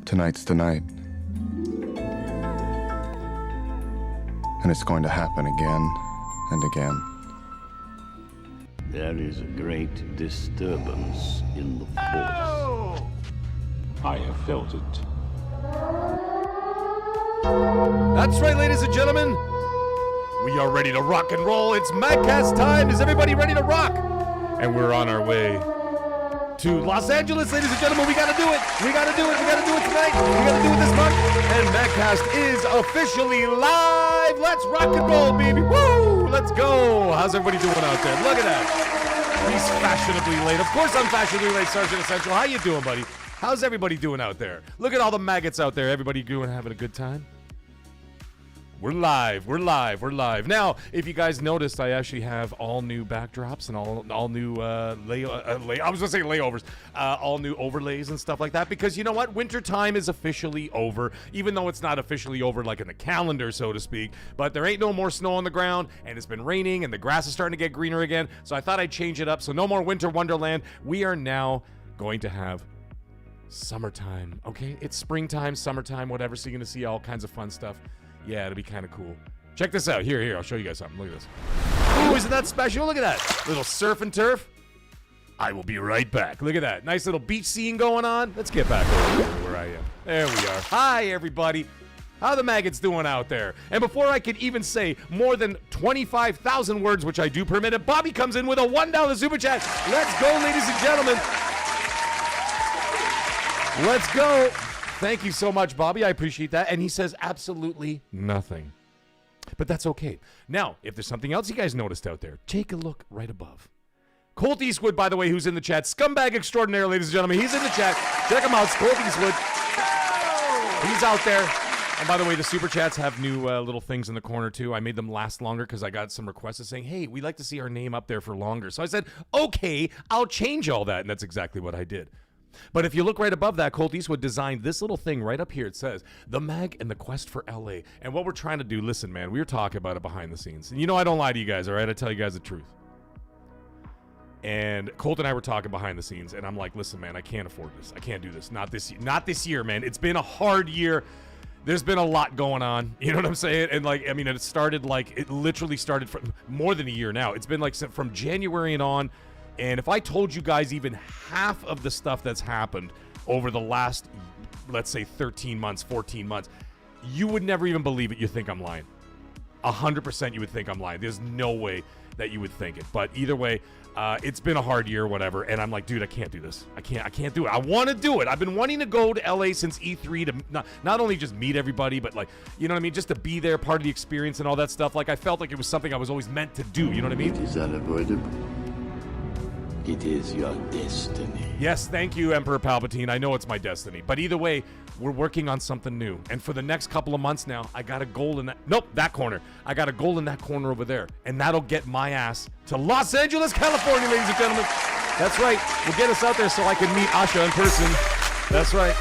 Tonight's the night. And it's going to happen again and again. There is a great disturbance in the force. Oh! I have felt it. That's right, ladies and gentlemen. We are ready to rock and roll. It's MAGGCAST time. Is everybody ready to rock? And we're on our way to Los Angeles, ladies and gentlemen. We gotta do it. We gotta do it. We gotta do it tonight. We gotta do it this month. And MAGGCAST is officially live. Let's rock and roll, baby. Woo! Let's go. How's everybody doing out there? Look at that. He's fashionably late. Of course I'm fashionably late, Sergeant Essential. How you doing, buddy? How's everybody doing out there? Look at all the maggots out there. Everybody doing, having a good time? We're live. We're live. We're live. Now, if you guys noticed, I actually have all new backdrops and all new I was gonna say layovers, all new overlays and stuff like that. Because you know what? Winter time is officially over, even though it's not officially over like in the calendar, so to speak. But there ain't no more snow on the ground, and it's been raining, and the grass is starting to get greener again. So I thought I'd change it up. So no more winter wonderland. We are now going to have summertime. Okay, it's springtime, summertime, whatever. So you're gonna see all kinds of fun stuff. Yeah, it'll be kind of cool. Check this out. Here, I'll show you guys something. Look at this. Ooh, isn't that special? Look at that. Little surf and turf. I will be right back. Look at that. Nice little beach scene going on. Let's get back over where I am. There we are. Hi, everybody. How the maggots doing out there? And before I could even say more than 25,000 words, which I do per minute, Bobby comes in with a $1 super chat. Let's go, ladies and gentlemen. Let's go. Thank you so much, Bobby. I appreciate that. And he says absolutely nothing. But that's okay. Now, if there's something else you guys noticed out there, take a look right above. Colt Eastwood, by the way, who's in the chat. Scumbag extraordinaire, ladies and gentlemen. He's in the chat. Check him out. It's Colt Eastwood. He's out there. And by the way, the super chats have new little things in the corner, too. I made them last longer because I got some requests saying, hey, we'd like to see our name up there for longer. So I said, okay, I'll change all that. And that's exactly what I did. But if you look right above that, Colt Eastwood designed this little thing right up here. It says, The Mag and the Quest for LA. And what we're trying to do, listen, man, we were talking about it behind the scenes. And you know I don't lie to you guys, all right? I tell you guys the truth. And Colt and I were talking behind the scenes, and I'm like, listen, man, I can't afford this. I can't do this. Not this year, man. It's been a hard year. There's been a lot going on. You know what I'm saying? And like, I mean, it literally started from more than a year now. It's been like from January and on. And if I told you guys even half of the stuff that's happened over the last, let's say 13 months, 14 months, you would never even believe it. You think I'm lying. 100% you would think I'm lying. There's no way that you would think it. But either way, it's been a hard year, whatever. And I'm like, dude, I can't do this. I can't do it. I want to do it. I've been wanting to go to LA since E3 to not only just meet everybody, but like, you know what I mean? Just to be there, part of the experience and all that stuff. Like I felt like it was something I was always meant to do. You know what I mean? It is unavoidable. It is your destiny. Yes, thank you, Emperor Palpatine. I know it's my destiny. But either way, we're working on something new. And for the next couple of months now, I got a goal in that. Nope, that corner. I got a goal in that corner over there. And that'll get my ass to Los Angeles, California, ladies and gentlemen. That's right. We'll get us out there so I can meet Asha in person. That's right.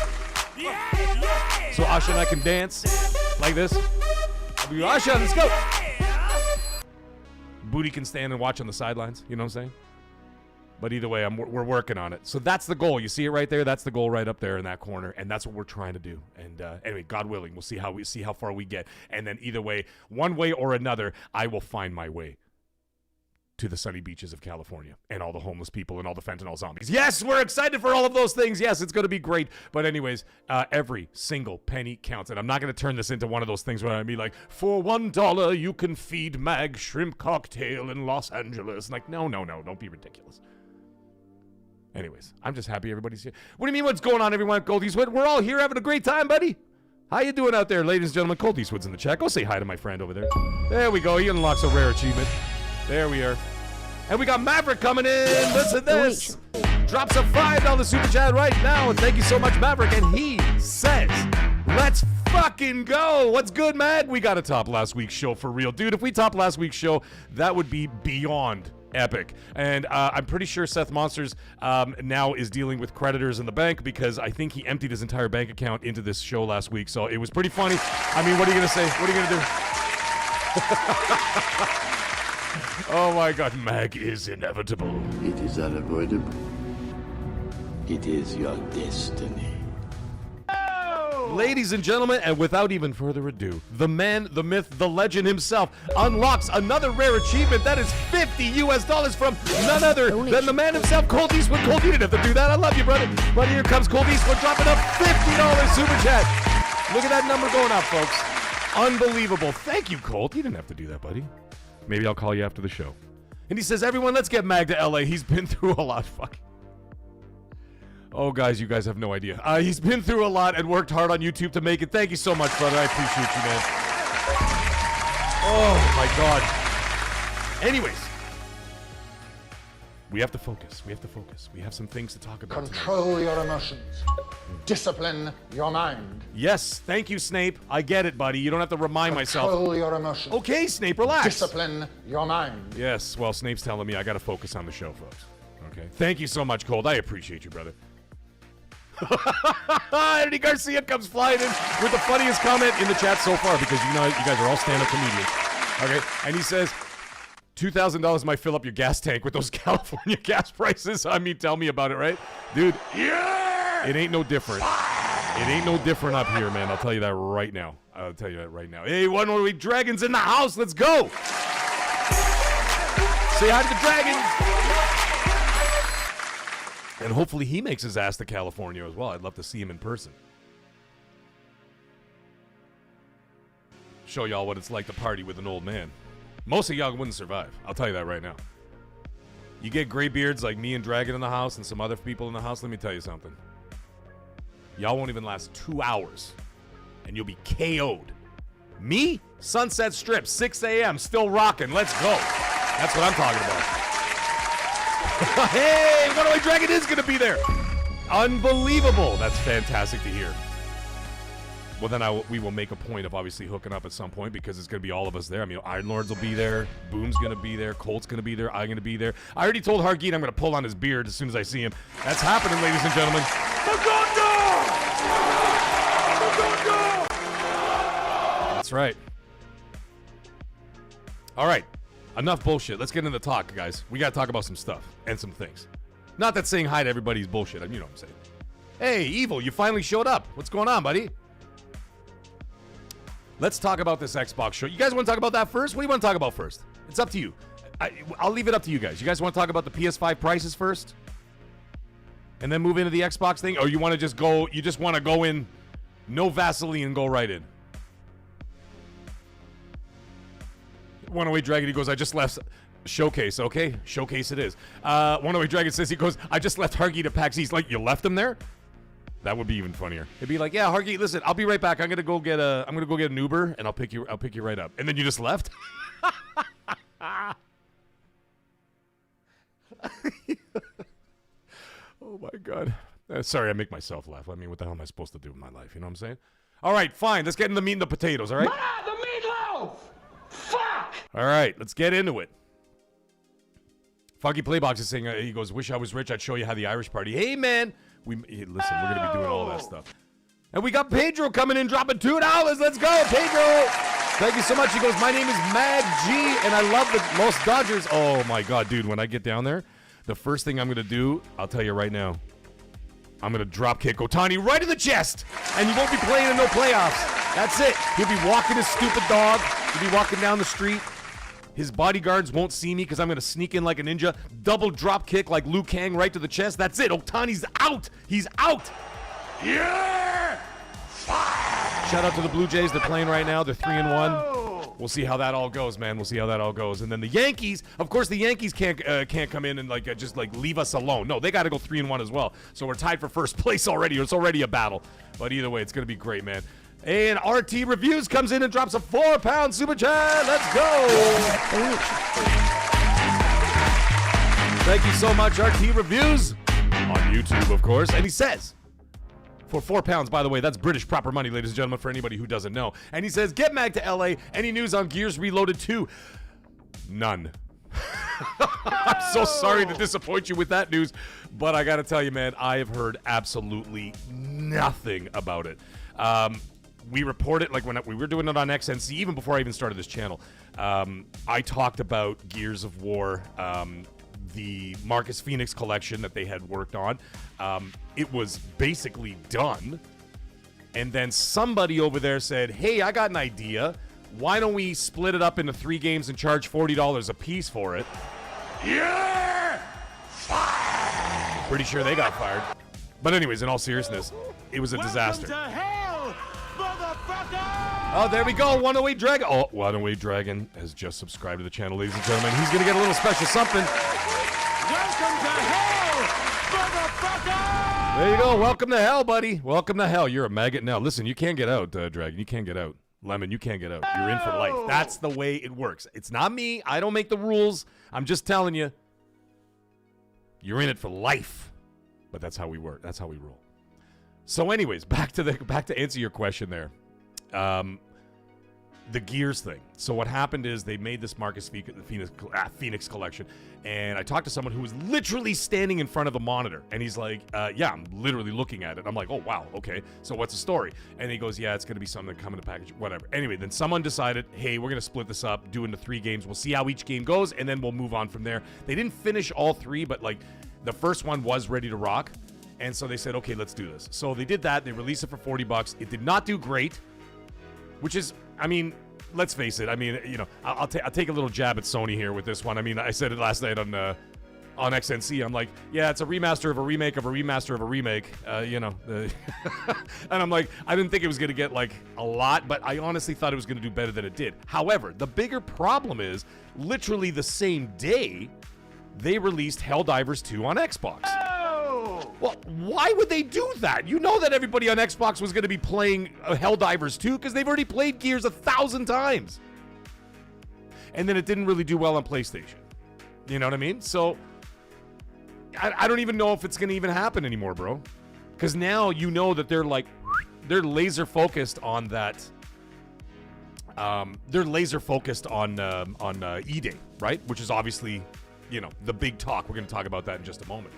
So Asha and I can dance like this. I'll be Asha, let's go. Booty can stand and watch on the sidelines. You know what I'm saying? But either way, we're working on it. So that's the goal. You see it right there? That's the goal right up there in that corner. And that's what we're trying to do. And anyway, God willing, we'll see how far we get. And then either way, one way or another, I will find my way to the sunny beaches of California and all the homeless people and all the fentanyl zombies. Yes, we're excited for all of those things. Yes, it's going to be great. But anyways, every single penny counts. And I'm not going to turn this into one of those things where I be like, for $1, you can feed Mag shrimp cocktail in Los Angeles. Like, no, don't be ridiculous. Anyways, I'm just happy everybody's here. What do you mean what's going on, everyone at Colt Eastwood? We're all here having a great time, buddy. How you doing out there, ladies and gentlemen? Colt Eastwood's in the chat. Go say hi to my friend over there. There we go. He unlocks a rare achievement. There we are. And we got Maverick coming in. Listen to this. Drops a $5 super chat right now. And thank you so much, Maverick. And he says, let's fucking go. What's good, Mag? We got to top last week's show for real. Dude, if we top last week's show, that would be beyond epic. And I'm pretty sure Seth Monsters now is dealing with creditors in the bank because I think he emptied his entire bank account into this show last week. So it was pretty funny. I mean, what are you going to say? What are you going to do? Oh my God, Mag is inevitable. It is unavoidable. It is your destiny. Ladies and gentlemen, and without even further ado, the man, the myth, the legend himself unlocks another rare achievement that is $50 from none other than the man himself, Colt Eastwood. Colt, you didn't have to do that. I love you, brother. But here comes Colt Eastwood dropping up $50 super chat. Look at that number going up, folks. Unbelievable. Thank you, Colt. You didn't have to do that, buddy. Maybe I'll call you after the show. And he says, everyone, let's get Mag to LA. He's been through a lot. Fuck. Oh, guys, you guys have no idea. He's been through a lot and worked hard on YouTube to make it. Thank you so much, brother. I appreciate you, man. Oh, my God. Anyways, we have to focus. We have to focus. We have some things to talk about. Control your emotions. Discipline your mind. Yes, thank you, Snape. I get it, buddy. You don't have to remind myself. Control your emotions. Okay, Snape, relax. Discipline your mind. Yes, well, Snape's telling me I got to focus on the show, folks. Okay. Thank you so much, Cold. I appreciate you, brother. Eddie Garcia comes flying in with the funniest comment in the chat so far because you know you guys are all stand-up comedians. Okay, and he says, $2,000 might fill up your gas tank with those California gas prices. I mean, tell me about it, right? Dude, yeah! It ain't no different. It ain't no different up here, man. I'll tell you that right now. I'll tell you that right now. Hey, One More Week Dragons in the house. Let's go. Say hi to the Dragons. And hopefully he makes his ass to California as well. I'd love to see him in person. Show y'all what it's like to party with an old man. Most of y'all wouldn't survive. I'll tell you that right now. You get gray beards like me and Dragon in the house and some other people in the house, let me tell you something. Y'all won't even last 2 hours. And you'll be KO'd. Me? Sunset Strip, 6 a.m., still rocking. Let's go. That's what I'm talking about. Hey, Runaway Dragon is going to be there. Unbelievable. That's fantastic to hear. Well, then we will make a point of obviously hooking up at some point because it's going to be all of us there. I mean, Iron Lords will be there. Boom's going to be there. Colt's going to be there. I'm going to be there. I already told Hargeet I'm going to pull on his beard as soon as I see him. That's happening, ladies and gentlemen. That's right. All right. Enough bullshit. Let's get into the talk, guys. We got to talk about some stuff and some things. Not that saying hi to everybody's bullshit. I mean, you know what I'm saying. Hey, Evil, you finally showed up. What's going on, buddy? Let's talk about this Xbox show. You guys want to talk about that first? What do you want to talk about first? It's up to you. I'll leave it up to you guys. You guys want to talk about the PS5 prices first? And then move into the Xbox thing? Or you want to just go, you just want to go in, no Vaseline and go right in? One Away Dragon, he goes, I just left Showcase. Okay, Showcase it is. One Away Dragon says, he goes, I just left Hargeet at PAX East. Like, you left him there? That would be even funnier. It'd be like, yeah, Hargeet, listen, I'll be right back. I'm gonna go get an Uber and I'll pick you right up. And then you just left? Oh my God. Sorry, I make myself laugh. I mean, what the hell am I supposed to do with my life? You know what I'm saying? All right, fine. Let's get into the meat and the potatoes, all right? The meatloaf! Fuck! All right, let's get into it. Foggy Playbox is saying, he goes, wish I was rich, I'd show you how the Irish party. Hey, man. Listen, we're going to be doing all that stuff. And we got Pedro coming in, dropping $2. Let's go, Pedro. Thank you so much. He goes, my name is MAGG, and I love the Los Dodgers. Oh, my God, dude, when I get down there, the first thing I'm going to do, I'll tell you right now, I'm going to drop kick Ohtani right in the chest, and he won't be playing in no playoffs. That's it. He'll be walking his stupid dog. He'll be walking down the street. His bodyguards won't see me because I'm going to sneak in like a ninja. Double drop kick like Liu Kang right to the chest. That's it. Ohtani's out. He's out. Yeah! Shout out to the Blue Jays. They're playing right now. They're 3-1. We'll see how that all goes, man. We'll see how that all goes. And then the Yankees, of course, the Yankees can't come in and just leave us alone. No, they got to go 3-1 as well. So we're tied for first place already. It's already a battle. But either way, it's going to be great, man. And RT Reviews comes in and drops a £4 super chat. Let's go. Thank you so much, RT Reviews. On YouTube, of course. And he says, for £4, by the way, that's British proper money, ladies and gentlemen, for anybody who doesn't know. And he says, get Mag to LA. Any news on Gears Reloaded 2? None. I'm so sorry to disappoint you with that news. But I got to tell you, man, I have heard absolutely nothing about it. We reported, like when we were doing it on XNC, even before I even started this channel, I talked about Gears of War, the Marcus Phoenix collection that they had worked on. It was basically done. And then somebody over there said, hey, I got an idea. Why don't we split it up into 3 games and charge $40 a piece for it? You're fired! Pretty sure they got fired. But anyways, in all seriousness, it was a disaster. Welcome to hell, motherfucker! Oh, there we go. 108 Dragon. Oh, 108 Dragon has just subscribed to the channel, ladies and gentlemen. He's going to get a little special something. Welcome to hell, motherfucker! There you go. Welcome to hell, buddy. Welcome to hell. You're a maggot now. Listen, you can't get out, Dragon. You can't get out. Lemon, you can't get out. You're in for life. That's the way it works. It's not me. I don't make the rules. I'm just telling you. You're in it for life. But that's how we work. That's how we roll. So anyways, back to answer your question there. The Gears thing. So what happened is they made this Marcus Phoenix collection, and I talked to someone who was literally standing in front of a monitor, and he's like, yeah, I'm literally looking at it. I'm like, oh, wow, okay, so what's the story? And he goes, yeah, it's going to be something that come in a package, whatever. Anyway, then someone decided, hey, we're going to split this up, do into 3 games. We'll see how each game goes, and then we'll move on from there. They didn't finish all 3, but, like, the first one was ready to rock, and so they said, okay, let's do this. So they did that. They released it for $40. It did not do great, which is, I mean, let's face it. I mean, you know, I'll take a little jab at Sony here with this one. I mean, I said it last night on XNC. I'm like, yeah, it's a remaster of a remake of a remaster of a remake. You know, and I'm like, I didn't think it was going to get like a lot, but I honestly thought it was going to do better than it did. However, the bigger problem is literally the same day they released Helldivers 2 on Xbox. Well, why would they do that? You know that everybody on Xbox was going to be playing Helldivers 2 because they've already played Gears 1,000 times. And then it didn't really do well on PlayStation. You know what I mean? So, I don't even know if it's going to even happen anymore, bro. Because now you know that they're laser focused on that. They're laser focused on E-Day, right? Which is obviously, you know, the big talk. We're going to talk about that in just a moment.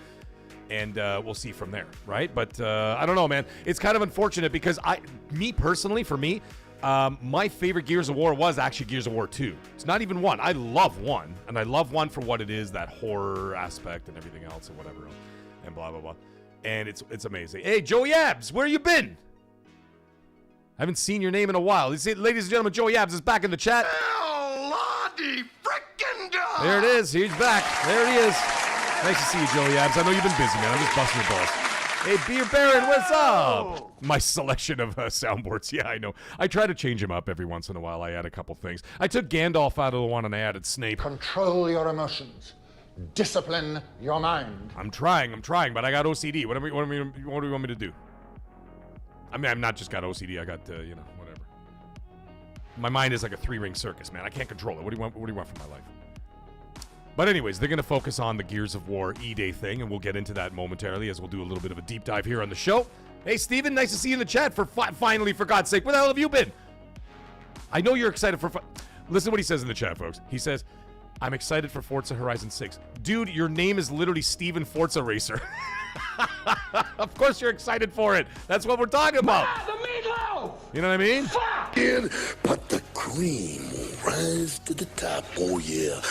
And we'll see from there, right? But I don't know, man. It's kind of unfortunate because for me, my favorite Gears of War was actually Gears of War 2. It's not even 1. I love 1, and I love 1 for what it is, that horror aspect and everything else and whatever, and blah, blah, blah. And it's amazing. Hey, Joey Abs, where you been? I haven't seen your name in a while. Ladies and gentlemen, Joey Abs is back in the chat. Lordy frickin' dog! There it is. He's back. There he is. Nice to see you, Joey Abs. I know you've been busy, man. I'm just busting your balls. Hey, Beer Baron, what's up? My selection of soundboards. Yeah, I know. I try to change them up every once in a while. I add a couple things. I took Gandalf out of the one and I added Snape. Control your emotions. Discipline your mind. I'm trying, but I got OCD. What do you want me to do? I mean, I'm not just got OCD. I got, you know, whatever. My mind is like a 3-ring circus, man. I can't control it. What do you want from my life? But anyways, they're going to focus on the Gears of War E-Day thing, and we'll get into that momentarily as we'll do a little bit of a deep dive here on the show. Hey, Steven, nice to see you in the chat finally, for God's sake. Where the hell have you been? I know you're excited for... Listen to what he says in the chat, folks. He says, I'm excited for Forza Horizon 6. Dude, your name is literally Steven Forza Racer. Of course you're excited for it. That's what we're talking about. The meatloaf! You know what I mean? But the cream will rise to the top. Oh, yeah.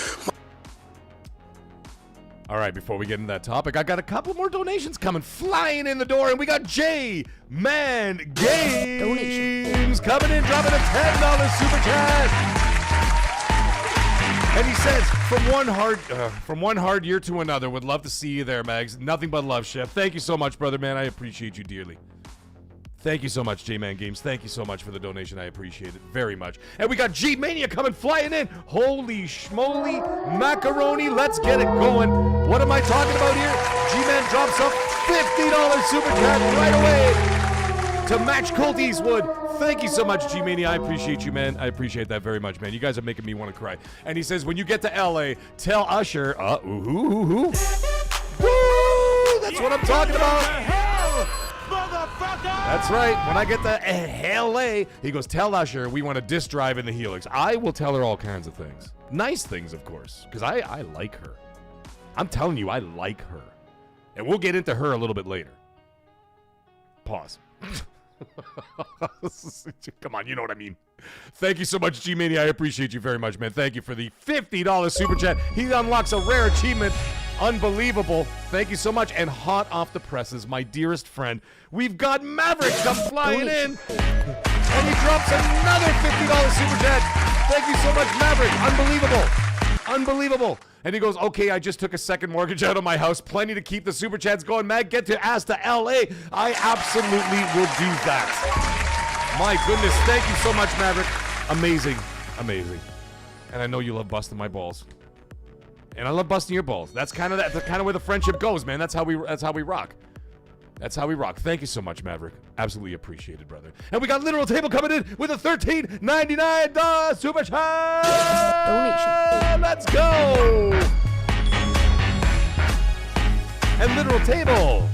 All right, before we get into that topic, I got a couple more donations coming flying in the door, and we got J-Man Games coming in, dropping a $10 super chat. And he says, from one hard year to another, would love to see you there, Mags. Nothing but love, Chef. Thank you so much, brother, man. I appreciate you dearly. Thank you so much, J-Man Games. Thank you so much for the donation. I appreciate it very much. And we got G-Mania coming flying in. Holy schmoly macaroni. Let's get it going. What am I talking about here? G-Man drops a $50 super chat right away to match Colt Eastwood. Thank you so much, G-Mania. I appreciate you, man. I appreciate that very much, man. You guys are making me want to cry. And he says, when you get to L.A., tell Usher, Woo! That's what I'm talking about. That's right. When I get to L.A., he goes, tell Usher we want a disc drive in the Helix. I will tell her all kinds of things. Nice things, of course, because I like her. I'm telling you, I like her. And we'll get into her a little bit later. Pause. Come on, you know what I mean. Thank you so much, G-Mania. I appreciate you very much, man. Thank you for the $50 super chat. He unlocks a rare achievement Unbelievable. Thank you so much. And hot off the presses, my dearest friend, we've got Maverick come flying in. And he drops another $50 super chat. Thank you so much, Maverick. Unbelievable. And he goes, okay, I just took a second mortgage out of my house. Plenty to keep the super chats going. Mag, get to ass to LA. I absolutely will do that. My goodness. Thank you so much, Maverick. Amazing. And I know you love busting my balls. And I love busting your balls. That's kind of where the friendship goes, man. That's how we rock. That's how we rock. Thank you so much, Maverick. Absolutely appreciated, brother. And we got Literal Table coming in with a $13.99 super chat. Donation. Let's go. And Literal Table,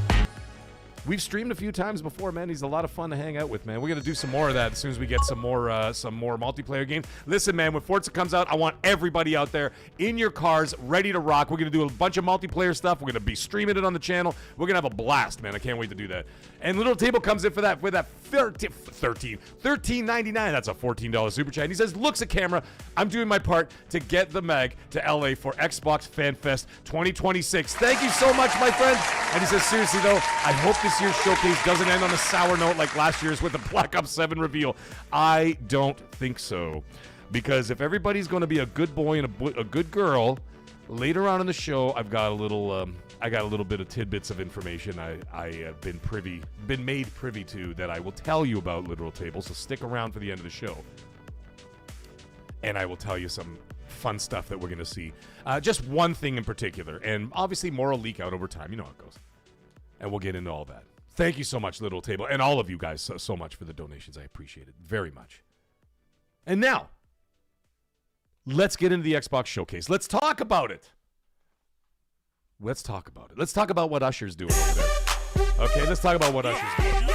we've streamed a few times before, man. He's a lot of fun to hang out with, man. We're gonna do some more of that as soon as we get some more multiplayer games. Listen, man, when Forza comes out, I want everybody out there in your cars, ready to rock. We're gonna do a bunch of multiplayer stuff. We're gonna be streaming it on the channel. We're gonna have a blast, man. I can't wait to do that. And Little Table comes in for that with that $13.99. That's a $14 super chat. And he says, looks at camera, I'm doing my part to get the Mag to LA for Xbox Fanfest 2026. Thank you so much, my friend. And he says, seriously though, I hope this year's showcase doesn't end on a sour note like last year's with the Black Ops 7 reveal. I don't think so. Because if everybody's going to be a good boy and a good girl, later on in the show, I've got a little bit of tidbits of information I have been made privy to that I will tell you about, Literal Table. So stick around for the end of the show, and I will tell you some fun stuff that we're going to see. Just one thing in particular, and obviously more will leak out over time. You know how it goes, and we'll get into all that. Thank you so much, Literal Table, and all of you guys so much for the donations. I appreciate it very much. And now, let's get into the Xbox showcase. Let's talk about it. Let's talk about what Usher's doing over there. Okay, let's talk about what Usher's doing.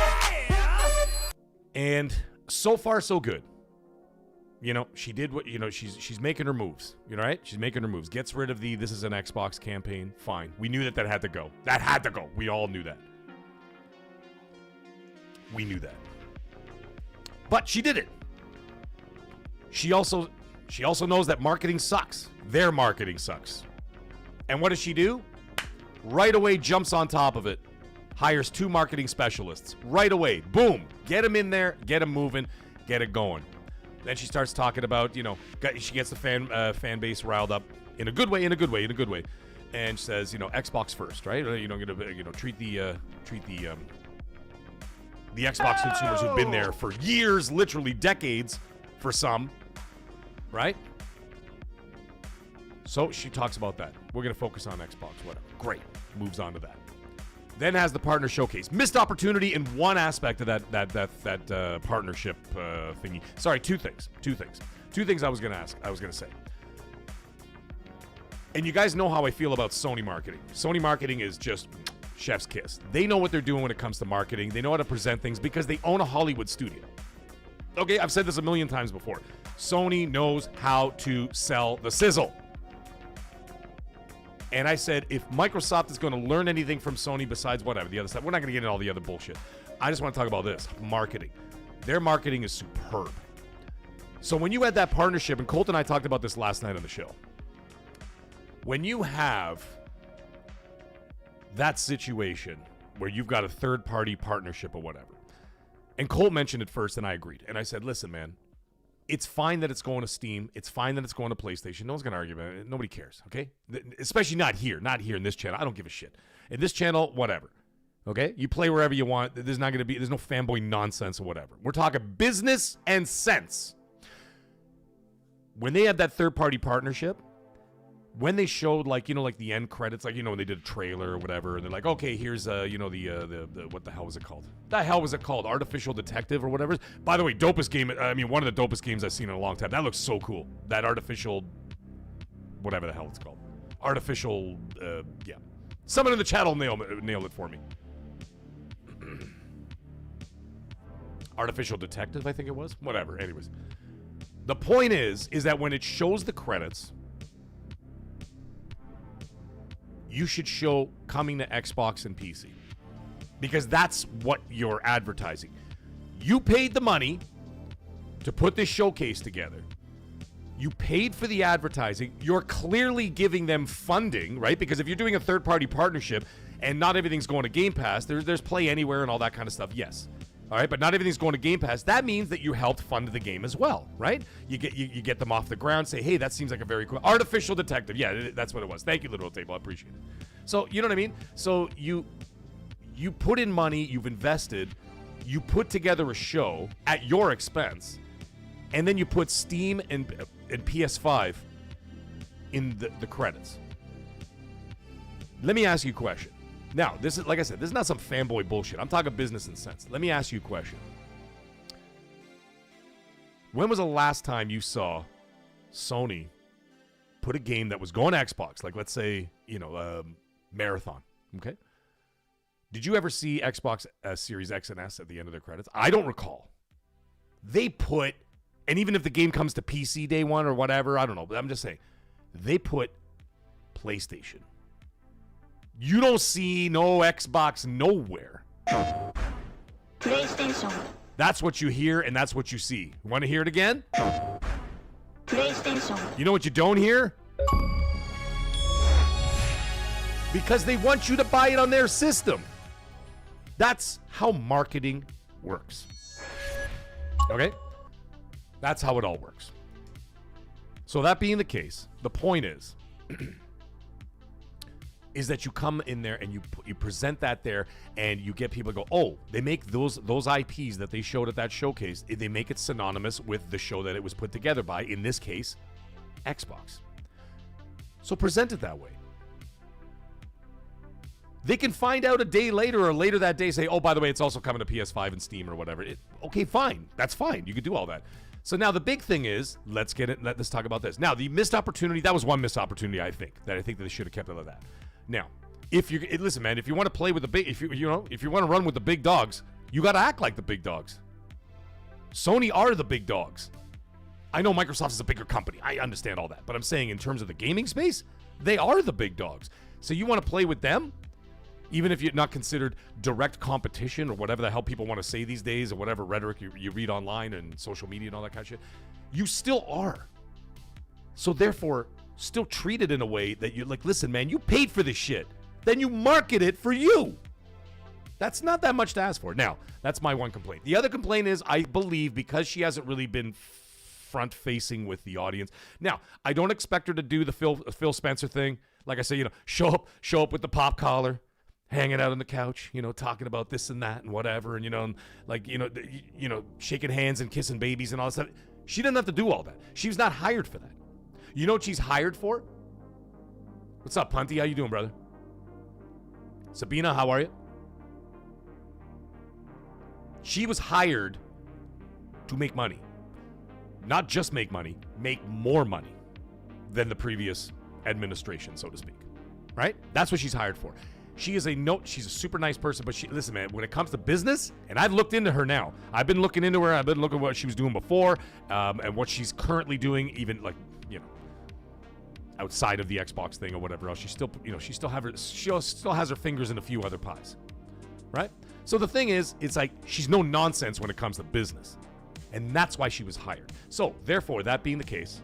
And so far, so good. You know, she did what, you know, she's making her moves. You know, right? She's making her moves. Gets rid of the "this is an Xbox" campaign. Fine. We knew that had to go. That had to go. We all knew that. We knew that. But she did it. She also knows that marketing sucks. Their marketing sucks. And what does she do? Right away jumps on top of it. Hires 2 marketing specialists. Right away. Boom. Get them in there. Get them moving. Get it going. Then she starts talking about, you know, she gets the fan base riled up in a good way. And says, you know, Xbox first, right? You know, treat the Xbox consumers who've been there for years, literally decades for some, right? So she talks about that. We're going to focus on Xbox, whatever. Great. Moves on to that. Then has the partner showcase. Missed opportunity in one aspect of that partnership thingy. Sorry, two things I was going to say. And you guys know how I feel about Sony marketing. Sony marketing is just chef's kiss. They know what they're doing when it comes to marketing. They know how to present things because they own a Hollywood studio. Okay, I've said this a million times before. Sony knows how to sell the sizzle. And I said, if Microsoft is going to learn anything from Sony besides whatever, the other side, we're not going to get into all the other bullshit. I just want to talk about this, marketing. Their marketing is superb. So when you had that partnership, and Colt and I talked about this last night on the show, when you have that situation where you've got a third-party partnership or whatever, and Colt mentioned it first, and I agreed. And I said, listen, man, it's fine that it's going to Steam. It's fine that it's going to PlayStation. No one's going to argue about it. Nobody cares, okay? Especially not here in this channel. I don't give a shit. In this channel, whatever, okay? You play wherever you want. There's no fanboy nonsense or whatever. We're talking business and sense. When they had that third-party partnership, when they showed, like, you know, like the end credits, like, you know, when they did a trailer or whatever, and they're like, okay, here's, you know, the what the hell was it called? The hell was it called? Artificial Detective or whatever? By the way, dopest game, I mean, one of the dopest games I've seen in a long time. That looks so cool. That artificial, whatever the hell it's called. Artificial, yeah. Someone in the chat will nail it for me. Artificial Detective, I think it was. Whatever, anyways. The point is that when it shows the credits, you should show coming to Xbox and PC. Because that's what you're advertising. You paid the money to put this showcase together. You paid for the advertising. You're clearly giving them funding, right? Because if you're doing a third-party partnership and not everything's going to Game Pass, there's Play Anywhere and all that kind of stuff, yes. All right, but not everything's going to Game Pass. That means that you helped fund the game as well, right? You get them off the ground, say, hey, that seems like a very cool... Artificial Detective. Yeah, that's what it was. Thank you, Literal Table. I appreciate it. So, you know what I mean? So you put in money, you've invested, you put together a show at your expense, and then you put Steam and PS5 in the credits. Let me ask you a question. Now, this is, like I said, this is not some fanboy bullshit. I'm talking business and sense. Let me ask you a question. When was the last time you saw Sony put a game that was going to Xbox, like let's say, Marathon, okay? Did you ever see Xbox Series X and S at the end of their credits? I don't recall. They put, and even if the game comes to PC day one or whatever, I don't know, but I'm just saying, they put PlayStation. You don't see no Xbox nowhere. PlayStation. That's what you hear and that's what you see. Want to hear it again? PlayStation. You know what you don't hear? Because they want you to buy it on their system. That's how marketing works. Okay? That's how it all works. So that being the case, the point is that you come in there and you present that there and you get people to go, oh, they make those IPs that they showed at that showcase, they make it synonymous with the show that it was put together by, in this case, Xbox. So present it that way. They can find out a day later or later that day, say, oh, by the way, it's also coming to PS5 and Steam or whatever. Okay, fine. That's fine. You could do all that. So now the big thing is, let's talk about this. Now, the missed opportunity, that was one missed opportunity, I think that they should have kept it like that. Now, listen, man, if you want to play with the big, if you want to run with the big dogs, you got to act like the big dogs. Sony are the big dogs. I know Microsoft is a bigger company. I understand all that, but I'm saying in terms of the gaming space, they are the big dogs. So you want to play with them, even if you're not considered direct competition or whatever the hell people want to say these days or whatever rhetoric you read online and social media and all that kind of shit, you still are. So therefore, still treat it in a way that you're like, listen, man, you paid for this shit. Then you market it for you. That's not that much to ask for. Now, that's my one complaint. The other complaint is, I believe, because she hasn't really been front-facing with the audience. Now, I don't expect her to do the Phil Spencer thing. Like I say, show up with the pop collar, hanging out on the couch, talking about this and that and whatever, and shaking hands and kissing babies and all that stuff. She didn't have to do all that. She was not hired for that. You know what she's hired for? What's up, Punty? How you doing, brother? Sabina, how are you? She was hired to make money. Not just make money, make more money than the previous administration, so to speak. Right? That's what she's hired for. She's a super nice person, but listen, man, when it comes to business, and I've looked into her now. I've been looking into her. I've been looking at what she was doing before, and what she's currently doing, even outside of the Xbox thing or whatever else. She still has her fingers in a few other pies. Right? So the thing is, it's like she's no nonsense when it comes to business. And that's why she was hired. So, therefore, that being the case,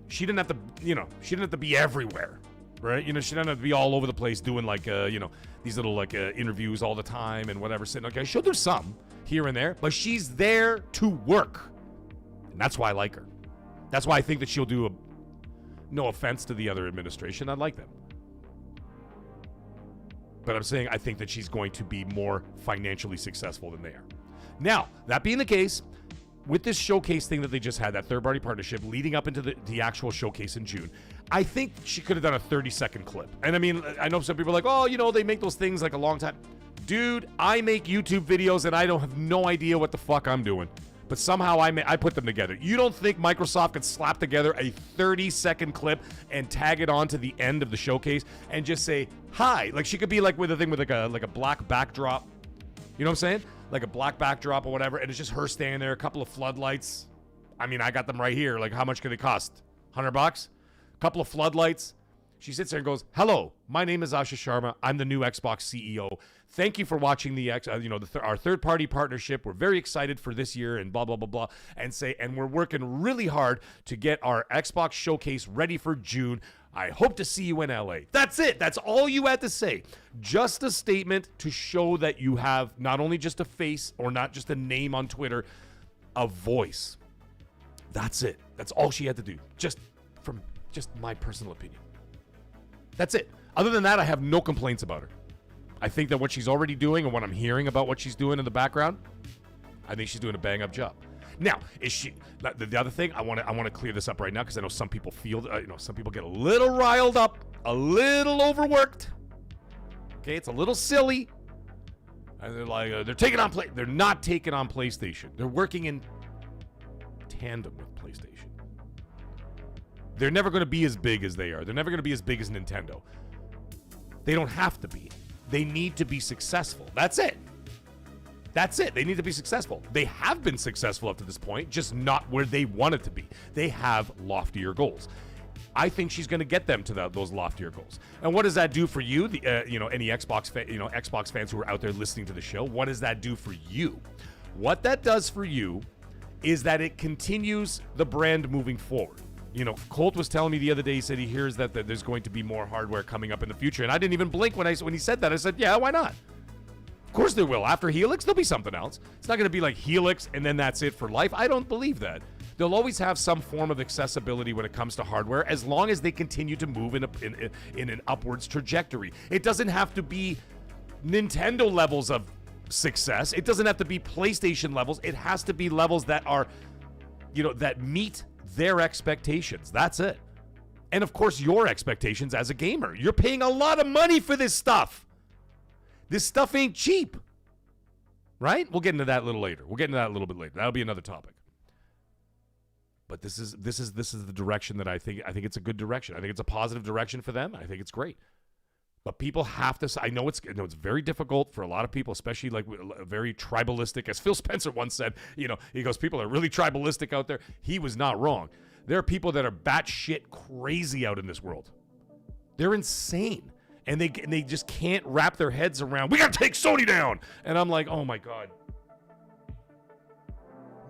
she didn't have to be everywhere. Right? She didn't have to be all over the place doing these little interviews all the time and whatever. Okay, she'll do some here and there, but she's there to work. And that's why I like her. That's why I think that she'll do no offense to the other administration, I like them. But I'm saying I think that she's going to be more financially successful than they are. Now, that being the case, with this showcase thing that they just had, that third-party partnership leading up into the actual showcase in June, I think she could have done a 30-second clip. And I mean, I know some people are like, oh, they make those things like a long time. Dude, I make YouTube videos and I don't have no idea what the fuck I'm doing. But somehow I put them together. You don't think Microsoft could slap together a 30-second clip and tag it on to the end of the showcase and just say, hi? Like, she could be like with a thing with like a black backdrop. You know what I'm saying? Like a black backdrop or whatever, and it's just her standing there, a couple of floodlights. I mean, I got them right here. Like, how much could it cost? $100? A couple of floodlights. She sits there and goes, "Hello, my name is Asha Sharma. I'm the new Xbox CEO. Thank you for watching our third-party partnership. We're very excited for this year and blah blah blah blah." And we're working really hard to get our Xbox showcase ready for June. I hope to see you in LA. That's it. That's all you had to say. Just a statement to show that you have not only just a face or not just a name on Twitter, a voice. That's it. That's all she had to do. Just my personal opinion. That's it. Other than that, I have no complaints about her. I think that what she's already doing and what I'm hearing about what she's doing in the background, I think she's doing a bang-up job. Now, is she the other thing? I want to clear this up right now because I know some people feel, some people get a little riled up, a little overworked. Okay, it's a little silly. And they're like, they're taking on play. They're not taking on PlayStation. They're working in tandem with PlayStation. They're never going to be as big as they are. They're never going to be as big as Nintendo. They don't have to be. They need to be successful. That's it. That's it. They need to be successful. They have been successful up to this point, just not where they wanted to be. They have loftier goals. I think she's going to get them to those loftier goals. And what does that do for you? Any Xbox fans who are out there listening to the show, what does that do for you? What that does for you is that it continues the brand moving forward. Colt was telling me the other day, he said he hears that there's going to be more hardware coming up in the future. And I didn't even blink when he said that. I said, yeah, why not? Of course there will. After Helix, there'll be something else. It's not going to be like Helix and then that's it for life. I don't believe that. They'll always have some form of accessibility when it comes to hardware as long as they continue to move in an upwards trajectory. It doesn't have to be Nintendo levels of success. It doesn't have to be PlayStation levels. It has to be levels that are, that meet their expectations. That's it. And of course, your expectations as a gamer. You're paying a lot of money for this stuff. This stuff ain't cheap. Right? We'll get into that a little later. We'll get into that a little bit later. That'll be another topic. But this is the direction that I think it's a good direction. I think it's a positive direction for them. I think it's great. But people have to. I know it's very difficult for a lot of people, especially like very tribalistic. As Phil Spencer once said, he goes, people are really tribalistic out there. He was not wrong. There are people that are batshit crazy out in this world. They're insane, and they just can't wrap their heads around. We gotta take Sony down, and I'm like, oh my god.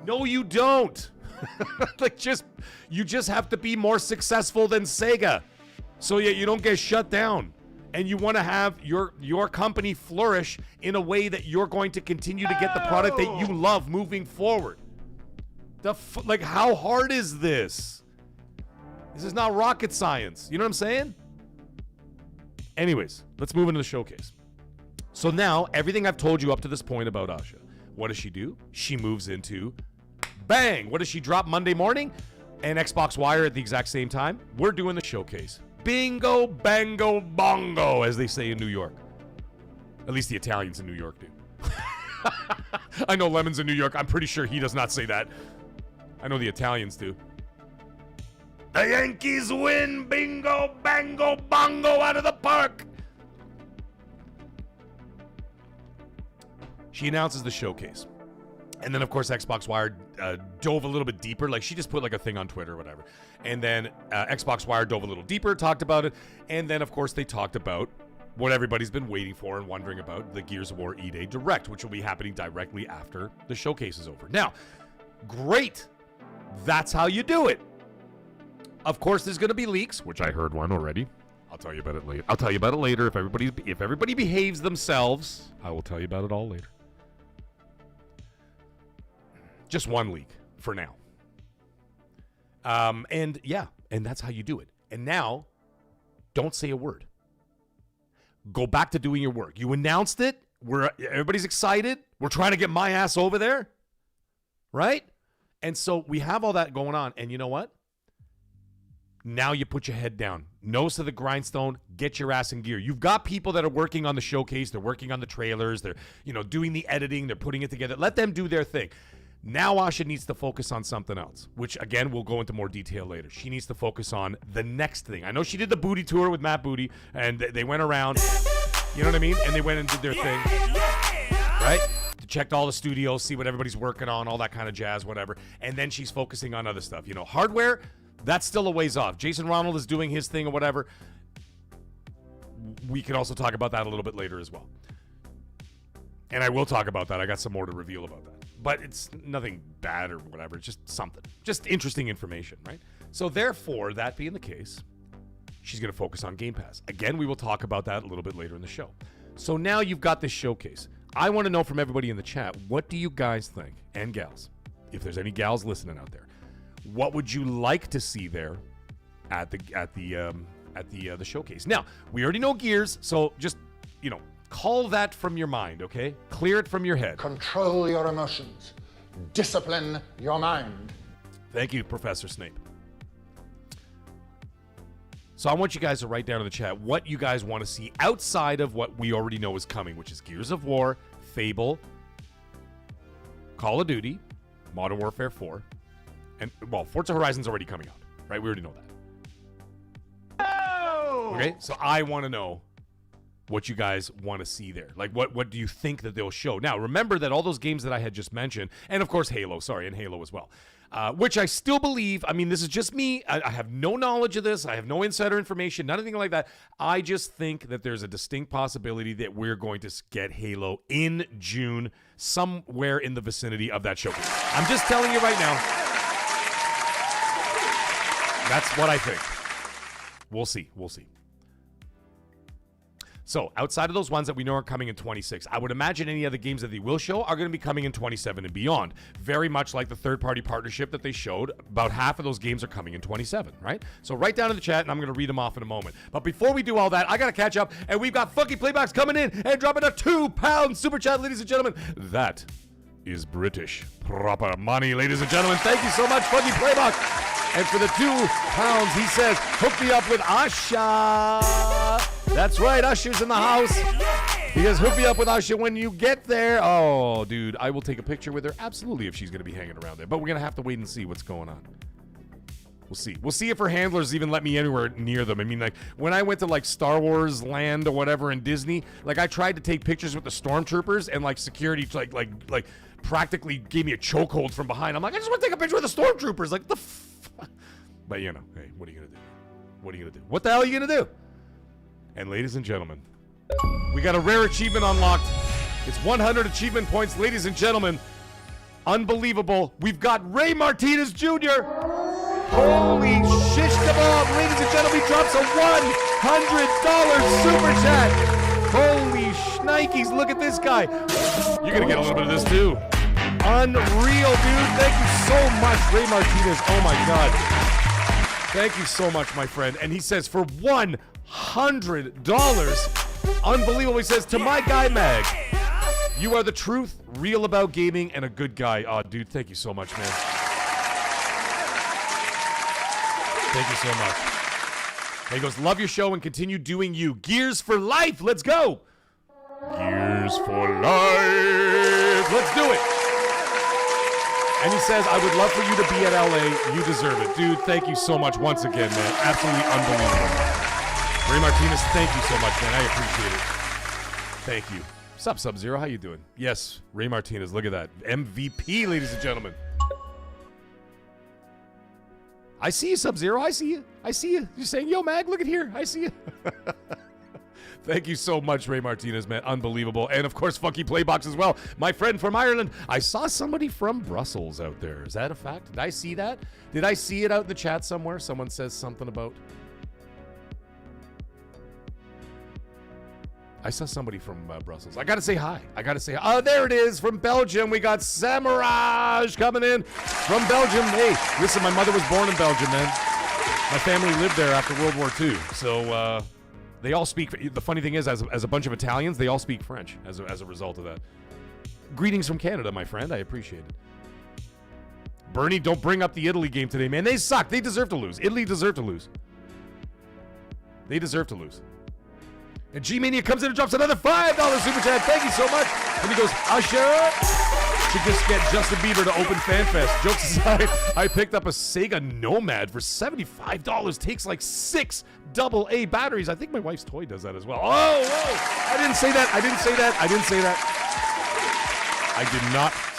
No, you don't. You just have to be more successful than Sega, so you don't get shut down. And you want to have your company flourish in a way that you're going to continue to get the product that you love moving forward. How hard is this? This is not rocket science. You know what I'm saying? Anyways, let's move into the showcase. So now, everything I've told you up to this point about Asha, what does she do? She moves into, bang! What does she drop Monday morning? And Xbox Wire at the exact same time. We're doing the showcase. Bingo, bango, bongo, as they say in New York. At least the Italians in New York do. I know Lemon's in New York. I'm pretty sure he does not say that. I know the Italians do. The Yankees win, bingo, bango, bongo, out of the park. She announces the showcase. And then, of course, Xbox Wire dove a little bit deeper. Like, she just put, like, a thing on Twitter or whatever. And then Xbox Wire dove a little deeper, talked about it. And then, of course, they talked about what everybody's been waiting for and wondering about, the Gears of War E-Day Direct, which will be happening directly after the showcase is over. Now, great. That's how you do it. Of course, there's going to be leaks, which I heard one already. I'll tell you about it later. If everybody behaves themselves, I will tell you about it all later. Just one leak for now. And that's how you do it. And now, don't say a word. Go back to doing your work. You announced it. Everybody's excited. We're trying to get my ass over there. Right? And so we have all that going on. And you know what? Now you put your head down. Nose to the grindstone. Get your ass in gear. You've got people that are working on the showcase. They're working on the trailers. They're, doing the editing. They're putting it together. Let them do their thing. Now Asha needs to focus on something else, which, again, we'll go into more detail later. She needs to focus on the next thing. I know she did the booty tour with Matt Booty, and they went around, you know what I mean? And they went and did their thing, right? Checked all the studios, see what everybody's working on, all that kind of jazz, whatever. And then she's focusing on other stuff. Hardware, that's still a ways off. Jason Ronald is doing his thing or whatever. we can also talk about that a little bit later as well. And I will talk about that. I got some more to reveal about that. But it's nothing bad or whatever. It's just something. Just interesting information, right? So therefore, that being the case, she's going to focus on Game Pass. Again, we will talk about that a little bit later in the show. So now you've got this showcase. I want to know from everybody in the chat, what do you guys think? And gals, if there's any gals listening out there, what would you like to see there at the showcase? Now, we already know Gears, so just, call that from your mind, okay? Clear it from your head. Control your emotions. Discipline your mind. Thank you, Professor Snape. So I want you guys to write down in the chat what you guys want to see outside of what we already know is coming, which is Gears of War, Fable, Call of Duty, Modern Warfare 4, and, Forza Horizon's already coming out, right? We already know that. Oh! Okay, so I want to know what you guys want to see there. Like, what do you think that they'll show? Now, remember that all those games that I had just mentioned, and of course Halo, and Halo as well, which I still believe, this is just me. I have no knowledge of this. I have no insider information, nothing like that. I just think that there's a distinct possibility that we're going to get Halo in June, somewhere in the vicinity of that showcase. I'm just telling you right now. That's what I think. We'll see. So, outside of those ones that we know are coming in 26, I would imagine any other games that they will show are going to be coming in 27 and beyond. Very much like the third-party partnership that they showed. About half of those games are coming in 27, right? So, write down in the chat, and I'm going to read them off in a moment. But before we do all that, I got to catch up, and we've got Funky Playbacks coming in and dropping a £2 super chat, ladies and gentlemen. That is British proper money, ladies and gentlemen. Thank you so much, Funky Playback. And for the £2, he says, hook me up with Asha. That's right, Usher's in the house. He says, hook me up with Usher when you get there. Oh, dude, I will take a picture with her. Absolutely, if she's going to be hanging around there. But we're going to have to wait and see what's going on. We'll see. We'll see if her handlers even let me anywhere near them. When I went to, Star Wars Land or whatever in Disney, I tried to take pictures with the stormtroopers, and, security, practically gave me a chokehold from behind. I'm like, I just want to take a picture with the stormtroopers. What the But, hey, what are you going to do? What are you going to do? What the hell are you going to do? And ladies and gentlemen, we got a rare achievement unlocked. It's 100 achievement points, ladies and gentlemen. Unbelievable. We've got Ray Martinez Jr. Holy shish kebab, ladies and gentlemen. He drops a $100 super chat. Holy shnikes, look at this guy. You're going to get a little bit of this too. Unreal, dude. Thank you so much, Ray Martinez. Oh my God. Thank you so much, my friend. And he says for $100. Unbelievable. He says, to my guy, Mag, you are the truth, real about gaming, and a good guy. Oh, dude, thank you so much, man. Thank you so much. And he goes, love your show and continue doing you. Gears for life. Let's go. Gears for life. Let's do it. And he says, I would love for you to be at LA. You deserve it. Dude, thank you so much once again, man. Absolutely unbelievable. Ray Martinez, thank you so much, man. I appreciate it. Thank you. What's up, Sub-Zero? How you doing? Yes, Ray Martinez. Look at that. MVP, ladies and gentlemen. I see you, Sub-Zero. I see you. You're saying, yo, Mag, look at here. I see you. Thank you so much, Ray Martinez, man. Unbelievable. And, of course, Funky Playbox as well. My friend from Ireland. I saw somebody from Brussels out there. Is that a fact? Did I see that? Did I see it out in the chat somewhere? Someone says something about... I saw somebody from Brussels. I got to say hi. Oh, there it is. From Belgium, we got Samaraj coming in from Belgium. Hey, listen, my mother was born in Belgium, man. My family lived there after World War II. So, they all speak. The funny thing is, as a bunch of Italians, they all speak French as a result of that. Greetings from Canada, my friend. I appreciate it. Bernie, don't bring up the Italy game today, man. They suck. They deserve to lose. Italy deserve to lose. They deserve to lose. And G-Mania comes in and drops another $5 super chat. Thank you so much. And he goes, Usher should just get Justin Bieber to open Fanfest. Jokes aside, I picked up a Sega Nomad for $75. Takes like 6 AA batteries. I think my wife's toy does that as well. Oh, whoa. I didn't say that. I did not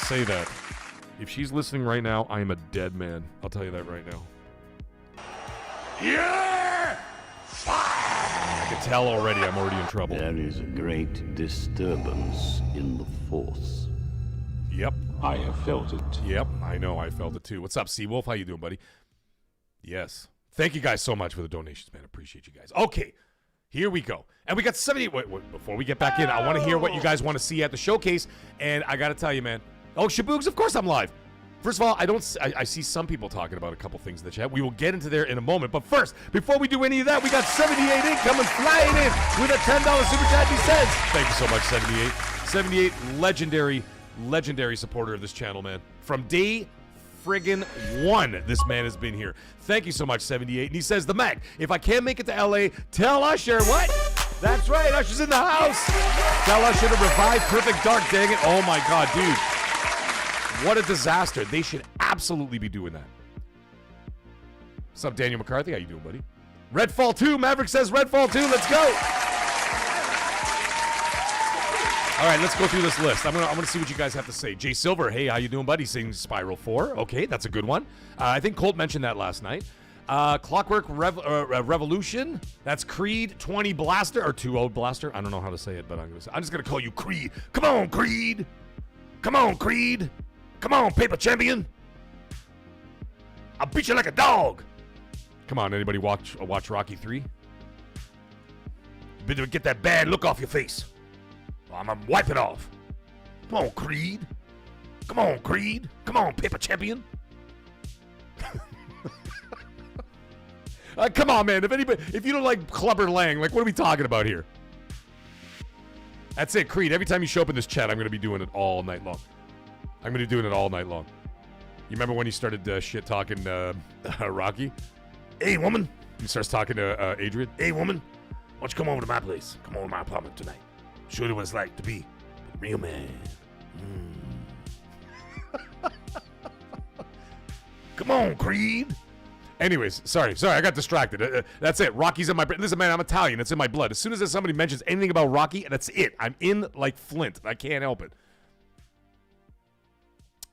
say that. If she's listening right now, I am a dead man. I'll tell you that right now. Yeah! Fire! can tell already. I'm already in trouble. There is a great disturbance in the Force. Yep. I have felt it. Yep. I know. I felt it too. What's up, Seawolf? How you doing, buddy? Yes. Thank you guys so much for the donations, man. Appreciate you guys. Okay. Here we go. And we got 70. Wait, before we get back in, I want to hear what you guys want to see at the showcase. And I got to tell you, man. Oh, Shaboogs, of course I'm live. First of all, I see some people talking about a couple things in the chat. We will get into there in a moment. But first, before we do any of that, we got 78 in coming flying in with a $10 super chat. He says, thank you so much, 78. 78, legendary supporter of this channel, man. From day friggin' one, this man has been here. Thank you so much, 78. And he says, the Mag, if I can't make it to LA, tell Usher what? That's right, Usher's in the house. Tell Usher to revive Perfect Dark, dang it. Oh my God, dude. What a disaster. They should absolutely be doing that. What's up, Daniel McCarthy? How you doing, buddy? Redfall 2. Maverick says Redfall 2. Let's go. All right, let's go through this list. I'm gonna see what you guys have to say. Jay Silver, hey, how you doing, buddy? Saying Spiral 4. Okay, that's a good one. I think Colt mentioned that last night. Clockwork Revolution. That's Creed 20 Blaster or 2-0 Blaster. I don't know how to say it, but I'm just gonna call you Creed. Come on, Creed. Come on, Creed. Come on, Paper Champion. I'll beat you like a dog. Come on, anybody watch Rocky 3? Better get that bad look off your face. I'm gonna wipe it off. Come on, Creed. Come on, Creed. Come on, Paper Champion. Come on, man. If you don't like Clubber Lang, like, what are we talking about here? That's it, Creed. Every time you show up in this chat, I'm going to be doing it all night long. I'm going to be doing it all night long. You remember when he started shit-talking Rocky? Hey, woman. He starts talking to Adrian. Hey, woman. Why don't you come over to my place? Come over to my apartment tonight. Show you what it's like to be a real man. Come on, Creed. Anyways, sorry, I got distracted. That's it. Rocky's in my blood. Listen, man, I'm Italian. It's in my blood. As soon as somebody mentions anything about Rocky, that's it. I'm in like Flint. I can't help it.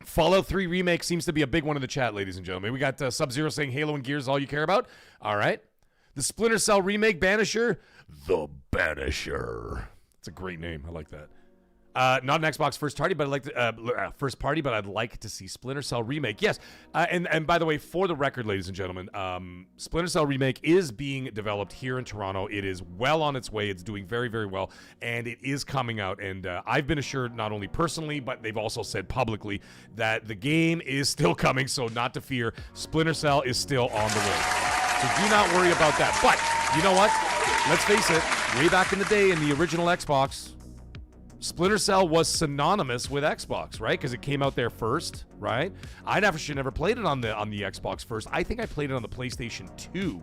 Fallout 3 Remake seems to be a big one in the chat, ladies and gentlemen. We got Sub-Zero saying Halo and Gears is all you care about. All right. The Splinter Cell Remake, Banisher. The Banisher. It's a great name. I like that. Not an Xbox first party, but I'd like to see Splinter Cell Remake. Yes, and by the way, for the record, ladies and gentlemen, Splinter Cell Remake is being developed here in Toronto. It is well on its way. It's doing very, very well, and it is coming out. And I've been assured, not only personally, but they've also said publicly that the game is still coming. So not to fear, Splinter Cell is still on the way. So do not worry about that. But you know what? Let's face it. Way back in the day, in the original Xbox, Splinter Cell was synonymous with Xbox, right? Because it came out there first, right? I actually never played it on the Xbox first. I think I played it on the PlayStation 2.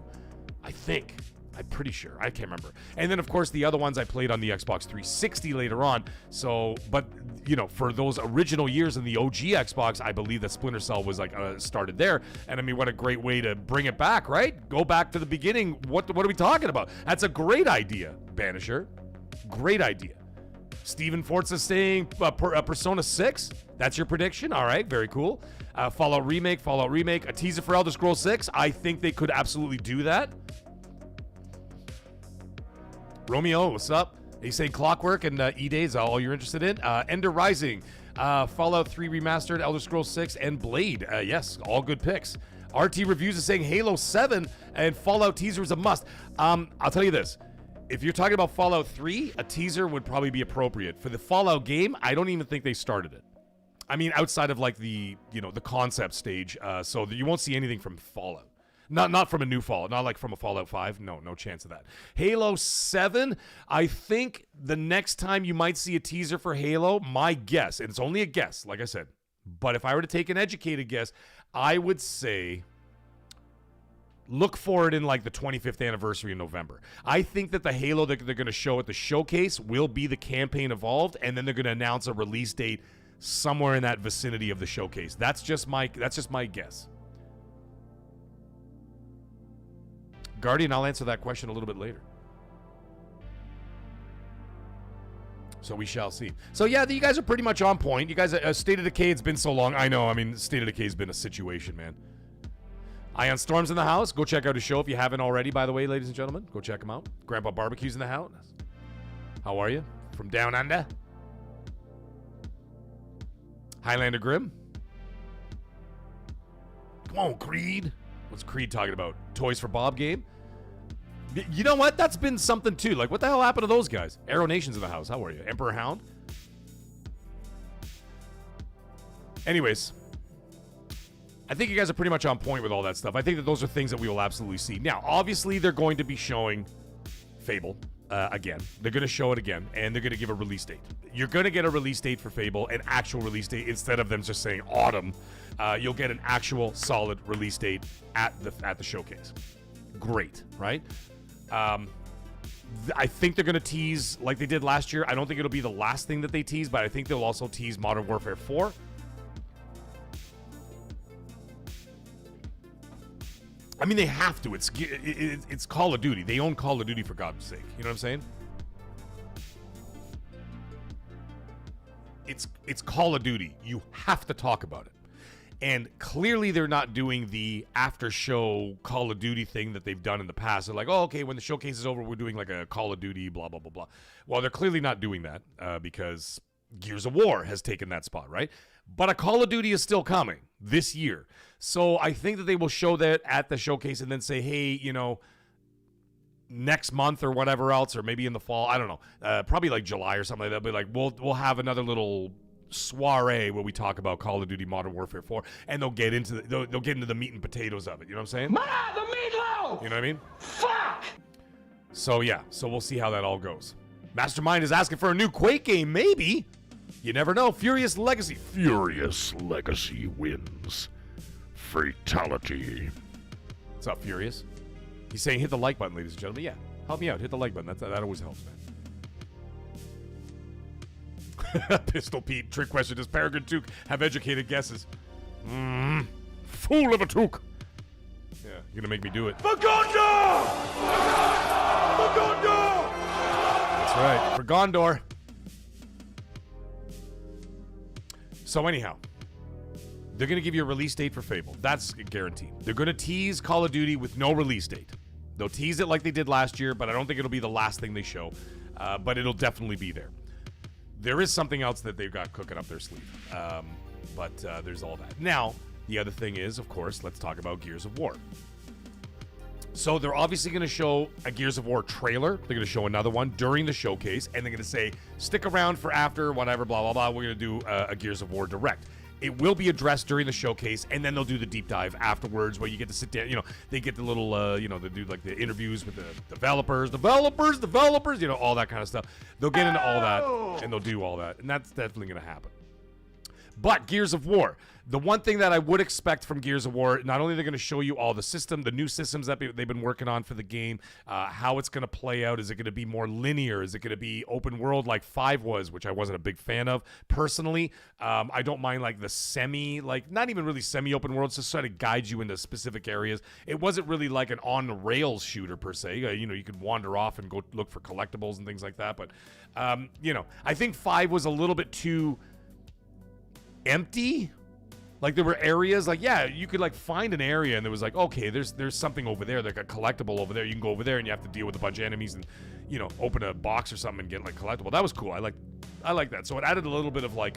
I'm pretty sure. I can't remember. And then, of course, the other ones I played on the Xbox 360 later on. So, but, you know, for those original years in the OG Xbox, I believe that Splinter Cell was, like, started there. And, I mean, what a great way to bring it back, right? Go back to the beginning. What are we talking about? That's a great idea, Banisher. Great idea. Steven Forza saying Persona 6. That's your prediction? All right, very cool. Fallout Remake. A teaser for Elder Scrolls 6. I think they could absolutely do that. Romeo, what's up? He's saying Clockwork and E-Days, all you're interested in. Ender Rising, Fallout 3 Remastered, Elder Scrolls 6, and Blade. Yes, all good picks. RT Reviews is saying Halo 7 and Fallout teaser is a must. I'll tell you this. If you're talking about Fallout 3, a teaser would probably be appropriate. For the Fallout game, I don't even think they started it. I mean, outside of like the concept stage, so you won't see anything from Fallout. Not from a new Fallout, not like from a Fallout 5. No chance of that. Halo 7, I think the next time you might see a teaser for Halo, my guess, and it's only a guess, like I said, but if I were to take an educated guess, I would say look for it in like the 25th anniversary in November. I think that the Halo that they're going to show at the showcase will be the campaign evolved, and then they're going to announce a release date somewhere in that vicinity of the showcase. That's just my guess. Guardian, I'll answer that question a little bit later. So we shall see. So yeah, you guys are pretty much on point. You guys, State of Decay, it's been so long. I know, I mean, State of Decay has been a situation, man. Ion Storm's in the house. Go check out his show if you haven't already, by the way, ladies and gentlemen. Go check him out. Grandpa Barbecue's in the house. How are you? From down under? Highlander Grim. Come on, Creed. What's Creed talking about? Toys for Bob game? You know what? That's been something too. Like, what the hell happened to those guys? Arrow Nation's in the house. How are you? Emperor Hound? Anyways, I think you guys are pretty much on point with all that stuff. I think that those are things that we will absolutely see. Now, obviously, they're going to be showing Fable again. They're going to show it again, and they're going to give a release date. You're going to get a release date for Fable, an actual release date, instead of them just saying autumn. You'll get an actual solid release date at the showcase. Great, right? I think they're going to tease like they did last year. I don't think it'll be the last thing that they tease, but I think they'll also tease Modern Warfare 4. I mean, they have to. It's Call of Duty. They own Call of Duty, for God's sake. You know what I'm saying? It's Call of Duty. You have to talk about it. And clearly they're not doing the after-show Call of Duty thing that they've done in the past. They're like, oh, okay, when the showcase is over, we're doing like a Call of Duty, blah, blah, blah, blah. Well, they're clearly not doing that because Gears of War has taken that spot, right? But a Call of Duty is still coming this year. So I think that they will show that at the showcase and then say, hey, you know, next month or whatever else, or maybe in the fall, I don't know, probably like July or something like that. But like, we'll have another little soiree where we talk about Call of Duty Modern Warfare 4, and they'll get into the meat and potatoes of it. You know what I'm saying? The meatloaf! You know what I mean? Fuck! So yeah, so we'll see how that all goes. Mastermind is asking for a new Quake game, maybe. You never know. Furious Legacy. Furious Legacy wins. Fatality. What's up, Furious? He's saying hit the like button, ladies and gentlemen. Yeah, help me out. Hit the like button. That always helps, man. Pistol Pete. Trick question. Does Peregrine Took have educated guesses? Fool of a Took. Yeah, you're gonna make me do it. For Gondor! For Gondor! That's right. For Gondor. So anyhow, they're going to give you a release date for Fable. That's guaranteed. They're going to tease Call of Duty with no release date. They'll tease it like they did last year, but I don't think it'll be the last thing they show. But it'll definitely be there. There is something else that they've got cooking up their sleeve. But there's all that. Now, the other thing is, of course, let's talk about Gears of War. So they're obviously going to show a Gears of War trailer. They're going to show another one during the showcase, and they're going to say, stick around for after, whatever, blah, blah, blah. We're going to do a Gears of War Direct. It will be addressed during the showcase, and then they'll do the deep dive afterwards where you get to sit down. You know, they get the little, they do like the interviews with the developers, you know, all that kind of stuff. They'll get into all that, and they'll do all that, and that's definitely going to happen. But Gears of War, the one thing that I would expect from Gears of War, not only they're going to show you all the new systems that they've been working on for the game, how it's going to play out. Is it going to be more linear? Is it going to be open world like 5 was, which I wasn't a big fan of personally? I don't mind like the not even really semi-open world, just try to guide you into specific areas. It wasn't really like an on-rails shooter per se. You could wander off and go look for collectibles and things like that. But, I think 5 was a little bit too empty. Like there were areas like, yeah, you could like find an area and there was like, okay, there's something over there, like a collectible over there. You can go over there and you have to deal with a bunch of enemies and, open a box or something and get like collectible. That was cool. I like that. So it added a little bit of like,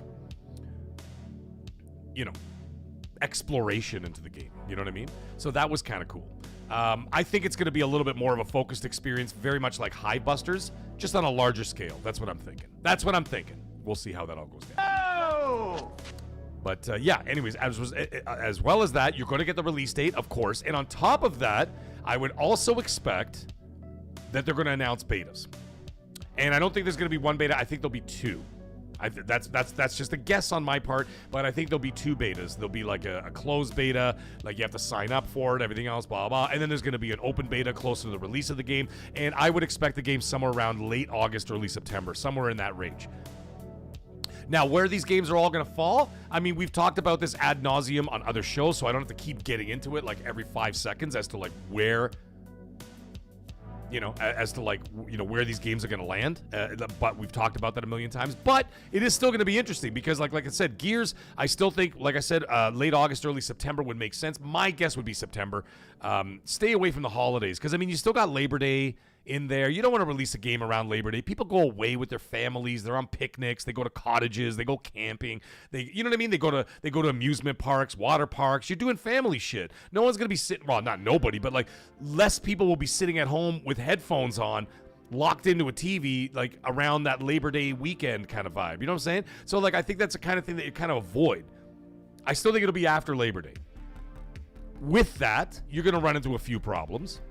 exploration into the game. You know what I mean? So that was kind of cool. I think it's going to be a little bit more of a focused experience, very much like Hive Busters, just on a larger scale. That's what I'm thinking. We'll see how that all goes down. But anyways, as well as that, you're going to get the release date, of course. And on top of that, I would also expect that they're going to announce betas. And I don't think there's going to be one beta. I think there'll be 2. That's just a guess on my part, but I think there'll be 2 betas. There'll be like a closed beta, like you have to sign up for it, everything else, blah, blah, blah. And then there's going to be an open beta closer to the release of the game. And I would expect the game somewhere around late August, early September, somewhere in that range. Now, where these games are all going to fall, I mean, we've talked about this ad nauseum on other shows, so I don't have to keep getting into it like every 5 seconds as to like where as to where these games are going to land. But we've talked about that a million times. But it is still going to be interesting because, like I said, Gears, I still think, like I said, late August, early September would make sense. My guess would be September. Stay away from the holidays because, you still got Labor Day in there. You don't want to release a game around Labor Day. People go away with their families. They're on picnics. They go to cottages. They go camping. You know what I mean? They go to amusement parks, water parks. You're doing family shit. No one's going to be sitting, well, not nobody, but less people will be sitting at home with headphones on, locked into a TV, around that Labor Day weekend kind of vibe. You know what I'm saying? So, I think that's the kind of thing that you kind of avoid. I still think it'll be after Labor Day. With that, you're going to run into a few problems.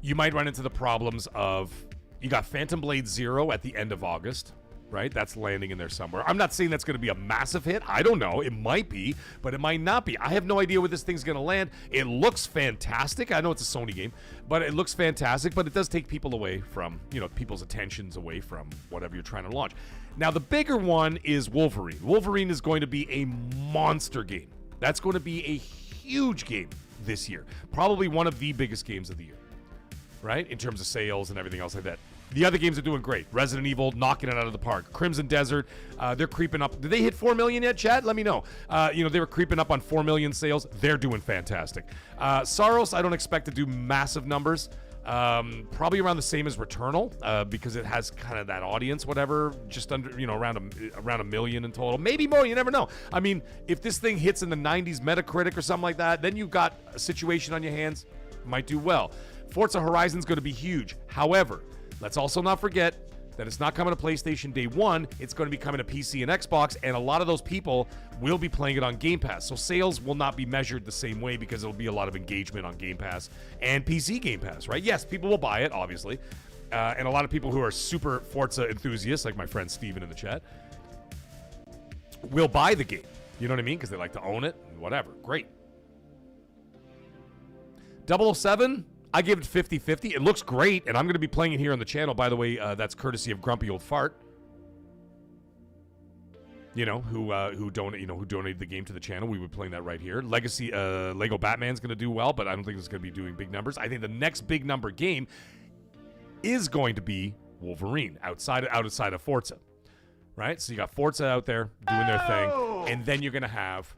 You might run into the problems of, you got Phantom Blade 0 at the end of August, right? That's landing in there somewhere. I'm not saying that's going to be a massive hit. I don't know. It might be, but it might not be. I have no idea where this thing's going to land. It looks fantastic. I know it's a Sony game, but it looks fantastic, but it does take people away from, people's attentions away from whatever you're trying to launch. Now, the bigger one is Wolverine. Wolverine is going to be a monster game. That's going to be a huge game this year. Probably one of the biggest games of the year. Right? In terms of sales and everything else like that. The other games are doing great. Resident Evil, knocking it out of the park. Crimson Desert, they're creeping up. Did they hit 4 million yet, Chad? Let me know. They were creeping up on 4 million sales. They're doing fantastic. Saros, I don't expect to do massive numbers. Probably around the same as Returnal, because it has kind of that audience, whatever, just under, around a million in total. Maybe more, you never know. If this thing hits in the 90s Metacritic or something like that, then you've got a situation on your hands. Might do well. Forza Horizon's going to be huge. However, let's also not forget that it's not coming to PlayStation day one. It's going to be coming to PC and Xbox, and a lot of those people will be playing it on Game Pass. So sales will not be measured the same way because there'll be a lot of engagement on Game Pass and PC Game Pass, right? Yes, people will buy it, obviously. And a lot of people who are super Forza enthusiasts, like my friend Steven in the chat, will buy the game. You know what I mean? Because they like to own it and whatever. Great. 007, I give it 50-50. It looks great, and I'm going to be playing it here on the channel. By the way, that's courtesy of Grumpy Old Fart. Who donated the game to the channel. We were playing that right here. Lego Batman's going to do well, but I don't think it's going to be doing big numbers. I think the next big number game is going to be Wolverine outside of Forza, right? So you got Forza out there doing their thing, and then you're going to have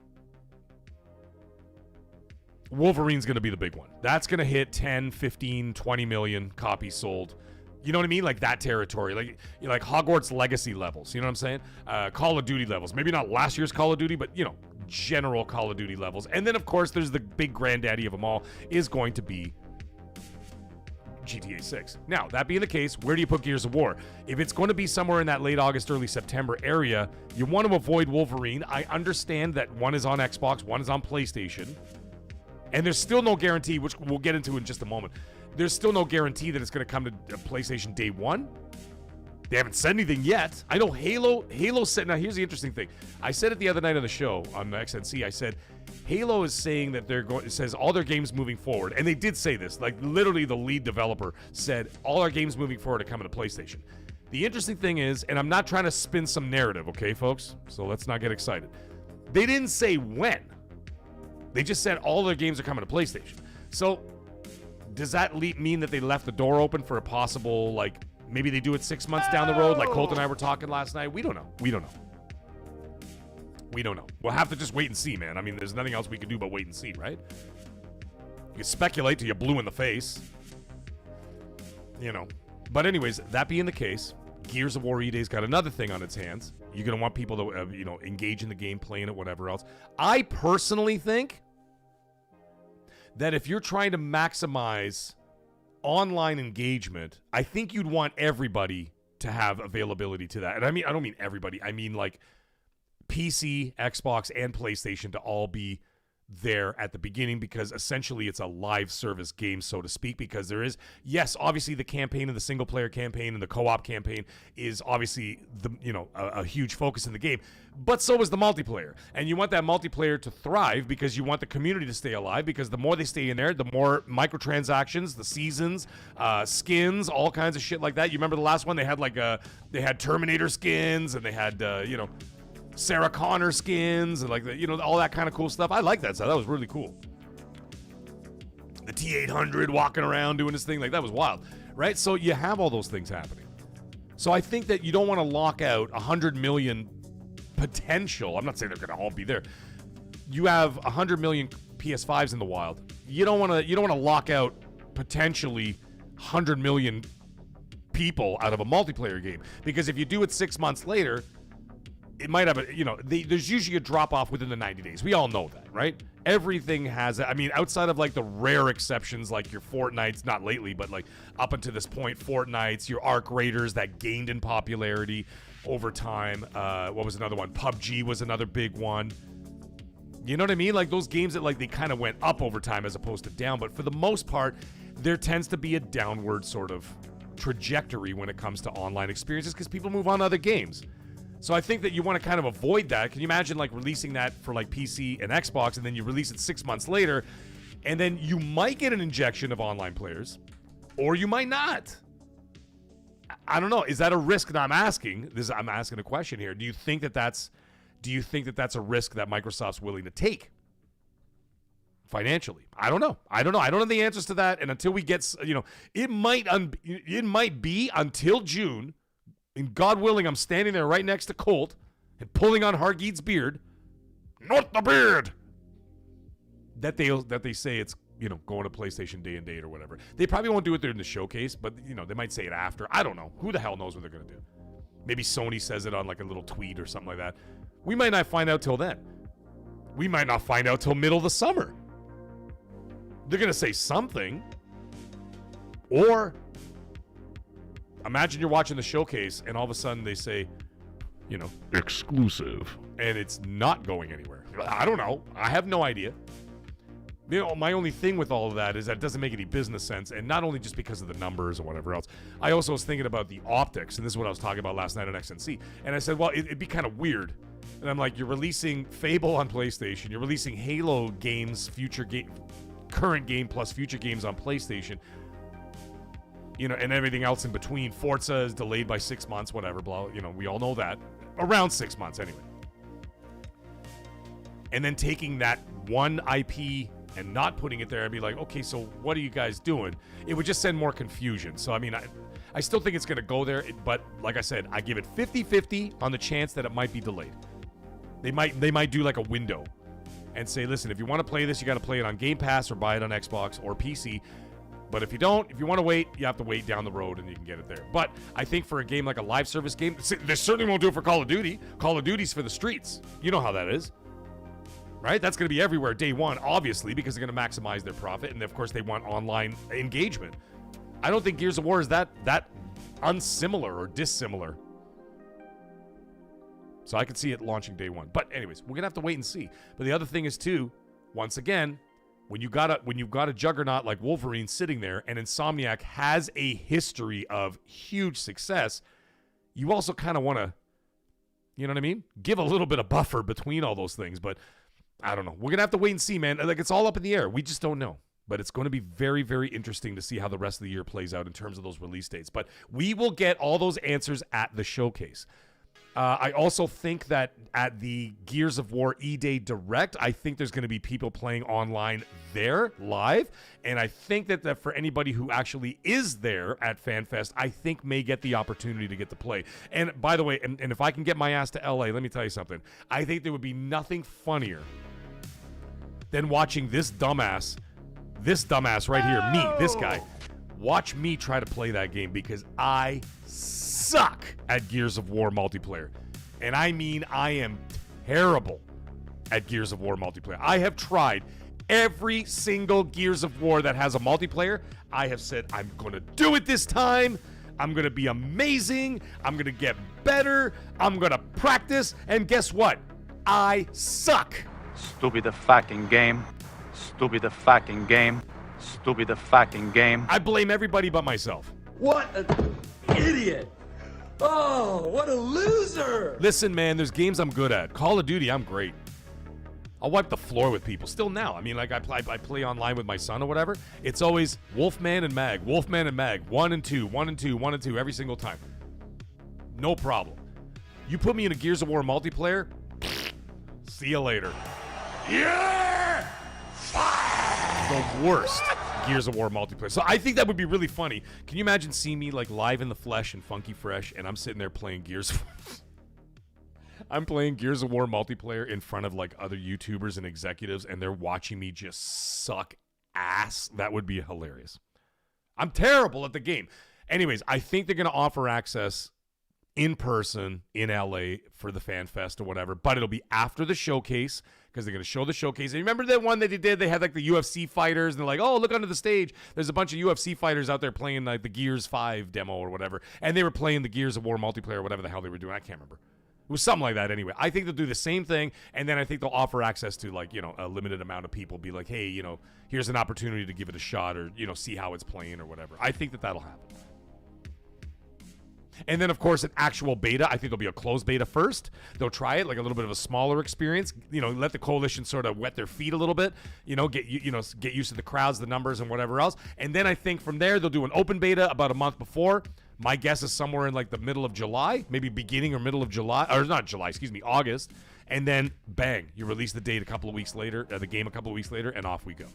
Wolverine's going to be the big one. That's going to hit 10, 15, 20 million copies sold. You know what I mean? Like that territory. Like Hogwarts Legacy levels. You know what I'm saying? Call of Duty levels. Maybe not last year's Call of Duty, but, general Call of Duty levels. And then, of course, there's the big granddaddy of them all is going to be GTA 6. Now, that being the case, where do you put Gears of War? If it's going to be somewhere in that late August, early September area, you want to avoid Wolverine. I understand that one is on Xbox, one is on PlayStation. And there's still no guarantee, which we'll get into in just a moment. There's still no guarantee that it's going to come to PlayStation day one. They haven't said anything yet. I know Halo said, now here's the interesting thing. I said it the other night on the show on XNC. I said, Halo is saying that it says all their games moving forward. And they did say this, literally the lead developer said all our games moving forward are coming to PlayStation. The interesting thing is, and I'm not trying to spin some narrative, okay, folks? So let's not get excited. They didn't say when. They just said all their games are coming to PlayStation. So does that mean that they left the door open for a possible, maybe they do it 6 months down the road, like Colt and I were talking last night? We don't know. We'll have to just wait and see, man. There's nothing else we can do but wait and see, right? You can speculate till you're blue in the face. But anyways, that being the case, Gears of War E-Day's got another thing on its hands. You're going to want people to, engage in the game, playing it, whatever else. I personally think that if you're trying to maximize online engagement, I think you'd want everybody to have availability to that. And I don't mean everybody. I mean PC, Xbox, and PlayStation to all be there at the beginning, because essentially it's a live service game, so to speak, because there is, yes, obviously the campaign and the single player campaign and the co-op campaign is obviously a huge focus in the game, but so is the multiplayer. And you want that multiplayer to thrive because you want the community to stay alive, because the more they stay in there, the more microtransactions, the seasons, skins, all kinds of shit like that. You remember the last one? They had Terminator skins, and they had Sarah Connor skins and all that kind of cool stuff. I like that stuff. That was really cool. the T-800 walking around doing his thing. Like, that was wild, right? So you have all those things happening. So I think that you don't want to lock out 100 million potential. I'm not saying they're going to all be there. You have 100 million PS5s in the wild. You don't want to lock out potentially 100 million people out of a multiplayer game, because if you do it 6 months later, it might have there's usually a drop off within the 90 days. We all know that, right? Everything has, I mean, outside of like the rare exceptions like your Fortnites, not lately, but like up until this point, Fortnites, your Arc Raiders that gained in popularity over time. What was another one? PUBG was another big one. You know what I mean? Like those games that like they kind of went up over time as opposed to down, but for the most part, there tends to be a downward sort of trajectory when it comes to online experiences because people move on to other games. So I think that you want to kind of avoid that. Can you imagine like releasing that for like PC and Xbox, and then you release it 6 months later, and then you might get an injection of online players, or you might not. I don't know. Is that a risk that I'm asking? I'm asking a question here. Do you think that that's a risk that Microsoft's willing to take financially? I don't know. I don't know the answers to that. And until we get, it might be until June. And God willing, I'm standing there right next to Colt and pulling on Hargeet's beard. Not the beard! That they say it's, going to PlayStation Day and Date or whatever. They probably won't do it during the showcase, but, they might say it after. I don't know. Who the hell knows what they're going to do? Maybe Sony says it on like a little tweet or something like that. We might not find out till then. We might not find out till middle of the summer. They're going to say something. Or imagine you're watching the showcase and all of a sudden they say, exclusive. And it's not going anywhere. I don't know. I have no idea. My only thing with all of that is that it doesn't make any business sense, and not only just because of the numbers or whatever else. I also was thinking about the optics, and this is what I was talking about last night on XNC. And I said, well, it'd be kind of weird. And I'm like, you're releasing Fable on PlayStation. You're releasing Halo games, current game plus future games on PlayStation. And everything else in between. Forza is delayed by 6 months, whatever, blah. We all know that. Around 6 months, anyway. And then taking that one IP and not putting it there and be like, okay, so what are you guys doing? It would just send more confusion. So, I mean, I still think it's going to go there, but like I said, I give it 50-50 on the chance that it might be delayed. They might do like a window and say, listen, if you want to play this, you got to play it on Game Pass or buy it on Xbox or PC. But if you don't, if you want to wait, you have to wait down the road and you can get it there. But I think for a game like a live service game, they certainly won't do it for Call of Duty. Call of Duty's for the streets. You know how that is. Right? That's going to be everywhere day one, obviously, because they're going to maximize their profit. And, of course, they want online engagement. I don't think Gears of War is that unsimilar or dissimilar. So I could see it launching day one. But anyways, we're going to have to wait and see. But the other thing is, too, once again, when you've got a juggernaut like Wolverine sitting there and Insomniac has a history of huge success, you also kind of want to, you know what I mean? Give a little bit of buffer between all those things. But I don't know. We're going to have to wait and see, man. Like, it's all up in the air. We just don't know. But it's going to be very, very interesting to see how the rest of the year plays out in terms of those release dates. But we will get all those answers at the showcase. I also think that at the Gears of War E-Day Direct, I think there's going to be people playing online there live. And I think that for anybody who actually is there at FanFest, I think may get the opportunity to get to play. And by the way, and if I can get my ass to LA, let me tell you something. I think there would be nothing funnier than watching this dumbass right here, me, this guy, watch me try to play that game because I suck at Gears of War multiplayer. And I mean, I am terrible at Gears of War multiplayer. I have tried every single Gears of War that has a multiplayer. I have said, I'm going to do it this time. I'm going to be amazing. I'm going to get better. I'm going to practice. And guess what? I suck. Stupid fucking game. Stupid fucking game. Stupid fucking game. I blame everybody but myself. What an idiot. Oh, what a loser. Listen, man, there's games I'm good at. Call of Duty, I'm great. I'll wipe the floor with people. Still now. I mean, like, I play online with my son or whatever. It's always Wolfman and Mag. Wolfman and Mag. 1 and 2. 1 and 2. 1 and 2 every single time. No problem. You put me in a Gears of War multiplayer, see you later. Yeah! The worst. Gears of War multiplayer. So I think that would be really funny. Can you imagine seeing me like live in the flesh and funky fresh, and I'm sitting there playing Gears of I'm playing Gears of War multiplayer in front of like other YouTubers and executives, and they're watching me just suck ass. That would be hilarious. I'm terrible at the game. Anyways, I think they're going to offer access in person in LA for the Fanfest or whatever, but it'll be after the showcase because they're going to show the showcase. And remember that one that they did? They had like the UFC fighters, and they're like, oh, look under the stage. There's a bunch of UFC fighters out there playing like the Gears 5 demo or whatever, and they were playing the Gears of War multiplayer or whatever the hell they were doing. I can't remember. It was something like that anyway. I think they'll do the same thing, and then I think they'll offer access to, like, you know, a limited amount of people. Be like, hey, you know, here's an opportunity to give it a shot or, you know, see how it's playing or whatever. I think that that'll happen. And then, of course, an actual beta. I think there'll be a closed beta first. They'll try it, like a little bit of a smaller experience. You know, let the coalition sort of wet their feet a little bit. You know, get used to the crowds, the numbers, and whatever else. And then I think from there they'll do an open beta about a month before. My guess is somewhere in like the middle of July, maybe beginning or middle of July, or not July, excuse me, August. And then bang, you release the date a couple of weeks later, the game a couple of weeks later, and off we go.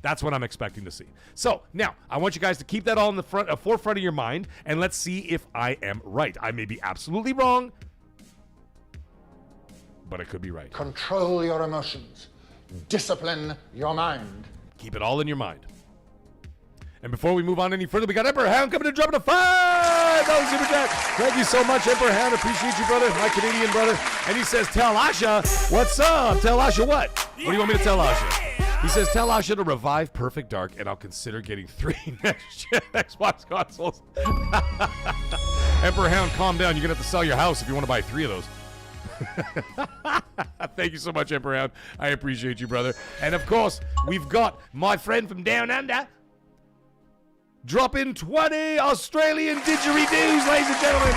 That's what I'm expecting to see. So now I want you guys to keep that all in the forefront of your mind, and let's see if I am right. I may be absolutely wrong, but I could be right. Control your emotions. Discipline your mind. Keep it all in your mind. And before we move on any further, we got Emperor Hound coming to drop a $5 super chat. Thank you so much, Emperor Hound. Appreciate you, brother, my Canadian brother. And he says, tell Asha, what's up? Tell Asha what? What do you want me to tell Asha? He says, tell Asha to revive Perfect Dark, and I'll consider getting 3 next-gen Xbox consoles. Emperor Hound, calm down. You're going to have to sell your house if you want to buy 3 of those. Thank you so much, Emperor Hound. I appreciate you, brother. And, of course, we've got my friend from down under. Drop in 20 Australian didgeridoos, ladies and gentlemen.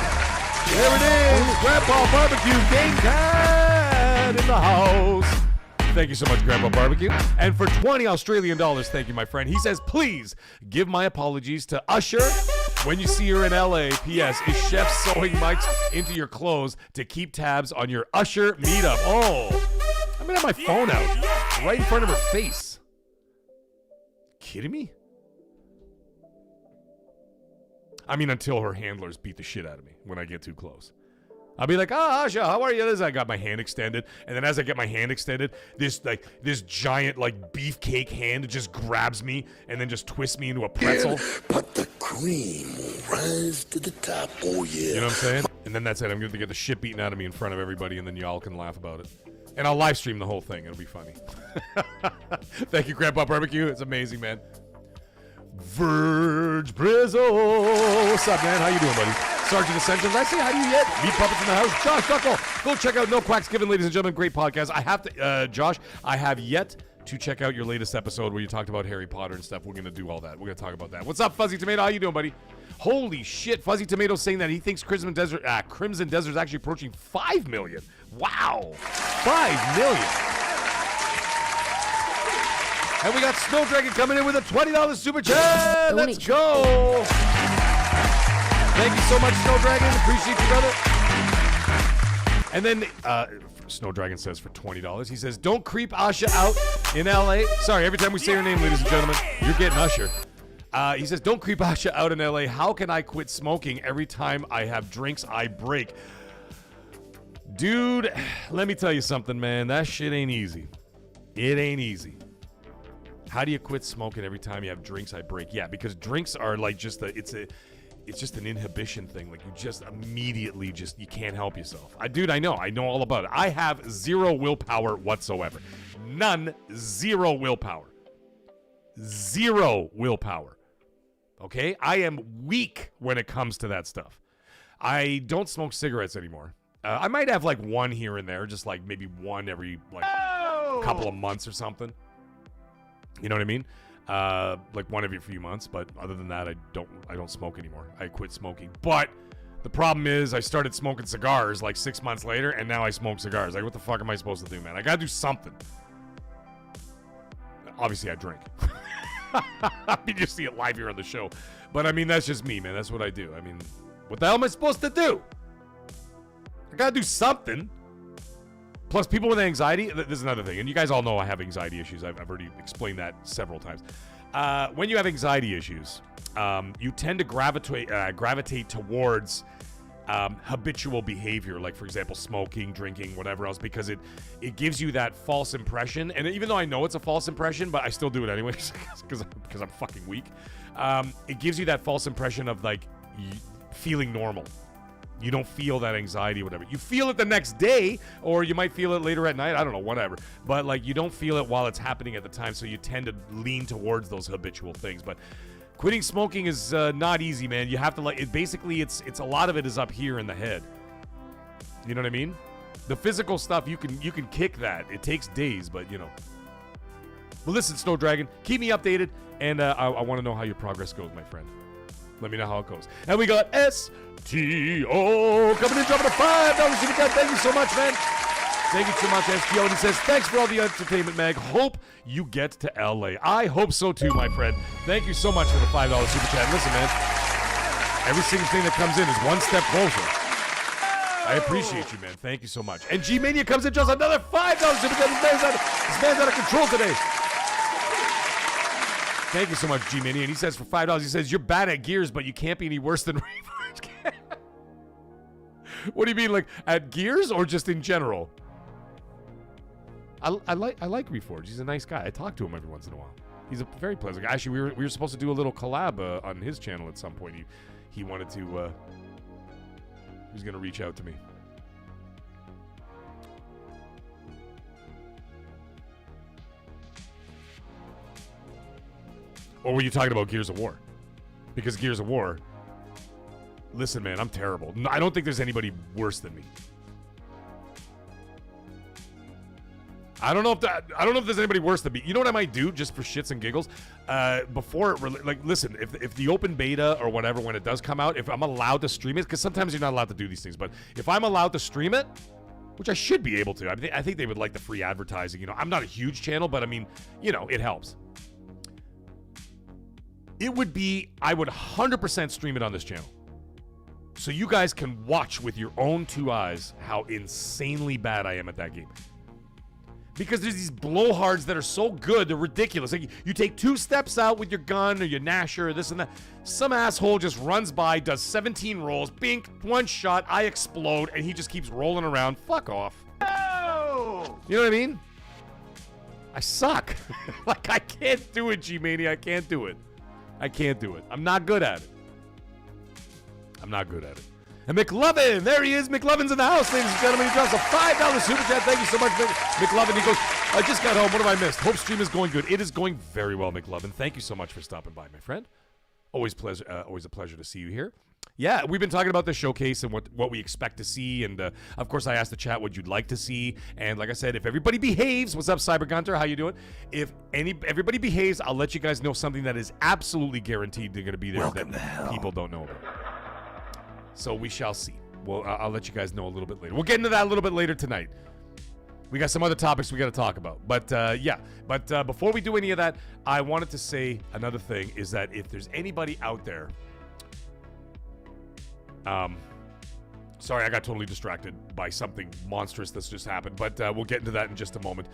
There it is. Grandpa Barbecue Game Cat in the house. Thank you so much, Grandpa Barbecue. And for 20 Australian dollars, thank you, my friend. He says, please give my apologies to Usher when you see her in LA. P.S. Is Chef sewing mics into your clothes to keep tabs on your Usher meetup? Oh, I'm going to have my phone out right in front of her face. Kidding me? I mean, until her handlers beat the shit out of me when I get too close. I'll be like, oh, Asha, how are you? This, I got my hand extended. And then as I get my hand extended, this giant, like, beefcake hand just grabs me and then just twists me into a pretzel. But the cream will rise to the top. Oh, yeah. You know what I'm saying? And then that's it. I'm going to get the shit beaten out of me in front of everybody, and then y'all can laugh about it. And I'll live stream the whole thing. It'll be funny. Thank you, Grandpa Barbecue. It's amazing, man. Verge Brizzle. What's up, man? How you doing, buddy? Sergeant Essentials. I say hi to you yet. Meat Puppets in the house. Josh Duckle. Go check out No Quacks Given, ladies and gentlemen. Great podcast. I have to, Josh, I have yet to check out your latest episode where you talked about Harry Potter and stuff. We're going to do all that. We're going to talk about that. What's up, Fuzzy Tomato? How you doing, buddy? Holy shit. Fuzzy Tomato saying that he thinks Crimson Desert is actually approaching 5 million. Wow. 5 million. And we got Snow Dragon coming in with a $20 super chat. Let's go. Thank you so much, Snow Dragon. Appreciate you, brother. And then Snow Dragon says for $20, he says, don't creep Asha out in LA. Sorry, every time we say her name, ladies and gentlemen, you're getting Usher. He says, don't creep Asha out in LA. How can I quit smoking every time I have drinks I break? Dude, let me tell you something, man. That shit ain't easy. It ain't easy. How do you quit smoking every time you have drinks I break? Yeah, because drinks are like just it's just an inhibition thing. Like you just immediately you can't help yourself. I know all about it. I have zero willpower whatsoever. None, zero willpower. Zero willpower. Okay? I am weak when it comes to that stuff. I don't smoke cigarettes anymore. I might have like one here and there, just like maybe one every like couple of months or something. You know what I mean? Like one every few months, but other than that, I don't smoke anymore. I quit smoking. But the problem is I started smoking cigars like 6 months later, and now I smoke cigars. Like, what the fuck am I supposed to do, man? I gotta do something. Obviously, I drink. I mean, you see it live here on the show. But I mean, that's just me, man. That's what I do. I mean, what the hell am I supposed to do? I gotta do something. Plus, people with anxiety, this is another thing, and you guys all know I have anxiety issues. I've already explained that several times. when you have anxiety issues, you tend to gravitate towards habitual behavior, like for example smoking, drinking, whatever else, because it gives you that false impression. And even though I know it's a false impression, but I still do it anyways because I'm fucking weak. It gives you that false impression of like feeling normal. You don't feel that anxiety or whatever. You feel it the next day, or you might feel it later at night. I don't know, whatever. But like you don't feel it while it's happening at the time, so you tend to lean towards those habitual things. But quitting smoking is not easy, man. You have to like it. Basically, it's a lot of it is up here in the head. You know what I mean? The physical stuff you can kick that. It takes days, but you know. But listen, Snow Dragon, keep me updated, and I want to know how your progress goes, my friend. Let me know how it goes. And we got STO coming in, dropping a $5 super chat. Thank you so much, man. Thank you so much, STO. And he says, thanks for all the entertainment, Mag. Hope you get to LA. I hope so too, my friend. Thank you so much for the $5 super chat. Listen, man, every single thing that comes in is one step closer. I appreciate you, man. Thank you so much. And G-Mania comes in, just another $5 super chat. This man's out of control today. Thank you so much, G-Mini. And he says for $5, he says, you're bad at Gears, but you can't be any worse than Reforged. What do you mean, like at Gears or just in general? I like Reforged. He's a nice guy. I talk to him every once in a while. He's a very pleasant guy. Actually, we were supposed to do a little collab on his channel at some point. He wanted to. He was going to reach out to me. Or were you talking about Gears of War? Because Gears of War, listen, man, I'm terrible. I don't think there's anybody worse than me. I don't know if there's anybody worse than me. You know what I might do just for shits and giggles? Before it, like, listen, if the open beta or whatever, when it does come out, if I'm allowed to stream it, because sometimes you're not allowed to do these things, but if I'm allowed to stream it, which I should be able to, I think they would like the free advertising. You know, I'm not a huge channel, but I mean, you know, it helps. It would be, I would 100% stream it on this channel. So you guys can watch with your own two eyes how insanely bad I am at that game. Because there's these blowhards that are so good, they're ridiculous. Like, you take 2 steps out with your gun or your Nasher or this and that. Some asshole just runs by, does 17 rolls, bink, 1 shot, I explode, and he just keeps rolling around. Fuck off. No! You know what I mean? I suck. Like, I can't do it, G-Mania. I can't do it. I can't do it. I'm not good at it. I'm not good at it. And McLovin, there he is. McLovin's in the house, ladies and gentlemen. He drops a $5 super chat. Thank you so much, McLovin. He goes, I just got home. What have I missed? Hope stream is going good. It is going very well, McLovin. Thank you so much for stopping by, my friend. Always a pleasure to see you here. Yeah, we've been talking about the showcase and what we expect to see. And, of course, I asked the chat what you'd like to see. And like I said, if everybody behaves, what's up, CyberGunter? How you doing? If everybody behaves, I'll let you guys know something that is absolutely guaranteed they're going to be there that people don't know about. So we shall see. Well, I'll let you guys know a little bit later. We'll get into that a little bit later tonight. We got some other topics we got to talk about. But, yeah. But before we do any of that, I wanted to say another thing is that if there's anybody out there... sorry, I got totally distracted by something monstrous that's just happened, but we'll get into that in just a moment.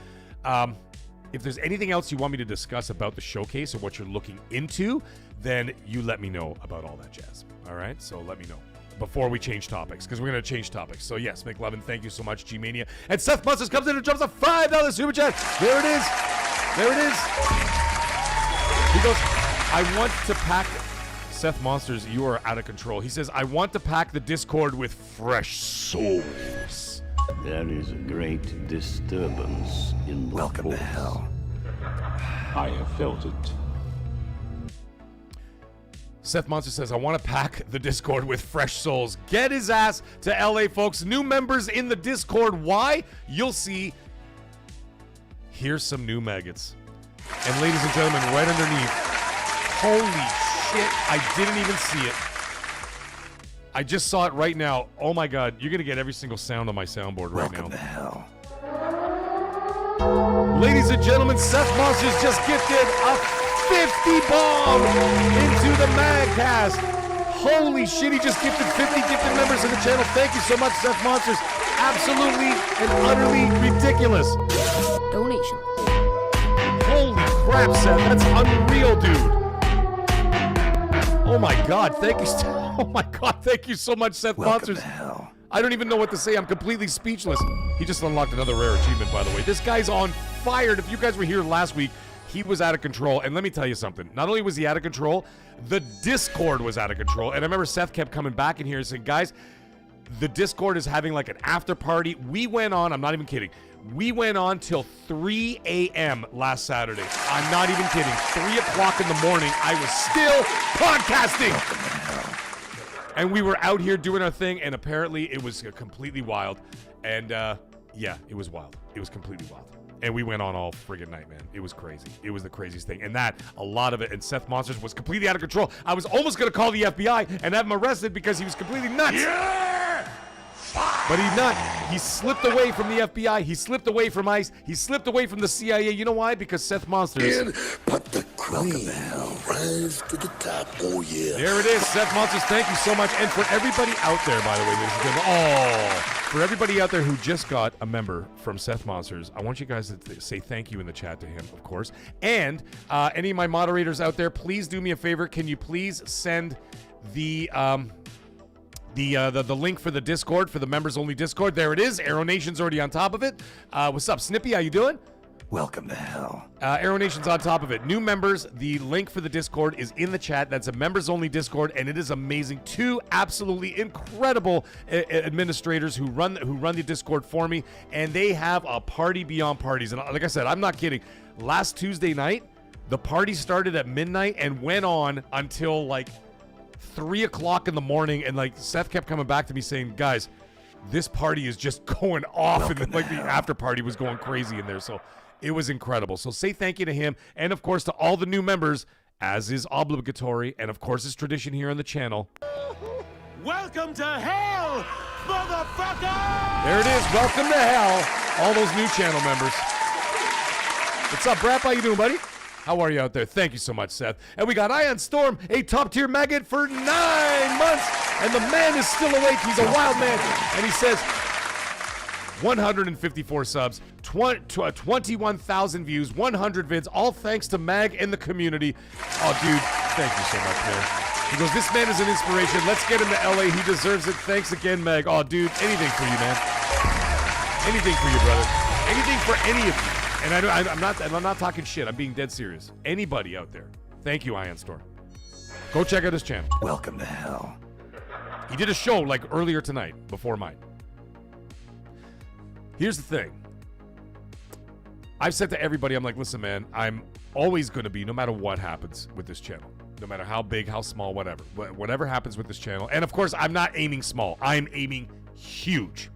If there's anything else you want me to discuss about the showcase or what you're looking into, then you let me know about all that jazz. All right? So let me know before we change topics, because we're going to change topics. So yes, McLovin, thank you so much, G-Mania. And Seth Monsters comes in and drops a $5 super chat. There it is. There it is. He goes, I want to pack... Seth Monsters, you are out of control. He says, I want to pack the Discord with fresh souls. There is a great disturbance in the Welcome to hell. I have felt it. Seth Monster says, I want to pack the Discord with fresh souls. Get his ass to LA, folks. New members in the Discord. Why? You'll see. Here's some new maggots. And ladies and gentlemen, right underneath, holy shit, I didn't even see it. I just saw it right now. Oh my god, you're gonna get every single sound on my soundboard right now. Welcome to hell. Ladies and gentlemen, Seth Monsters just gifted a 50 bomb into the MAGGCAST. Holy shit, he just gifted 50 gifted members of the channel. Thank you so much, Seth Monsters. Absolutely and utterly ridiculous. Donation. Holy crap, Seth. That's unreal, dude. Oh my God, thank you. Oh my God, thank you so much, Seth Monsters. I don't even know what to say. I'm completely speechless. He just unlocked another rare achievement, by the way. This guy's on fire. If you guys were here last week, he was out of control. And let me tell you something. Not only was he out of control, the Discord was out of control. And I remember Seth kept coming back in here and saying, guys, the Discord is having like an after party. We went on, I'm not even kidding. We went on till 3 a.m. last Saturday. I'm not even kidding. 3 o'clock in the morning, I was still podcasting. And we were out here doing our thing, and apparently it was completely wild. And yeah, it was wild. It was completely wild. And we went on all friggin' night, man. It was crazy. It was the craziest thing. And that, a lot of it, and Seth Monsters was completely out of control. I was almost going to call the FBI and have him arrested because he was completely nuts. Yeah! But he's not. He slipped away from the FBI. He slipped away from ICE. He slipped away from the CIA. You know why? Because Seth Monsters. But the queen rise to the top. Oh, yeah. There it is. Seth Monsters, thank you so much. And for everybody out there, by the way, ladies and gentlemen, for everybody out there who just got a member from Seth Monsters, I want you guys to say thank you in the chat to him, of course. And any of my moderators out there, please do me a favor. Can you please send the link for the Discord, for the members only Discord? There it is. Aero Nation's already on top of it. What's up, Snippy? How you doing? Welcome to hell. Aero Nation's on top of it. New members, the link for the Discord is in the chat. That's a members only Discord, and it is amazing. 2 absolutely incredible administrators who run the Discord for me, and they have a party beyond parties. And like I said, I'm not kidding. Last Tuesday night, the party started at midnight and went on until like 3 o'clock in the morning, and like Seth kept coming back to me saying, guys, this party is just going off. And like the after party was going crazy in there. So it was incredible. So say thank you to him, and of course to all the new members, as is obligatory, and of course is tradition here on the channel. Welcome to hell, motherfucker! There it is. Welcome to hell, all those new channel members. What's up, Brap? How you doing, buddy? How are you out there? Thank you so much, Seth. And we got Ion Storm, a top-tier maggot for 9 months. And the man is still awake. He's a wild man. And he says 154 subs, 21,000 views, 100 vids, all thanks to Mag and the community. Oh, dude, thank you so much, man. He goes, this man is an inspiration. Let's get him to LA. He deserves it. Thanks again, Mag. Oh, dude, anything for you, man. Anything for you, brother. Anything for any of you. And I'm not talking shit. I'm being dead serious. Anybody out there, thank you, Ion Storm. Go check out his channel. Welcome to hell. He did a show like earlier tonight, before mine. Here's the thing. I've said to everybody, I'm like, listen, man, I'm always going to be, no matter what happens with this channel, no matter how big, how small, whatever. Whatever happens with this channel. And of course, I'm not aiming small. I'm aiming huge.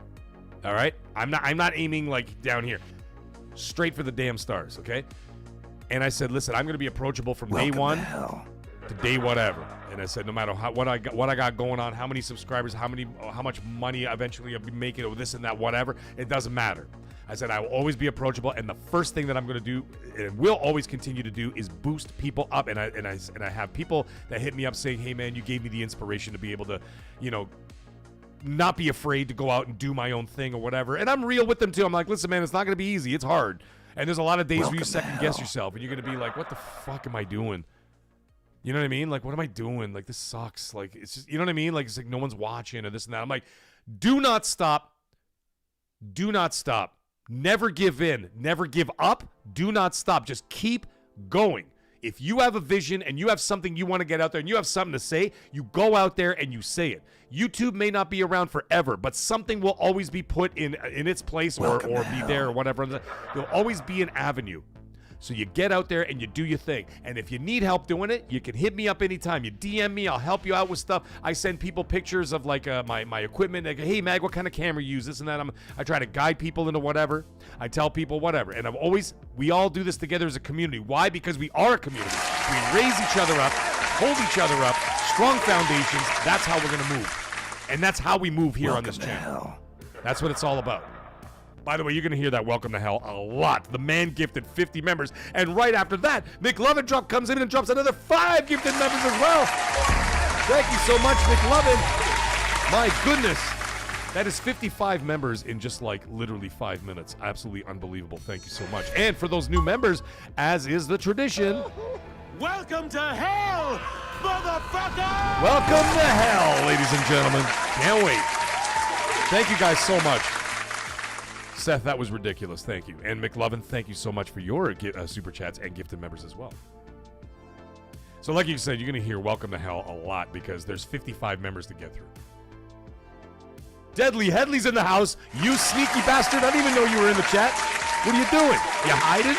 All right? I'm not aiming like down here. Straight for the damn stars, okay? And I said, listen, I'm going to be approachable from day one to day whatever. And I said, no matter what I got going on, how many subscribers, how much money eventually I'll be making, or this and that, whatever, it doesn't matter. I said I will always be approachable, and the first thing that I'm going to do, and will always continue to do, is boost people up. And I have people that hit me up saying, hey man, you gave me the inspiration to be able to, you know, not be afraid to go out and do my own thing or whatever. And I'm real with them too. I'm like, listen, man, it's not going to be easy. It's hard. And there's a lot of days where you second guess yourself, and you're going to be like, what the fuck am I doing? You know what I mean? Like, what am I doing? Like, this sucks. Like, it's just, you know what I mean? Like, it's like no one's watching or this and that. I'm like, do not stop. Do not stop. Never give in. Never give up. Do not stop. Just keep going. If you have a vision and you have something you want to get out there and you have something to say, you go out there and you say it. YouTube may not be around forever, but something will always be put in its place or be there or whatever. There'll always be an avenue. So you get out there and you do your thing. And if you need help doing it, you can hit me up anytime. You DM me, I'll help you out with stuff. I send people pictures of like my equipment. Like, hey, Mag, what kind of camera you use? This and that. I try to guide people into whatever. I tell people whatever. And we all do this together as a community. Why? Because we are a community. We raise each other up, hold each other up, strong foundations. That's how we're going to move. And that's how we move here on this channel. That's what it's all about. By the way, you're going to hear that welcome to hell a lot. The man gifted 50 members. And right after that, McLovin comes in and drops another 5 gifted members as well. Thank you so much, McLovin. My goodness. That is 55 members in just like literally 5 minutes. Absolutely unbelievable. Thank you so much. And for those new members, as is the tradition, Welcome to hell, motherfucker! welcome to hell, ladies and gentlemen. Can't wait. Thank you guys so much. Seth, that was ridiculous. Thank you. And McLovin, thank you so much for your super chats and gifted members as well. So like you said, you're going to hear welcome to hell a lot because there's 55 members to get through. Deadly Headley's in the house. You sneaky bastard. I didn't even know you were in the chat. What are you doing? You hiding?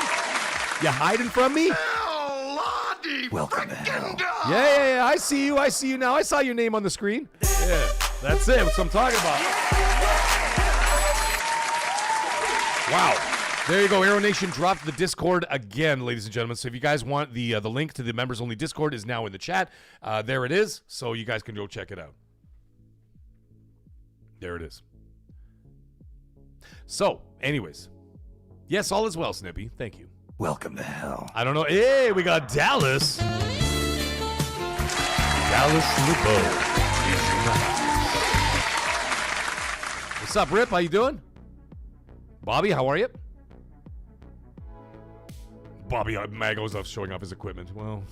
You hiding from me? Welcome to hell. Yeah. I see you. I see you now. I saw your name on the screen. Yeah, that's it. That's what I'm talking about. Wow. There you go. Aero Nation dropped the Discord again, ladies and gentlemen. So if you guys want the link to the members-only Discord is now in the chat. There it is. So you guys can go check it out. There it is. So, anyways. Yes, all is well, Snippy. Thank you. Welcome to hell. I don't know. Hey, we got Dallas. Dallas Lupo is in the house. What's up, Rip? How you doing? Bobby, how are you? Bobby Mago's off showing off his equipment. Well,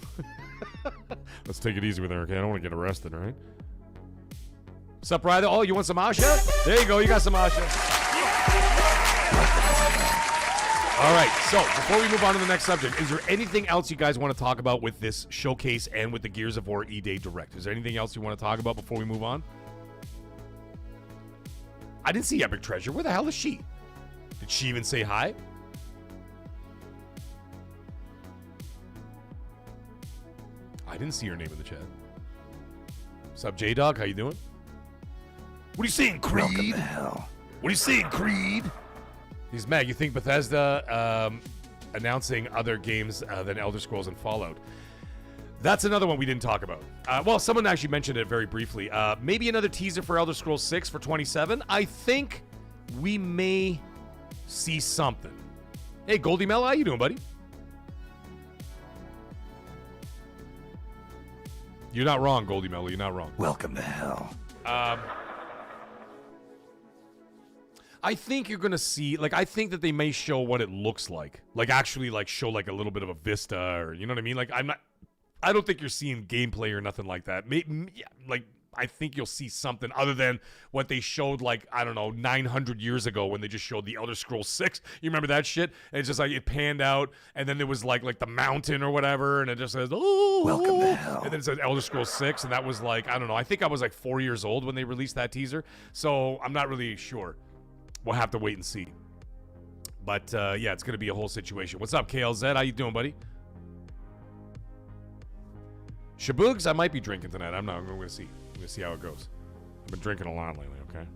let's take it easy with her, okay? I don't want to get arrested, all right? What's up, Ryder? Oh, you want some Asha? There you go. You got some Asha. All right. So before we move on to the next subject, is there anything else you guys want to talk about with this showcase and with the Gears of War E-Day Direct? Is there anything else you want to talk about before we move on? I didn't see Epic Treasure. Where the hell is she? Did she even say hi? I didn't see her name in the chat. What's up, J-Dog? How you doing? What are you saying, Creed? Welcome to hell. What are you saying, Creed? He's Mag. You think Bethesda announcing other games than Elder Scrolls and Fallout? That's another one we didn't talk about. Well, someone actually mentioned it very briefly. Maybe another teaser for Elder Scrolls 6 for 27. I think we may see something. Hey, Goldie Mello, how you doing, buddy? You're not wrong, Goldie Mello. You're not wrong. Welcome to hell. I think you're gonna see, like, I think that they may show what it looks like actually, like, show like a little bit of a vista, or you know what I mean. Like, I don't think you're seeing gameplay or nothing like that. Maybe, yeah, like, I think you'll see something other than what they showed, like, I don't know, 900 years ago when they just showed the Elder Scrolls 6. You remember that shit? And it's just like it panned out, and then there was like the mountain or whatever, and it just says, "Oh, welcome to hell." And then it says Elder Scrolls 6, and that was like, I don't know. I think I was like 4 years old when they released that teaser, so I'm not really sure. We'll have to wait and see. But yeah, it's gonna be a whole situation. What's up, KLZ? How you doing, buddy? Shaboogs, I might be drinking tonight. I'm not. We're gonna see. We're gonna see how it goes. I've been drinking a lot lately. Okay.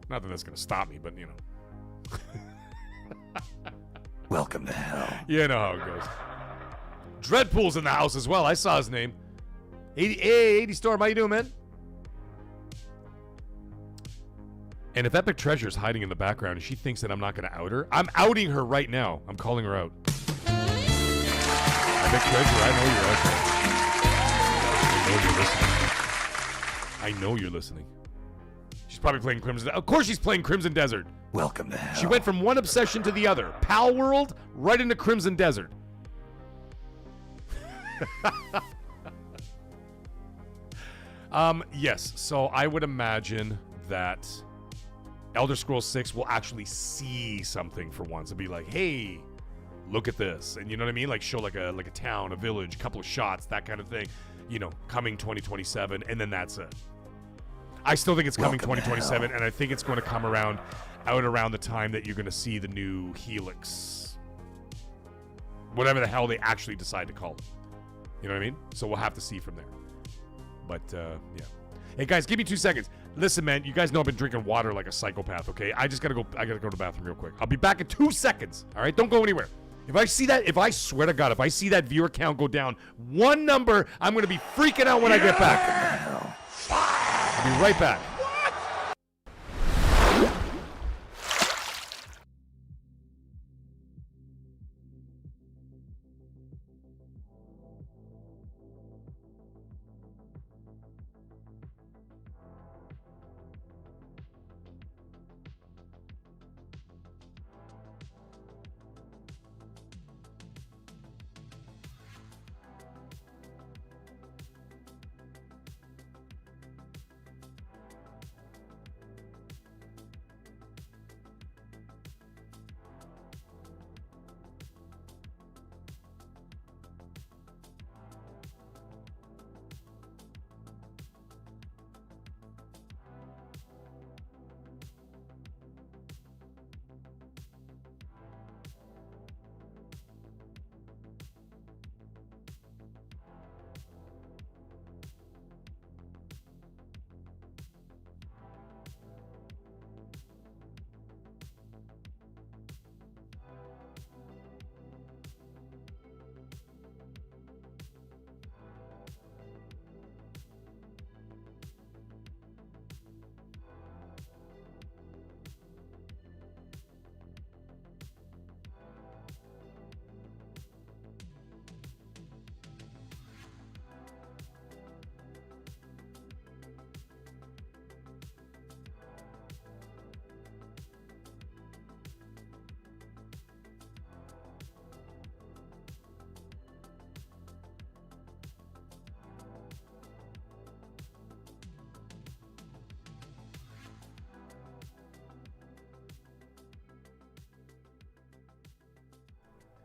Not that that's gonna stop me, but you know. Welcome to hell. You know how it goes. Dreadpool's in the house as well. I saw his name. 80 Storm, how you doing, man? And if Epic Treasure's hiding in the background and she thinks that I'm not going to out her, I'm outing her right now. I'm calling her out. Epic Treasure, I know you're out there. I know you're listening. She's probably playing Crimson. Of course she's playing Crimson Desert. Welcome to hell. She went from one obsession to the other. Pal World right into Crimson Desert. Yes, so I would imagine that Elder Scrolls 6 will actually see something for once and be like, hey, look at this. And you know what I mean? Like show like a town, a village, a couple of shots, that kind of thing. You know, coming 2027, and then that's it. I still think it's coming 2027, and I think it's going to come around the time that you're going to see the new Helix. Whatever the hell they actually decide to call it. You know what I mean? So we'll have to see from there. But, yeah. Hey, guys, give me 2 seconds. Listen, man, you guys know I've been drinking water like a psychopath, okay? I gotta go to the bathroom real quick. I'll be back in 2 seconds, all right? Don't go anywhere. If I swear to God, if I see that viewer count go down one number, I'm going to be freaking out when I get back. I'll be right back.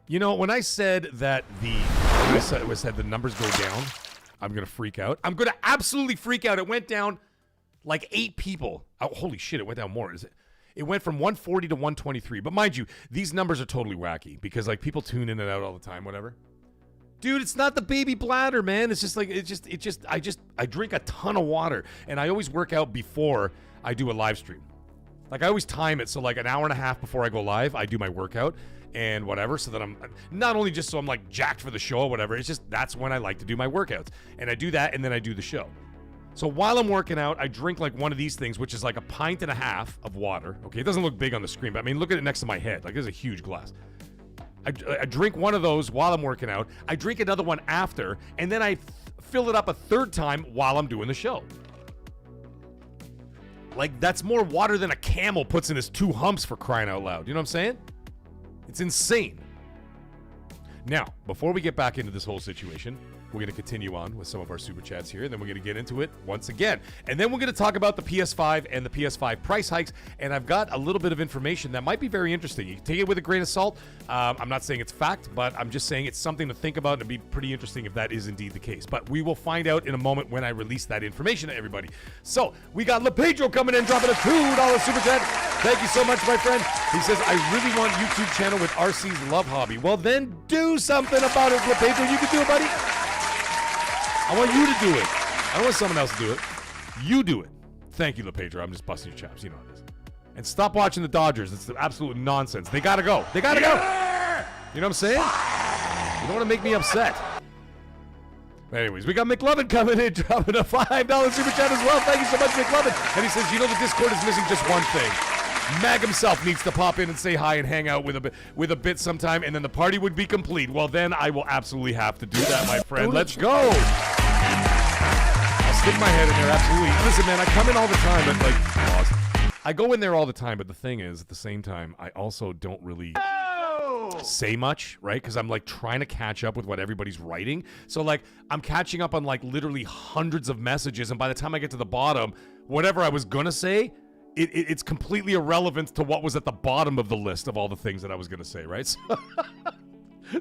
You know, when I said that I said the numbers go down, I'm going to freak out. I'm going to absolutely freak out. It went down like 8 people. Oh, holy shit, it went down more. It went from 140 to 123. But mind you, these numbers are totally wacky because like people tune in and out all the time, whatever. Dude, it's not the baby bladder, man. It's just like I drink a ton of water and I always work out before I do a live stream. Like I always time it so like an hour and a half before I go live, I do my workout and whatever, so that I'm not only just so I'm like jacked for the show or whatever, it's just that's when I like to do my workouts. And I do that and then I do the show. So while I'm working out, I drink like one of these things, which is like a pint and a half of water. Okay, it doesn't look big on the screen, but I mean, look at it next to my head. Like there's a huge glass. I drink one of those while I'm working out. I drink another one after, and then I fill it up a third time while I'm doing the show. Like, that's more water than a camel puts in his 2 humps, for crying out loud. You know what I'm saying? It's insane. Now, before we get back into this whole situation, we're going to continue on with some of our super chats here, and then we're going to get into it once again. And then we're going to talk about the PS5 and the PS5 price hikes, and I've got a little bit of information that might be very interesting. You can take it with a grain of salt. I'm not saying it's fact, but I'm just saying it's something to think about, and it'd be pretty interesting if that is indeed the case. But we will find out in a moment when I release that information to everybody. So, we got LePedro coming in, dropping a $2 super chat. Thank you so much, my friend. He says, I really want YouTube channel with RC's love hobby. Well, then do something about it, LePedro. You can do it, buddy. I want you to do it. I don't want someone else to do it. You do it. Thank you, LePedro. I'm just busting your chops. You know how it is. And stop watching the Dodgers. It's absolute nonsense. They gotta go. They gotta go. You know what I'm saying? You don't want to make me upset. But anyways, we got McLovin coming in, dropping a $5 super chat as well. Thank you so much, McLovin. And he says, you know, the Discord is missing just one thing. Mag himself needs to pop in and say hi and hang out with a bit sometime, and then the party would be complete. Well, then I will absolutely have to do that, my friend. Let's go. I'll stick my head in there, absolutely. Listen, man, I come in all the time, and like, I go in there all the time, but the thing is, at the same time, I also don't really say much, right? Because I'm like trying to catch up with what everybody's writing. So like, I'm catching up on like literally hundreds of messages, and by the time I get to the bottom, whatever I was gonna say, it's completely irrelevant to what was at the bottom of the list of all the things that I was going to say, right?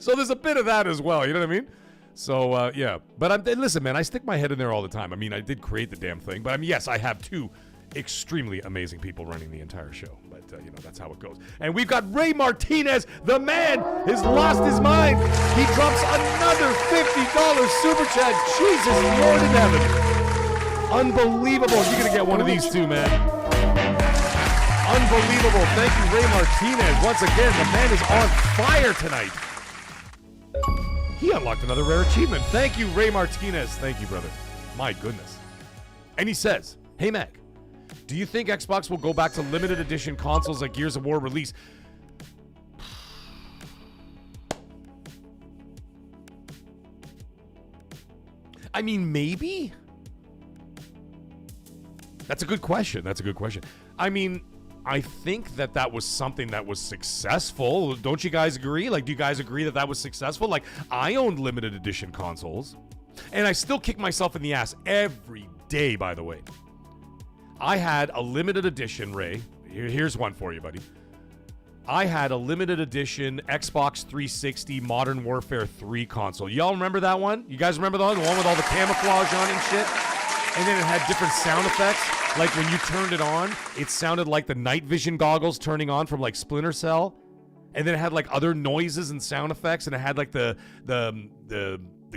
So there's a bit of that as well, you know what I mean? So, yeah. But listen, man, I stick my head in there all the time. I mean, I did create the damn thing. But, I mean, yes, I have 2 extremely amazing people running the entire show. But, you know, that's how it goes. And we've got Ray Martinez. The man has lost his mind. He drops another $50 super chat. Jesus Lord in heaven. Unbelievable. You're going to get one of these too, man. Unbelievable. Thank you, Ray Martinez. Once again, the man is on fire tonight. He unlocked another rare achievement. Thank you, Ray Martinez. Thank you, brother. My goodness. And he says, hey, Mac, do you think Xbox will go back to limited edition consoles like Gears of War release? I mean, maybe? That's a good question. That's a good question. I mean, I think that was something that was successful. Don't you guys agree? Like, do you guys agree that was successful? Like, I owned limited edition consoles, and I still kick myself in the ass every day, by the way. I had a limited edition, Ray. Here's one for you, buddy. I had a limited edition Xbox 360 Modern Warfare 3 console. Y'all remember that one? You guys remember that one? The one with all the camouflage on and shit? And then it had different sound effects. Like when you turned it on, it sounded like the night vision goggles turning on from like Splinter Cell. And then it had like other noises and sound effects, and it had like the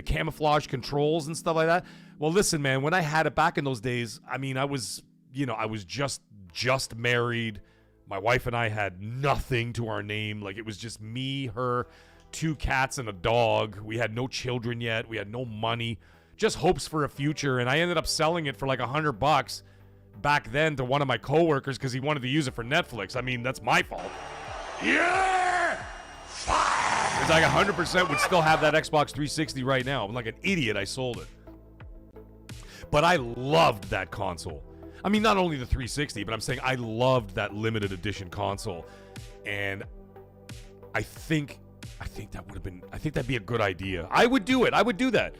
camouflage controls and stuff like that. Well, listen, man, when I had it back in those days, I mean, I was just married. My wife and I had nothing to our name. Like, it was just me, her, 2 cats, and a dog. We had no children yet. We had no money. Just hopes for a future. And I ended up selling it for like $100 back then to one of my coworkers because he wanted to use it for Netflix. I mean, that's my fault. Yeah! Because I 100% would still have that Xbox 360 right now. I'm like an idiot. I sold it. But I loved that console. I mean, not only the 360, but I'm saying I loved that limited edition console. And I think that'd be a good idea. I would do it. I would do that.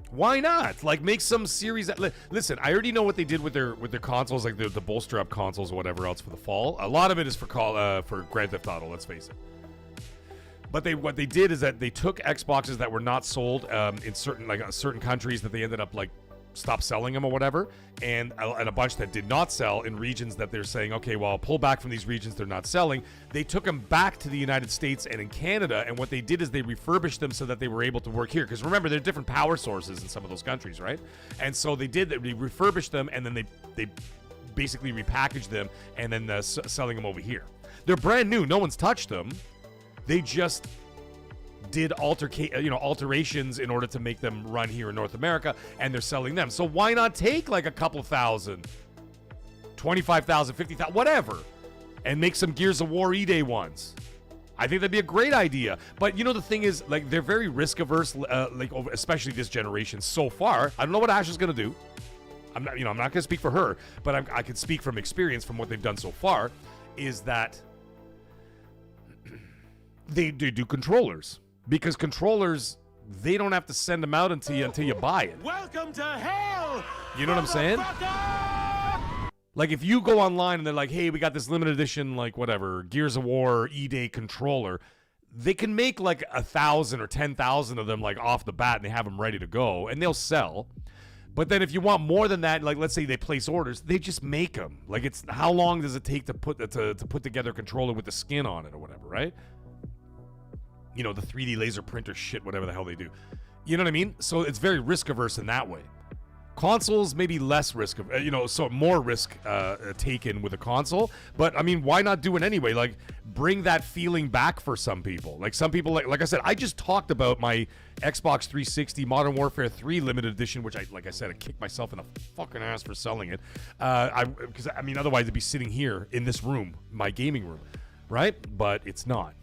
Why not? Like, make some series that... Listen, I already know what they did with their consoles, like the bolster up consoles or whatever else for the fall. A lot of it is for Grand Theft Auto, let's face it. But what they did is that they took Xboxes that were not sold in certain countries that they ended up like stop selling them or whatever, and a bunch that did not sell in regions that they're saying, okay, well, I'll pull back from these regions they're not selling. They took them back to the United States and in Canada, and what they did is they refurbished them so that they were able to work here. Because remember, there are different power sources in some of those countries, right? And so they refurbished them, and then they basically repackaged them, and then selling them over here. They're brand new. No one's touched them. They just did alterations in order to make them run here in North America, and they're selling them. So why not take like a couple thousand, 25,000, 50,000, whatever, and make some Gears of War E-Day ones? I think that'd be a great idea. But the thing is, like, they're very risk averse, especially this generation so far. I don't know what Ash is gonna do. I'm not gonna speak for her, but I can speak from experience from what they've done so far. Is that they do controllers. Because controllers, they don't have to send them out until you buy it. Welcome to hell! You know what I'm saying? Like, if you go online and they're like, hey, we got this limited edition, like, whatever, Gears of War E-Day controller, they can make, like, 1,000 or 10,000 of them, like, off the bat, and they have them ready to go, and they'll sell. But then if you want more than that, like, let's say they place orders, they just make them. Like, it's how long does it take to put together a controller with the skin on it or whatever, right? The 3D laser printer shit, whatever the hell they do. You know what I mean? So it's very risk averse in that way. Consoles, maybe less risk, so more risk taken with a console. But, I mean, why not do it anyway? Like, bring that feeling back for some people. Like, some people, like I said, I just talked about my Xbox 360 Modern Warfare 3 limited edition, which I kicked myself in the fucking ass for selling it. Because otherwise it'd be sitting here in this room, my gaming room, right? But it's not.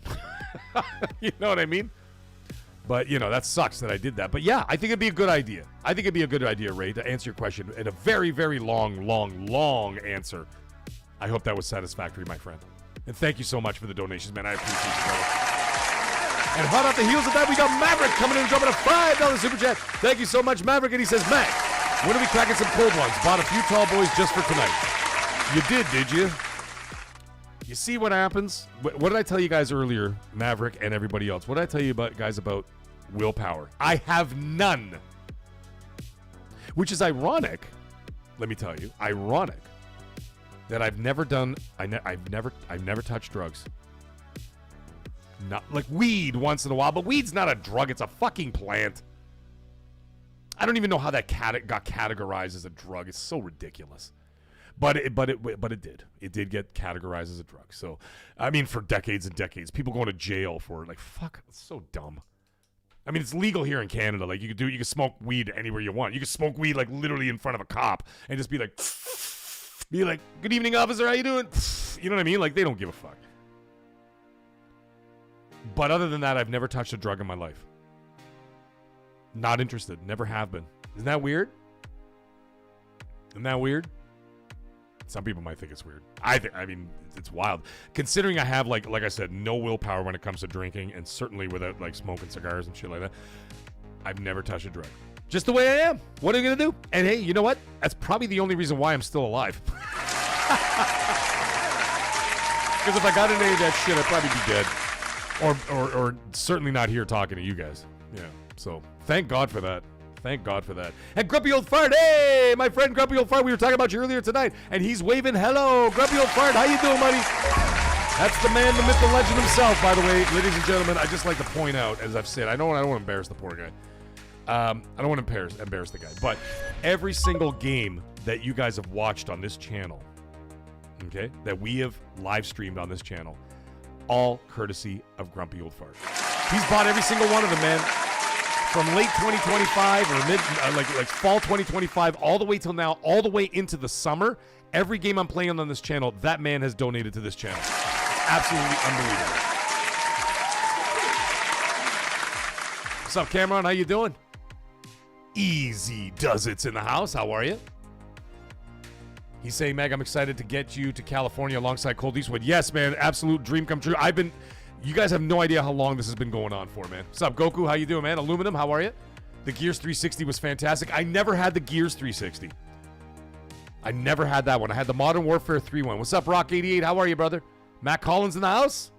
You know what I mean? But, that sucks that I did that. But, yeah, I think it'd be a good idea. I think it'd be a good idea, Ray, to answer your question in a very, very long answer. I hope that was satisfactory, my friend. And thank you so much for the donations, man. I appreciate you, brother. And hot off the heels of that, we got Maverick coming in and dropping a $5 super chat. Thank you so much, Maverick. And he says, Mac, when are we cracking some cold ones? Bought a few tall boys just for tonight. You did you? You see what happens? What did I tell you guys earlier, Maverick and everybody else? What did I tell you about willpower? I have none. Which is ironic, let me tell you, that I've never touched drugs. Not like weed once in a while, but weed's not a drug, it's a fucking plant. I don't even know how that got categorized as a drug. It's so ridiculous. But it did. It did get categorized as a drug. So, I mean, for decades and decades, people going to jail for it. Like, fuck, it's so dumb. I mean, it's legal here in Canada. Like, you can smoke weed anywhere you want. You can smoke weed, like, literally in front of a cop and just be like, good evening, officer, how you doing? You know what I mean? Like, they don't give a fuck. But other than that, I've never touched a drug in my life. Not interested. Never have been. Isn't that weird? Isn't that weird? Some people might think it's weird. I mean, it's wild. Considering I have, like I said, no willpower when it comes to drinking, and certainly without, like, smoking cigars and shit like that, I've never touched a drug. Just the way I am. What are you going to do? And hey, you know what? That's probably the only reason why I'm still alive. Because if I got into any of that shit, I'd probably be dead. Or certainly not here talking to you guys. Yeah. So, thank God for that. Thank God for that. And Grumpy Old Fart, hey, my friend Grumpy Old Fart, we were talking about you earlier tonight, and he's waving hello. Grumpy Old Fart, how you doing, buddy? That's the man, the myth, the legend himself, by the way. Ladies and gentlemen, I just like to point out, as I've said, I don't want to embarrass the poor guy. I don't want to embarrass the guy, but every single game that you guys have watched on this channel, okay, that we have live streamed on this channel, all courtesy of Grumpy Old Fart. He's bought every single one of them, man. From late 2025 or mid, like fall 2025, all the way till now, all the way into the summer, every game I'm playing on this channel, that man has donated to this channel. It's absolutely unbelievable. What's up, Cameron? How you doing? Easy Does It's in the house. How are you? He's saying, Meg, I'm excited to get you to California alongside Colt Eastwood. Yes, man, absolute dream come true. You guys have no idea how long this has been going on for, man. What's up, Goku? How you doing, man? Aluminum, how are you? The Gears 360 was fantastic. I never had the Gears 360. I never had that one. I had the Modern Warfare 3 one. What's up, Rock88? How are you, brother? Matt Collins in the house?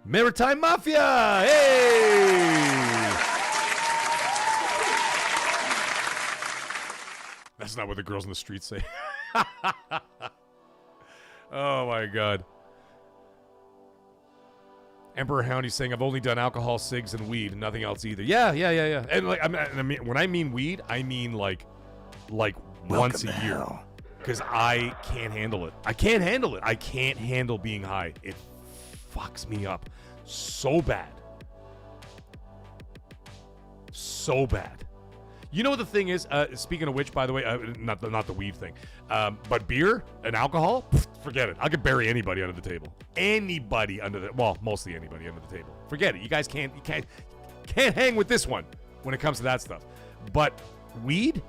Maritime Mafia! Hey! That's not what the girls in the streets say. Oh my God. Emperor Houndy saying, I've only done alcohol, cigs, and weed, and nothing else either. Yeah. And like, I mean, when I mean weed, I mean like once a year. Because I can't handle it. I can't handle being high. It fucks me up so bad. So bad. You know what the thing is? Speaking of which, by the way, not the weed thing, but beer and alcohol, forget it. I could bury anybody under the table. Anybody under the, well, mostly anybody under the table. Forget it. You guys can't hang with this one when it comes to that stuff. But weed,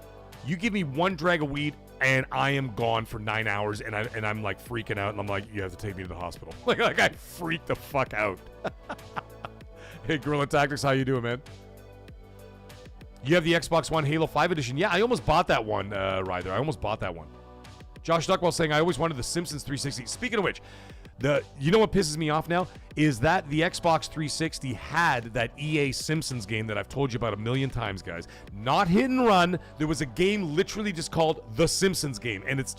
you give me one drag of weed and I am gone for 9 hours, and I'm like freaking out, and I'm like, you have to take me to the hospital. Like I freaked the fuck out. Hey, Guerrilla Tactics, how you doing, man? You have the Xbox One Halo 5 edition. Yeah, I almost bought that one, Ryder. I almost bought that one. Josh Duckwell saying, I always wanted the Simpsons 360. Speaking of which, you know what pisses me off now? Is that the Xbox 360 had that EA Simpsons game that I've told you about a million times, guys. Not hit and run. There was a game literally just called The Simpsons Game. And it's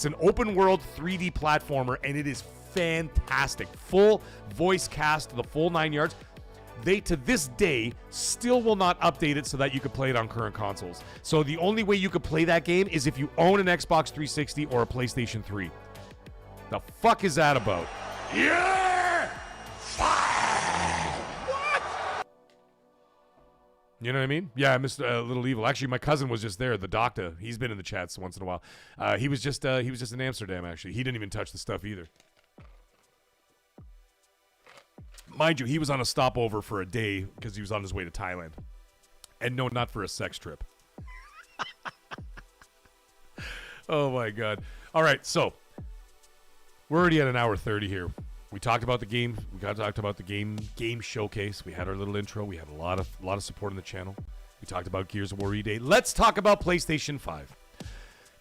an open world 3D platformer, and it is fantastic. Full voice cast, the full 9 yards. They, to this day, still will not update it so that you could play it on current consoles. So the only way you could play that game is if you own an Xbox 360 or a PlayStation 3. The fuck is that about? Yeah! What? You know what I mean? Yeah, I missed Little Evil. Actually, my cousin was just there, the doctor. He's been in the chats once in a while. He was just in Amsterdam, actually. He didn't even touch the stuff either. Mind you, he was on a stopover for a day because he was on his way to Thailand. And no, not for a sex trip. Oh my God. All right, so we're already at an hour 30 here. We talked about the game. We talked about the game showcase. We had our little intro. We had a lot of support on the channel. We talked about Gears of War E-Day. Let's talk about PlayStation 5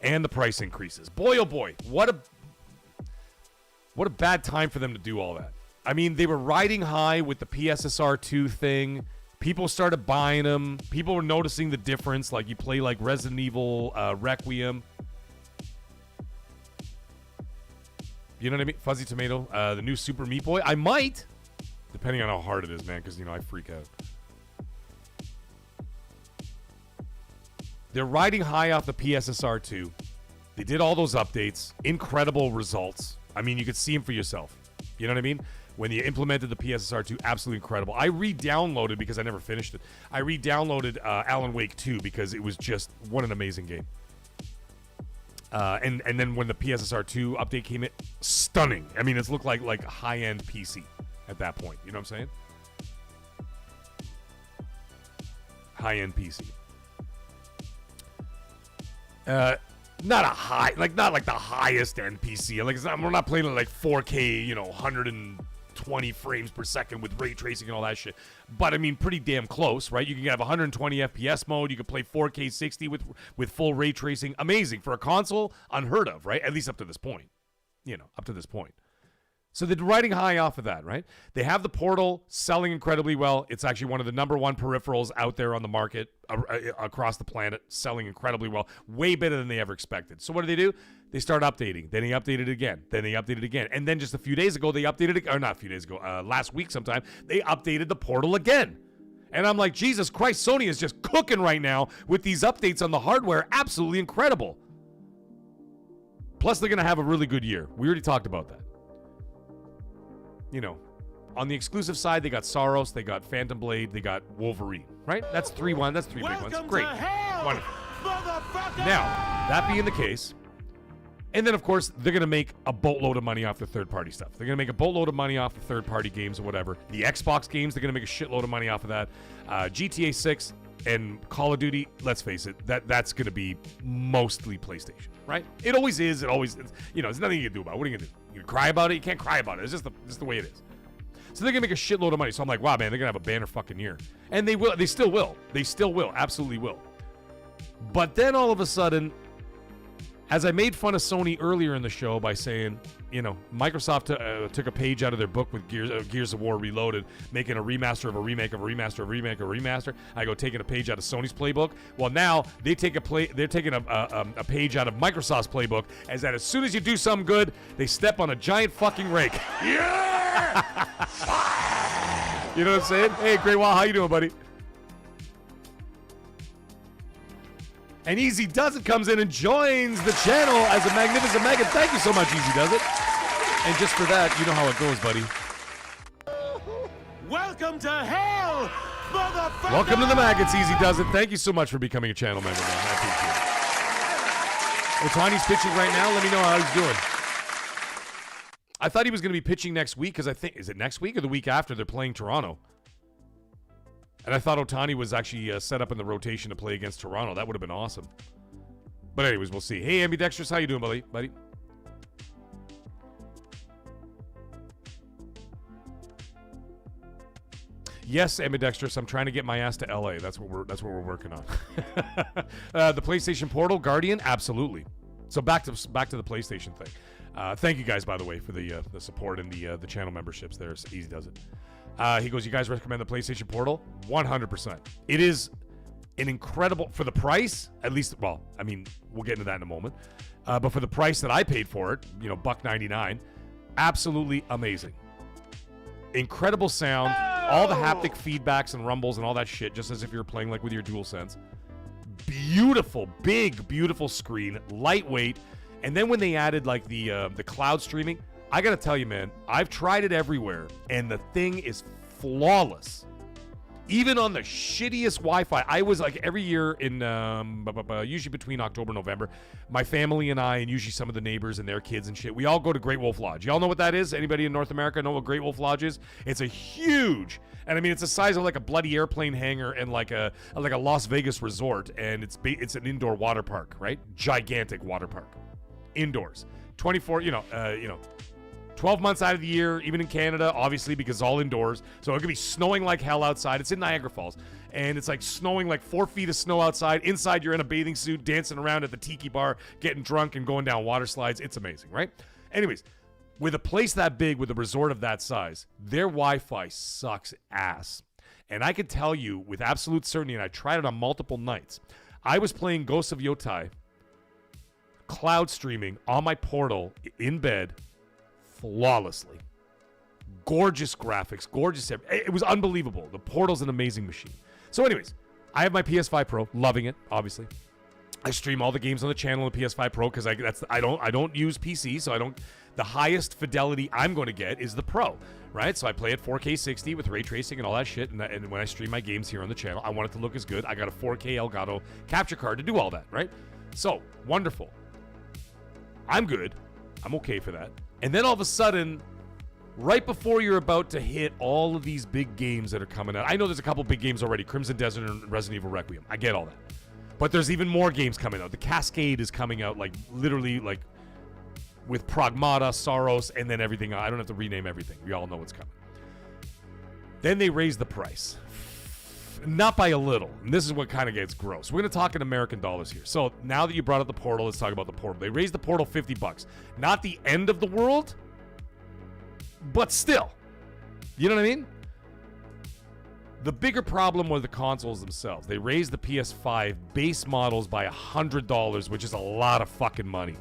and the price increases. Boy, oh boy, what a bad time for them to do all that. I mean, they were riding high with the PSSR 2 thing. People started buying them. People were noticing the difference. Like, you play like Resident Evil Requiem. You know what I mean? Fuzzy Tomato, the new Super Meat Boy. I might, depending on how hard it is, man, because, you know, I freak out. They're riding high off the PSSR 2. They did all those updates. Incredible results. I mean, you could see them for yourself. You know what I mean? When you implemented the PSSR 2, absolutely incredible. I re-downloaded, because I never finished it, I re-downloaded Alan Wake 2 because it was just, what an amazing game. And then when the PSSR 2 update came in, stunning. I mean, it's looked like a high-end PC at that point. You know what I'm saying? High-end PC. Not like the highest end PC. Like, we're not playing like 4K, you know, 120 frames per second with ray tracing and all that shit. But I mean, pretty damn close, right? You can have 120 FPS mode. You can play 4K 60 with full ray tracing. Amazing for a console, unheard of, right? At least up to this point, you know, up to this point. So they're riding high off of that, right? They have the Portal selling incredibly well. It's actually one of the #1 peripherals out there on the market across the planet, selling incredibly well, way better than they ever expected. So what do? They start updating. Then they updated it again. Then they updated it again. And then just a few days ago, they updated it, or not a few days ago, last week sometime, they updated the Portal again. And I'm like, Jesus Christ, Sony is just cooking right now with these updates on the hardware. Absolutely incredible. Plus, they're going to have a really good year. We already talked about that. You know, on the exclusive side, they got Saros, they got Phantom Blade, they got Wolverine, right? That's 3-1. That's three big ones. Great. Wonderful. Now, that being the case, and then, of course, they're going to make a boatload of money off the third-party stuff. They're going to make a boatload of money off the third-party games or whatever. The Xbox games, they're going to make a shitload of money off of that. GTA 6 and Call of Duty, let's face it, that's going to be mostly PlayStation, right? It always is. It always, you know, there's nothing you can do about it. What are you going to do? You can cry about it? You can't cry about it. It's just the way it is. So they're going to make a shitload of money. So I'm like, wow, man, they're going to have a banner fucking year. And they will. They still will. They still will. Absolutely will. But then all of a sudden, as I made fun of Sony earlier in the show by saying, you know, Microsoft took a page out of their book with Gears of War Reloaded, making a remaster of a remake of a remaster of a remake of a remaster. I go taking a page out of Sony's playbook. Well, now they're taking a page out of Microsoft's playbook, as soon as you do something good, they step on a giant fucking rake. Yeah! You know what I'm saying? Hey, Great Wall, how you doing, buddy? And Easy Does It comes in and joins the channel as a magnificent Megan. Thank you so much, Easy Does It. And just for that, you know how it goes, buddy. Welcome to hell, motherfucker! Welcome to the Maggots, Easy Does It. Thank you so much for becoming a channel member, man. I appreciate it. Otani's pitching right now. Let me know how he's doing. I thought he was going to be pitching next week because I think, is it next week or the week after they're playing Toronto? And I thought Otani was actually set up in the rotation to play against Toronto. That would have been awesome. But anyways, we'll see. Hey, Ambidextrous, how you doing, buddy? Yes, Ambidextrous, I'm trying to get my ass to LA. That's what we're working on. The PlayStation Portal, Guardian, absolutely. So back to the PlayStation thing. Thank you guys, by the way, for the support and the channel memberships. There's Easy Does It. He goes, you guys recommend the PlayStation Portal? 100%. It is an incredible, for the price, at least, well, I mean, we'll get into that in a moment. But for the price that I paid for it, you know, $1.99, absolutely amazing. Incredible sound, all the haptic feedbacks and rumbles and all that shit, just as if you were playing like with your DualSense. Beautiful, big, beautiful screen, lightweight. And then when they added like the cloud streaming, I gotta tell you, man, I've tried it everywhere, and the thing is flawless. Even on the shittiest Wi-Fi, I was like every year in, usually between October and November, my family and I, and usually some of the neighbors and their kids and shit, we all go to Great Wolf Lodge. Y'all know what that is? Anybody in North America know what Great Wolf Lodge is? It's a huge, and I mean, it's the size of like a bloody airplane hangar and like a Las Vegas resort, and it's an indoor water park, right? Gigantic water park, indoors, 24, 12 months out of the year, even in Canada, obviously, because it's all indoors. So it could be snowing like hell outside. It's in Niagara Falls. And it's like snowing like 4 feet of snow outside. Inside, you're in a bathing suit, dancing around at the tiki bar, getting drunk and going down water slides. It's amazing, right? Anyways, with a place that big, with a resort of that size, their Wi-Fi sucks ass. And I can tell you with absolute certainty, and I tried it on multiple nights, I was playing Ghosts of Yotai, cloud streaming on my Portal in bed, flawlessly. Gorgeous graphics, gorgeous. It was unbelievable. The Portal's an amazing machine. So anyways, I have my PS5 Pro, loving it, obviously. I stream all the games on the channel on the PS5 Pro because I don't use PC, so the highest fidelity I'm going to get is the Pro, right? So I play at 4K 60 with ray tracing and all that shit, and when I stream my games here on the channel, I want it to look as good. I got a 4K Elgato capture card to do all that, right? So, wonderful. I'm good. I'm okay for that. And then all of a sudden, right before you're about to hit all of these big games that are coming out, I know there's a couple big games already, Crimson Desert and Resident Evil Requiem. I get all that. But there's even more games coming out. The Cascade is coming out, like, literally, like, with Pragmata, Saros, and then everything. I don't have to rename everything. We all know what's coming. Then they raise the price. Not by a little. And this is what kind of gets gross. We're going to talk in American dollars here. So now that you brought up the Portal, let's talk about the Portal. They raised the Portal $50. Not the end of the world, but still. You know what I mean? The bigger problem were the consoles themselves. They raised the PS5 base models by $100, which is a lot of fucking money.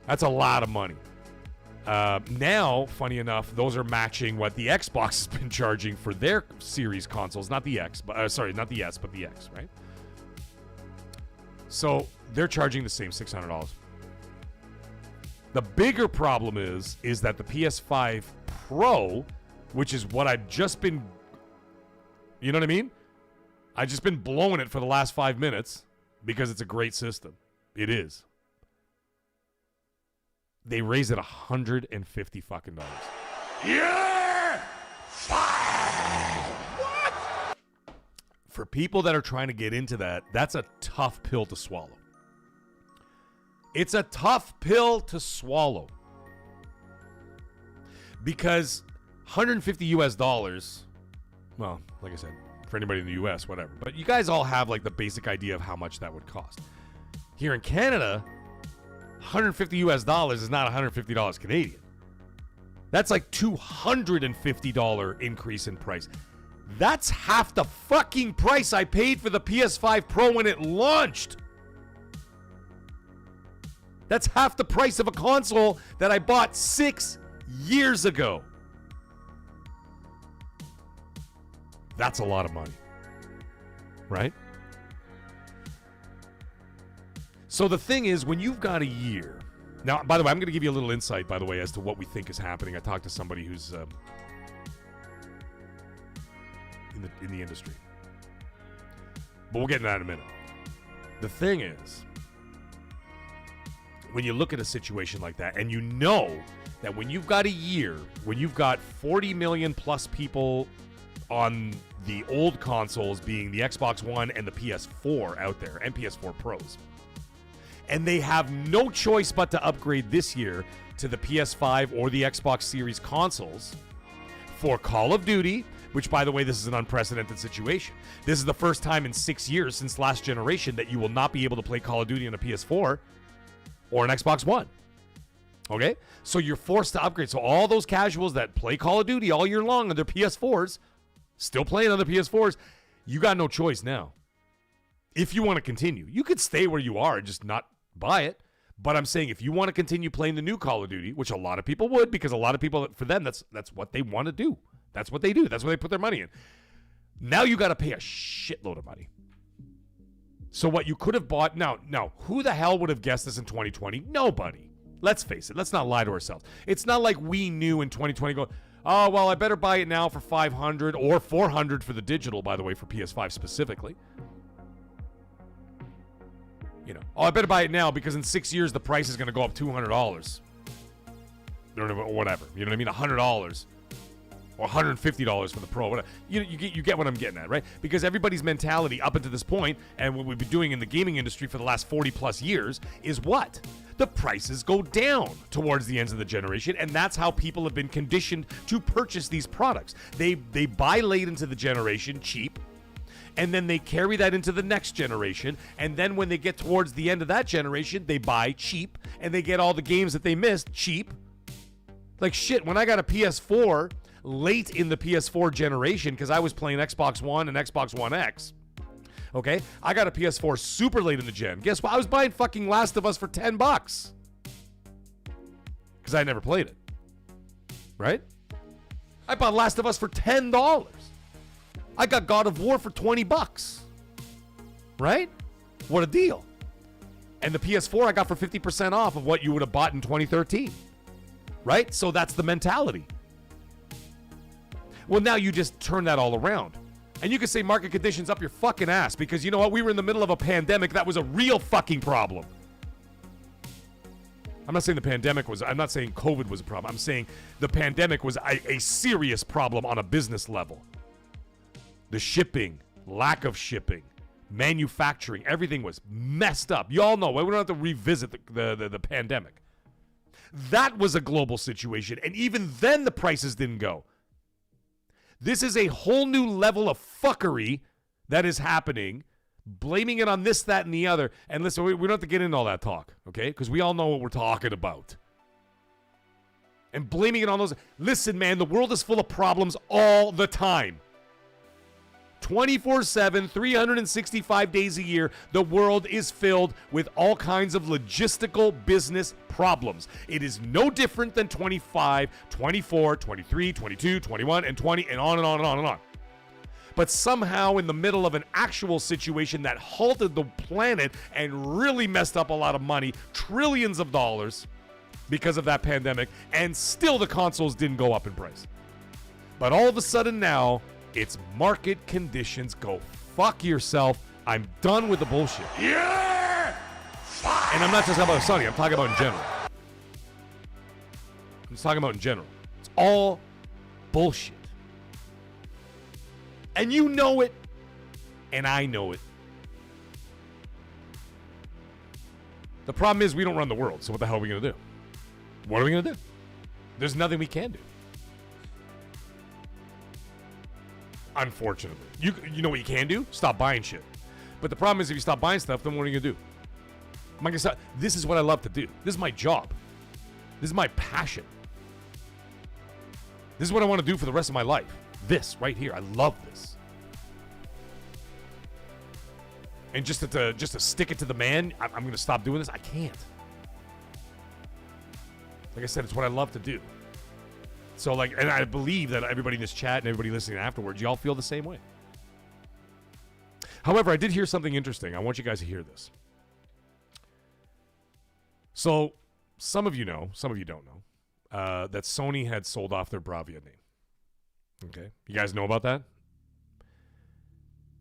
That's a lot of money. Now, funny enough, those are matching what the Xbox has been charging for their series consoles. Not the X, but not the S, but the X, right? So they're charging the same $600. The bigger problem is that the PS5 Pro, which is what I've just been, you know what I mean? I've just been blowing it for the last 5 minutes because it's a great system. It is. They raise it $150 fucking dollars. Yeah! Fire! What? For people that are trying to get into that, that's a tough pill to swallow. It's a tough pill to swallow. Because $150 US, well, like I said, for anybody in the US, whatever. But you guys all have like the basic idea of how much that would cost. Here in Canada, $150 US is not $150 Canadian. That's like $250 increase in price. That's half the fucking price I paid for the PS5 Pro when it launched. That's half the price of a console that I bought 6 years ago. That's a lot of money, right? So the thing is, when you've got a year... Now, by the way, I'm going to give you a little insight, by the way, as to what we think is happening. I talked to somebody who's in the industry. But we'll get into that in a minute. The thing is, when you look at a situation like that, and you know that when you've got a year, when you've got 40 million plus people on the old consoles, being the Xbox One and the PS4 out there, and PS4 Pros, and they have no choice but to upgrade this year to the PS5 or the Xbox Series consoles for Call of Duty, which, by the way, this is an unprecedented situation. This is the first time in 6 years since last generation that you will not be able to play Call of Duty on a PS4 or an Xbox One. Okay? So you're forced to upgrade. So all those casuals that play Call of Duty all year long on their PS4s, still playing on their PS4s, you got no choice now. If you want to continue, you could stay where you are and just not buy it. But I'm saying if you want to continue playing the new Call of Duty, which a lot of people would, because a lot of people, for them, that's what they want to do. That's what they do. That's what they put their money in. Now you got to pay a shitload of money. So what you could have bought, now, who the hell would have guessed this in 2020? Nobody. Let's face it. Let's not lie to ourselves. It's not like we knew in 2020 going, oh, well, I better buy it now for $500 or $400 for the digital, by the way, for PS5 specifically. You know, oh, I better buy it now because in 6 years the price is going to go up $200 or whatever. You know what I mean? $100 or $150 for the Pro. Whatever. You get what I'm getting at, right? Because everybody's mentality up until this point, and what we've been doing in the gaming industry for the last 40 plus years, is what? The prices go down towards the ends of the generation, and that's how people have been conditioned to purchase these products. They buy late into the generation cheap, and then they carry that into the next generation, and then when they get towards the end of that generation, they buy cheap, and they get all the games that they missed cheap. Like shit, when I got a PS4 late in the PS4 generation, because I was playing Xbox One and Xbox One X, okay, I got a PS4 super late in the gen. Guess what? I was buying fucking Last of Us for $10 because I never played it, right? I bought Last of Us for $10. I got God of War for $20, right? What a deal. And the PS4 I got for 50% off of what you would have bought in 2013, right? So that's the mentality. Well, now you just turn that all around. And you can say market conditions up your fucking ass because you know what? We were in the middle of a pandemic. That was a real fucking problem. I'm not saying I'm not saying COVID was a problem. I'm saying the pandemic was a serious problem on a business level. The shipping, lack of shipping, manufacturing, everything was messed up. You all know. We don't have to revisit the pandemic. That was a global situation. And even then the prices didn't go. This is a whole new level of fuckery that is happening, blaming it on this, that, and the other. And listen, we don't have to get into all that talk, okay? Because we all know what we're talking about. And blaming it on those. Listen, man, the world is full of problems all the time. 24/7, 365 days a year, the world is filled with all kinds of logistical business problems. It is no different than 25, 24, 23, 22, 21, and 20, and on and on and on and on. But somehow in the middle of an actual situation that halted the planet and really messed up a lot of money, trillions of dollars because of that pandemic, and still the consoles didn't go up in price. But all of a sudden now, it's market conditions. Go fuck yourself. I'm done with the bullshit. Yeah! And I'm not just talking about Sony. I'm talking about in general. I'm just talking about in general. It's all bullshit. And you know it. And I know it. The problem is we don't run the world. So what the hell are we going to do? What are we going to do? There's nothing we can do. Unfortunately. You know what you can do? Stop buying shit. But the problem is if you stop buying stuff, then what are you going to do? MAGGCAST, this is what I love to do. This is my job. This is my passion. This is what I want to do for the rest of my life. This right here. I love this. And just to stick it to the man, I'm going to stop doing this. I can't. Like I said, it's what I love to do. So, like, and I believe that everybody in this chat and everybody listening afterwards, y'all feel the same way. However, I did hear something interesting. I want you guys to hear this. So, some of you know, some of you don't know, that Sony had sold off their Bravia name. Okay? You guys know about that?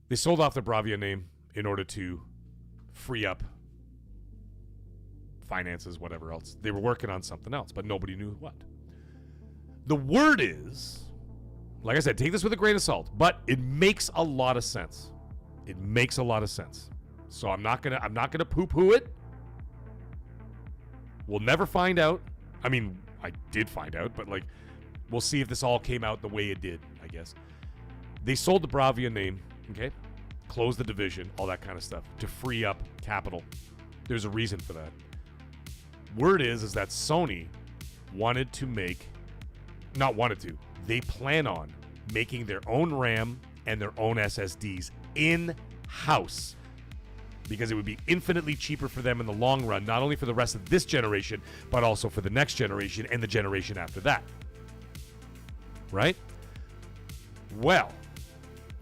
They sold off their Bravia name in order to free up finances, whatever else. They were working on something else, but nobody knew what. The word is, like I said, take this with a grain of salt, but it makes a lot of sense. It makes a lot of sense. So I'm not gonna poo-poo it. We'll never find out. I mean, I did find out, but like, we'll see if this all came out the way it did, I guess. They sold the Bravia name, okay? Closed the division, all that kind of stuff, to free up capital. There's a reason for that. Word is that Sony they plan on making their own RAM and their own SSDs in-house, because it would be infinitely cheaper for them in the long run, not only for the rest of this generation, but also for the next generation and the generation after that. Right? Well,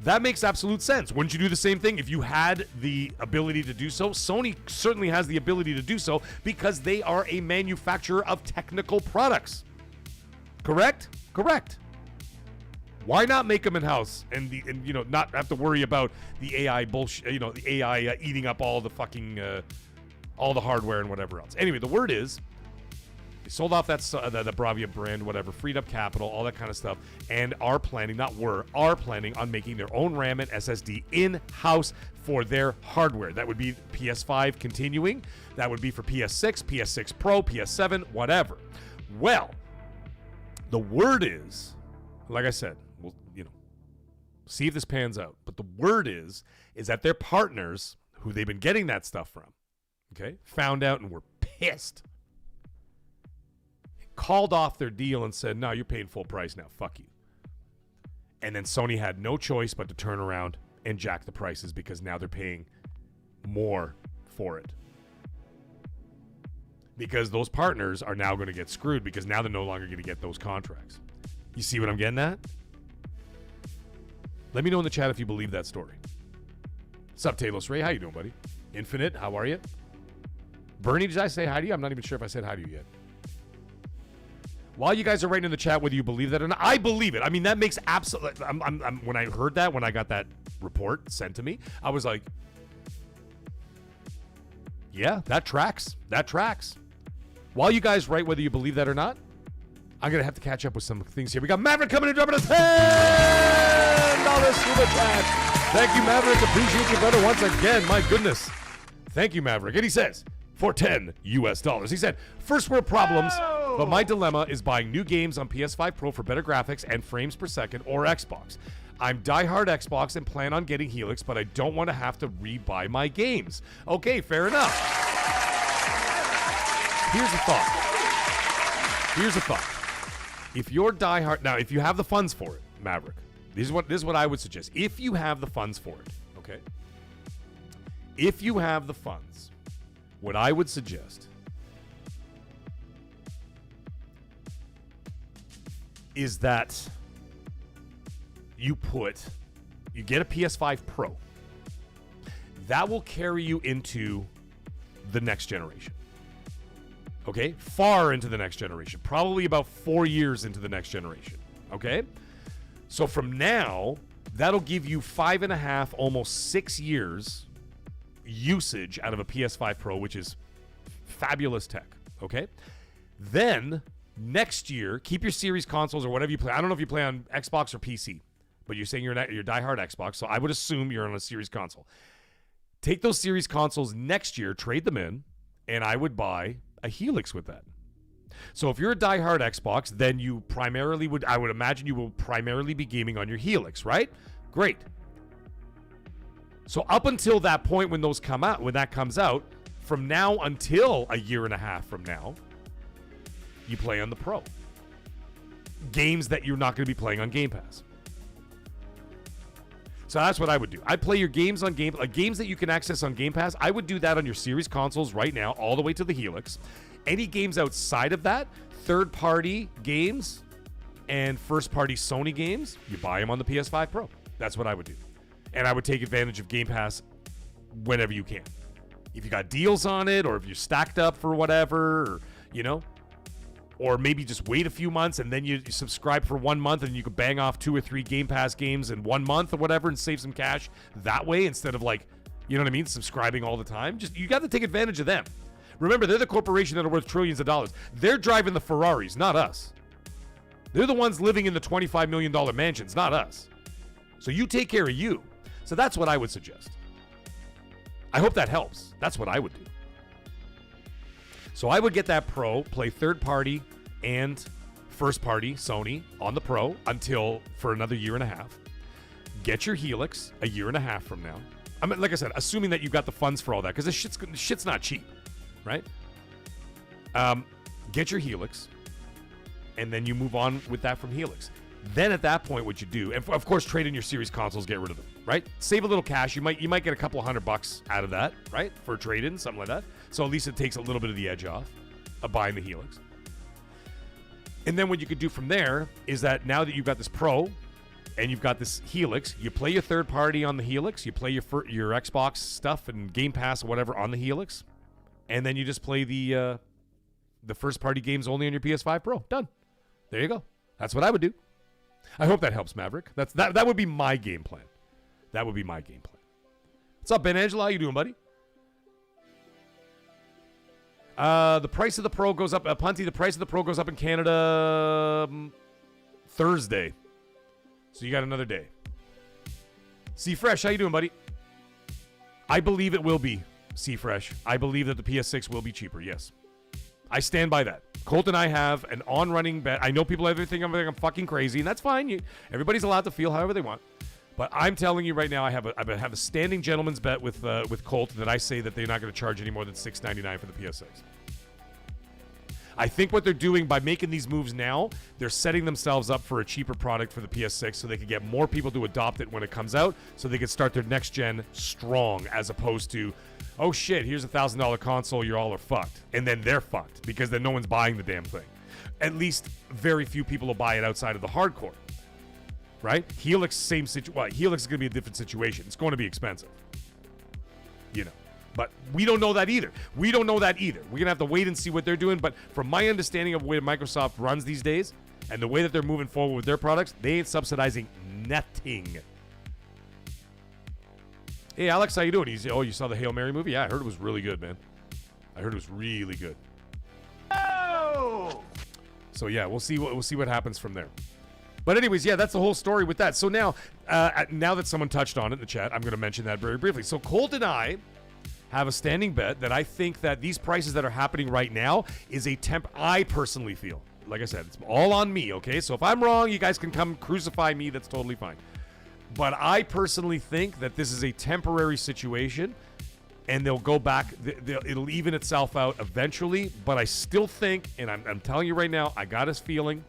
that makes absolute sense. Wouldn't you do the same thing if you had the ability to do so? Sony certainly has the ability to do so because they are a manufacturer of technical products. Correct? Correct. Why not make them in-house and not have to worry about the AI bullshit, the AI eating up all the fucking all the hardware and whatever else. Anyway, the word is they sold off the Bravia brand, whatever, freed up capital, all that kind of stuff, and are planning on making their own RAM and SSD in-house for their hardware. That would be PS5 continuing. That would be for PS6, PS6 Pro, PS7, whatever. Well, the word is, like I said, we'll see if this pans out. But the word is that their partners, who they've been getting that stuff from, okay, found out and were pissed. Called off their deal and said, no, you're paying full price now. Fuck you. And then Sony had no choice but to turn around and jack the prices because now they're paying more for it. Because those partners are now going to get screwed because now they're no longer going to get those contracts. You see what I'm getting at? Let me know in the chat if you believe that story. What's up, Talos Ray? How you doing, buddy? Infinite, how are you? Bernie, did I say hi to you? I'm not even sure if I said hi to you yet. While you guys are writing in the chat whether you believe that or not, I believe it. I mean, that makes absolute. When I heard that, when I got that report sent to me, I was like, yeah, that tracks. That tracks. While you guys write whether you believe that or not, I'm going to have to catch up with some things here. We got Maverick coming in, dropping a $10 super chat. Thank you, Maverick. Appreciate you, brother, once again. My goodness. Thank you, Maverick. And he says, for $10 US. He said, first world problems, but my dilemma is buying new games on PS5 Pro for better graphics and frames per second or Xbox. I'm diehard Xbox and plan on getting Helix, but I don't want to have to re-buy my games. Okay, fair enough. Here's a thought. If you're diehard, now if you have the funds for it, Maverick, this is what I would suggest. If you have the funds for it, okay? If you have the funds, what I would suggest is that you get a PS5 Pro. That will carry you into the next generation. Okay? Far into the next generation. Probably about 4 years into the next generation. Okay? So from now, that'll give you 5.5, almost 6 years usage out of a PS5 Pro, which is fabulous tech. Okay? Then, next year, keep your series consoles or whatever you play. I don't know if you play on Xbox or PC, but you're saying you're diehard Xbox, so I would assume you're on a series console. Take those series consoles next year, trade them in, and I would buy a Helix with that. So if you're a diehard Xbox, then you primarily I would imagine you will primarily be gaming on your Helix, right? Great. So up until that point when that comes out, from now until a year and a half from now, you play on the Pro. Games that you're not going to be playing on Game Pass. So that's what I would do. I'd play your games on games that you can access on Game Pass. I would do that on your Series consoles right now, all the way to the Helix. Any games outside of that, third-party games and first-party Sony games, you buy them on the PS5 Pro. That's what I would do. And I would take advantage of Game Pass whenever you can. If you got deals on it, or if you're stacked up for whatever, or, you know, or maybe just wait a few months and then you subscribe for 1 month and you could bang off 2 or 3 Game Pass games in 1 month or whatever and save some cash that way instead of, like, you know what I mean, subscribing all the time. Just, you got to take advantage of them. Remember, they're the corporation that are worth trillions of dollars. They're driving the Ferraris, not us. They're the ones living in the $25 million mansions, not us. So you take care of you. So that's what I would suggest. I hope that helps. That's what I would do. So I would get that Pro, play third party and first party Sony on the Pro until for another year and a half. Get your Helix a year and a half from now. I mean, like I said, assuming that you've got the funds for all that, because this shit's not cheap, right? Get your Helix, and then you move on with that from Helix. Then at that point, what you do, and of course, trade in your Series consoles, get rid of them, right? Save a little cash. You might get a couple $100 out of that, right? For a trade-in, something like that. So at least it takes a little bit of the edge off of buying the Helix. And then what you could do from there is that now that you've got this Pro and you've got this Helix, you play your third party on the Helix, you play your Xbox stuff and Game Pass or whatever on the Helix, and then you just play the first party games only on your PS5 Pro. Done. There you go. That's what I would do. I hope that helps, Maverick. That would be my game plan. That would be my game plan. What's up, Ben Angela? How you doing, buddy? The price of the Pro goes up. Punty, the price of the Pro goes up in Canada Thursday. So you got another day. C Fresh, how you doing, buddy? I believe it will be C Fresh. I believe that the PS6 will be cheaper, yes. I stand by that. Colt and I have an on-running bet. I know people think I'm fucking crazy, and that's fine. Everybody's allowed to feel however they want. But I'm telling you right now, I have a standing gentleman's bet with Colt that I say that they're not going to charge any more than $6.99 for the PS6. I think what they're doing by making these moves now, they're setting themselves up for a cheaper product for the PS6 so they can get more people to adopt it when it comes out so they can start their next gen strong as opposed to, oh shit, here's a $1,000 console, you all are fucked. And then they're fucked because then no one's buying the damn thing. At least very few people will buy it outside of the hardcore. Right? Helix, same situation. Well, Helix is going to be a different situation. It's going to be expensive. You know. But we don't know that either. We're going to have to wait and see what they're doing. But from my understanding of the way Microsoft runs these days and the way that they're moving forward with their products, they ain't subsidizing nothing. Hey, Alex, how you doing? You saw the Hail Mary movie? Yeah, I heard it was really good, man. I heard it was really good. Oh! So, yeah, we'll see what happens from there. But anyways, yeah, that's the whole story with that. So now that someone touched on it in the chat, I'm going to mention that very briefly. So Colt and I have a standing bet that I think that these prices that are happening right now is a I personally feel. Like I said, it's all on me, okay? So if I'm wrong, you guys can come crucify me. That's totally fine. But I personally think that this is a temporary situation, and they'll go back. It'll even itself out eventually. But I still think, and I'm telling you right now, I got this feeling,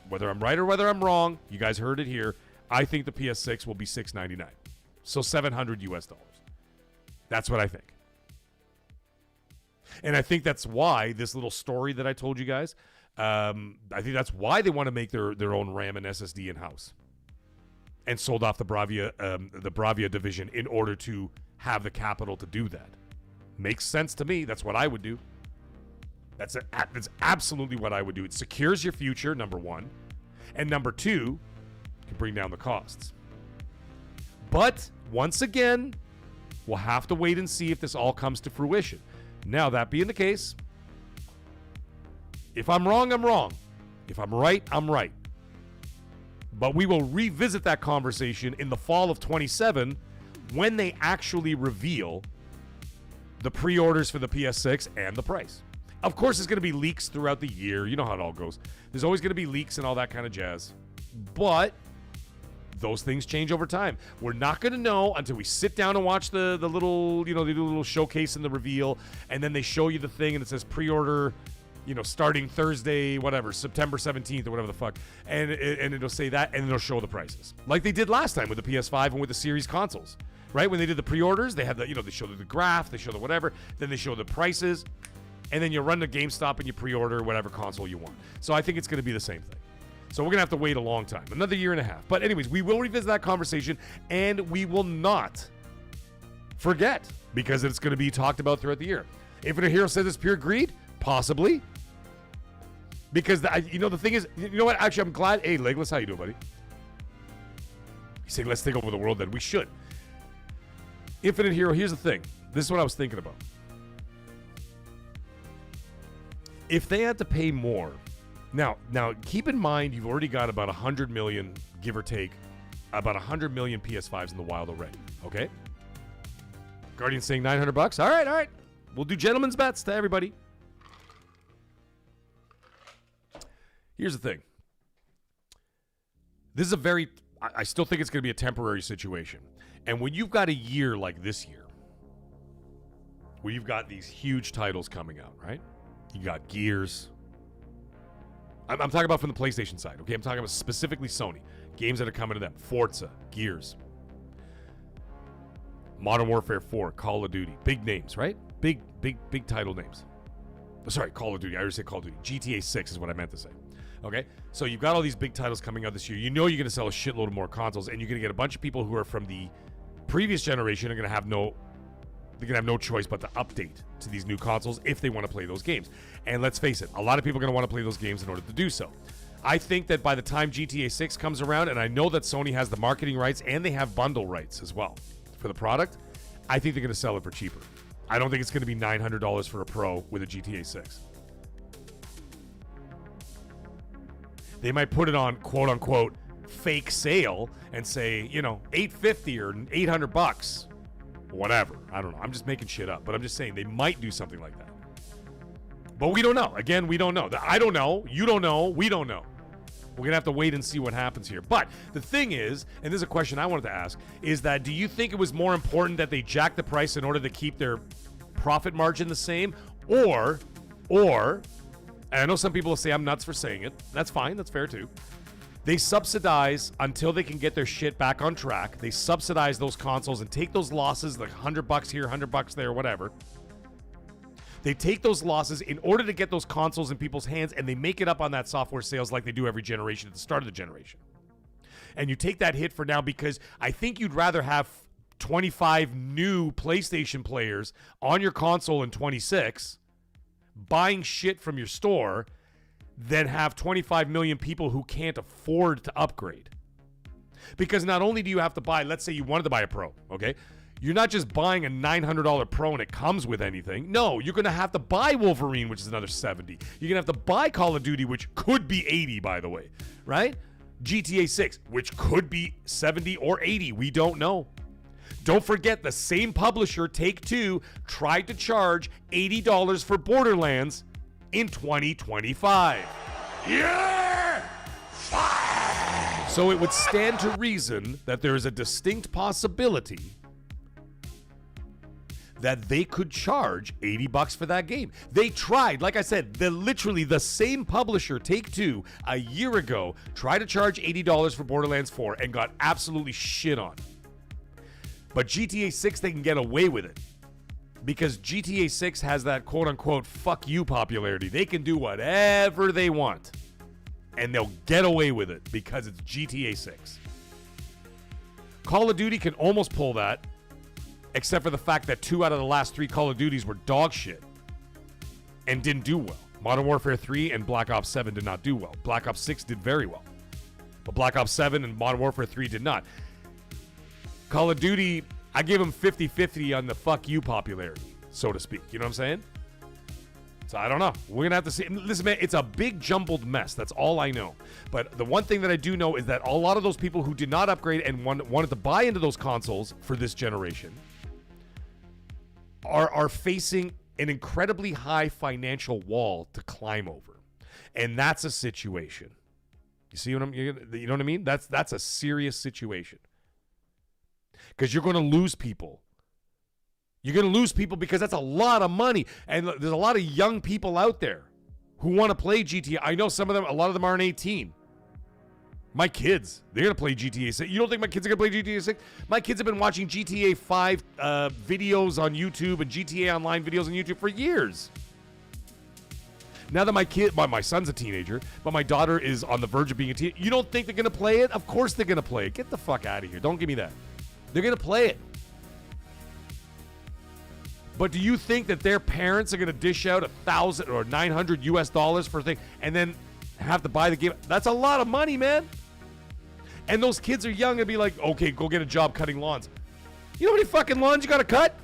whether I'm right or whether I'm wrong, you guys heard it here, I think the PS6 will be $699. So $700 US. That's what I think. And I think that's why this little story that I told you guys, I think that's why they want to make their own RAM and SSD in-house. And sold off the Bravia division in order to have the capital to do that. Makes sense to me. That's what I would do. That's absolutely what I would do. It secures your future, number one. And number two, can bring down the costs. But, once again, we'll have to wait and see if this all comes to fruition. Now, that being the case, if I'm wrong, I'm wrong. If I'm right, I'm right. But we will revisit that conversation in the fall of 27 when they actually reveal the pre-orders for the PS6 and the price. Of course, there's going to be leaks throughout the year. You know how it all goes. There's always going to be leaks and all that kind of jazz. But those things change over time. We're not going to know until we sit down and watch the little, they do a little showcase in the reveal, and then they show you the thing, and it says pre-order, starting Thursday, whatever, September 17th or whatever the fuck, and it'll say that, and it'll show the prices. Like they did last time with the PS5 and with the series consoles, right? When they did the pre-orders, they had the, they show the graph, they show the whatever, then they show the prices, and then you run to GameStop and you pre-order whatever console you want. So I think it's going to be the same thing. So we're going to have to wait a long time, another year and a half. But anyways, we will revisit that conversation, and we will not forget, because it's going to be talked about throughout the year. Infinite Hero says it's pure greed? Possibly. Because, the thing is, you know what? Actually, I'm glad. Hey, Legless, how you doing, buddy? He's saying, let's take over the world then. We should. Infinite Hero, here's the thing. This is what I was thinking about. If they had to pay more, now keep in mind you've already got about 100 million, give or take, about 100 million PS5s in the wild already, okay? Guardian's saying $900. All right. We'll do gentlemen's bets to everybody. Here's the thing. This is I still think it's going to be a temporary situation. And when you've got a year like this year, where you've got these huge titles coming out, right? You got Gears. I'm talking about from the PlayStation side, okay? I'm talking about specifically Sony. Games that are coming to them. Forza, Gears. Modern Warfare 4, Call of Duty. Big names, right? Big title names. Sorry, Call of Duty. I already said Call of Duty. GTA 6 is what I meant to say. Okay? So you've got all these big titles coming out this year. You know you're going to sell a shitload of more consoles, and you're going to get a bunch of people who are from the previous generation are going to have no choice but to update to these new consoles if they want to play those games. And let's face it, a lot of people are going to want to play those games in order to do so. I think that by the time GTA 6 comes around, and I know that Sony has the marketing rights and they have bundle rights as well for the product, I think they're going to sell it for cheaper. I don't think it's going to be $900 for a Pro with a GTA 6. They might put it on quote-unquote fake sale and say, $850 or $800. Whatever. I don't know. I'm just making shit up. But I'm just saying they might do something like that. But we don't know. Again, we don't know. I don't know. You don't know. We don't know. We're going to have to wait and see what happens here. But the thing is, and this is a question I wanted to ask, is that do you think it was more important that they jack the price in order to keep their profit margin the same? Or, and I know some people will say I'm nuts for saying it. That's fine. That's fair too. They subsidize until they can get their shit back on track. They subsidize those consoles and take those losses, like $100 here, $100 there, whatever. They take those losses in order to get those consoles in people's hands, and they make it up on that software sales like they do every generation at the start of the generation. And you take that hit for now because I think you'd rather have 25 new PlayStation players on your console in 26 buying shit from your store than have 25 million people who can't afford to upgrade. Because not only do you have to buy, let's say you wanted to buy a Pro, okay? You're not just buying a $900 Pro and it comes with anything. No, you're going to have to buy Wolverine, which is another 70. You're going to have to buy Call of Duty, which could be 80, by the way, right? GTA 6, which could be 70 or 80. We don't know. Don't forget, the same publisher, Take-Two, tried to charge $80 for Borderlands in 2025. Yeah! So it would stand to reason that there is a distinct possibility that they could charge $80 for that game. They tried, like I said, literally the same publisher, Take-Two, a year ago, tried to charge $80 for Borderlands 4 and got absolutely shit on. But GTA 6, they can get away with it. Because GTA 6 has that quote-unquote fuck you popularity. They can do whatever they want. And they'll get away with it because it's GTA 6. Call of Duty can almost pull that, except for the fact that 2 out of the last 3 Call of Duties were dog shit and didn't do well. Modern Warfare 3 and Black Ops 7 did not do well. Black Ops 6 did very well. But Black Ops 7 and Modern Warfare 3 did not. Call of Duty, I give them 50-50 on the fuck you popularity, so to speak. You know what I'm saying? So I don't know. We're going to have to see. Listen, man, it's a big jumbled mess. That's all I know. But the one thing that I do know is that a lot of those people who did not upgrade and wanted to buy into those consoles for this generation are facing an incredibly high financial wall to climb over. And that's a situation. You see what you know what I mean? That's a serious situation. Because you're going to lose people. You're going to lose people because that's a lot of money. And there's a lot of young people out there who want to play GTA. I know some of them, a lot of them aren't 18. My kids, they're going to play GTA 6. You don't think my kids are going to play GTA 6? My kids have been watching GTA 5 videos on YouTube and GTA Online videos on YouTube for years. Now that my son's a teenager, but my daughter is on the verge of being a teenager. You don't think they're going to play it? Of course they're going to play it. Get the fuck out of here. Don't give me that. They're going to play it. But do you think that their parents are going to dish out $1,000 or $900 for a thing and then have to buy the game? That's a lot of money, man. And those kids are young and be like, okay, go get a job cutting lawns. You know how many fucking lawns you got to cut?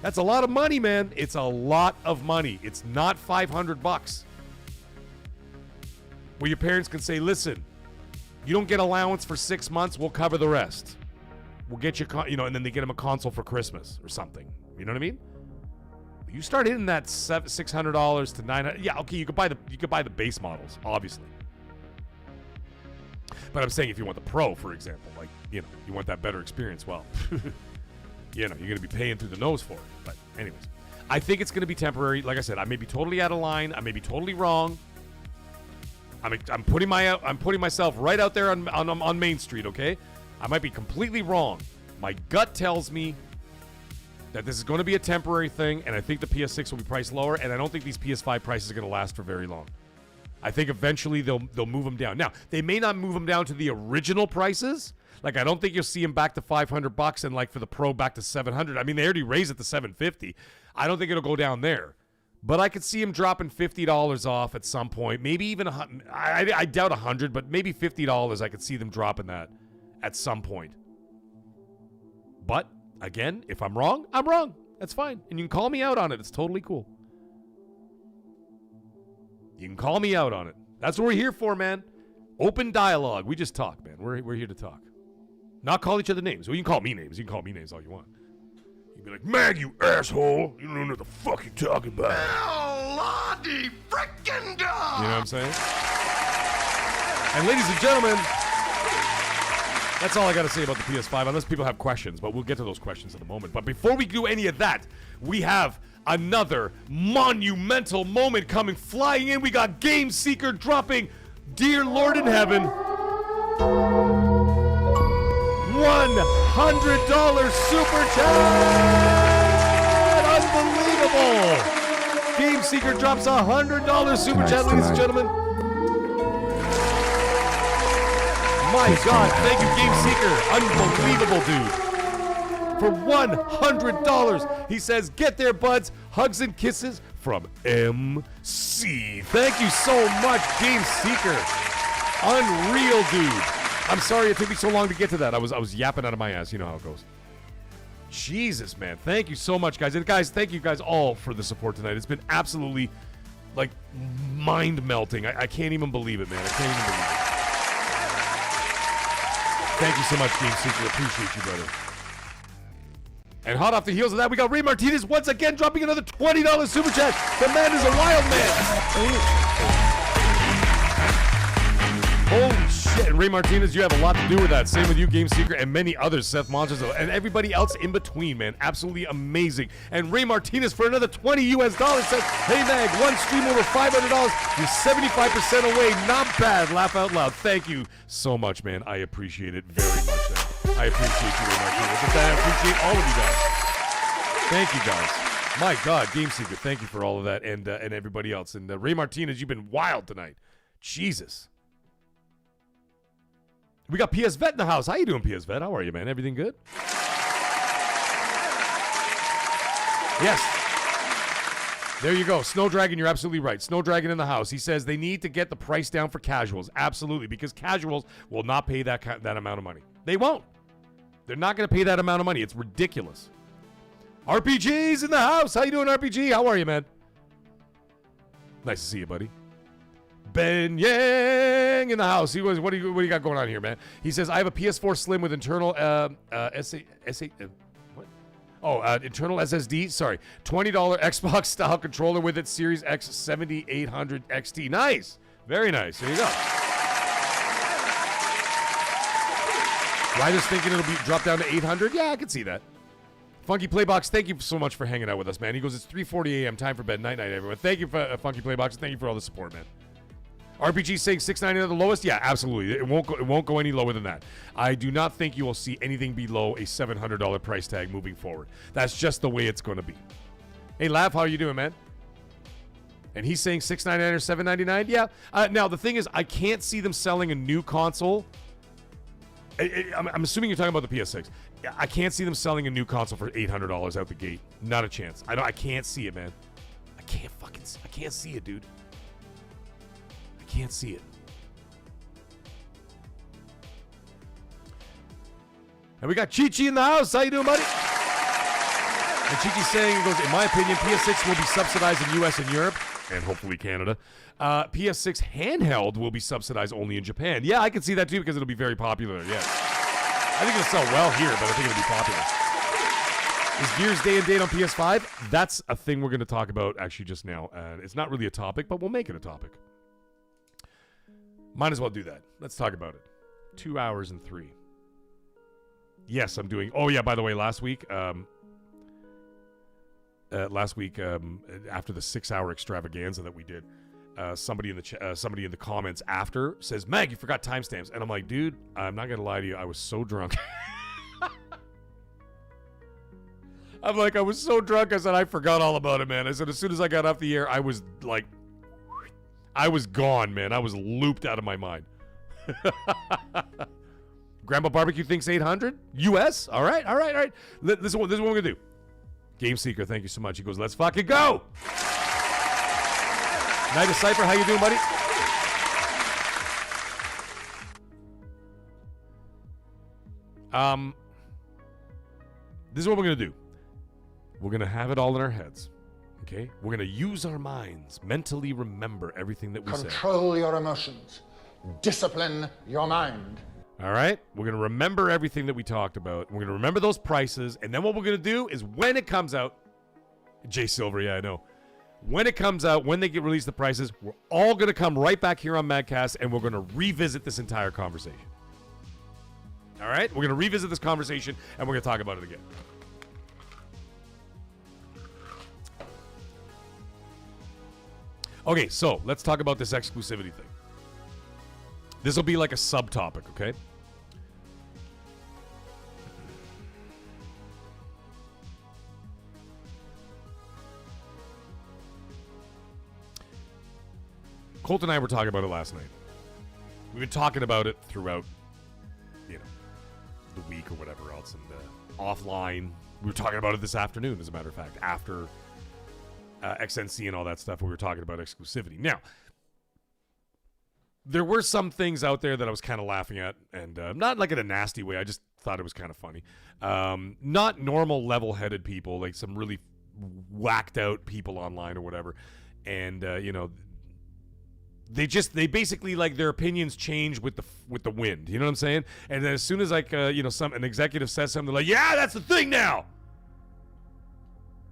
That's a lot of money, man. It's a lot of money. It's not $500. Where your parents can say, listen, you don't get allowance for 6 months, we'll cover the rest. We'll get you, and then they get them a console for Christmas or something. You know what I mean? You start hitting that $600 to $900. Yeah, okay, you could buy the base models, obviously. But I'm saying if you want the Pro, for example, like, you want that better experience, well, you're going to be paying through the nose for it. But anyways, I think it's going to be temporary. Like I said, I may be totally out of line. I may be totally wrong. I'm putting myself right out there on Main Street, okay? I might be completely wrong. My gut tells me that this is going to be a temporary thing, and I think the PS6 will be priced lower, and I don't think these PS5 prices are going to last for very long. I think eventually they'll move them down. Now, they may not move them down to the original prices. Like, I don't think you'll see them back to $500 and, like, for the Pro back to $700. I mean, they already raised it to $750. I don't think it'll go down there. But I could see them dropping $50 off at some point. Maybe even I doubt $100, but maybe $50 I could see them dropping that at some point. But, again, if I'm wrong, I'm wrong. That's fine. And you can call me out on it. It's totally cool. You can call me out on it. That's what we're here for, man. Open dialogue. We just talk, man. We're here to talk. Not call each other names. Well, you can call me names. You can call me names all you want. You can be like, Mag, you asshole. You don't know what the fuck you're talking about. Lordy frickin' dog! You know what I'm saying? And ladies and gentlemen, that's all I got to say about the PS5, unless people have questions, but we'll get to those questions in a moment. But before we do any of that, we have another monumental moment coming flying in. We got Game Seeker dropping, dear Lord in heaven, $100 super chat! Unbelievable! Game Seeker drops $100 super chat, ladies and gentlemen. My God, thank you, Game Seeker. Unbelievable, dude. For $100, he says, get there, buds. Hugs and kisses from MC. Thank you so much, Game Seeker. Unreal, dude. I'm sorry it took me so long to get to that. I was yapping out of my ass. You know how it goes. Jesus, man. Thank you so much, guys. And guys, thank you guys all for the support tonight. It's been absolutely, like, mind-melting. I can't even believe it, man. I can't even believe it. Thank you so much, Game Seeker. Appreciate you, brother. And hot off the heels of that, we got Ray Martinez once again dropping another $20 super chat. The man is a wild man. Holy shit. And Ray Martinez, you have a lot to do with that. Same with you, Game Seeker, and many others, Seth Monsters, and everybody else in between, man. Absolutely amazing. And Ray Martinez for another $20 says, hey, Mag, one stream over $500. You're 75% away. Not bad. Laugh out loud. Thank you so much, man. I appreciate it very much, man. I appreciate you, Ray Martinez. And I appreciate all of you guys. Thank you, guys. My God, Game Seeker, thank you for all of that, and everybody else. And Ray Martinez, you've been wild tonight. Jesus. We got PS Vet in the house. How you doing, PS Vet? How are you, man? Everything good? Yes. There you go. Snow Dragon, you're absolutely right. Snow Dragon in the house. He says they need to get the price down for casuals. Absolutely, because casuals will not pay that amount of money. They won't. They're not going to pay that amount of money. It's ridiculous. RPG's in the house. How you doing, RPG? How are you, man? Nice to see you, buddy. Ben Yang in the house. What do you got going on here, man? He says, I have a PS4 Slim with internal internal SSD. Sorry. $20 Xbox style controller with its Series X 7800 XT. Nice. Very nice. There you go. Ryder's thinking it'll be drop down to 800. Yeah, I can see that. Funky Playbox, thank you so much for hanging out with us, man. He goes, it's 3:40 a.m. Time for bed. Night, everyone. Thank you, for Funky Playbox. Thank you for all the support, man. RPG saying $6.99 the lowest. Yeah, absolutely. It won't go any lower than that. I do not think you will see anything below a $700 price tag moving forward. That's just the way it's going to be. Hey, Lav, how are you doing, man? And he's saying $6.99 or $7.99. Yeah. Now the thing is, I can't see them selling a new console. I'm assuming you're talking about the PS6. I can't see them selling a new console for $800 out the gate. Not a chance. I can't see it, man. I can't see it, dude. I can't see it. And we got Chi-Chi in the house. How you doing, buddy? And Chi-Chi's saying, he goes, in my opinion, PS6 will be subsidized in US and Europe, and hopefully Canada. PS6 handheld will be subsidized only in Japan. Yeah, I can see that too because it'll be very popular. Yes. I think it'll sell well here, but I think it'll be popular. Is Gears day and date on PS5? That's a thing we're going to talk about actually just now. It's not really a topic, but we'll make it a topic. Might as well do that. Let's talk about it. 2 hours and 3. Yes, I'm doing... Oh, yeah, by the way, last week, after the 6-hour extravaganza that we did, somebody in the comments after says, Mag, you forgot timestamps. And I'm like, dude, I'm not going to lie to you. I was so drunk. I'm like, I was so drunk. I said, I forgot all about it, man. I said, as soon as I got off the air, I was like... I was gone, man. I was looped out of my mind. Grandma Barbecue thinks 800 US. All right. This is what we're gonna do. Game Seeker, thank you so much. He goes, let's fucking go. Night of Cypher, how you doing, buddy? This is what we're gonna do. We're gonna have it all in our heads. Okay, we're going to use our minds, mentally remember everything that we say. Control your emotions. Discipline your mind. All right, we're going to remember everything that we talked about. We're going to remember those prices. And then what we're going to do is when it comes out, Jay Silver, yeah, I know. When it comes out, when they get released the prices, we're all going to come right back here on MAGGCAST and we're going to revisit this entire conversation. All right, we're going to revisit this conversation and we're going to talk about it again. Okay, so let's talk about this exclusivity thing. This will be like a subtopic, okay? Colt and I were talking about it last night. We've been talking about it throughout, the week or whatever else, and offline. We were talking about it this afternoon, as a matter of fact, after XNC and all that stuff. We were talking about exclusivity. Now, there were some things out there that I was kind of laughing at, and not like in a nasty way. I just thought it was kind of funny. Not normal level-headed people, like some really whacked out people online or whatever. And they basically, like, their opinions change with the wind. You know what I'm saying? And then as soon as an executive says something, they're like, yeah, that's the thing now.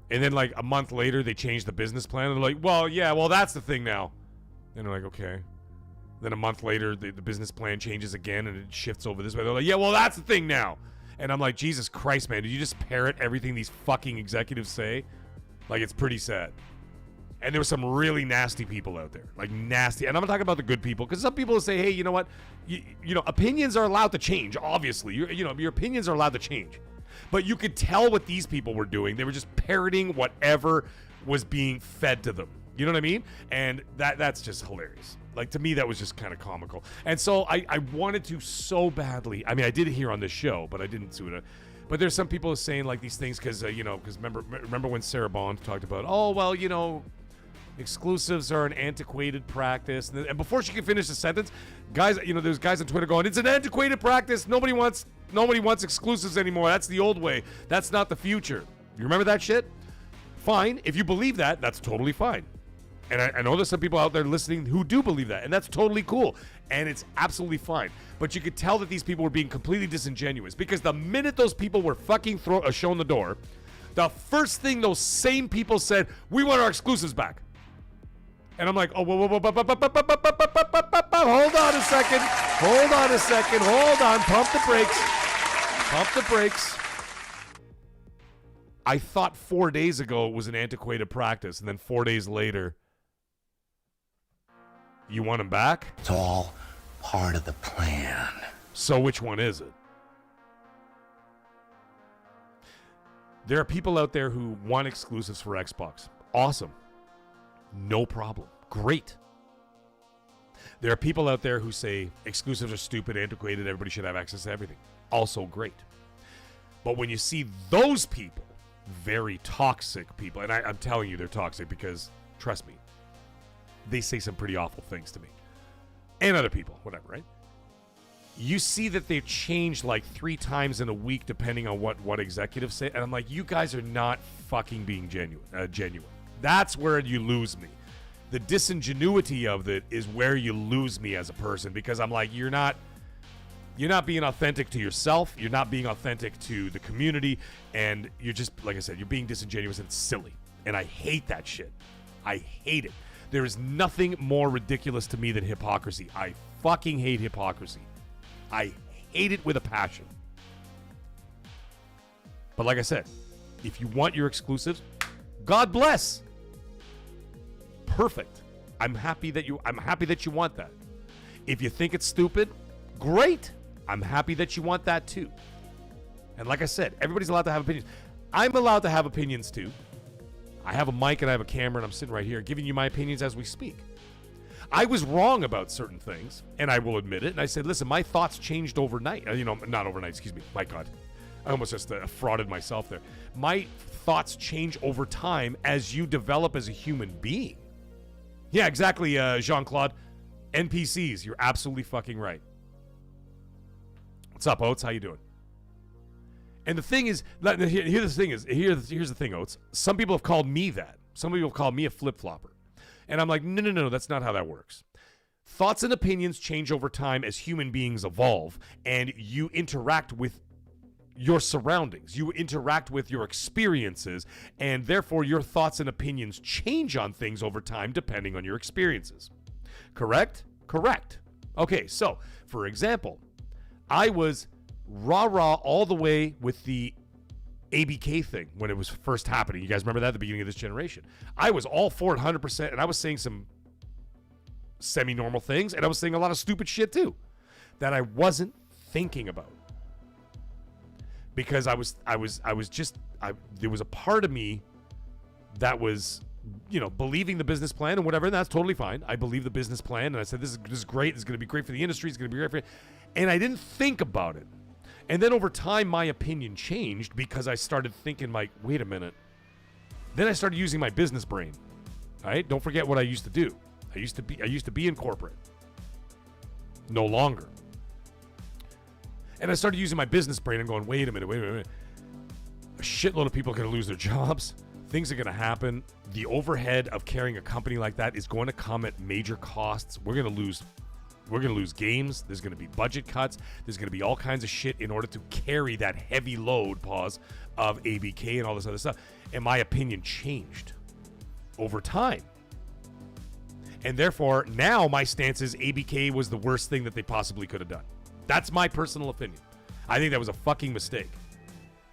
And then, like, a month later, they change the business plan. And they're like, well, that's the thing now. And they're like, okay. Then a month later, the business plan changes again, and it shifts over this way. They're like, yeah, well, that's the thing now. And I'm like, Jesus Christ, man. Did you just parrot everything these fucking executives say? Like, it's pretty sad. And there were some really nasty people out there. Like, nasty. And I'm not talking about the good people, because some people will say, hey, you know what? Opinions are allowed to change, obviously. Your opinions are allowed to change. But you could tell what these people were doing. They were just parroting whatever was being fed to them. You know what I mean? And that's just hilarious. Like, to me, that was just kind of comical. And so I wanted to so badly. I mean, I did it here on this show, but I didn't do it. But there's some people saying, like, these things because, because remember when Sarah Bond talked about, exclusives are an antiquated practice. And before she could finish the sentence, guys, there's guys on Twitter going, it's an antiquated practice. Nobody wants exclusives anymore. That's the old way. That's not the future. You remember that shit? Fine. If you believe that, that's totally fine. And I know there's some people out there listening who do believe that, and that's totally cool. And it's absolutely fine. But you could tell that these people were being completely disingenuous, because the minute those people were fucking shown the door, the first thing those same people said, we want our exclusives back. And I'm like, oh, whoa, hold on a second. Hold on, pump the brakes. Pump the brakes. I thought 4 days ago it was an antiquated practice, and then 4 days later, you want him back? It's all part of the plan. So which one is it? There are people out there who want exclusives for Xbox. Awesome. No problem. Great. There are people out there who say exclusives are stupid, antiquated, everybody should have access to everything. Also great. But when you see those people, very toxic people, and I'm telling you they're toxic because, trust me, they say some pretty awful things to me. And other people, whatever, right? You see that they've changed like 3 times in a week depending on what executives say. And I'm like, you guys are not fucking being genuine. That's where you lose me. The disingenuity of it is where you lose me as a person, because I'm like, you're not being authentic to yourself. You're not being authentic to the community. And you're just, like I said, you're being disingenuous and it's silly. And I hate that shit. I hate it. There is nothing more ridiculous to me than hypocrisy. I fucking hate hypocrisy. I hate it with a passion. But like I said, if you want your exclusives, God bless. Perfect. I'm happy that you want that. If you think it's stupid, great. I'm happy that you want that too. And like I said, everybody's allowed to have opinions. I'm allowed to have opinions too. I have a mic and I have a camera and I'm sitting right here giving you my opinions as we speak. I was wrong about certain things, and I will admit it. And I said, listen, my thoughts changed overnight. Not overnight, excuse me. My God. I almost just frauded myself there. My thoughts change over time as you develop as a human being. Yeah, exactly, Jean-Claude. NPCs, you're absolutely fucking right. What's up, Oates? How you doing? And the thing is, here's the thing, Oates. Some people have called me that. Some people have called me a flip-flopper. And I'm like, no, that's not how that works. Thoughts and opinions change over time as human beings evolve, and you interact with your surroundings. You interact with your experiences, and therefore your thoughts and opinions change on things over time depending on your experiences. Correct? Correct. Okay, so, for example, I was rah-rah all the way with the ABK thing when it was first happening. You guys remember that at the beginning of this generation? I was all for it 100%, and I was saying some semi-normal things, and I was saying a lot of stupid shit too that I wasn't thinking about. Because there was a part of me that was, believing the business plan and whatever, and that's totally fine. I believe the business plan, and I said, this is great. This is going to be great for the industry. It's going to be great for it. And I didn't think about it. And then over time, my opinion changed because I started thinking, like, wait a minute. Then I started using my business brain. All right? Don't forget what I used to do. I used to be in corporate. No longer. And I started using my business brain and going, wait a minute. A shitload of people are going to lose their jobs. Things are going to happen. The overhead of carrying a company like that is going to come at major costs. We're going to lose games. There's going to be budget cuts. There's going to be all kinds of shit in order to carry that heavy load, of ABK and all this other stuff. And my opinion changed over time. And therefore, now my stance is ABK was the worst thing that they possibly could have done. That's my personal opinion. I think that was a fucking mistake.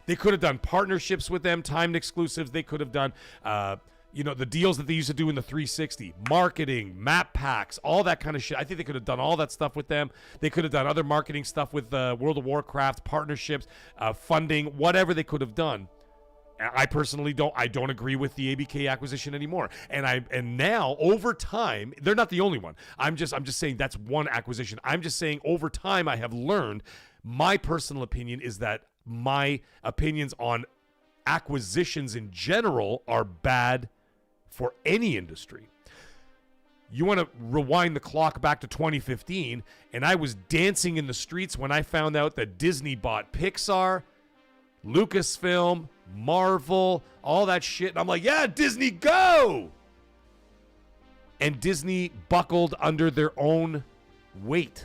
They could have done partnerships with them, timed exclusives. They could have done, the deals that they used to do in the 360, marketing, map packs, all that kind of shit. I think they could have done all that stuff with them. They could have done other marketing stuff with World of Warcraft, partnerships, funding, whatever they could have done. I personally don't agree with the ABK acquisition anymore. And now over time, they're not the only one. I'm just saying that's one acquisition. I'm just saying over time I have learned, my personal opinion is that my opinions on acquisitions in general are bad for any industry. You want to rewind the clock back to 2015, and I was dancing in the streets when I found out that Disney bought Pixar, Lucasfilm, Marvel, all that shit. And I'm like, yeah, Disney, go! And Disney buckled under their own weight.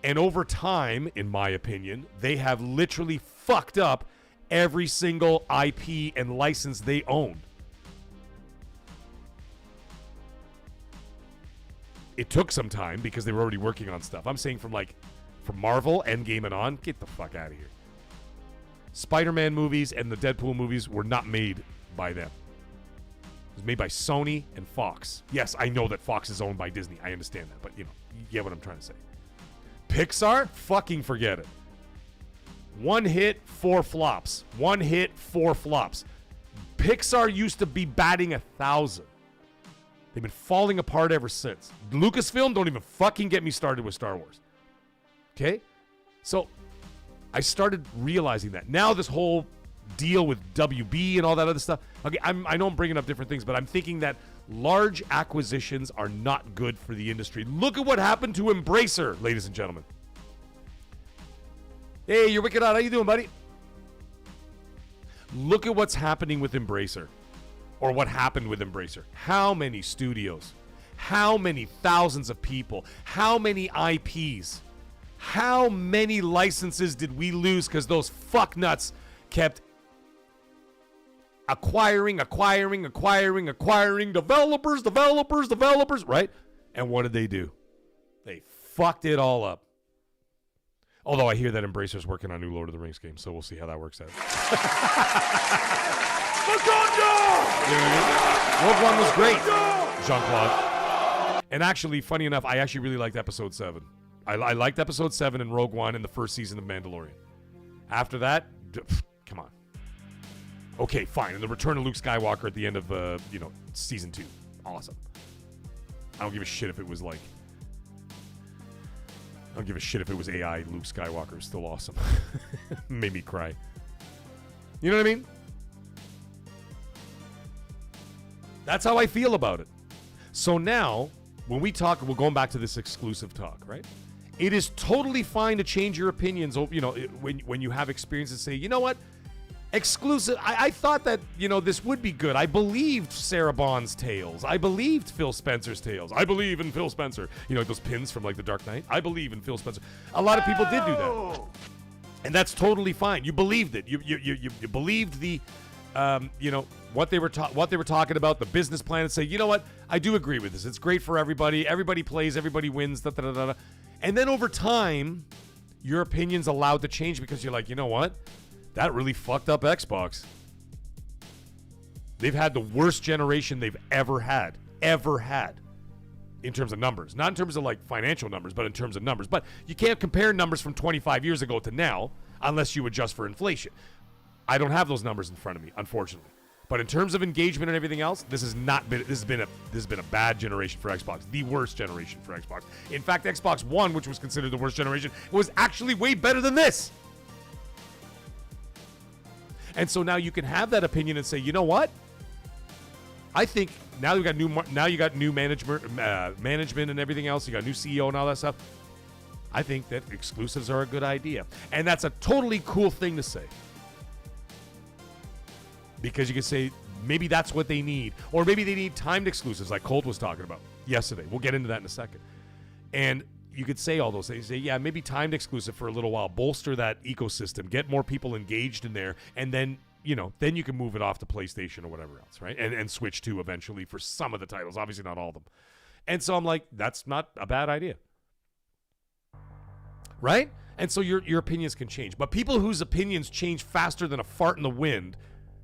And over time, in my opinion, they have literally fucked up every single IP and license they own. It took some time because they were already working on stuff. I'm saying from like From Marvel, Endgame and on, get the fuck out of here. Spider-Man movies and the Deadpool movies were not made by them. It was made by Sony and Fox. Yes, I know that Fox is owned by Disney. I understand that, but you get what I'm trying to say. Pixar? Fucking forget it. One hit, 4 flops. One hit, 4 flops. Pixar used to be batting 1,000. They've been falling apart ever since. Lucasfilm, don't even fucking get me started with Star Wars. Okay? So, I started realizing that. Now this whole deal with WB and all that other stuff. Okay, I know I'm bringing up different things, but I'm thinking that large acquisitions are not good for the industry. Look at what happened to Embracer, ladies and gentlemen. Hey, you're wicked out. How you doing, buddy? Look at what's happening with Embracer. Or what happened with Embracer. How many studios? How many thousands of people? How many IPs? How many licenses did we lose because those fucknuts kept acquiring developers, right? And what did they do? They fucked it all up. Although I hear that Embracer's working on a new Lord of the Rings game, so we'll see how that works out. Rogue One was great, Jean-Claude. And actually, funny enough, I actually really liked Episode 7. I liked Episode 7 and Rogue One in the first season of Mandalorian. After that, come on. Okay, fine. And the return of Luke Skywalker at the end of, Season 2. Awesome. I don't give a shit if it was like... I don't give a shit if it was AI Luke Skywalker. It's still awesome. Made me cry. You know what I mean? That's how I feel about it. So now, when we talk, we're going back to this exclusive talk, right? It is totally fine to change your opinions, when you have experiences. Say, you know what? Exclusive. I thought that, this would be good. I believed Sarah Bond's tales. I believed Phil Spencer's tales. I believe in Phil Spencer. Those pins from like The Dark Knight. I believe in Phil Spencer. A lot of people did do that. And that's totally fine. You believed it. You believed the, what they were talking about, the business plan, and say, you know what? I do agree with this. It's great for everybody. Everybody plays. Everybody wins. Da, da, da, da. And then over time, your opinion's allowed to change because you're like, you know what? That really fucked up Xbox. They've had the worst generation they've ever had. In terms of numbers. Not in terms of like financial numbers, but in terms of numbers. But you can't compare numbers from 25 years ago to now unless you adjust for inflation. I don't have those numbers in front of me, unfortunately. But in terms of engagement and everything else, this has been a bad generation for Xbox. The worst generation for Xbox. In fact, Xbox One, which was considered the worst generation, was actually way better than this. And so now you can have that opinion and say, you know what? I think now you got new management and everything else. You got a new CEO and all that stuff. I think that exclusives are a good idea, and that's a totally cool thing to say. Because you can say maybe that's what they need, or maybe they need timed exclusives, like Colt was talking about yesterday. We'll get into that in a second. And you could say all those things. Say, yeah, maybe timed exclusive for a little while, bolster that ecosystem, get more people engaged in there, and then then you can move it off to PlayStation or whatever else, right? And switch to eventually for some of the titles, obviously not all of them. And so I'm like, that's not a bad idea, right? And so your opinions can change, but people whose opinions change faster than a fart in the wind,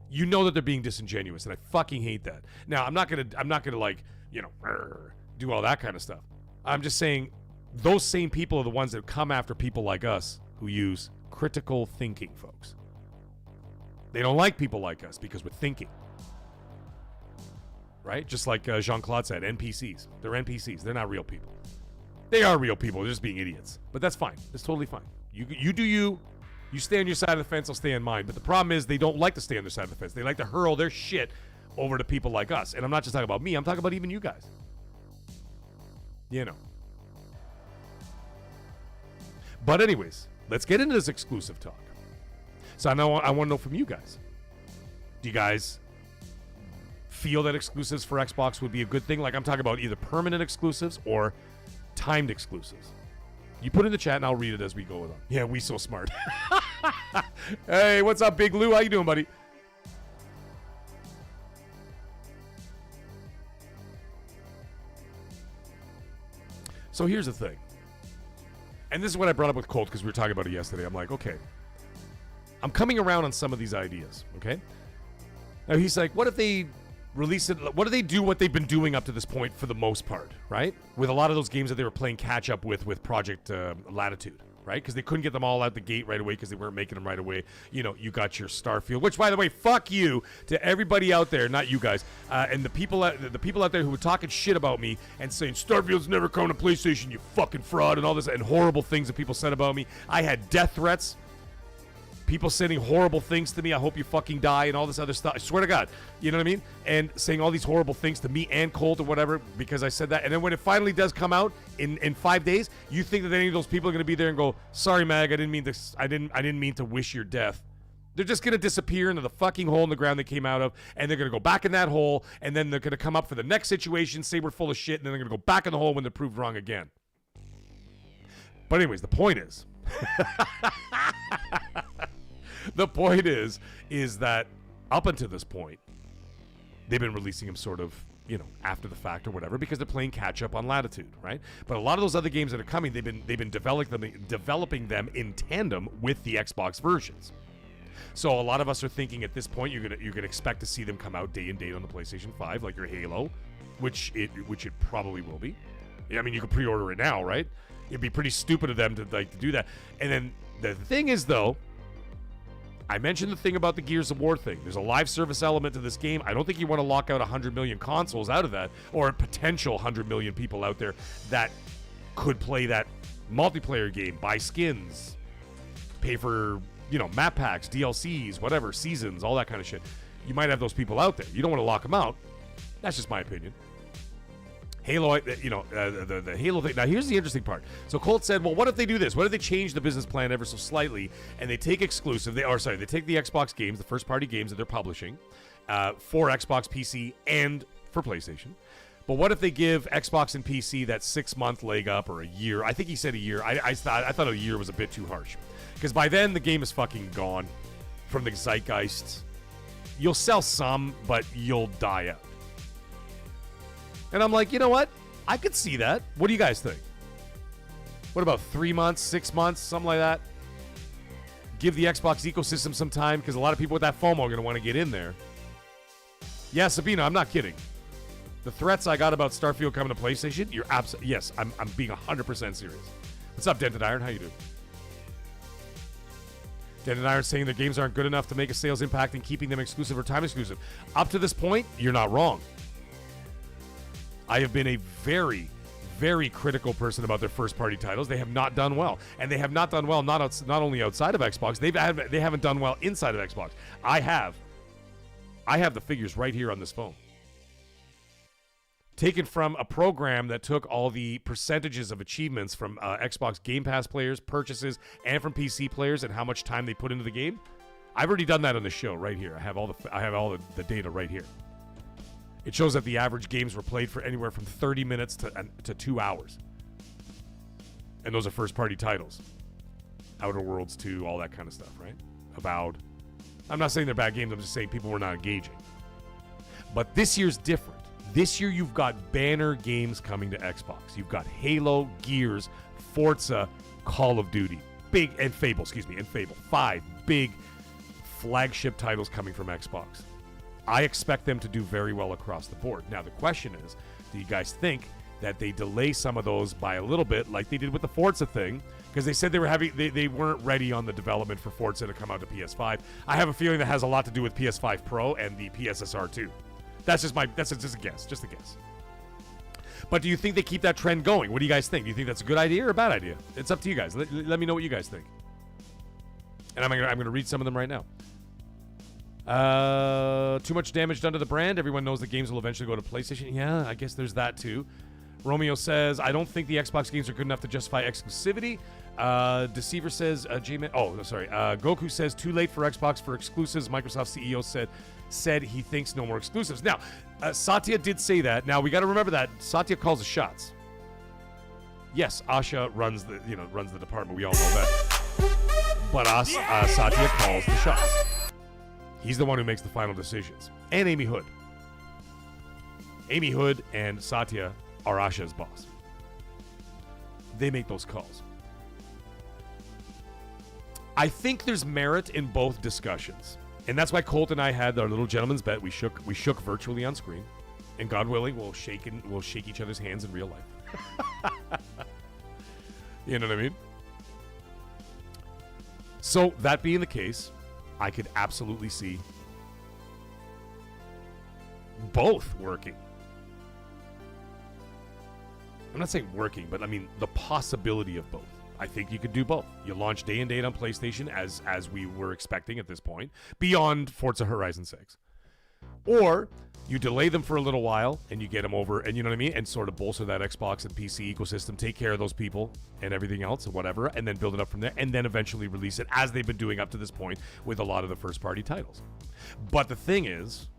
you know that they're being disingenuous, and I fucking hate that. Now, I'm not gonna like do all that kind of stuff. I'm just saying those same people are the ones that come after people like us who use critical thinking, folks. They don't like people like us because we're thinking. Right? Just like Jean-Claude said, NPCs. They're NPCs. They're not real people. They are real people. They're just being idiots. But that's fine. It's totally fine. You do you. You stay on your side of the fence, I'll stay on mine. But the problem is they don't like to stay on their side of the fence. They like to hurl their shit over to people like us. And I'm not just talking about me. I'm talking about even you guys. But anyways, let's get into this exclusive talk. So I want to know from you guys. Do you guys feel that exclusives for Xbox would be a good thing? Like I'm talking about either permanent exclusives or timed exclusives. You put in the chat and I'll read it as we go along. Yeah, we so smart. Hey, what's up, Big Lou? How you doing, buddy? So here's the thing. And this is what I brought up with Colt because we were talking about it yesterday. I'm like, okay, I'm coming around on some of these ideas, okay? Now he's like, what if they release it? What do they do what they've been doing up to this point for the most part, right? With a lot of those games that they were playing catch up with Project Latitude, right? Because they couldn't get them all out the gate right away because they weren't making them right away. You know, you got your Starfield, which, by the way, fuck you to everybody out there, not you guys, and the people out there who were talking shit about me and saying Starfield's never come to PlayStation, you fucking fraud, and all this and horrible things that people said about me. I had death threats. People sending horrible things to me. I hope you fucking die and all this other stuff. I swear to God. You know what I mean? And saying all these horrible things to me and Colt or whatever because I said that. And then when it finally does come out in 5 days, you think that any of those people are going to be there and go, sorry, Mag, I didn't mean to wish your death. They're just going to disappear into the fucking hole in the ground they came out of, and they're going to go back in that hole, and then they're going to come up for the next situation, say we're full of shit, and then they're going to go back in the hole when they're proved wrong again. But anyways, the point is... The point is that up until this point, they've been releasing them sort of, you know, after the fact or whatever because they're playing catch up on Latitude, right? But a lot of those other games that are coming, they've been developing them in tandem with the Xbox versions. So a lot of us are thinking at this point you're gonna expect to see them come out day and date on the PlayStation 5, like your Halo, which it probably will be. I mean, you can pre-order it now, right? It'd be pretty stupid of them to do that. And then the thing is, though, I mentioned the thing about the Gears of War thing. There's a live service element to this game. I don't think you want to lock out 100 million consoles out of that, or a potential 100 million people out there that could play that multiplayer game, buy skins, pay for, you know, map packs, DLCs, whatever, seasons, all that kind of shit. You might have those people out there. You don't want to lock them out. That's just my opinion. Halo, you know, the Halo thing. Now, here's the interesting part. So Colt said, well, what if they do this? What if they change the business plan ever so slightly and they take exclusive, they take the Xbox games, the first-party games that they're publishing for Xbox, PC, and for PlayStation. But what if they give Xbox and PC that 6-month leg up or a year? I think he said a year. I thought a year was a bit too harsh. Because by then, the game is fucking gone from the zeitgeist. You'll sell some, but you'll die out. And I'm like, you know what? I could see that. What do you guys think? What about 3 months, 6 months, something like that? Give the Xbox ecosystem some time because a lot of people with that FOMO are going to want to get in there. Yeah, Sabina, I'm not kidding. The threats I got about Starfield coming to PlayStation, you're absolutely... Yes, I'm being 100% serious. What's up, Dented Iron? How you doing? Dented Iron saying their games aren't good enough to make a sales impact and keeping them exclusive or time exclusive. Up to this point, you're not wrong. I have been a very, very critical person about their first-party titles. They have not done well, and they have not done well not only outside of Xbox. They haven't done well inside of Xbox. I have the figures right here on this phone, taken from a program that took all the percentages of achievements from Xbox Game Pass players, purchases, and from PC players, and how much time they put into the game. I've already done that on the show right here. I have all the data right here. It shows that the average games were played for anywhere from 30 minutes to 2 hours. And those are first-party titles. Outer Worlds 2, all that kind of stuff, right? Avowed. I'm not saying they're bad games. I'm just saying people were not engaging. But this year's different. This year you've got banner games coming to Xbox. You've got Halo, Gears, Forza, Call of Duty, and Fable. 5 big flagship titles coming from Xbox. I expect them to do very well across the board. Now, the question is, do you guys think that they delay some of those by a little bit, like they did with the Forza thing? Because they said they weren't ready on the development for Forza to come out to PS5. I have a feeling that has a lot to do with PS5 Pro and the PSSR 2. That's just a guess. But do you think they keep that trend going? What do you guys think? Do you think that's a good idea or a bad idea? It's up to you guys. Let me know what you guys think. And I'm gonna read some of them right now. Too much damage done to the brand. Everyone knows the games will eventually go to PlayStation. Yeah, I guess there's that too. Romeo says, I don't think the Xbox games are good enough to justify exclusivity. Deceiver says, Goku says, too late for Xbox for exclusives. Microsoft CEO said he thinks no more exclusives. Now, Satya did say that. Now, we got to remember that Satya calls the shots. Yes, Asha runs the department. We all know that. But Satya calls the shots. He's the one who makes the final decisions. And Amy Hood. Amy Hood and Satya are Asha's boss. They make those calls. I think there's merit in both discussions. And that's why Colt and I had our little gentleman's bet. We shook virtually on screen. And God willing, we'll shake each other's hands in real life. You know what I mean? So, that being the case, I could absolutely see both working. I'm not saying working, but I mean the possibility of both. I think you could do both. You launch day and date on PlayStation as we were expecting at this point, beyond Forza Horizon 6. Or you delay them for a little while and you get them over, and you know what I mean, and sort of bolster that Xbox and PC ecosystem, take care of those people and everything else and whatever, and then build it up from there, and then eventually release it as they've been doing up to this point with a lot of the first-party titles. But the thing is,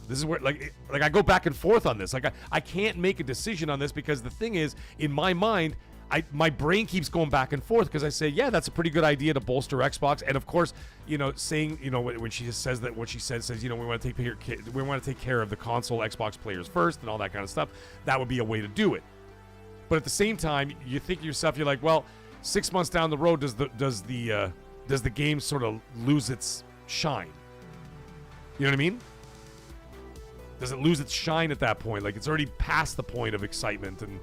this is where, like I go back and forth on this. Like, I can't make a decision on this because the thing is, in my mind, my brain keeps going back and forth because I say, yeah, that's a pretty good idea to bolster Xbox. And of course, you know, saying, you know, when she just says that, what she says, you know, we want to take care of the console Xbox players first and all that kind of stuff. That would be a way to do it. But at the same time, you think to yourself, you're like, well, 6 months down the road, does the game sort of lose its shine? You know what I mean? Does it lose its shine at that point? Like, it's already past the point of excitement, and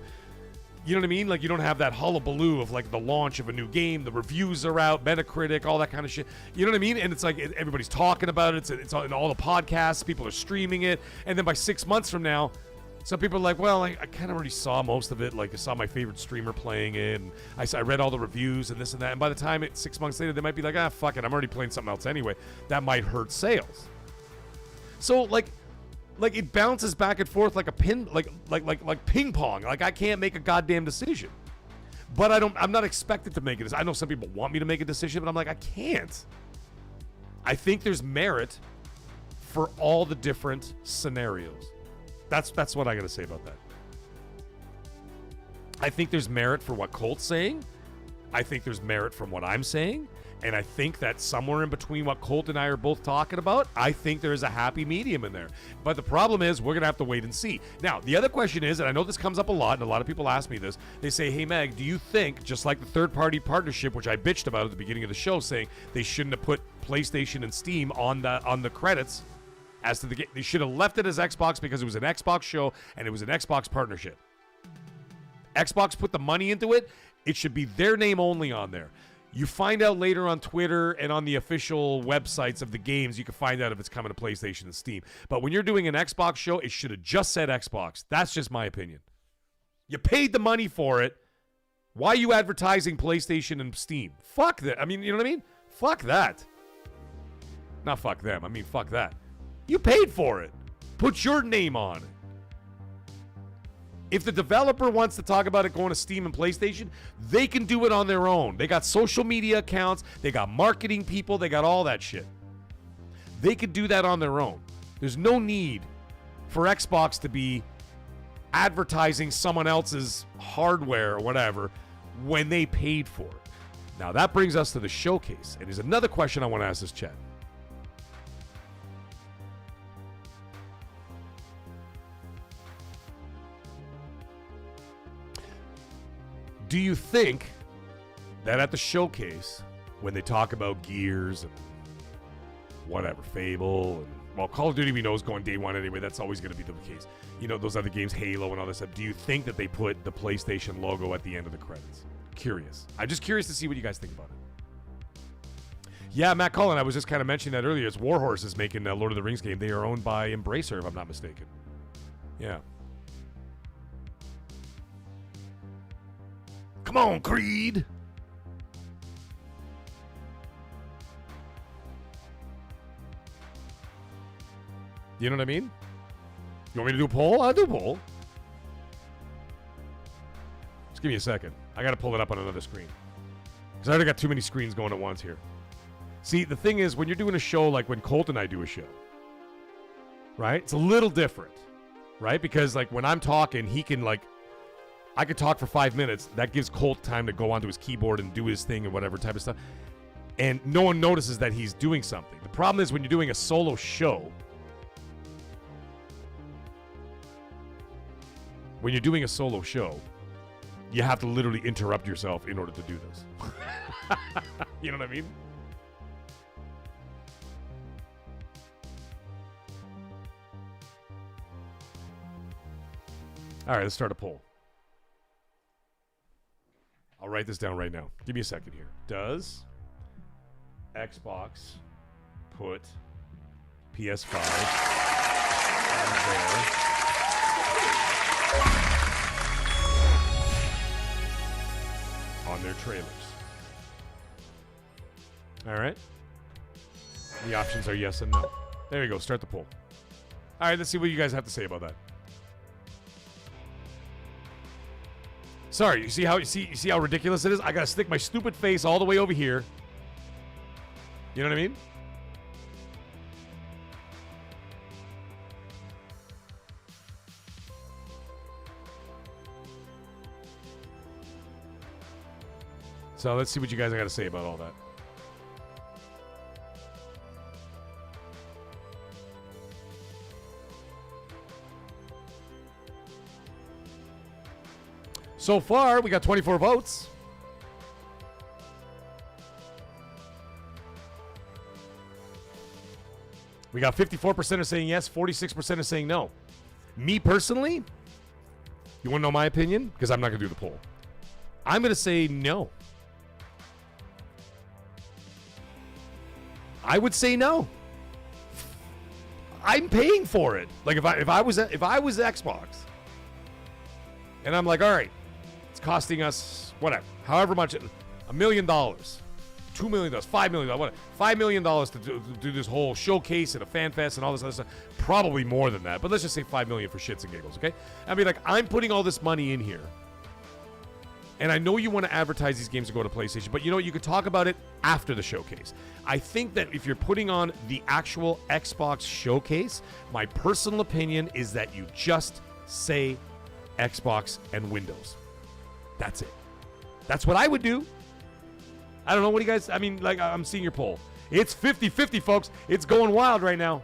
you know what I mean? Like, you don't have that hullabaloo of like the launch of a new game, the reviews are out, Metacritic, all that kind of shit. You know what I mean? And it's like everybody's talking about it. It's in all the podcasts. People are streaming it. And then by 6 months from now, some people are like, well, I kind of already saw most of it. Like, I saw my favorite streamer playing it, and I read all the reviews and this and that. And by the time it's 6 months later, they might be like, fuck it, I'm already playing something else anyway. That might hurt sales. So like it bounces back and forth like a pin, like ping pong. Like, I can't make a goddamn decision. But I'm not expected to make it. I know some people want me to make a decision, but I'm like, I can't. I think there's merit for all the different scenarios. That's what I got to say about that. I think there's merit for what Colt's saying. I think there's merit from what I'm saying. And I think that somewhere in between what Colt and I are both talking about, I think there is a happy medium in there. But the problem is, we're going to have to wait and see. Now, the other question is, and I know this comes up a lot, and a lot of people ask me this, they say, hey, Meg, do you think, just like the third-party partnership, which I bitched about at the beginning of the show, saying they shouldn't have put PlayStation and Steam on the credits as to the game? They should have left it as Xbox because it was an Xbox show, and it was an Xbox partnership. Xbox put the money into it. It should be their name only on there. You find out later on Twitter and on the official websites of the games, you can find out if it's coming to PlayStation and Steam. But when you're doing an Xbox show, it should have just said Xbox. That's just my opinion. You paid the money for it. Why are you advertising PlayStation and Steam? Fuck that. I mean, you know what I mean? Fuck that. Not fuck them. I mean, fuck that. You paid for it. Put your name on it. If the developer wants to talk about it going to Steam and PlayStation, they can do it on their own. They got social media accounts. They got marketing people. They got all that shit. They could do that on their own. There's no need for Xbox to be advertising someone else's hardware or whatever when they paid for it. Now, that brings us to the showcase. And there's another question I want to ask this chat. Do you think that at the showcase, when they talk about Gears and whatever, Fable, and, well, Call of Duty we know is going day one anyway, that's always going to be the case. You know, those other games, Halo and all that stuff. Do you think that they put the PlayStation logo at the end of the credits? Curious. I'm just curious to see what you guys think about it. Yeah, Matt Cullen, I was just kind of mentioning that earlier. It's Warhorse is making a Lord of the Rings game. They are owned by Embracer, if I'm not mistaken. Yeah. Come on, Creed. You know what I mean? You want me to do a poll? I'll do a poll. Just give me a second. I got to pull it up on another screen. Because I already got too many screens going at once here. See, the thing is, when you're doing a show like when Colt and I do a show, right? It's a little different, right? Because, like, when I'm talking, he can, like, I could talk for 5 minutes. That gives Colt time to go onto his keyboard and do his thing and whatever type of stuff. And no one notices that he's doing something. The problem is when you're doing a solo show, you have to literally interrupt yourself in order to do this. You know what I mean? All right, let's start a poll. I'll write this down right now. Give me a second here. Does Xbox put PS5 on their trailers? All right. The options are yes and no. There you go. Start the poll. All right, let's see what you guys have to say about that. Sorry, you see how ridiculous it is? I gotta stick my stupid face all the way over here. You know what I mean? So let's see what you guys got to say about all that. So far, we got 24 votes. We got 54% are saying yes, 46% are saying no. Me personally, you want to know my opinion? Because I'm not going to do the poll. I'm going to say no. I would say no. I'm paying for it. Like if I was Xbox, and I'm like, all right, it's costing us whatever, however much, $1 million, $2 million, $5 million, whatever, $5 million to do this whole showcase and a fan fest and all this other stuff. Probably more than that, but let's just say $5 million for shits and giggles, okay? I mean, like, I'm putting all this money in here, and I know you want to advertise these games to go to PlayStation, but you know what? You could talk about it after the showcase. I think that if you're putting on the actual Xbox showcase, my personal opinion is that you just say Xbox and Windows. That's it. That's what I would do. I don't know. What do you guys... I mean, like, I'm seeing your poll. It's 50-50, folks. It's going wild right now.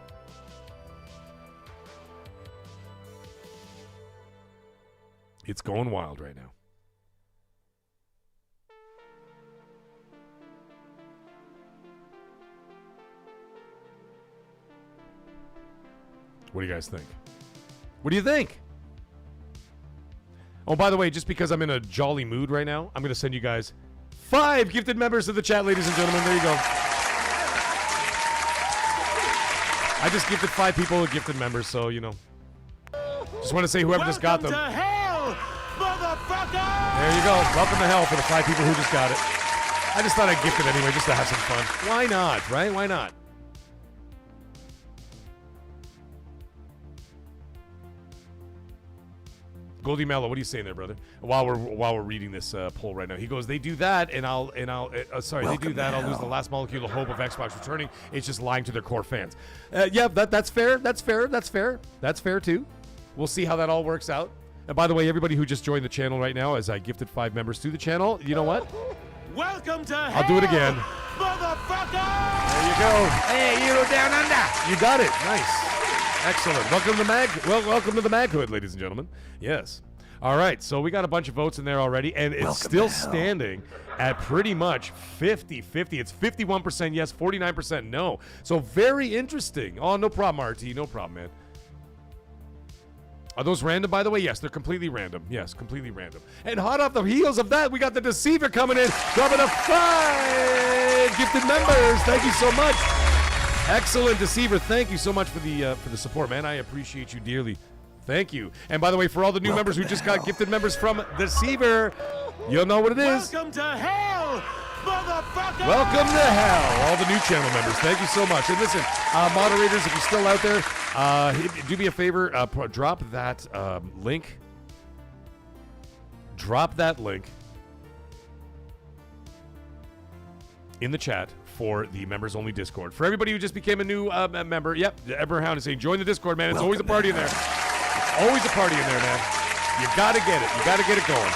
It's going wild right now. What do you guys think? What do you think? Oh, by the way, just because I'm in a jolly mood right now, I'm going to send you guys 5 gifted members to the chat, ladies and gentlemen. There you go. I just gifted 5 people with gifted members, so, you know. Just want to say whoever just got them. Welcome to hell, motherfucker! There you go. Welcome to hell for the 5 people who just got it. I just thought I'd gift it anyway, just to have some fun. Why not, right? Why not? Goldie Mello, what are you saying there, brother? While we're reading this poll right now, he goes, "They do that, and I'll they do that. I'll lose the last molecule of hope of Xbox returning. It's just lying to their core fans." Yeah, that's fair. That's fair too. We'll see how that all works out. And by the way, everybody who just joined the channel right now, as I gifted 5 members to the channel, you know what? Welcome to hell, I'll do it again. Motherfucker! There you go. Hey, you down under. You got it. Nice. Excellent. Welcome to the Maghood, ladies and gentlemen. Yes. All right. So we got a bunch of votes in there already, and it's still standing at pretty much 50-50. It's 51% yes, 49% no. So very interesting. Oh, no problem, RT. No problem, man. Are those random, by the way? Yes, they're completely random. Yes, completely random. And hot off the heels of that, we got the Deceiver coming in, dropping a 5 gifted members. Thank you so much. Excellent, Deceiver. Thank you so much for the support, man. I appreciate you dearly. Thank you. And by the way, for all the new members who just got gifted members from Deceiver, you'll know what it is. Welcome to hell, motherfucker! Welcome to hell, all the new channel members. Thank you so much. And listen, moderators, if you're still out there, do me a favor, drop that link. Drop that link in the chat for the members only Discord. For everybody who just became a new member, yep, Eberhound is saying, join the Discord, man. It's always a party in there. It's always a party in there, man. You gotta get it. You gotta get it going.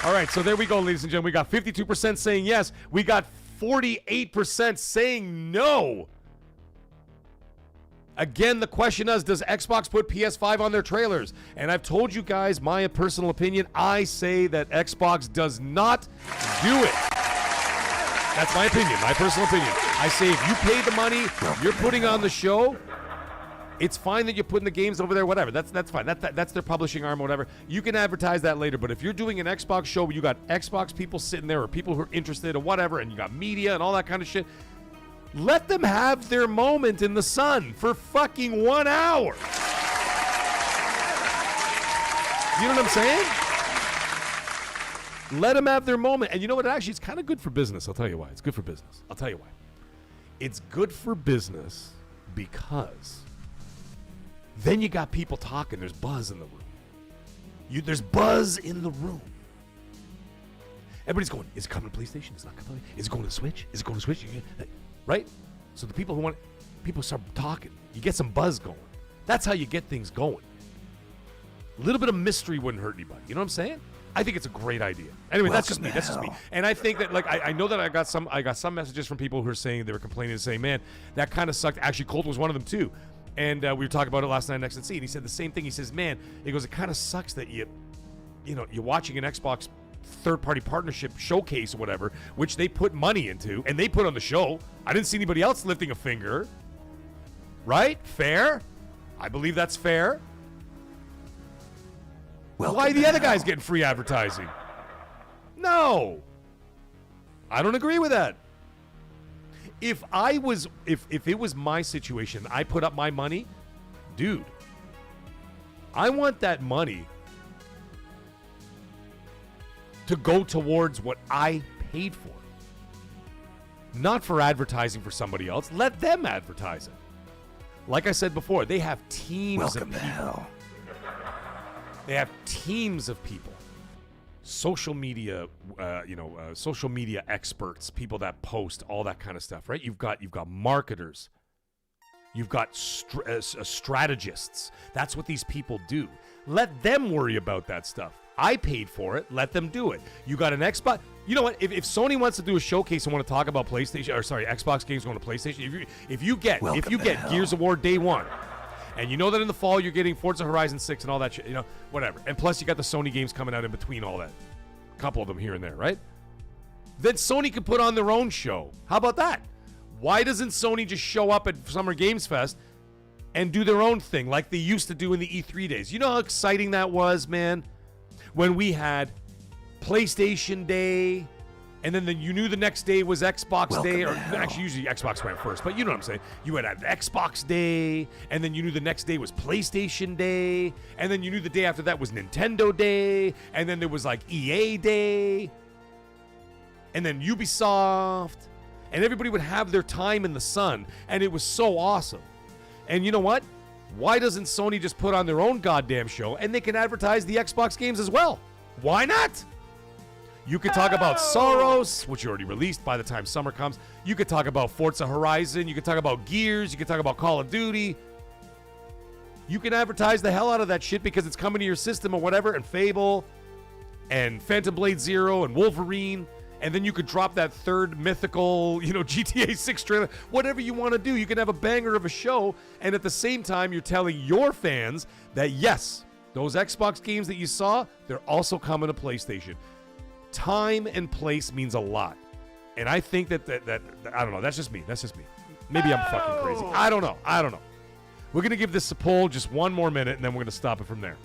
All right, so there we go, ladies and gentlemen. We got 52% saying yes. We got 48% saying no. Again, the question is, does Xbox put PS5 on their trailers? And I've told you guys my personal opinion. I say that Xbox does not do it. That's my opinion, my personal opinion. I say if you pay the money, you're putting on the show, it's fine that you're putting the games over there, whatever. That's fine. That's their publishing arm or whatever. You can advertise that later. But if you're doing an Xbox show where you got Xbox people sitting there or people who are interested or whatever, and you got media and all that kind of shit, let them have their moment in the sun for fucking 1 hour. You know what I'm saying? Let them have their moment. And you know what? Actually, it's kind of good for business. I'll tell you why. It's good for business. I'll tell you why. It's good for business because then you got people talking. There's buzz in the room. There's buzz in the room. Everybody's going, is it coming to PlayStation? It's not coming. Is it going to Switch? Is it going to Switch? Right? So the people start talking. You get some buzz going. That's how you get things going. A little bit of mystery wouldn't hurt anybody. You know what I'm saying? I think it's a great idea. Anyway, that's just me. And I think that, like, I know that I got some messages from people who are saying, they were complaining and saying, man, that kind of sucked. Actually, Colt was one of them too. And we were talking about it last night next to see, and he said the same thing. He says, man, he goes, it kind of sucks that you're watching an Xbox third-party partnership showcase or whatever, which they put money into, and they put on the show. I didn't see anybody else lifting a finger. Right? Fair? I believe that's fair. Why are the other guys getting free advertising? No. I don't agree with that. If it was my situation, I put up my money, dude, I want that money to go towards what I paid for. Not for advertising for somebody else. Let them advertise it. Like I said before, they have teams of people. They have teams of people, social media, social media experts, people that post all that kind of stuff, right? You've got marketers, you've got strategists. That's what these people do. Let them worry about that stuff. I paid for it. Let them do it. You got an Xbox. You know what? If Sony wants to do a showcase and want to talk about Xbox games going to PlayStation, if you get Gears of War Day 1. And you know that in the fall you're getting Forza Horizon 6 and all that shit, whatever. And plus you got the Sony games coming out in between all that. A couple of them here and there, right? Then Sony could put on their own show. How about that? Why doesn't Sony just show up at Summer Games Fest and do their own thing like they used to do in the E3 days? You know how exciting that was, man? When we had PlayStation Day, and then you knew the next day was Xbox Day, or actually usually Xbox went first, but you know what I'm saying. You had Xbox Day, and then you knew the next day was PlayStation Day, and then you knew the day after that was Nintendo Day, and then there was like EA Day, and then Ubisoft, and everybody would have their time in the sun, and it was so awesome. And you know what? Why doesn't Sony just put on their own goddamn show, and they can advertise the Xbox games as well? Why not? You could talk about Soros, which you already released by the time summer comes. You could talk about Forza Horizon. You could talk about Gears. You could talk about Call of Duty. You can advertise the hell out of that shit because it's coming to your system or whatever, and Fable, and Phantom Blade Zero, and Wolverine. And then you could drop that third mythical, GTA 6 trailer. Whatever you want to do, you can have a banger of a show. And at the same time, you're telling your fans that, yes, those Xbox games that you saw, they're also coming to PlayStation. Time and place means a lot. And I think that I don't know. That's just me. Maybe I'm fucking crazy. I don't know. We're going to give this a poll just one more minute, and then we're going to stop it from there.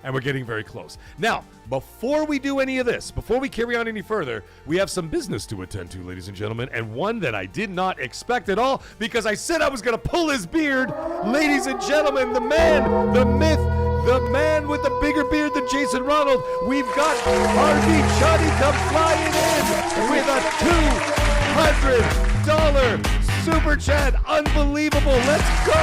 And we're getting very close. Now, before we do any of this, before we carry on any further, we have some business to attend to, ladies and gentlemen, and one that I did not expect at all because I said I was going to pull his beard. Ladies and gentlemen, the man, the myth, the man with the bigger beard than Jason Ronald. We've got Harvey Chuddy come flying in with a $200 super chat. Unbelievable. Let's go.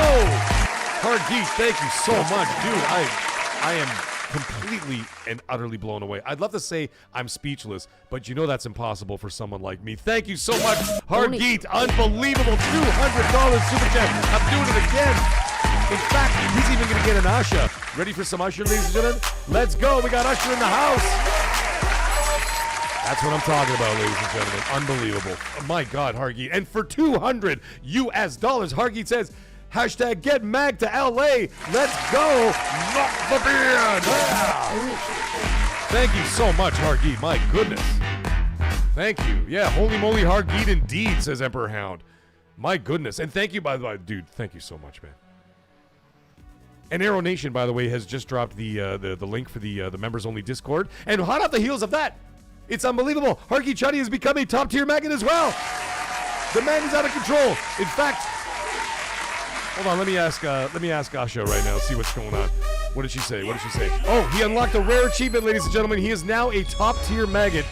Hargeet, thank you so much. Dude, I am completely and utterly blown away. I'd love to say I'm speechless, but you know that's impossible for someone like me. Thank you so much, Hargeet. Unbelievable. $200 super chat. I'm doing it again. In fact, he's even going to get an Usher. Ready for some Usher, ladies and gentlemen? Let's go. We got Usher in the house. That's what I'm talking about, ladies and gentlemen. Unbelievable. Oh, my God, Hargeet. And for $200 US, Hargeet says, hashtag get mag to LA. Let's go. Knock the beard. Yeah. Thank you so much, Hargeet. My goodness. Thank you. Yeah, holy moly, Hargeet indeed, says Emperor Hound. My goodness. And thank you, by the way, dude, thank you so much, man. And Arrow Nation, by the way, has just dropped the link for the members-only Discord. And hot off the heels of that, it's unbelievable. Hargeet Chuddy has become a top-tier maggot as well. The man is out of control. In fact, hold on, let me ask Asha right now, see what's going on. What did she say? Oh, he unlocked a rare achievement, ladies and gentlemen. He is now a top-tier maggot.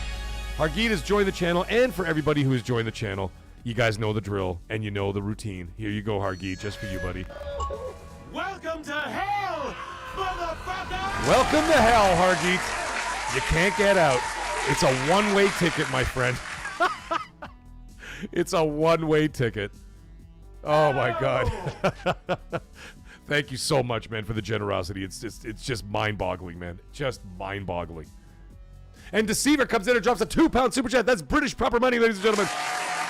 Hargeet has joined the channel, and for everybody who has joined the channel, you guys know the drill, and you know the routine. Here you go, Hargeet, just for you, buddy. Welcome to hell, motherfucker! Welcome to hell, Hargeet. You can't get out. It's a one-way ticket, my friend. It's a one-way ticket. Oh, my God. Thank you so much, man, for the generosity. It's just mind-boggling, man. Just mind-boggling. And Deceiver comes in and drops a £2 super chat. That's British proper money, ladies and gentlemen.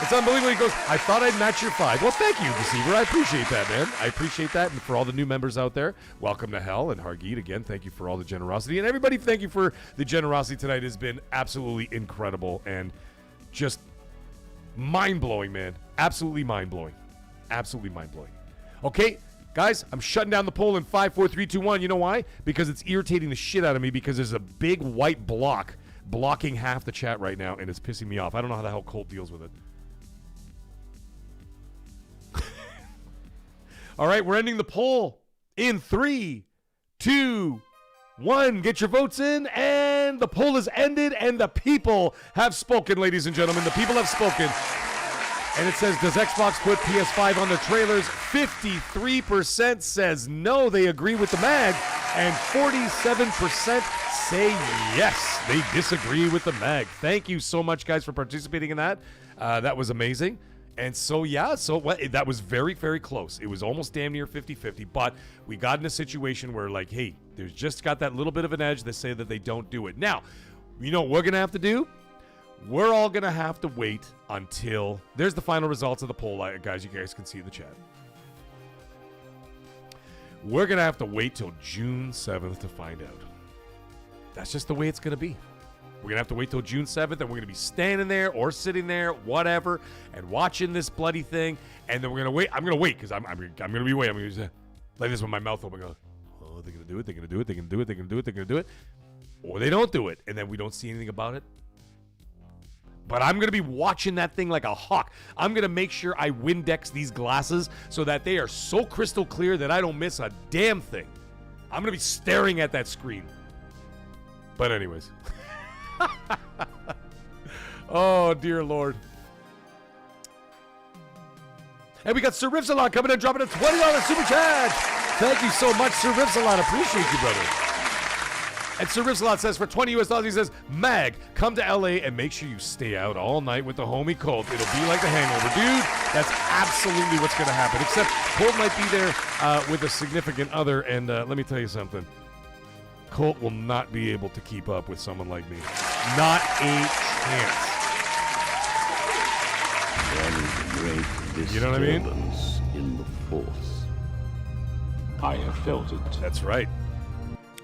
It's unbelievable. He goes, I thought I'd match your 5. Well, thank you, Deceiver. I appreciate that, man. I appreciate that. And for all the new members out there, welcome to hell. And Hargeet, again, thank you for all the generosity. And everybody, thank you for the generosity tonight. It has been absolutely incredible and just mind-blowing, man. Absolutely mind-blowing. Absolutely mind-blowing. Okay, guys, I'm shutting down the poll in 5, 4, 3, 2, 1. You know why? Because it's irritating the shit out of me because there's a big white block blocking half the chat right now, and it's pissing me off. I don't know how the hell Colt deals with it. All right, we're ending the poll in 3, 2, 1. Get your votes in, and the poll is ended, and the people have spoken, ladies and gentlemen. The people have spoken. And it says, does Xbox put PS5 on their trailers? 53% says no, they agree with the mag, and 47% say yes, they disagree with the mag. Thank you so much, guys, for participating in that. That was amazing. And so, yeah, that was very, very close. It was almost damn near 50-50, but we got in a situation where, like, hey, there's just got that little bit of an edge. They say that they don't do it. Now, you know what we're going to have to do? We're all going to have to wait until there's the final results of the poll, guys. You guys can see in the chat. We're going to have to wait till June 7th to find out. That's just the way it's going to be. We're going to have to wait till June 7th, and we're going to be standing there or sitting there, whatever, and watching this bloody thing. And then we're going to wait. I'm going to wait because I'm going to be waiting. I'm going to like this with my mouth open. Go, oh, they're going to do it. They're going to do it. They're going to do it. They're going to do it. They're going to do it. Or they don't do it, and then we don't see anything about it. But I'm going to be watching that thing like a hawk. I'm going to make sure I Windex these glasses so that they are so crystal clear that I don't miss a damn thing. I'm going to be staring at that screen. But anyways. Oh, dear Lord. And we got Sir Ripsalon coming in, dropping a $20 super chat. Thank you so much, Sir Ripsalon. Appreciate you, brother. And Sir Ripsalon says, for $20 US, he says, Mag, come to LA and make sure you stay out all night with the homie Colt. It'll be like the hangover. Dude, that's absolutely what's going to happen. Except Colt might be there with a significant other. And let me tell you something. Colt will not be able to keep up with someone like me. Not a chance. You know what I mean? In the Force. I have felt it. That's right.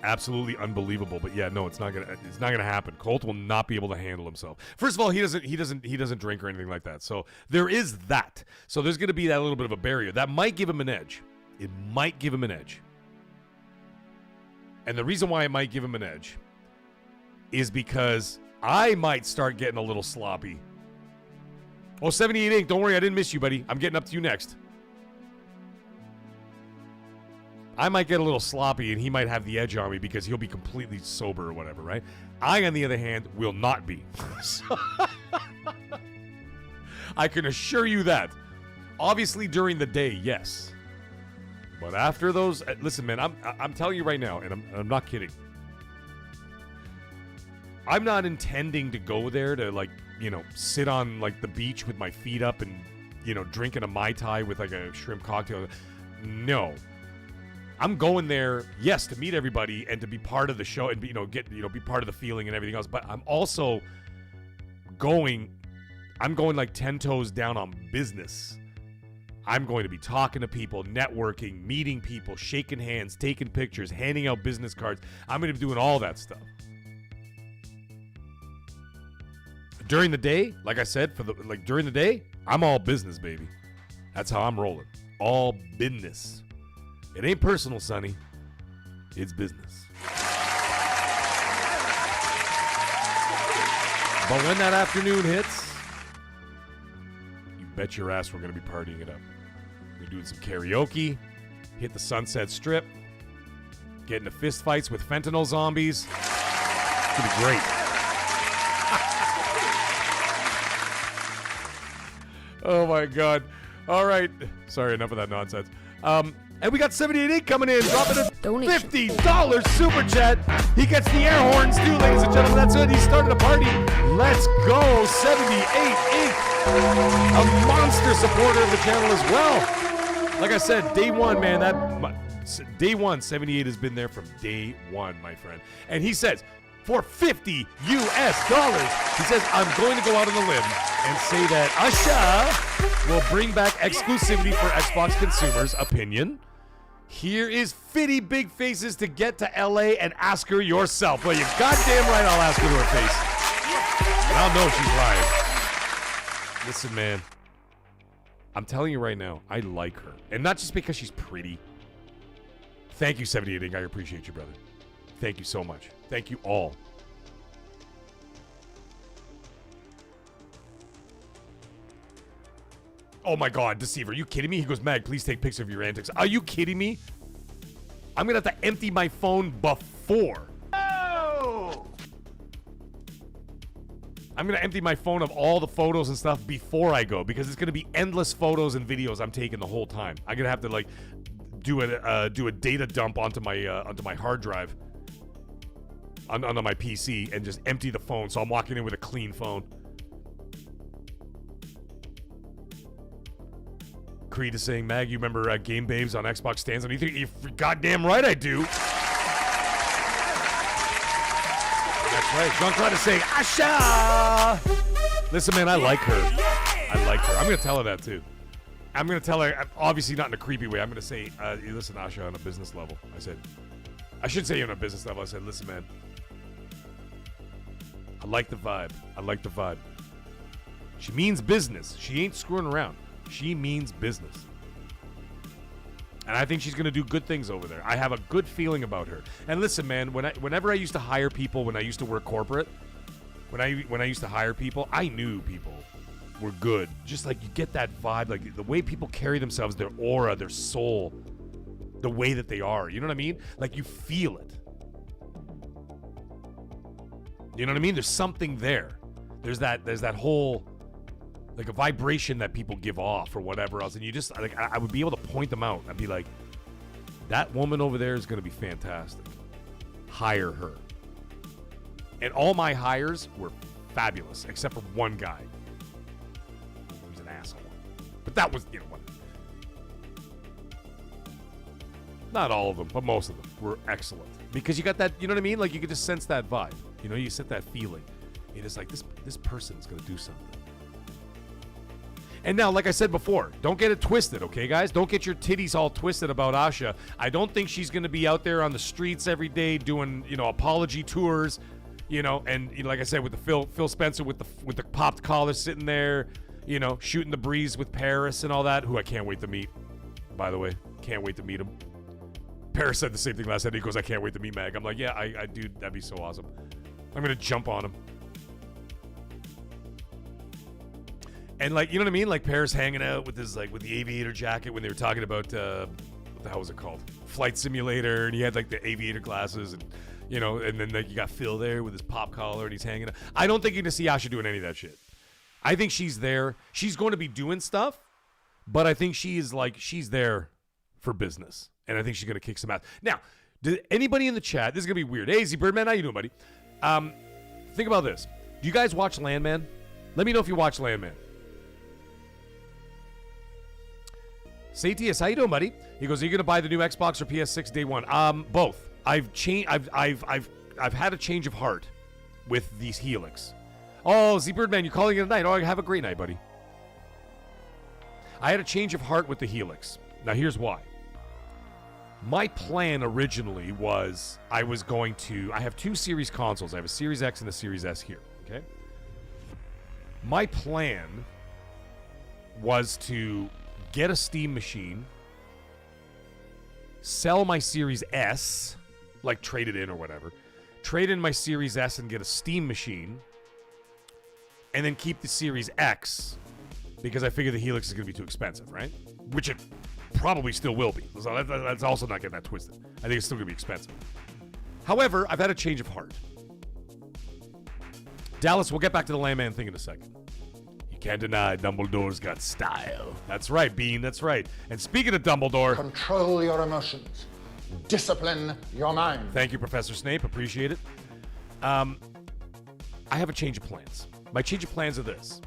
Absolutely unbelievable. But yeah, no, it's not gonna happen. Colt will not be able to handle himself. First of all, he doesn't drink or anything like that. So there is that. So there's gonna be that little bit of a barrier. That might give him an edge. It might give him an edge. And the reason why it might give him an edge is because I might start getting a little sloppy. Oh, 78 Inc., don't worry, I didn't miss you, buddy. I'm getting up to you next. I might get a little sloppy, and he might have the edge on me because he'll be completely sober or whatever, right? I, on the other hand, will not be. I can assure you that. Obviously, during the day, yes. But after those, listen, man, I'm telling you right now, and I'm not kidding. I'm not intending to go there to, like, you know, sit on, like, the beach with my feet up and, you know, drinking a Mai Tai with, like, a shrimp cocktail. No. I'm going there, yes, to meet everybody and to be part of the show and, be part of the feeling and everything else. But I'm also going like 10 toes down on business. I'm going to be talking to people, networking, meeting people, shaking hands, taking pictures, handing out business cards. I'm going to be doing all that stuff. During the day, like I said, during the day, I'm all business, baby. That's how I'm rolling. All business. It ain't personal, Sonny. It's business. But when that afternoon hits, you bet your ass we're going to be partying it up. We're doing some karaoke, hit the Sunset Strip, get into fist fights with fentanyl zombies. It's going to be great. Oh, my God. All right. Sorry, enough of that nonsense. And we got 78 coming in, dropping a $50 super chat. He gets the air horns too, ladies and gentlemen. That's it. He started a party. Let's go, 78 Inc. A monster supporter of the channel as well. Like I said, day one, man. Day one, 78 has been there from day one, my friend. And he says, for $50 US, he says, I'm going to go out on a limb and say that Usha will bring back exclusivity for Xbox consumers. Opinion. Here is Fitty Big Faces to get to LA and ask her yourself. Well, you're goddamn right I'll ask her to her face. And I'll know she's lying. Listen, man. I'm telling you right now, I like her. And not just because she's pretty. Thank you, 78 Inc. I appreciate you, brother. Thank you so much. Thank you all. Oh my God, Deceiver, are you kidding me? He goes, Mag, please take pics of your antics. Are you kidding me? I'm gonna have to empty my phone before. Oh! I'm gonna empty my phone of all the photos and stuff before I go because it's gonna be endless photos and videos I'm taking the whole time. I'm gonna have to like do a data dump onto my hard drive onto my PC and just empty the phone so I'm walking in with a clean phone. Creed is saying, Mag, you remember Game Babes on Xbox stands? And you think you're goddamn right I do. That's right. Jean-Claude is saying, Asha! Listen, man, I like her. I like her. I'm going to tell her that, too. I'm going to tell her, obviously not in a creepy way. I'm going to say, listen, Asha, on a business level. I should say on a business level. I said, listen, man. I like the vibe. I like the vibe. She means business. She ain't screwing around. She means business. And I think she's going to do good things over there. I have a good feeling about her. And listen, man, whenever I used to hire people, when I used to work corporate, when I used to hire people, I knew people were good. Just like you get that vibe, like the way people carry themselves, their aura, their soul, the way that they are. You know what I mean? Like you feel it. You know what I mean? There's something there. There's that whole like a vibration that people give off or whatever else. And you just, like, I would be able to point them out. I'd be like, that woman over there is going to be fantastic. Hire her. And all my hires were fabulous, except for one guy. He was an asshole. But that was, you know what? Not all of them, but most of them were excellent. Because you got that, you know what I mean? Like, you could just sense that vibe. You know, you set that feeling. You're just like, this person's going to do something. And now, like I said before, don't get it twisted, okay, guys? Don't get your titties all twisted about Asha. I don't think she's going to be out there on the streets every day doing, you know, apology tours, you know, and you know, like I said, with the Phil Spencer with the popped collar sitting there, you know, shooting the breeze with Paris and all that, who I can't wait to meet, by the way. Can't wait to meet him. Paris said the same thing last night. He goes, I can't wait to meet Mag. I'm like, yeah, I do. That'd be so awesome. I'm going to jump on him. And like, you know what I mean? Like Paris hanging out with his, like, with the aviator jacket when they were talking about, what the hell was it called? Flight Simulator. And he had like the aviator glasses and, you know, and then like you got Phil there with his pop collar and he's hanging out. I don't think you're going to see Asha doing any of that shit. I think she's there. She's going to be doing stuff, but I think she's there for business. And I think she's going to kick some ass. Now, did anybody in the chat, this is going to be weird. Hey, Z Birdman, how you doing, buddy? Think about this. Do you guys watch Landman? Let me know if you watch Landman. Satius, how you doing, buddy? He goes, are you going to buy the new Xbox or PS6 day one? Both. I've had a change of heart with these Helix. Oh, Z Birdman, you're calling it a night. Oh, have a great night, buddy. I had a change of heart with the Helix. Now, here's why. My plan originally was I have two Series consoles. I have a Series X and a Series S here, okay? My plan was to get a Steam machine, sell my Series S, like trade it in or whatever, trade in my Series S and get a Steam machine, and then keep the Series X because I figure the Helix is going to be too expensive, right? Which it probably still will be. So let's also not get that twisted. I think it's still going to be expensive. However, I've had a change of heart. Dallas, we'll get back to the Landman thing in a second. You can't deny Dumbledore's got style. That's right, Bean, that's right. And speaking of Dumbledore... Control your emotions. Discipline your mind. Thank you, Professor Snape. Appreciate it. I have a change of plans. My change of plans are this.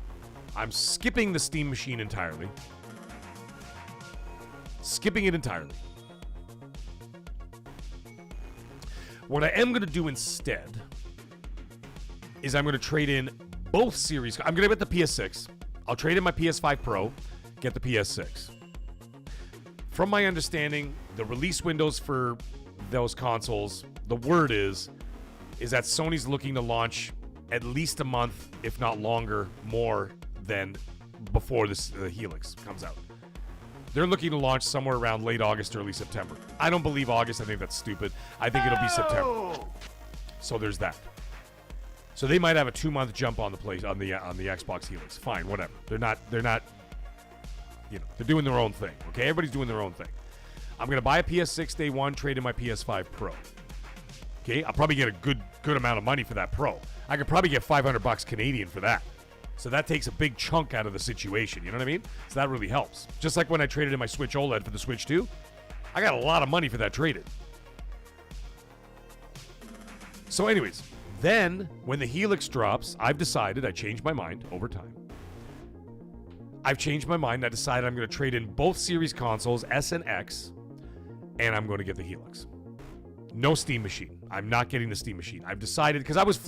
I'm skipping the Steam machine entirely. Skipping it entirely. What I am going to do instead is I'm going to trade in both series. I'm going to get the PS6. I'll trade in my PS5 Pro, get the PS6. From my understanding, the release windows for those consoles, the word is that Sony's looking to launch at least a month, if not longer, more than before the Helix comes out. They're looking to launch somewhere around late August, early September. I don't believe August. I think that's stupid. I think it'll be September. So there's that. So they might have a 2-month jump on the Xbox Helix. Fine, whatever. They're not. You know, they're doing their own thing. Okay, everybody's doing their own thing. I'm gonna buy a PS6 day one, trade in my PS5 Pro. Okay, I'll probably get a good amount of money for that Pro. I could probably get $500 Canadian for that. So that takes a big chunk out of the situation. You know what I mean? So that really helps. Just like when I traded in my Switch OLED for the Switch 2, I got a lot of money for that traded. So anyways, then when the Helix drops, I've decided, I changed my mind over time. I've changed my mind. I decided I'm going to trade in both series consoles, S and X, and I'm going to get the Helix. No Steam machine. I'm not getting the Steam machine. I've decided, because I was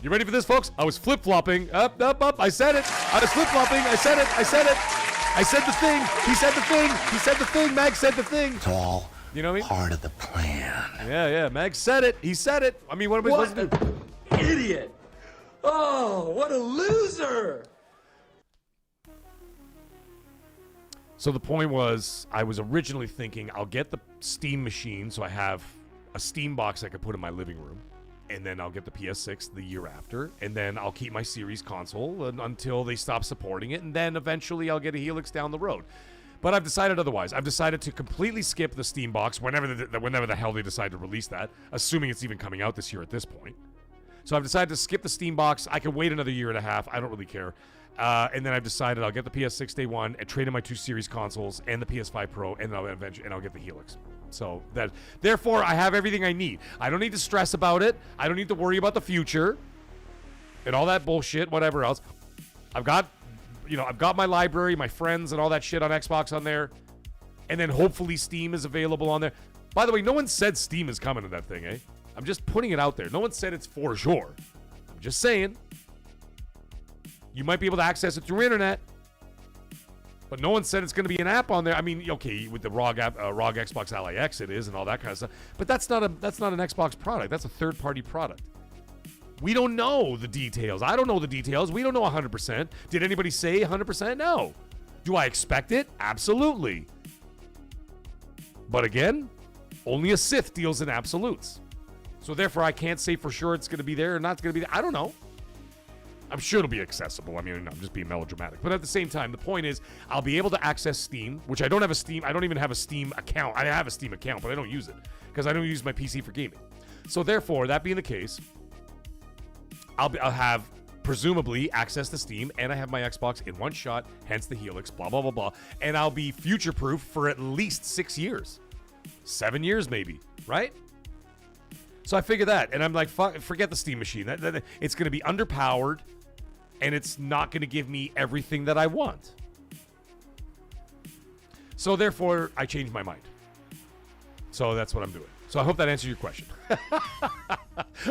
You ready for this, folks? I was flip-flopping. Up. I said it. I was flip-flopping. I said it. I said the thing. He said the thing. He said the thing. Mag said the thing. It's all you know what I mean? Part of the plan. Yeah. Mag said it. He said it. I mean, what am I supposed to do? Idiot! Oh, what a loser! So the point was, I was originally thinking I'll get the Steam machine so I have a Steam box I could put in my living room. And then I'll get the PS6 the year after. And then I'll keep my series console until they stop supporting it. And then eventually I'll get a Helix down the road. But I've decided otherwise. I've decided to completely skip the Steam box whenever the hell they decide to release that. Assuming it's even coming out this year at this point. So I've decided to skip the Steam box. I can wait another year and a half. I don't really care. And then I've decided I'll get the PS6 day one and trade in my 2 series consoles and the PS5 Pro. And then I'll get the Helix. So therefore, I have everything I need. I don't need to stress about it. I don't need to worry about the future and all that bullshit, whatever else. I've got my library, my friends, and all that shit on Xbox on there. And then hopefully Steam is available on there. By the way, no one said Steam is coming to that thing, eh? I'm just putting it out there. No one said it's for sure. I'm just saying. You might be able to access it through internet. But no one said it's going to be an app on there. I mean, okay, with the ROG Xbox Ally X it is and all that kind of stuff. But that's not an Xbox product. That's a third-party product. We don't know the details. I don't know the details. We don't know 100%. Did anybody say 100%? No. Do I expect it? Absolutely. But again, only a Sith deals in absolutes. So therefore, I can't say for sure it's going to be there or not going to be there. I don't know. I'm sure it'll be accessible. I mean, I'm just being melodramatic. But at the same time, the point is, I'll be able to access Steam, which I don't have a Steam. I don't even have a Steam account. I have a Steam account, but I don't use it because I don't use my PC for gaming. So therefore, that being the case, I'll have presumably access to Steam, and I have my Xbox in one shot, hence the Helix, blah, blah, blah, blah. And I'll be future-proof for at least 6 years. 7 years, maybe, right? So I figure that, and I'm like, forget the Steam machine. It's going to be underpowered. And it's not going to give me everything that I want. So therefore, I changed my mind. So that's what I'm doing. So I hope that answers your question.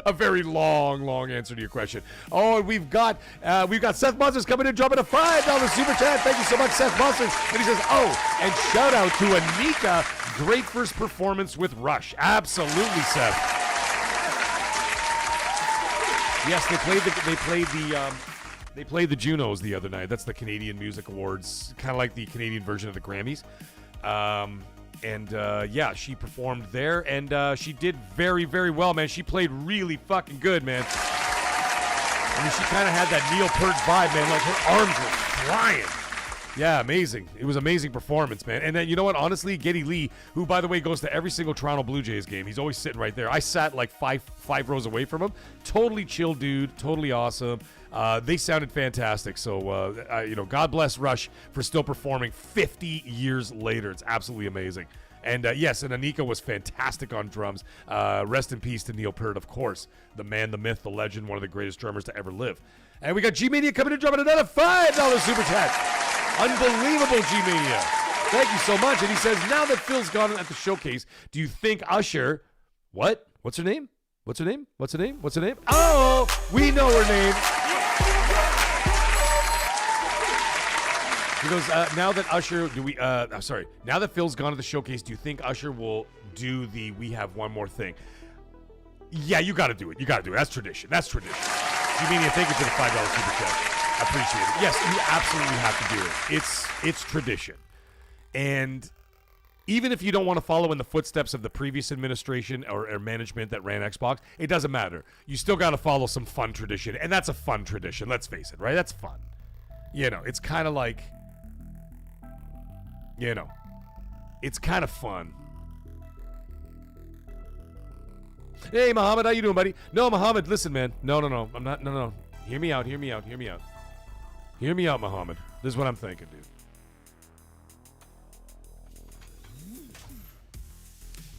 A very long answer to your question. Oh, and we've got Seth Monsters coming in, dropping a $5 super chat. Thank you so much, Seth Monsters. And he says, oh, and shout out to Anika. Great first performance with Rush. Absolutely, Seth. Yes, they played They played the Junos the other night. That's the Canadian Music Awards, kind of like the Canadian version of the Grammys. Yeah, she performed there, and she did very, very well, man. She played really fucking good, man. I mean, she kind of had that Neil Peart vibe, man. Like, her arms were flying. Yeah, amazing. It was an amazing performance, man. And then, you know what? Honestly, Geddy Lee, who, by the way, goes to every single Toronto Blue Jays game. He's always sitting right there. I sat like five rows away from him. Totally chill dude. Totally awesome. They sounded fantastic. So, God bless Rush for still performing 50 years later. It's absolutely amazing. And yes, and Anika was fantastic on drums. Rest in peace to Neil Peart, of course. The man, the myth, the legend, one of the greatest drummers to ever live. And we got G-Mania coming in, dropping another $5 super chat. Unbelievable, G-Mania. Thank you so much. And he says, now that Phil's gone at the showcase, do you think Usher... What? What's her name? What's her name? What's her name? What's her name? Oh, we know her name. He goes, now that Usher... now that Phil's gone to the showcase, do you think Usher will do the We Have One More Thing? Yeah, you got to do it. You got to do it. That's tradition. That's tradition. G-Mania, thank you for the $5 super chat. I appreciate it. Yes, you absolutely have to do it. It's tradition. And even if you don't want to follow in the footsteps of the previous administration or management that ran Xbox, it doesn't matter. You still got to follow some fun tradition. And that's a fun tradition, let's face it, right? That's fun. You know, it's kind of like, it's kind of fun. Hey, Muhammad, how you doing, buddy? No, Muhammad, listen, man. No. I'm not, no. Hear me out. Hear me out, Muhammad. This is what I'm thinking, dude.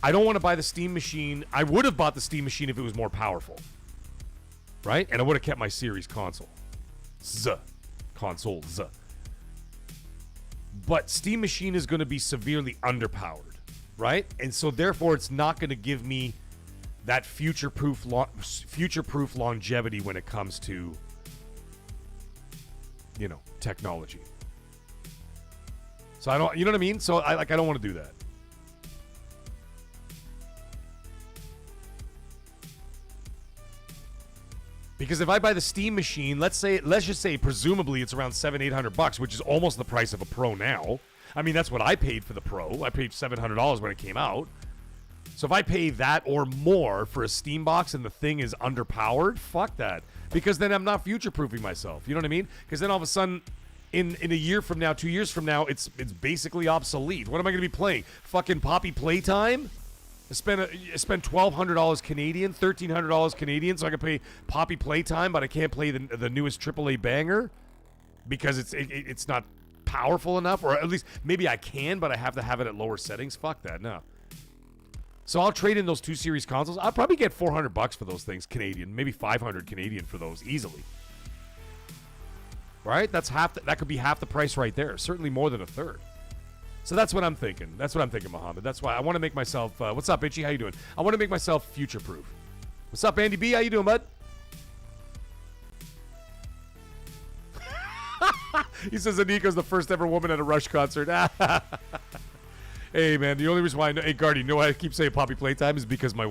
I don't want to buy the Steam machine. I would have bought the Steam machine if it was more powerful. Right? And I would have kept my Series console. Consoles. But Steam machine is going to be severely underpowered. Right? And so, therefore, it's not going to give me that future-proof longevity when it comes to, technology. So I don't, you know what I mean? So I don't want to do that. Because if I buy the Steam machine, let's just say presumably it's around $700-800, which is almost the price of a Pro now. I mean, that's what I paid for the Pro. I paid $700 when it came out. So if I pay that or more for a Steam box and the thing is underpowered, fuck that. Because then I'm not future-proofing myself. You know what I mean? Because then all of a sudden, in a year from now, 2 years from now, it's basically obsolete. What am I going to be playing? Fucking Poppy Playtime? I spend $1,200 Canadian, $1,300 Canadian, so I can pay Poppy Playtime, but I can't play the newest AAA banger because it's not powerful enough, or at least maybe I can, but I have to have it at lower settings. Fuck that, no. So I'll trade in those 2 Series consoles. I'll probably get $400 for those things Canadian, maybe $500 Canadian for those easily. Right? That could be half the price right there. Certainly more than a third. So that's what I'm thinking. Muhammad. That's why I want to make myself. What's up, Itchy? How you doing? I want to make myself future-proof. What's up, Andy B? How you doing, bud? He says Anika's the first ever woman at a Rush concert. Hey, man, the only reason why I know... Hey, Guardy, I keep saying Poppy Playtime is because my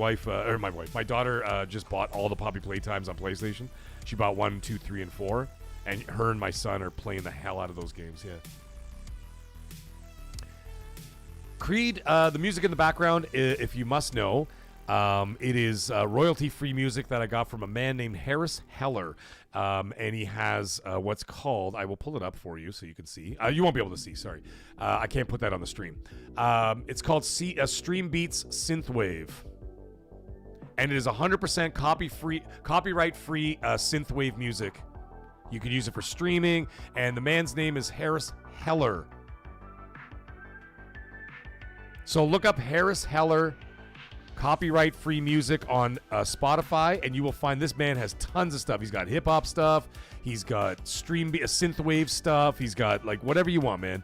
daughter just bought all the Poppy Playtimes on PlayStation. She bought 1, 2, 3, and 4. And her and my son are playing the hell out of those games, yeah. Creed, the music in the background, if you must know, it is royalty-free music that I got from a man named Harris Heller. And he has what's called, I will pull it up for you so you can see. You won't be able to see, sorry. I can't put that on the stream. It's called Stream Beats Synthwave. And it is 100% copyright-free synthwave music. You can use it for streaming. And the man's name is Harris Heller. So look up Harris Heller copyright-free music on Spotify, and you will find this man has tons of stuff. He's got hip-hop stuff. He's got synthwave stuff. He's got, like, whatever you want, man.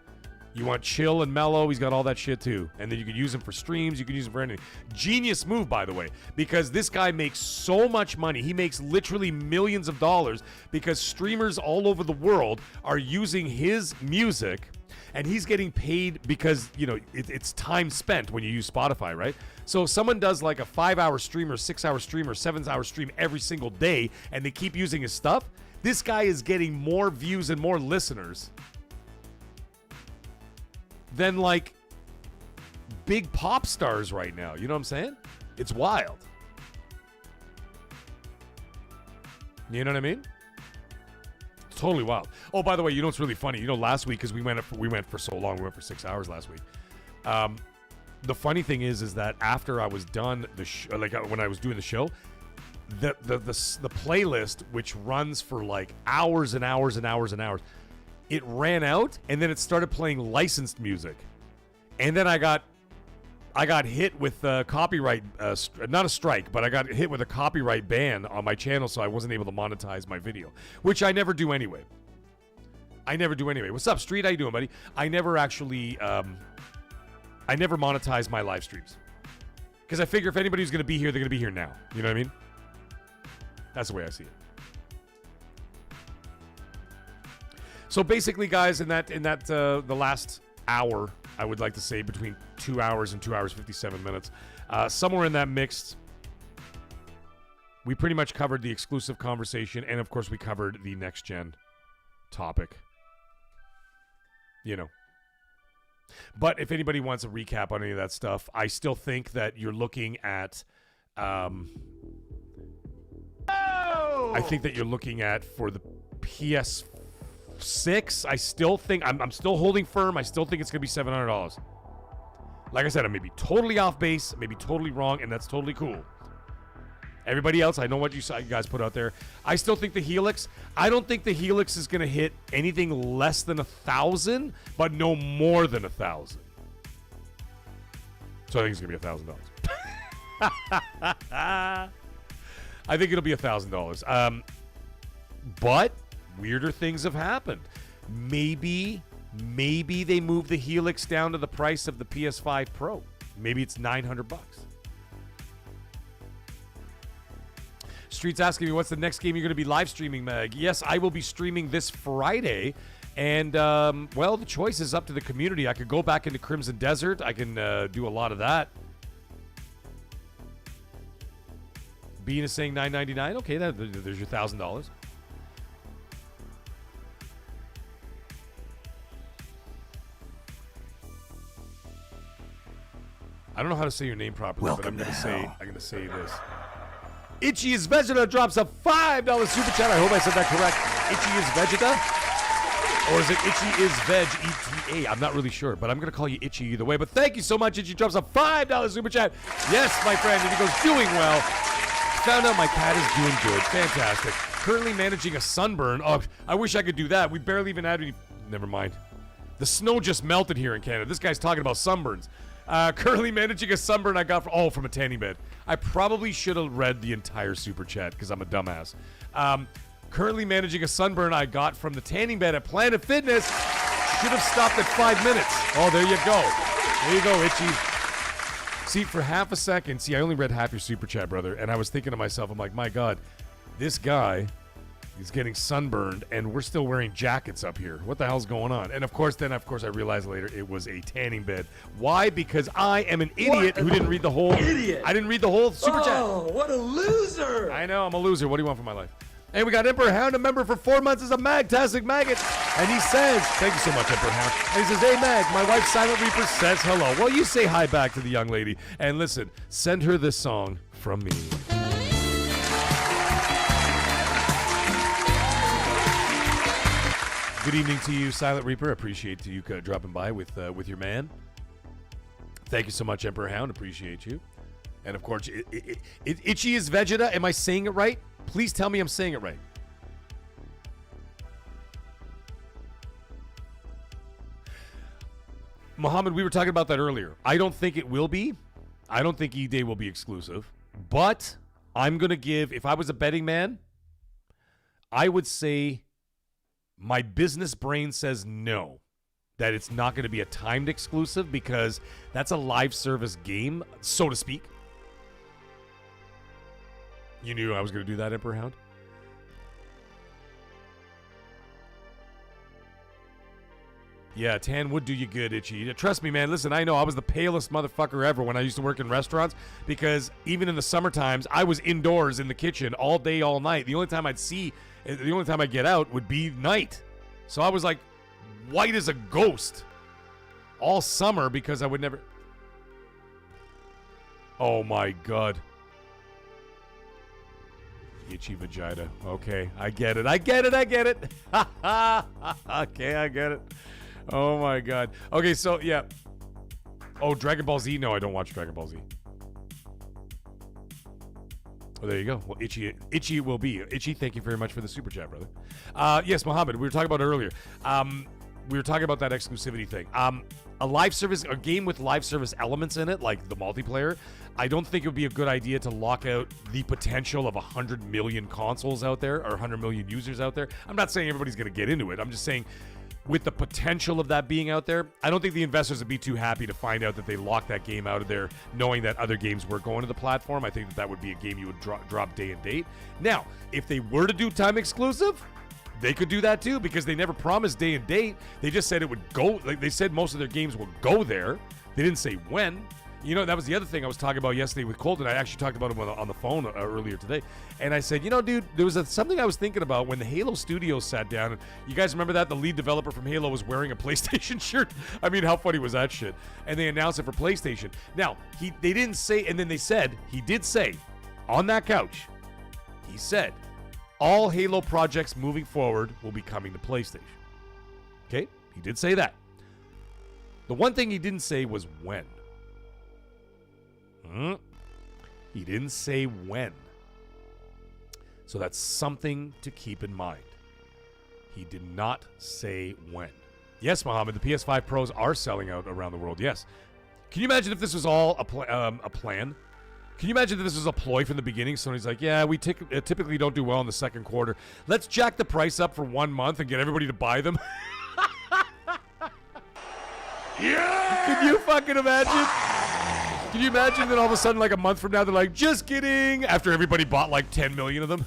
You want chill and mellow, he's got all that shit, too. And then you can use him for streams. You can use him for anything. Genius move, by the way, because this guy makes so much money. He makes literally millions of dollars because streamers all over the world are using his music And he's getting paid because, you know, it's time spent when you use Spotify, right? So if someone does like a 5-hour stream or 6-hour stream or 7-hour stream every single day and they keep using his stuff, this guy is getting more views and more listeners than like big pop stars right now. You know what I'm saying? It's wild. You know what I mean? It's totally wild. Oh, by the way, you know what's really funny? You know, last week, because we went for so long, we went for 6 hours last week. The funny thing is that after I was done when I was doing the show, the playlist, which runs for like hours and hours and hours and hours, it ran out, and then it started playing licensed music, and then I got hit with copyright, not a strike, but I got hit with a copyright ban on my channel, so I wasn't able to monetize my video, which I never do anyway. What's up, Street? How you doing, buddy? I never actually, I never monetize my live streams. Because I figure if anybody's going to be here, they're going to be here now. You know what I mean? That's the way I see it. So basically, guys, in that the last hour, I would like to say between 2 hours and 2 hours 57 minutes, somewhere in that mix, we pretty much covered the exclusive conversation, and of course we covered the next gen topic. You know. But if anybody wants a recap on any of that stuff, I still think that you're looking at I think that you're looking at for the PS6, I still think I'm still holding firm. I still think it's going to be $700. Like I said, I may be totally off base, maybe totally wrong, and that's totally cool. Everybody else, I know what you guys put out there. I still think the Helix, I don't think the Helix is going to hit anything less than 1,000, but no more than 1,000. So I think it's going to be $1,000. I think it'll be $1,000. But weirder things have happened. Maybe they move the Helix down to the price of the PS5 Pro. Maybe it's $900. Street's asking me, what's the next game you're going to be live streaming, Meg? Yes, I will be streaming this Friday. And, well, the choice is up to the community. I could go back into Crimson Desert. I can do a lot of that. Bean is saying $9.99. Okay, there's your $1,000. I don't know how to say your name properly, but I'm gonna say this. Itchy is Vegeta drops a $5 super chat. I hope I said that correct. Itchy is Vegeta? Or is it Itchy is Veg, E-T-A? I'm not really sure, but I'm going to call you Itchy either way. But thank you so much. Itchy drops a $5 super chat. Yes, my friend. And he goes, doing well. Found out my cat is doing good. Fantastic. Currently managing a sunburn. Oh, I wish I could do that. We barely even had any... Never mind. The snow just melted here in Canada. This guy's talking about sunburns. Currently managing a sunburn I got from a tanning bed. I probably should have read the entire super chat because I'm a dumbass. Currently managing a sunburn I got from the tanning bed at Planet Fitness. Should have stopped at 5 minutes. Oh, there you go. There you go, Itchy. See, for half a second, I only read half your super chat, brother, and I was thinking to myself, I'm like, my God, this guy is getting sunburned, and we're still wearing jackets up here. What the hell's going on? And of course, I realized later it was a tanning bed. Why? Because I am an idiot who didn't read the whole... Idiot! I didn't read the whole super chat. Oh, what a loser! I know, I'm a loser. What do you want from my life? And we got Emperor Hound, a member for 4 months as a Magtastic Maggot. And he says, thank you so much, Emperor Hound. And he says, hey, Mag, my wife Silent Reaper says hello. Well, you say hi back to the young lady. And listen, send her this song from me. Good evening to you, Silent Reaper. Appreciate you dropping by with your man. Thank you so much, Emperor Hound. Appreciate you. And of course, Itchy is Vegeta. Am I saying it right? Please tell me I'm saying it right. Muhammad, we were talking about that earlier. I don't think it will be. I don't think E-Day will be exclusive. But I'm going to give, if I was a betting man, I would say my business brain says no. That it's not going to be a timed exclusive because that's a live service game, so to speak. You knew I was going to do that, Emperor Hound? Yeah, tan would do you good, Itchy. Trust me, man. Listen, I know I was the palest motherfucker ever when I used to work in restaurants because even in the summer times, I was indoors in the kitchen all day, all night. The only time I'd get out would be night. So I was like white as a ghost all summer because I would never... Oh, my God. Itchy vagina. Okay, I get it. Okay, I get it. Oh my God. Okay, so yeah. Oh, Dragon Ball Z? No, I don't watch Dragon Ball Z. Oh, there you go. Well, Itchy it will be. Itchy, thank you very much for the super chat, brother. Yes, Mohammed, we were talking about it earlier. We were talking about that exclusivity thing. A game with live service elements in it, like the multiplayer, I don't think it would be a good idea to lock out the potential of 100 million consoles out there or 100 million users out there. I'm not saying everybody's going to get into it. I'm just saying with the potential of that being out there, I don't think the investors would be too happy to find out that they locked that game out of there knowing that other games were going to the platform. I think that would be a game you would drop day and date. Now, if they were to do time exclusive, they could do that too because they never promised day and date. They just said it would go. Like they said most of their games will go there. They didn't say when. You know, that was the other thing I was talking about yesterday with Colton. I actually talked about him on the phone earlier today. And I said, you know, dude, there was something I was thinking about when the Halo Studios sat down. And you guys remember that? The lead developer from Halo was wearing a PlayStation shirt. I mean, how funny was that shit? And they announced it for PlayStation. Now, they didn't say, and then they said, he did say, on that couch, he said, all Halo projects moving forward will be coming to PlayStation. Okay? He did say that. The one thing he didn't say was when. He didn't say when. So that's something to keep in mind. He did not say when. Yes, Mohammed, the PS5 Pros are selling out around the world. Yes. Can you imagine if this was all a plan? Can you imagine that this was a ploy from the beginning? Sony's like, yeah, we typically don't do well in the second quarter. Let's jack the price up for 1 month and get everybody to buy them. Yeah! Can you fucking imagine? Can you imagine that all of a sudden, like a month from now, they're like, just kidding, after everybody bought like 10 million of them?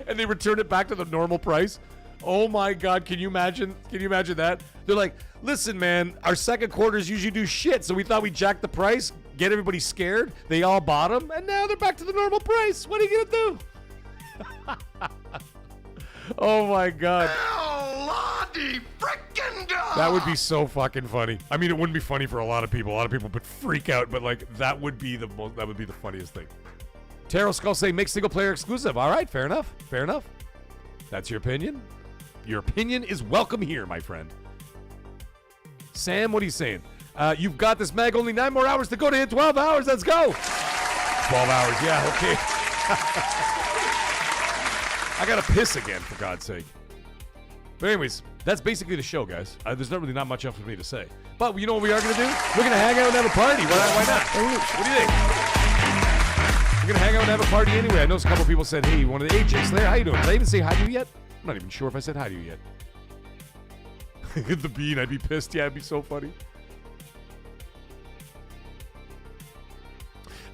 And they return it back to the normal price? Oh my God, can you imagine? Can you imagine that? They're like, listen, man, our second quarters usually do shit, so we thought we'd jack the price, get everybody scared. They all bought them, and now they're back to the normal price. What are you gonna do? Oh my God. That would be so fucking funny. I mean, it wouldn't be funny for a lot of people. A lot of people would freak out, but like that would be the funniest thing. Tarot Skull say make single player exclusive. All right, fair enough. Fair enough. That's your opinion. Your opinion is welcome here, my friend. Sam, what are you saying? You've got this, Mag. Only 9 more hours to go to hit 12 hours. Let's go. 12 hours. Yeah, okay. I gotta piss again, for God's sake. But anyways, that's basically the show, guys. There's not much else for me to say. But you know what we are going to do? We're going to hang out and have a party. Why not? What do you think? We're going to hang out and have a party anyway. I know a couple people said, hey, hey, Jay Slayer, how you doing? Did I even say hi to you yet? I'm not even sure if I said hi to you yet. The bean, I'd be pissed. Yeah, it'd be so funny.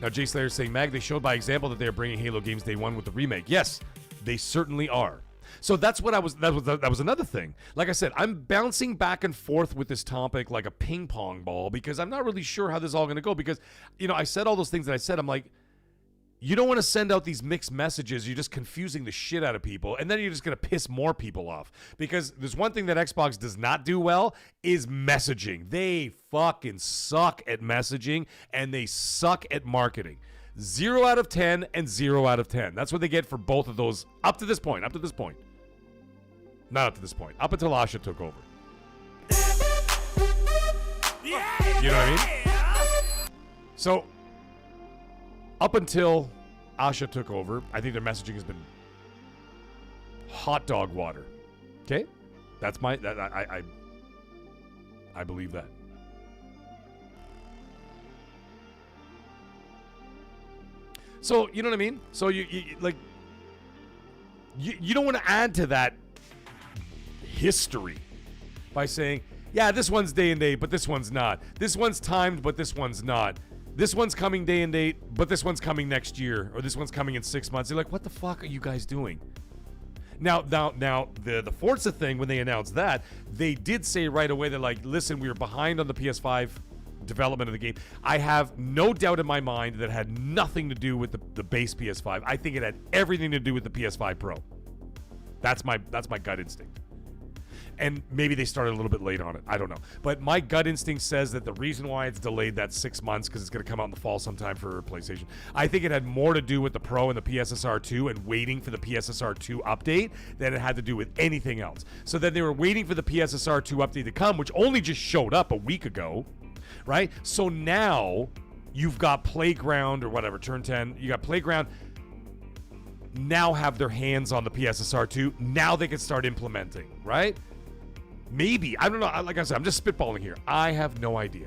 Now, Jay Slayer is saying, Mag, they showed by example that they're bringing Halo games day one with the remake. Yes, they certainly are. So that's what that was another thing. Like I said, I'm bouncing back and forth with this topic like a ping pong ball because I'm not really sure how this is all going to go because, you know, I said all those things that I said. I'm like, you don't want to send out these mixed messages. You're just confusing the shit out of people. And then you're just going to piss more people off because there's one thing that Xbox does not do well is messaging. They fucking suck at messaging and they suck at marketing. 0 out of 10 and 0 out of 10. That's what they get for both of those up to this point. Not up to this point. Up until Asha took over. You know what I mean? So, up until Asha took over, I think their messaging has been hot dog water. Okay? That's I believe that. So, you know what I mean? So you don't want to add to that history by saying, yeah, this one's day and date, but this one's not. This one's timed, but this one's not. This one's coming day and date, but this one's coming next year, or this one's coming in 6 months. You're like, what the fuck are you guys doing? Now, the Forza thing, when they announced that, they did say right away, they're like, listen, we were behind on the PS5 development of the game. I have no doubt in my mind that it had nothing to do with the base PS5. I think it had everything to do with the PS5 Pro. That's my gut instinct. And maybe they started a little bit late on it. I don't know. But my gut instinct says that the reason why it's delayed that 6 months, because it's going to come out in the fall sometime for PlayStation, I think it had more to do with the Pro and the PSSR 2 and waiting for the PSSR 2 update than it had to do with anything else. So then they were waiting for the PSSR 2 update to come, which only just showed up a week ago, right? So now you've got Playground or whatever, Turn 10, you got Playground now have their hands on the PSSR 2. Now they can start implementing, right? Maybe. I don't know. Like I said, I'm just spitballing here. I have no idea.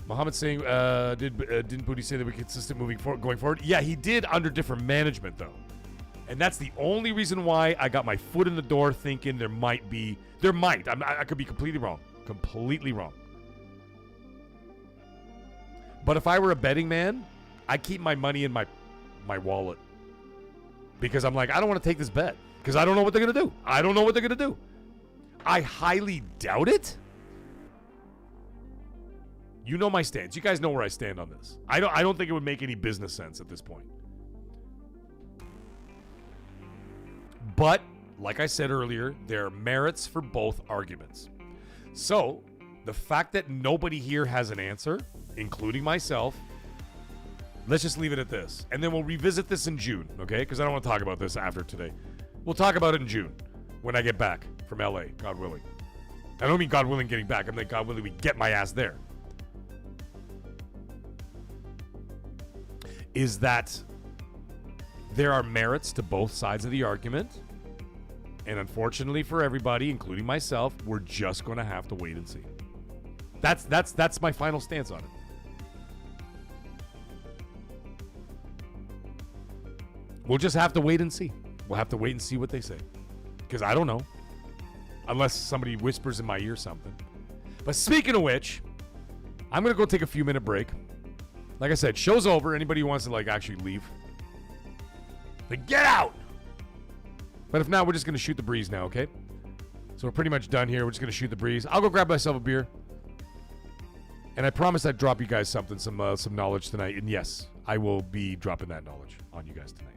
Mohammed saying, didn't Booty say that we consistent going forward? Yeah, he did under different management, though. And that's the only reason why I got my foot in the door thinking there might. I could be completely wrong. But if I were a betting man, I'd keep my money in my wallet. Because I'm like, I don't want to take this bet. Because I don't know what they're going to do. I highly doubt it. You know my stance. You guys know where I stand on this. I don't think it would make any business sense at this point. But, like I said earlier, there are merits for both arguments. So, the fact that nobody here has an answer, including myself, let's just leave it at this. And then we'll revisit this in June, okay? Because I don't want to talk about this after today. We'll talk about it in June when I get back from LA, God willing. I don't mean God willing getting back. I mean God willing we get my ass there. Is that there are merits to both sides of the argument. And unfortunately for everybody, including myself, we're just going to have to wait and see. That's my final stance on it. We'll just have to wait and see. We'll have to wait and see what they say. Because I don't know. Unless somebody whispers in my ear something. But speaking of which, I'm going to go take a few minute break. Like I said, show's over. Anybody who wants to actually leave, then get out! But if not, we're just going to shoot the breeze now, okay? So we're pretty much done here. We're just going to shoot the breeze. I'll go grab myself a beer. And I promise I'd drop you guys some knowledge tonight. And yes, I will be dropping that knowledge on you guys tonight.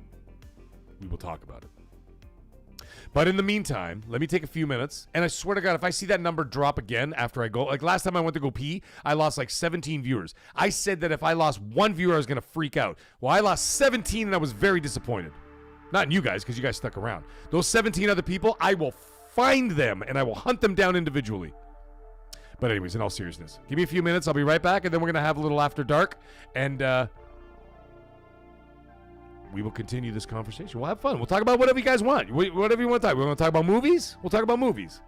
We will talk about it. But in the meantime, let me take a few minutes. And I swear to God, if I see that number drop again after I go, like last time I went to go pee, I lost 17 viewers. I said that if I lost one viewer, I was going to freak out. Well, I lost 17 and I was very disappointed. Not in you guys, because you guys stuck around. Those 17 other people, I will find them and I will hunt them down individually. But anyways, in all seriousness, give me a few minutes. I'll be right back, and then we're going to have a little after dark, and we will continue this conversation. We'll have fun. We'll talk about whatever you guys want. Whatever you want to talk. We want to talk about movies? We'll talk about movies.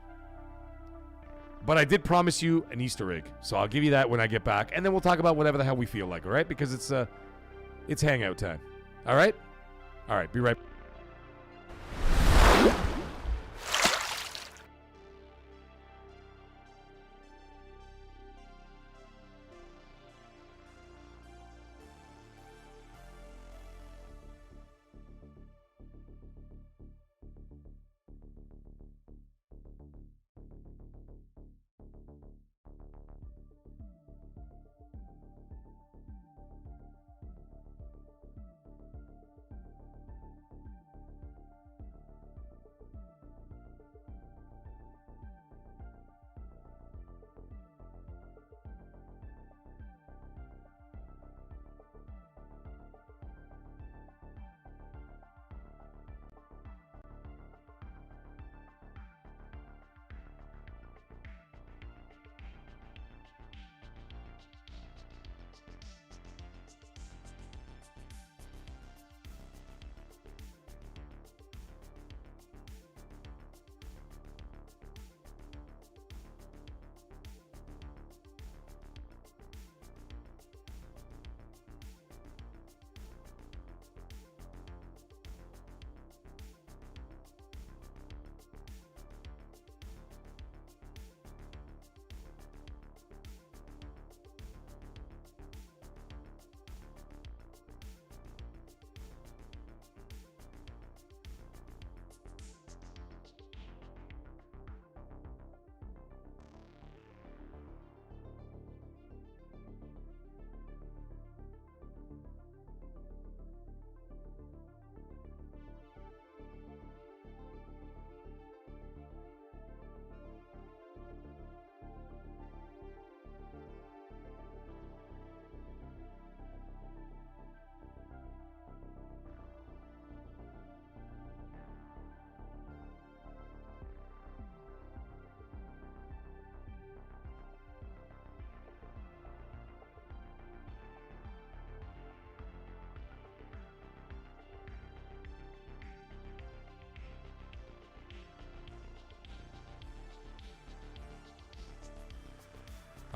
But I did promise you an Easter egg, so I'll give you that when I get back, and then we'll talk about whatever the hell we feel like, all right? Because it's hangout time. All right? All right, be right back.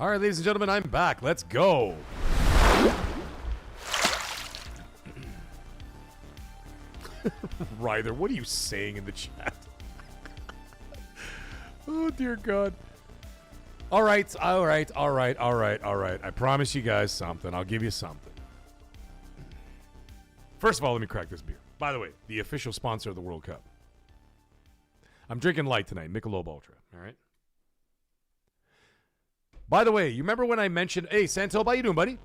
All right, ladies and gentlemen, I'm back. Let's go. Ryther, what are you saying in the chat? Oh, dear God. All right. I promise you guys something. I'll give you something. First of all, let me crack this beer. By the way, the official sponsor of the World Cup. I'm drinking light tonight, Michelob Ultra, all right? By the way, you remember when I mentioned... Hey, Santo, how you doing, buddy?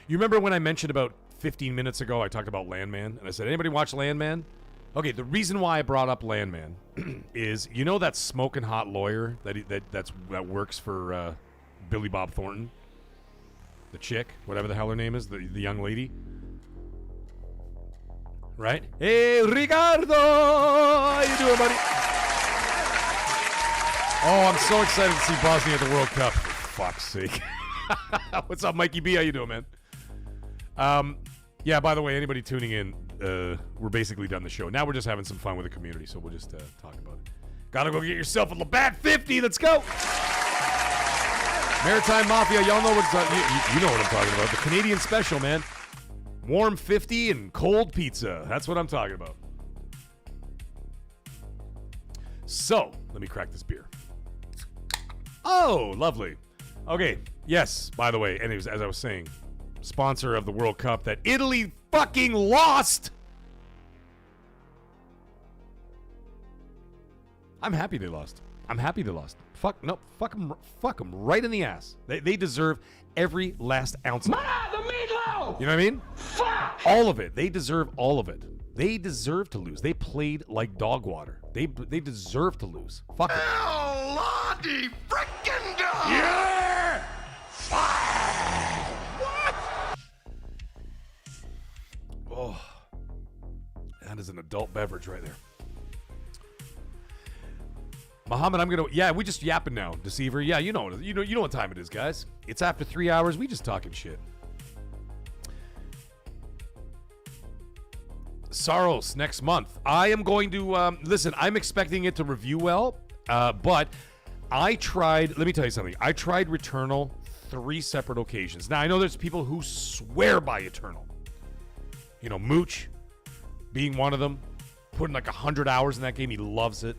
You remember when I mentioned about 15 minutes ago, I talked about Landman, and I said, anybody watch Landman? Okay, the reason why I brought up Landman is, you know that smoking hot lawyer that works for Billy Bob Thornton? The chick, whatever the hell her name is, the young lady? Right? Hey, Ricardo! How you doing, buddy? Oh, I'm so excited to see Bosnia at the World Cup. For fuck's sake. What's up, Mikey B? How you doing, man? Yeah, by the way, anybody tuning in, we're basically done the show. Now we're just having some fun with the community, so we'll just talk about it. Gotta go get yourself a Labatt 50. Let's go! Maritime Mafia, y'all know what you know what I'm talking about. The Canadian special, man. Warm 50 and cold pizza. That's what I'm talking about. So, let me crack this beer. Oh, lovely. Okay, yes, by the way, anyways, as I was saying, sponsor of the World Cup that Italy fucking lost. I'm happy they lost. Fuck them right in the ass. They deserve every last ounce of it. The meatloaf! You know what I mean? Fuck! All of it. They deserve all of it. They deserve to lose. They played like dog water. They deserve to lose. Fuck it. Lottie frickin' dog! Yeah! What? Oh, that is an adult beverage right there. Muhammad, I'm gonna. Yeah, we just yapping now, Deceiver. Yeah, you know what time it is, guys. It's after 3 hours. We just talking shit. Saros next month. I am going to listen. I'm expecting it to review well, but I tried. Let me tell you something. I tried Returnal 3 separate occasions. Now I know there's people who swear by Eternal. You know, Mooch being one of them, putting like 100 hours in that game. He loves it.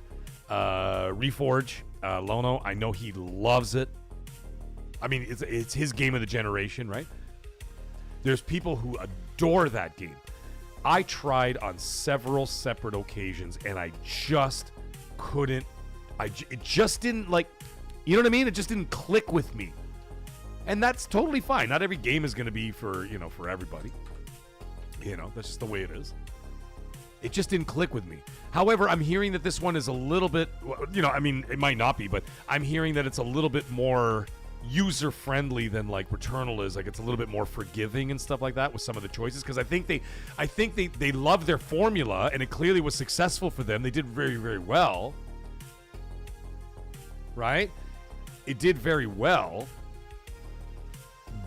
Reforge, Lono, I know he loves it. I mean, it's his game of the generation, right? There's people who adore that game. I tried on several separate occasions, and I just couldn't. It just didn't, like, you know what I mean? It just didn't click with me. And that's totally fine. Not every game is going to be for everybody. You know, that's just the way it is. It just didn't click with me. However, I'm hearing that this one is a little bit, I mean, it might not be, but I'm hearing that it's a little bit more user-friendly than like Returnal is. Like, it's a little bit more forgiving and stuff like that with some of the choices, because I think they loved their formula, and it clearly was successful for them. They did very, very well. Right? It did very well.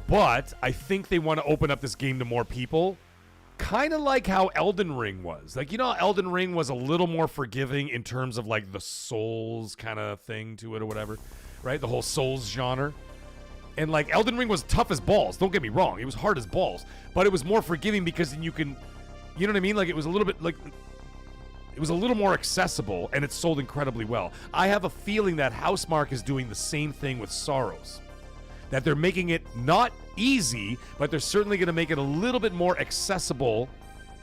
But I think they want to open up this game to more people. Kind of like how Elden Ring was. Like, you know, Elden Ring was a little more forgiving in terms of like the Souls kind of thing to it or whatever, right? The whole Souls genre. And like Elden Ring was tough as balls. Don't get me wrong. It was hard as balls, but it was more forgiving because then you can, you know what I mean? Like, it was a little bit like, it was a little more accessible, and it sold incredibly well. I have a feeling that Housemarque is doing the same thing with Sorrows. That they're making it not easy, but they're certainly going to make it a little bit more accessible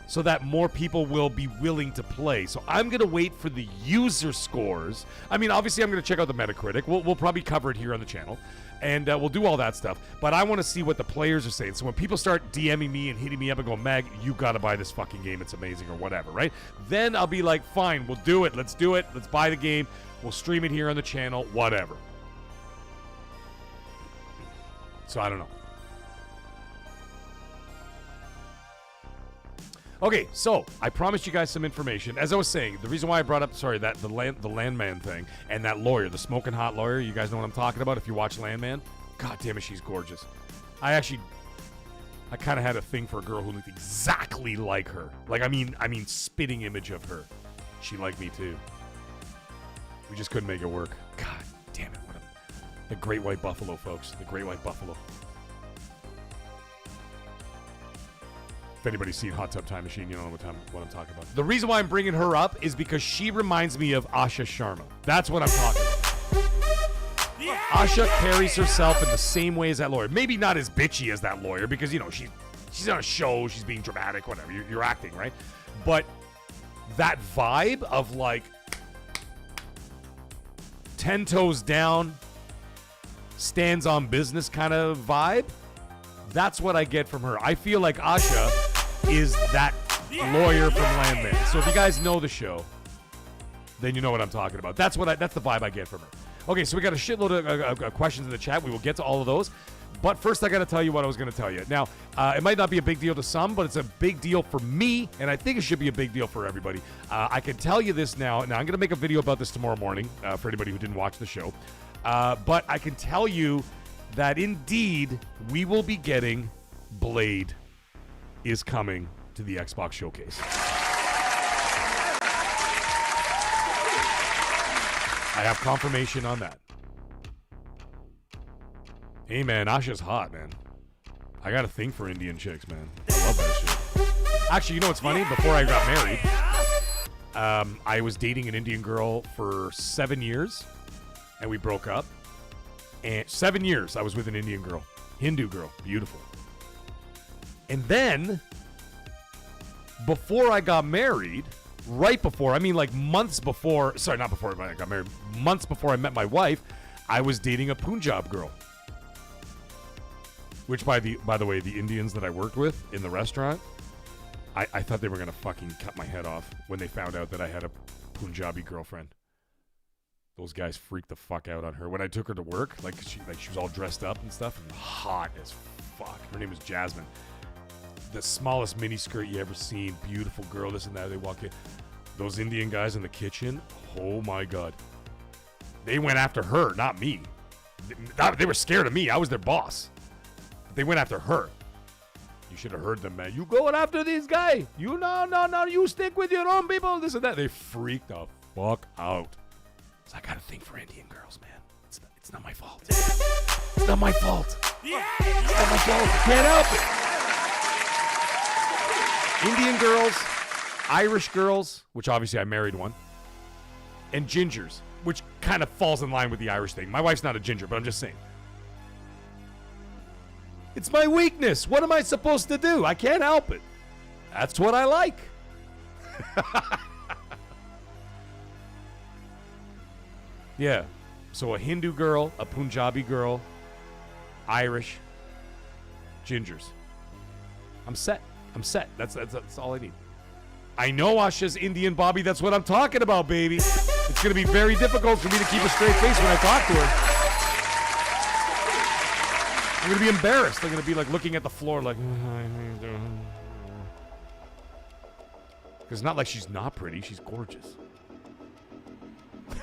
so that more people will be willing to play. So I'm going to wait for the user scores. I mean, obviously, I'm going to check out the Metacritic. We'll probably cover it here on the channel, and we'll do all that stuff. But I want to see what the players are saying. So when people start DMing me and hitting me up and go, Mag, you got to buy this fucking game. It's amazing or whatever, right? Then I'll be like, fine, we'll do it. Let's do it. Let's buy the game. We'll stream it here on the channel, whatever. So I don't know. Okay, so I promised you guys some information. As I was saying, the reason why I brought up, the Landman thing and that lawyer, the smoking hot lawyer, you guys know what I'm talking about if you watch Landman. God damn it, she's gorgeous. I kind of had a thing for a girl who looked exactly like her. Like, I mean, spitting image of her. She liked me too. We just couldn't make it work. God damn it. The Great White Buffalo, folks. The Great White Buffalo. If anybody's seen Hot Tub Time Machine, you know what I'm talking about. The reason why I'm bringing her up is because she reminds me of Asha Sharma. That's what I'm talking about. Asha carries herself in the same way as that lawyer. Maybe not as bitchy as that lawyer because, she's on a show, she's being dramatic, whatever. You're acting, right? But that vibe of, 10 toes down, stands on business kind of vibe, that's what I get from her. I feel like Asha is that lawyer from Landman. So if you guys know the show, then you know what I'm talking about. That's the vibe I get from her. Okay, so we got a shitload of questions in the chat. We will get to all of those. But first, I got to tell you what I was going to tell you. Now, it might not be a big deal to some, but it's a big deal for me, and I think it should be a big deal for everybody. I can tell you this now. Now, I'm going to make a video about this tomorrow morning for anybody who didn't watch the show. But I can tell you that indeed we will be getting Blade is coming to the Xbox Showcase. I have confirmation on that. Hey, man, Asha's hot, man. I got a thing for Indian chicks, man. I love that shit. Actually, you know what's funny? Before I got married, I was dating an Indian girl for 7 years, and we broke up. And 7 years I was with an Indian girl. Hindu girl. Beautiful. And then, before I got married, right before, months before, sorry, not before I got married, months before I met my wife, I was dating a Punjab girl. Which, by the way, the Indians that I worked with in the restaurant, I thought they were going to fucking cut my head off when they found out that I had a Punjabi girlfriend. Those guys freaked the fuck out on her. When I took her to work, she was all dressed up and stuff, and hot as fuck. Her name was Jasmine. The smallest mini skirt you ever seen. Beautiful girl, this and that. They walk in. Those Indian guys in the kitchen, oh my God. They went after her, not me. They were scared of me. I was their boss. They went after her. You should have heard them, man. You going after these guys? You no. You stick with your own people. This and that. They freaked the fuck out. So I got a thing for Indian girls, man. It's not my fault. It's not my fault. It's not my fault. I can't help it. Indian girls, Irish girls, which obviously I married one, and gingers, which kind of falls in line with the Irish thing. My wife's not a ginger, but I'm just saying. It's my weakness. What am I supposed to do? I can't help it. That's what I like. Yeah. So a Hindu girl, a Punjabi girl, Irish, gingers. I'm set. That's all I need. I know Asha's Indian, Bobby. That's what I'm talking about, baby. It's going to be very difficult for me to keep a straight face when I talk to her. I'm going to be embarrassed. I'm going to be looking at the floor like... Because it's not like she's not pretty. She's gorgeous.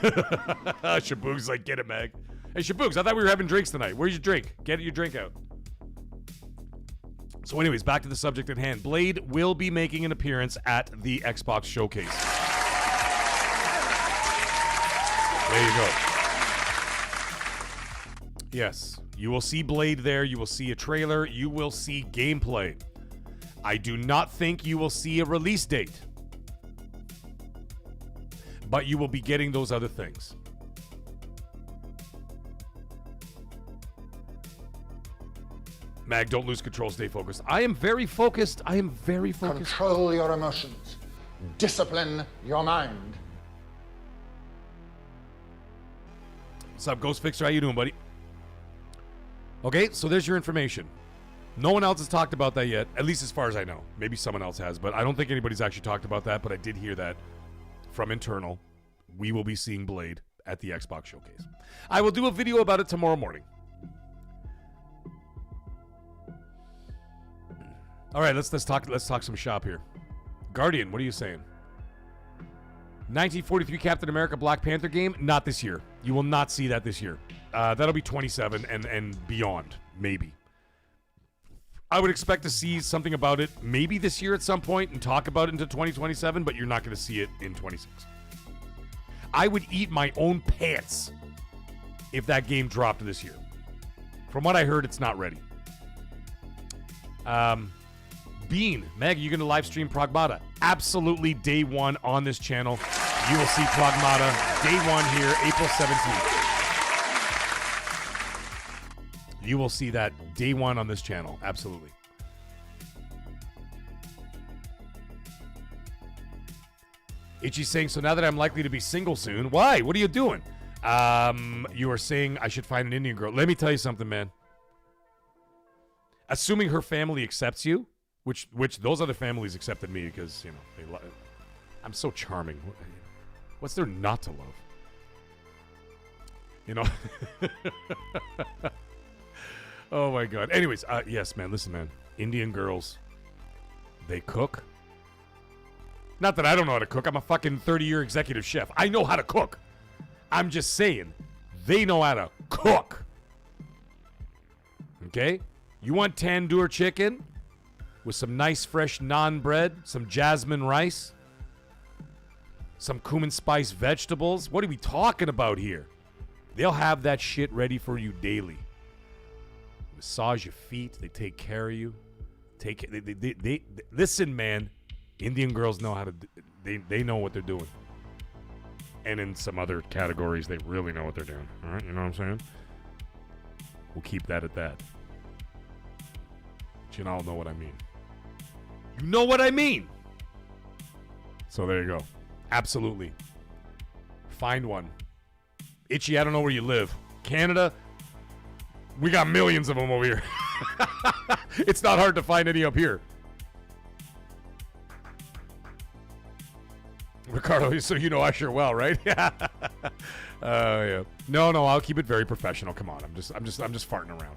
Shaboog's like, get it, Mag. Hey, Shaboogs, I thought we were having drinks tonight. Where's your drink? Get your drink out. So anyways, back to the subject at hand. Blade will be making an appearance at the Xbox Showcase. There you go. Yes, you will see Blade there. You will see a trailer. You will see gameplay. I do not think you will see a release date. But you will be getting those other things. Mag, don't lose control. Stay focused. I am very focused. Control your emotions. Discipline your mind. What's up, Ghost Fixer? How you doing, buddy? Okay, so there's your information. No one else has talked about that yet, at least as far as I know. Maybe someone else has, but I don't think anybody's actually talked about that, but I did hear that from internal. We will be seeing Blade at the Xbox Showcase. I will do a video about it tomorrow morning. All right, let's talk some shop here. Guardian, what are you saying? 1943 Captain America Black Panther game? Not this year. You will not see that this year. That'll be 27 and beyond, maybe. I would expect to see something about it maybe this year at some point and talk about it into 2027, but you're not going to see it in 26. I would eat my own pants if that game dropped this year. From what I heard, it's not ready. Bean, Meg, are you going to live stream Pragmata? Absolutely, day one on this channel. You will see Pragmata day one here, April 17th. You will see that day one on this channel. Absolutely. Itchy's saying, so now that I'm likely to be single soon, why? What are you doing? You are saying I should find an Indian girl. Let me tell you something, man. Assuming her family accepts you, which those other families accepted me because, you know, I'm so charming. What's there not to love? You know? Oh, my God. Anyways, yes, man. Listen, man. Indian girls, they cook. Not that I don't know how to cook. I'm a fucking 30-year executive chef. I know how to cook. I'm just saying, they know how to cook. Okay? You want tandoor chicken with some nice fresh naan bread, some jasmine rice, some cumin spice vegetables? What are we talking about here? They'll have that shit ready for you daily. Massage your feet. They take care of you. They listen, man. Indian girls know how to. They know what they're doing. And in some other categories, they really know what they're doing. All right, you know what I'm saying? We'll keep that at that. But you all know what I mean. You know what I mean. So there you go. Absolutely. Find one. Itchy, I don't know where you live. Canada. We got millions of them over here. It's not hard to find any up here. Ricardo, so you know Usher well, right? Yeah. Yeah. No, I'll keep it very professional. Come on, I'm just farting around.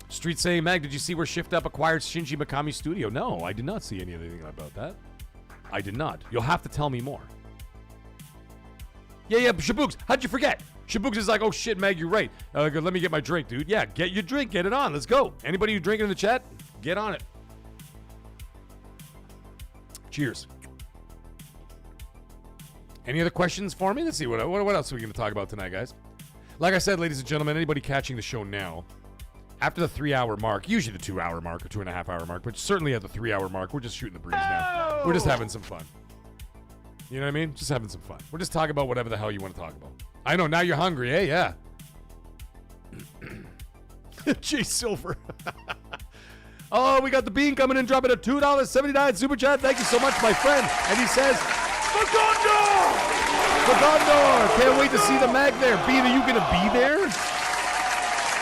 Street saying, Mag, did you see where Shift Up acquired Shinji Mikami Studio? No, I did not see anything about that. I did not. You'll have to tell me more. Yeah, Shabooks, how'd you forget? Shabooks is like, oh shit, Mag, you're right. Let me get my drink, dude. Yeah, get your drink, get it on. Let's go. Anybody who drinking in the chat, get on it. Cheers. Any other questions for me? Let's see, what else are we going to talk about tonight, guys? Like I said, ladies and gentlemen, anybody catching the show now, after the 3-hour mark, usually the 2-hour mark or 2.5-hour mark, but certainly at the 3-hour mark, we're just shooting the breeze now. We're just having some fun. You know what I mean? Just having some fun. We're just talking about whatever the hell you want to talk about. I know, now you're hungry, eh? Yeah. Jay Silver. Oh, we got the bean coming in, dropping a $2.79 super chat. Thank you so much, my friend. And he says, Fagondor! Can't wait to see the mag there. Bean, are you going to be there?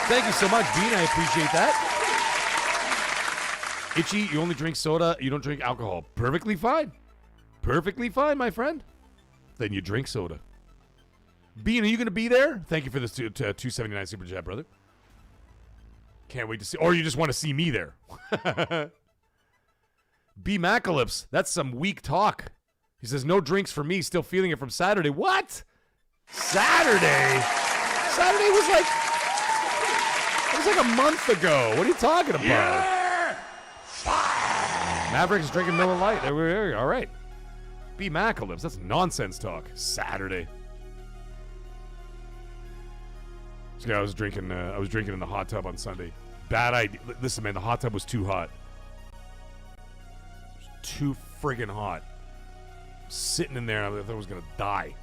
Thank you so much, Bean. I appreciate that. Itchy, you only drink soda. You don't drink alcohol. Perfectly fine. Perfectly fine, my friend. Then you drink soda. Bean, are you going to be there? Thank you for this $2.79 super chat, brother. Can't wait to see. Or you just want to see me there. B. Macalypse, that's some weak talk. He says, no drinks for me. Still feeling it from Saturday. What? Saturday? Saturday was like... It was like a month ago. What are you talking about? Yeah! Maverick's drinking Miller Lite. All right. B. Macalypse, that's nonsense talk. Saturday. So yeah, I was drinking in the hot tub on Sunday. Bad idea. Listen, man, the hot tub was too hot. It was too friggin' hot. Sitting in there, I thought I was gonna die.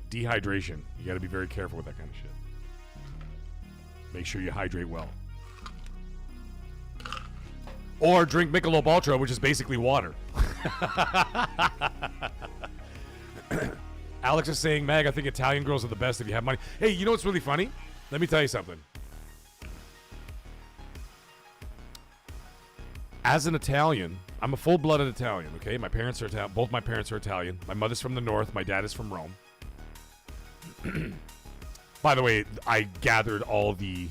Dehydration. You got to be very careful with that kind of shit. Make sure you hydrate well. Or drink Michelob Ultra, which is basically water. Alex is saying, Mag, I think Italian girls are the best if you have money. Hey, you know what's really funny? Let me tell you something. As an Italian, I'm a full-blooded Italian, okay? My parents are Italian. Both my parents are Italian. My mother's from the north. My dad is from Rome. By the way, I gathered all the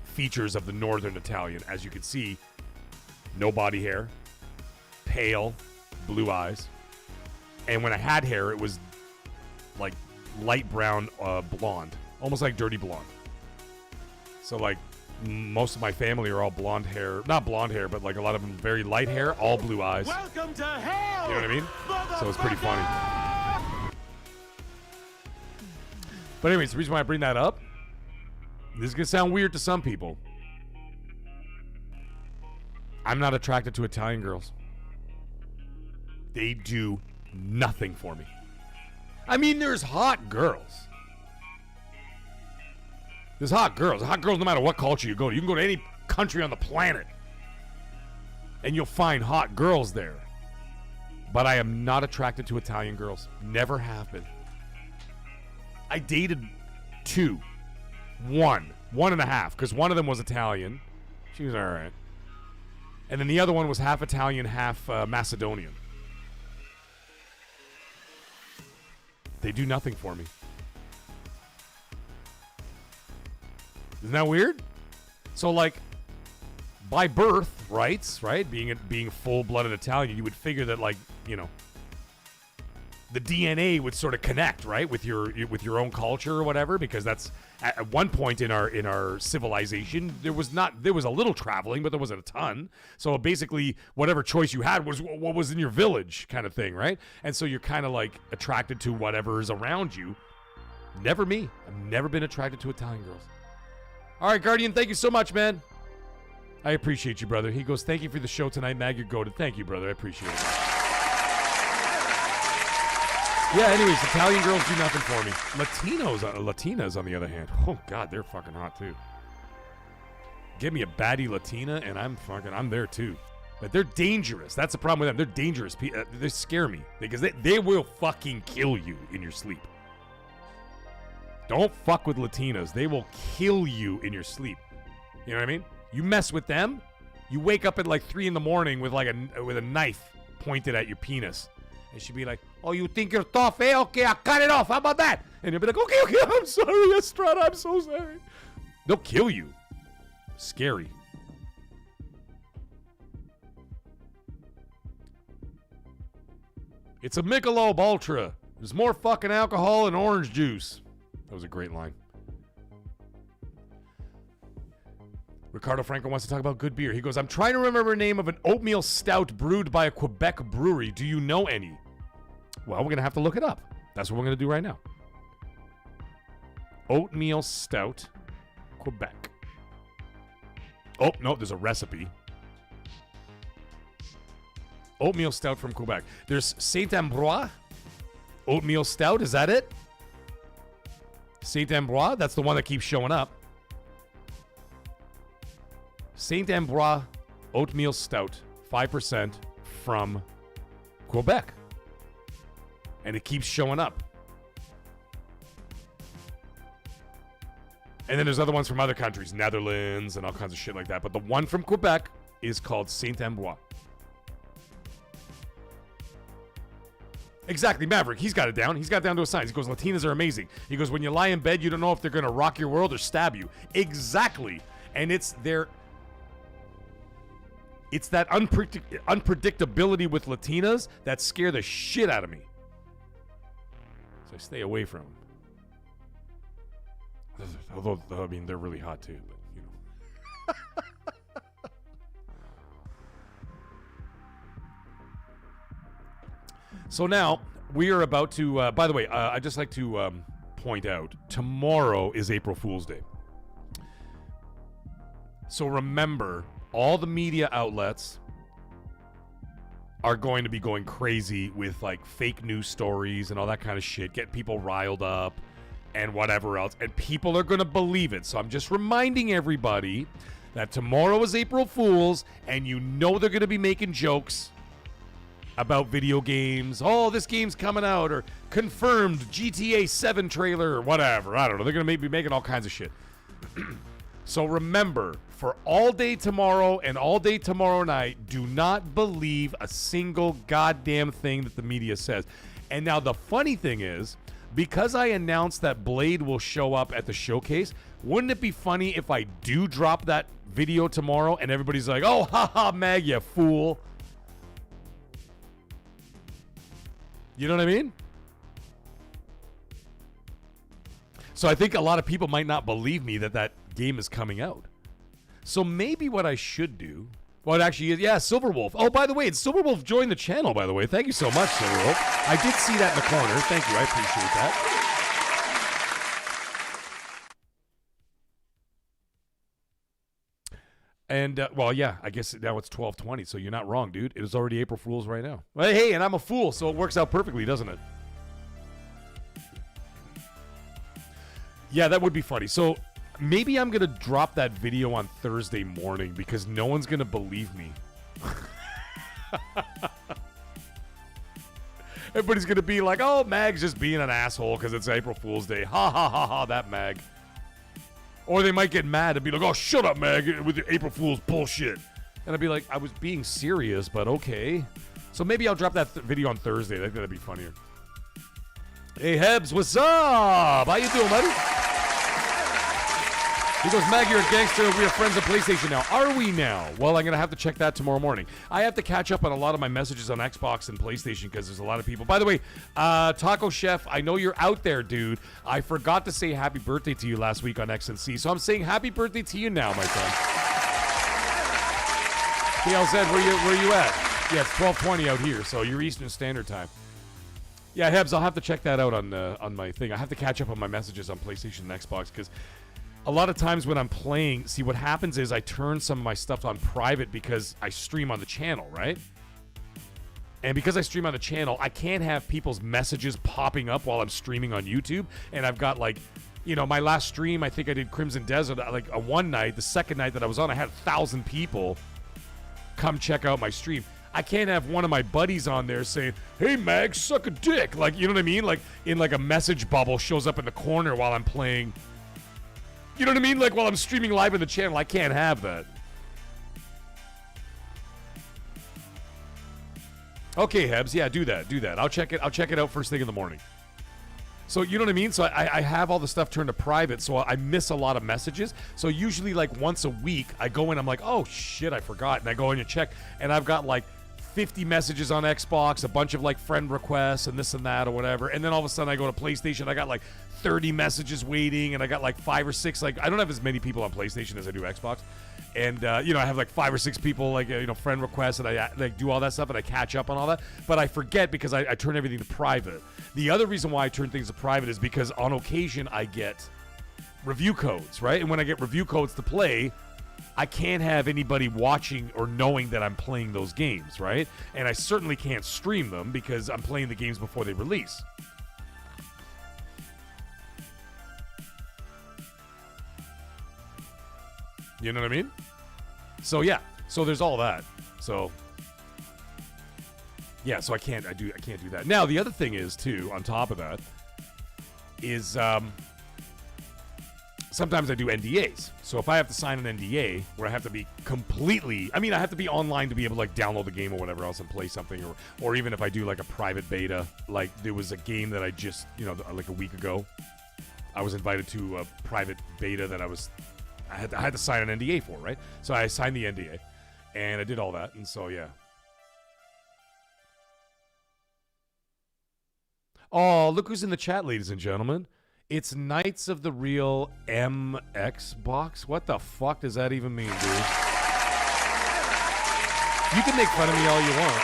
features of the northern Italian. As you can see, no body hair, pale, blue eyes. And when I had hair, it was like light brown blonde, almost like dirty blonde. So like most of my family are all blonde hair, not blonde hair, but like a lot of them very light hair, all blue eyes. Welcome to hell. You know what I mean? So it's pretty funny. But anyways, the reason why I bring that up, this is gonna sound weird to some people. I'm not attracted to Italian girls. They do nothing for me. I mean, there's hot girls. There's hot girls. Hot girls no matter what culture you go to. You can go to any country on the planet and you'll find hot girls there. But I am not attracted to Italian girls. Never have been. I dated 2. 1.5, because one of them was Italian. She was all right. And then the other one was half Italian, half Macedonian. They do nothing for me. Isn't that weird? So, like, by birth rights, right? Being full-blooded Italian, you would figure that, like, you know, the DNA would sort of connect, right, with your own culture or whatever, because that's at one point in our civilization there was a little traveling, but there wasn't a ton. So basically, whatever choice you had was what was in your village, kind of thing, right? And so you're kind of like attracted to whatever's around you. Never me. I've never been attracted to Italian girls. All right, Guardian, thank you so much, man. I appreciate you, brother. He goes, thank you for the show tonight, Mag. You're goated. Thank you, brother. I appreciate it. Yeah, anyways, Italian girls do nothing for me. Latinas, on the other hand, oh, God, they're fucking hot, too. Give me a baddie Latina, and I'm there, too. But they're dangerous. That's the problem with them. They're dangerous. They scare me because they will fucking kill you in your sleep. Don't fuck with Latinas. They will kill you in your sleep. You know what I mean? You mess with them, you wake up at like 3 in the morning with a knife pointed at your penis. And she'd be like, oh, you think you're tough, eh? Okay, I'll cut it off. How about that? And you'll be like, okay, I'm sorry, Estrada. I'm so sorry. They'll kill you. Scary. It's a Michelob Ultra. There's more fucking alcohol and orange juice. That was a great line. Ricardo Franco wants to talk about good beer. He goes, I'm trying to remember the name of an oatmeal stout brewed by a Quebec brewery. Do you know any? Well, we're going to have to look it up. That's what we're going to do right now. Oatmeal stout, Quebec. Oh, no, there's a recipe. Oatmeal stout from Quebec. There's Saint-Ambroise. Oatmeal stout, is that it? Saint-Ambroise, that's the one that keeps showing up. Saint-Ambroise Oatmeal Stout, 5% from Quebec. And it keeps showing up. And then there's other ones from other countries, Netherlands and all kinds of shit like that. But the one from Quebec is called Saint-Ambroise. Exactly, Maverick. He's got it down. He's got it down to a science. He goes, Latinas are amazing. He goes, when you lie in bed, you don't know if they're going to rock your world or stab you. Exactly. And it's that unpredictability with Latinas that scare the shit out of me. So I stay away from them. Although, I mean, they're really hot too, but, you know. So now, we are about to, by the way, I'd just like to point out, tomorrow is April Fool's Day. So remember, all the media outlets are going to be going crazy with like fake news stories and all that kind of shit, get people riled up and whatever else, and people are going to believe it. So I'm just reminding everybody that tomorrow is April Fool's, and you know they're going to be making jokes about video games. Oh, this game's coming out, or confirmed GTA 7 trailer, or whatever. I don't know. They're going to be making all kinds of shit. So remember, for all day tomorrow and all day tomorrow night, do not believe a single goddamn thing that the media says. And now the funny thing is, because I announced that Blade will show up at the showcase, wouldn't it be funny if I do drop that video tomorrow and everybody's like, oh, haha, Mag, you fool. You know what I mean? So I think a lot of people might not believe me that game is coming out. So maybe what I should do, well, it actually is, yeah, Silverwolf. Oh, by the way, Silverwolf joined the channel, by the way. Thank you so much, Silverwolf. I did see that in the corner. Thank you. I appreciate that. And, well, yeah, I guess now it's 12:20, so you're not wrong, dude. It is already April Fool's right now. Well, hey, and I'm a fool, so it works out perfectly, doesn't it? Yeah, that would be funny. So maybe I'm going to drop that video on Thursday morning because no one's going to believe me. Everybody's going to be like, oh, Mag's just being an asshole because it's April Fool's Day. Ha, ha, ha, ha, that Mag. Or they might get mad and be like, oh, shut up, Mag, with your April Fool's bullshit. And I'd be like, I was being serious, but okay. So maybe I'll drop that video on Thursday. I think that'd be funnier. Hey, Hebs, what's up? How you doing, buddy? He goes, Mag, you're a gangster. We are friends on PlayStation now. Are we now? Well, I'm going to have to check that tomorrow morning. I have to catch up on a lot of my messages on Xbox and PlayStation because there's a lot of people. By the way, Taco Chef, I know you're out there, dude. I forgot to say happy birthday to you last week on XNC, so I'm saying happy birthday to you now, my friend. KLZ, where you at? Yeah, it's 12:20 out here, so you're Eastern Standard Time. Yeah, Hebs, I'll have to check that out on my thing. I have to catch up on my messages on PlayStation and Xbox because a lot of times when I'm playing, see what happens is I turn some of my stuff on private because I stream on the channel, right? And because I stream on the channel, I can't have people's messages popping up while I'm streaming on YouTube. And I've got like, you know, my last stream, I think I did Crimson Desert, like a one night, the second night that I was on, I had 1,000 people come check out my stream. I can't have one of my buddies on there saying, hey, Mag, suck a dick. Like, you know what I mean? Like, in like a message bubble shows up in the corner while I'm playing. You know what I mean? Like, while I'm streaming live on the channel, I can't have that. Okay, Hebs. Yeah, do that. I'll check it out first thing in the morning. So, you know what I mean? So, I have all the stuff turned to private, so I miss a lot of messages. So, usually, like, once a week, I go in, I'm like, oh, shit, I forgot. And I go in and check, and I've got, like, 50 messages on Xbox, a bunch of, like, friend requests and this and that or whatever. And then all of a sudden, I go to PlayStation, I got, like, 30 messages waiting, and I got, like, 5 or 6. Like, I don't have as many people on PlayStation as I do Xbox. And, you know, I have, like, 5 or 6 people, like, you know, friend requests, and I, like, do all that stuff, and I catch up on all that. But I forget because I turn everything to private. The other reason why I turn things to private is because on occasion I get review codes, right? And when I get review codes to play, I can't have anybody watching or knowing that I'm playing those games, right? And I certainly can't stream them because I'm playing the games before they release. You know what I mean? So yeah, so there's all that. So yeah, so I can't do that. Now the other thing is too, on top of that, is sometimes I do NDAs. So if I have to sign an NDA where I have to be completely, I mean, I have to be online to be able to like download the game or whatever else and play something, or even if I do like a private beta, like there was a game that I just, you know, like a week ago, I was invited to a private beta that I had to sign an NDA for, right? So I signed the NDA, and I did all that, and so yeah. Oh, look who's in the chat, ladies and gentlemen. It's Knights of the Real MX box. What the fuck does that even mean, dude? You can make fun of me all you want.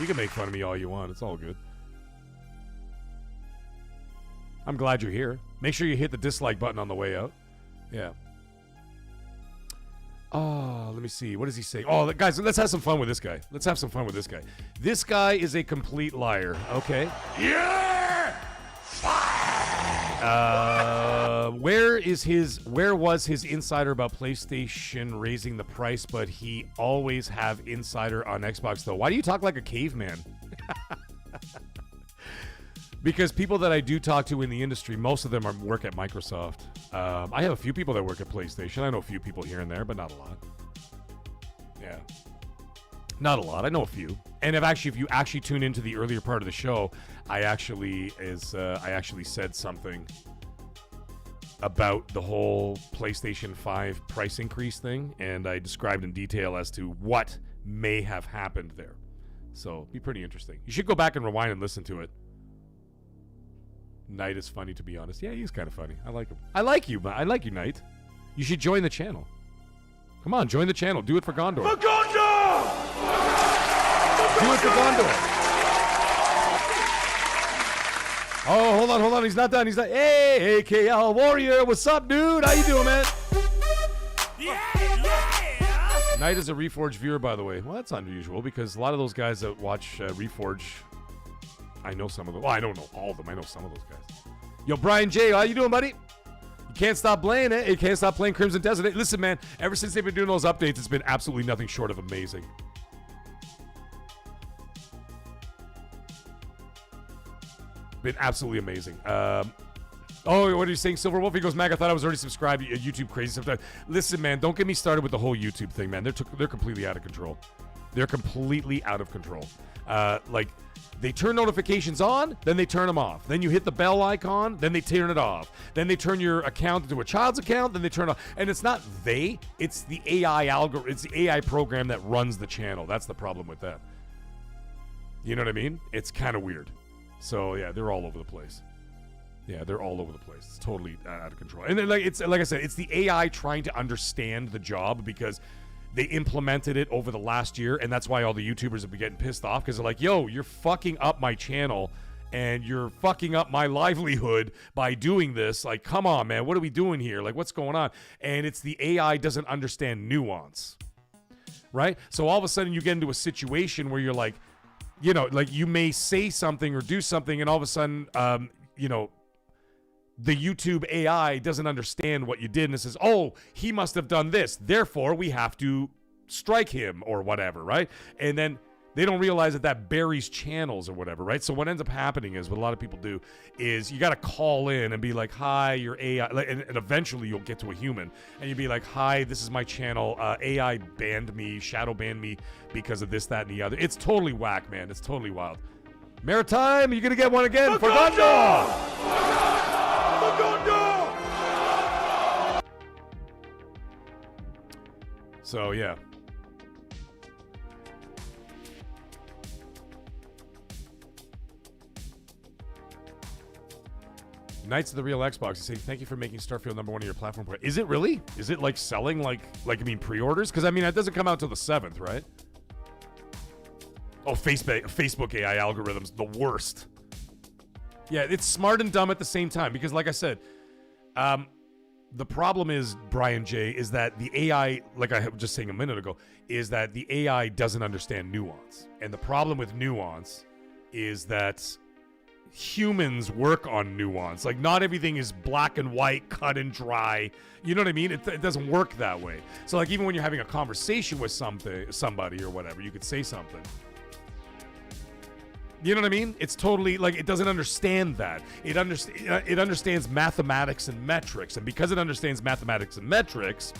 You can make fun of me all you want. It's all good. I'm glad you're here. Make sure you hit the dislike button on the way out. Yeah. Oh, let me see. What does he say? Oh, guys, let's have some fun with this guy. This guy is a complete liar. Okay. You're fired! Where was his insider about PlayStation raising the price, but he always have insider on Xbox, though? Why do you talk like a caveman? Because people that I do talk to in the industry, most of them work at Microsoft. I have a few people that work at PlayStation. I know a few people here and there, but not a lot. Yeah. Not a lot. I know a few. And if you actually tune into the earlier part of the show, I actually said something about the whole PlayStation 5 price increase thing, and I described in detail as to what may have happened there. So, it'd be pretty interesting. You should go back and rewind and listen to it. Knight is funny, to be honest. Yeah, he's kind of funny. I like him. I like you, Knight. You should join the channel. Come on, join the channel. Do it for Gondor. For Gondor! Do it for Gondor. Oh, hold on. He's not done. Hey, AKL Warrior. What's up, dude? How you doing, man? Yeah! Knight is a Reforge viewer, by the way. Well, that's unusual because a lot of those guys that watch Reforge, I know some of them. Well, I don't know all of them. I know some of those guys. Yo, Brian J, how you doing, buddy? You can't stop playing it. You can't stop playing Crimson Desert. Hey, listen, man, ever since they've been doing those updates, it's been absolutely nothing short of amazing. Been absolutely amazing. Oh, what are you saying, Silver Wolf? He goes, Mag, I thought I was already subscribed. YouTube crazy sometimes. Listen, man, don't get me started with the whole YouTube thing, man. They're completely out of control. They're completely out of control. Like, they turn notifications on, then they turn them off. Then you hit the bell icon, then they turn it off. Then they turn your account into a child's account, then they turn it off. And it's not it's the AI algorithm. It's the AI program that runs the channel. That's the problem with that. You know what I mean? It's kind of weird. So, yeah, they're all over the place. Yeah, they're all over the place. It's totally out of control. And then, like I said, it's the AI trying to understand the job because they implemented it over the last year, and that's why all the YouTubers have been getting pissed off because they're like, yo, you're fucking up my channel and you're fucking up my livelihood by doing this. Like, come on, man. What are we doing here? Like, what's going on? And it's the AI doesn't understand nuance, right? So all of a sudden you get into a situation where you're like, you know, like you may say something or do something, and all of a sudden, you know, the YouTube AI doesn't understand what you did, and it says, oh, he must have done this, therefore we have to strike him or whatever, right? And then they don't realize that buries channels or whatever, right? So what ends up happening is, what a lot of people do is you got to call in and be like, hi, your AI, and eventually you'll get to a human, and you'll be like, hi, this is my channel, AI banned me, shadow banned me because of this, that, and the other. It's totally whack, man. It's totally wild. Maritime, you're going to get one again for Gondor! So, yeah. Knights of the Real Xbox is saying, thank you for making Starfield #1 of your platform. Is it really? Is it like selling like I mean pre-orders? Because I mean it doesn't come out till the 7th, right? Oh, Facebook AI algorithms, the worst. Yeah, it's smart and dumb at the same time because, like I said, the problem is, Brian J, is that the AI, like I was just saying a minute ago, is that the AI doesn't understand nuance. And the problem with nuance is that humans work on nuance. Like, not everything is black and white, cut and dry. You know what I mean? It doesn't work that way. So, like, even when you're having a conversation with somebody or whatever, you could say something. You know what I mean? It's totally, like, it doesn't understand that. It understands mathematics and metrics. And because it understands mathematics and metrics,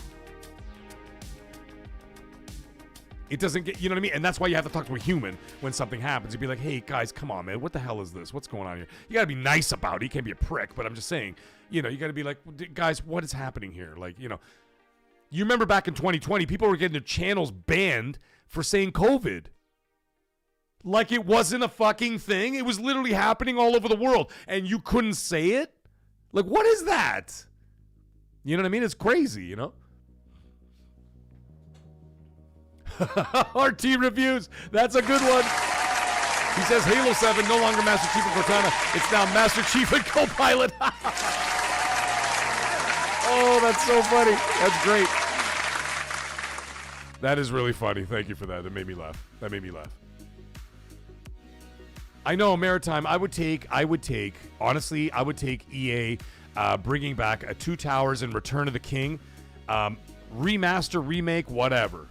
it doesn't get, you know what I mean? And that's why you have to talk to a human when something happens. You'd be like, hey, guys, come on, man. What the hell is this? What's going on here? You got to be nice about it. You can't be a prick. But I'm just saying, you know, you got to be like, guys, what is happening here? Like, you know, you remember back in 2020, people were getting their channels banned for saying COVID. Like it wasn't a fucking thing. It was literally happening all over the world. And you couldn't say it? Like, what is that? You know what I mean? It's crazy, you know? RT reviews. That's a good one. He says Halo 7 no longer Master Chief and Cortana. It's now Master Chief and Co-Pilot. Oh, that's so funny. That's great. That is really funny. Thank you for that. That made me laugh. I know, Maritime. I would take, honestly, I would take EA bringing back a Two Towers and Return of the King. Remaster, remake, whatever.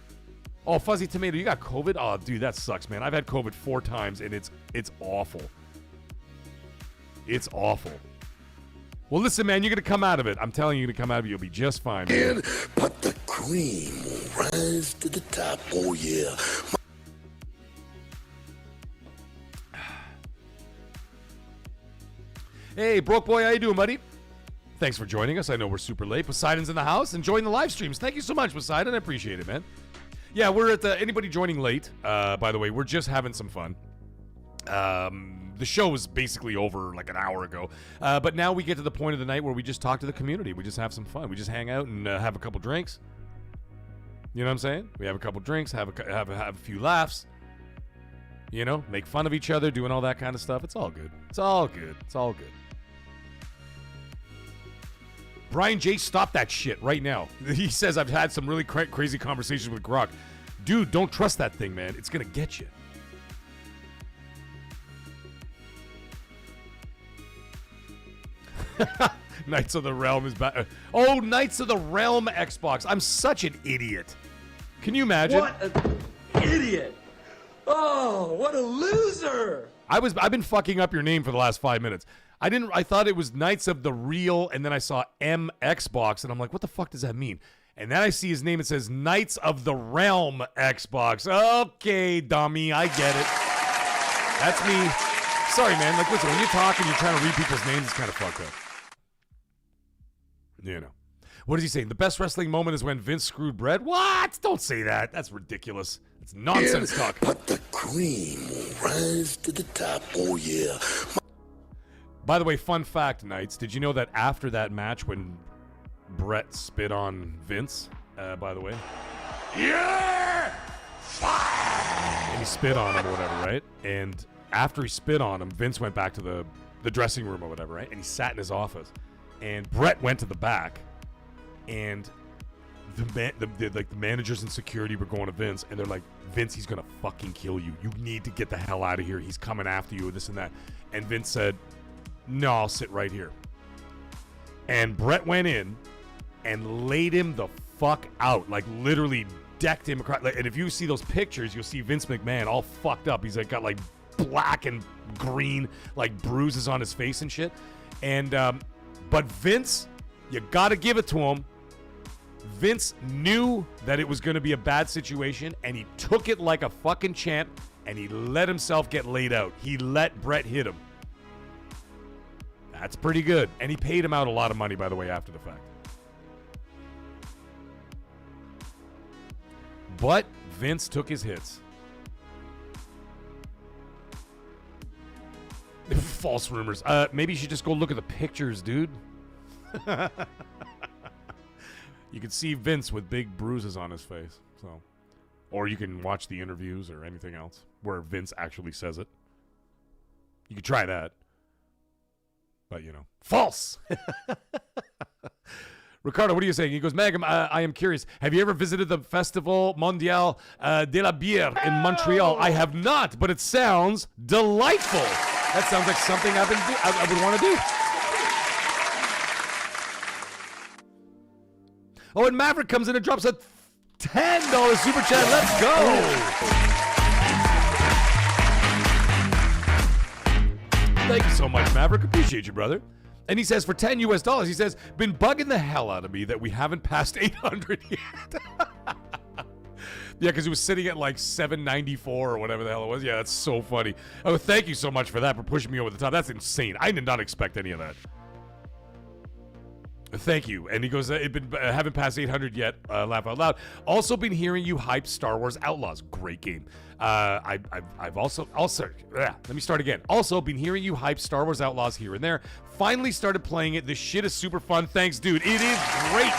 Oh, Fuzzy Tomato, you got COVID? Oh, dude, that sucks, man. I've had COVID 4 times, and it's awful. It's awful. Well, listen, man, you're going to come out of it. I'm telling you, you're going to come out of it. You'll be just fine, man. But the cream will rise to the top. Oh, yeah. Hey, Broke Boy, how you doing, buddy? Thanks for joining us. I know we're super late. Poseidon's in the house, enjoying the live streams. Thank you so much, Poseidon. I appreciate it, man. Yeah, we're at anybody joining late, by the way, we're just having some fun. The show was basically over like an hour ago. But now we get to the point of the night where we just talk to the community. We just have some fun. We just hang out and have a couple drinks. You know what I'm saying? We have a couple drinks, have a few laughs. You know, make fun of each other, doing all that kind of stuff. It's all good. It's all good. It's all good. Brian J, stop that shit right now. He says, I've had some really crazy conversations with Grok. Dude, don't trust that thing, man. It's going to get you. Knights of the Realm is back. Oh, Knights of the Realm Xbox. I'm such an idiot. Can you imagine? What an idiot! Oh, what a loser! I've been fucking up your name for the last 5 minutes. I thought it was Knights of the Real, and then I saw M Xbox, and I'm like, what the fuck does that mean? And then I see his name, it says Knights of the Realm Xbox. Okay, dummy, I get it. That's me. Sorry, man. Like, listen, when you're talking, you're trying to read people's names, it's kind of fucked up. You know. What is he saying? The best wrestling moment is when Vince screwed Brett? What? Don't say that. That's ridiculous. It's nonsense talk. But the cream will rise to the top. Oh, yeah. By the way, fun fact, Knights, did you know that after that match when Brett spit on Vince, by the way? Yeah! And he spit on him or whatever, right? And after he spit on him, Vince went back to the dressing room or whatever, right? And he sat in his office. And Brett went to the back, and the managers and security were going to Vince, and they're like, Vince, he's gonna fucking kill you. You need to get the hell out of here. He's coming after you, this and that. And Vince said, no, I'll sit right here. And Brett went in and laid him the fuck out, like literally decked him across. And if you see those pictures, you'll see Vince McMahon all fucked up. He's like got like black and green like bruises on his face and shit. And but Vince, you gotta give it to him. Vince knew that it was going to be a bad situation, and he took it like a fucking champ, and he let himself get laid out. He let Brett hit him. That's pretty good. And he paid him out a lot of money, by the way, after the fact. But Vince took his hits. False rumors. Maybe you should just go look at the pictures, dude. You can see Vince with big bruises on his face. So, or you can watch the interviews or anything else where Vince actually says it. You could try that. But, you know, false. Ricardo, what are you saying? He goes, Mag, I am curious. Have you ever visited the Festival Mondial de la Bière in Montreal? I have not, but it sounds delightful. That sounds like something I would want to do. Oh, and Maverick comes in and drops a $10 super chat. Let's go. Thank you so much, Maverick. Appreciate you, brother. And he says, for $10 US, he says, been bugging the hell out of me that we haven't passed 800 yet. Yeah, because it was sitting at like 794 or whatever the hell it was. Yeah, that's so funny. Oh, thank you so much for that, for pushing me over the top. That's insane. I did not expect any of that. Thank you. And he goes, haven't passed 800 yet. Laugh out loud. Also been hearing you hype Star Wars Outlaws. Great game. I've also let me start again. Also been hearing you hype Star Wars Outlaws here and there. Finally started playing it. This shit is super fun. Thanks, dude. It is great.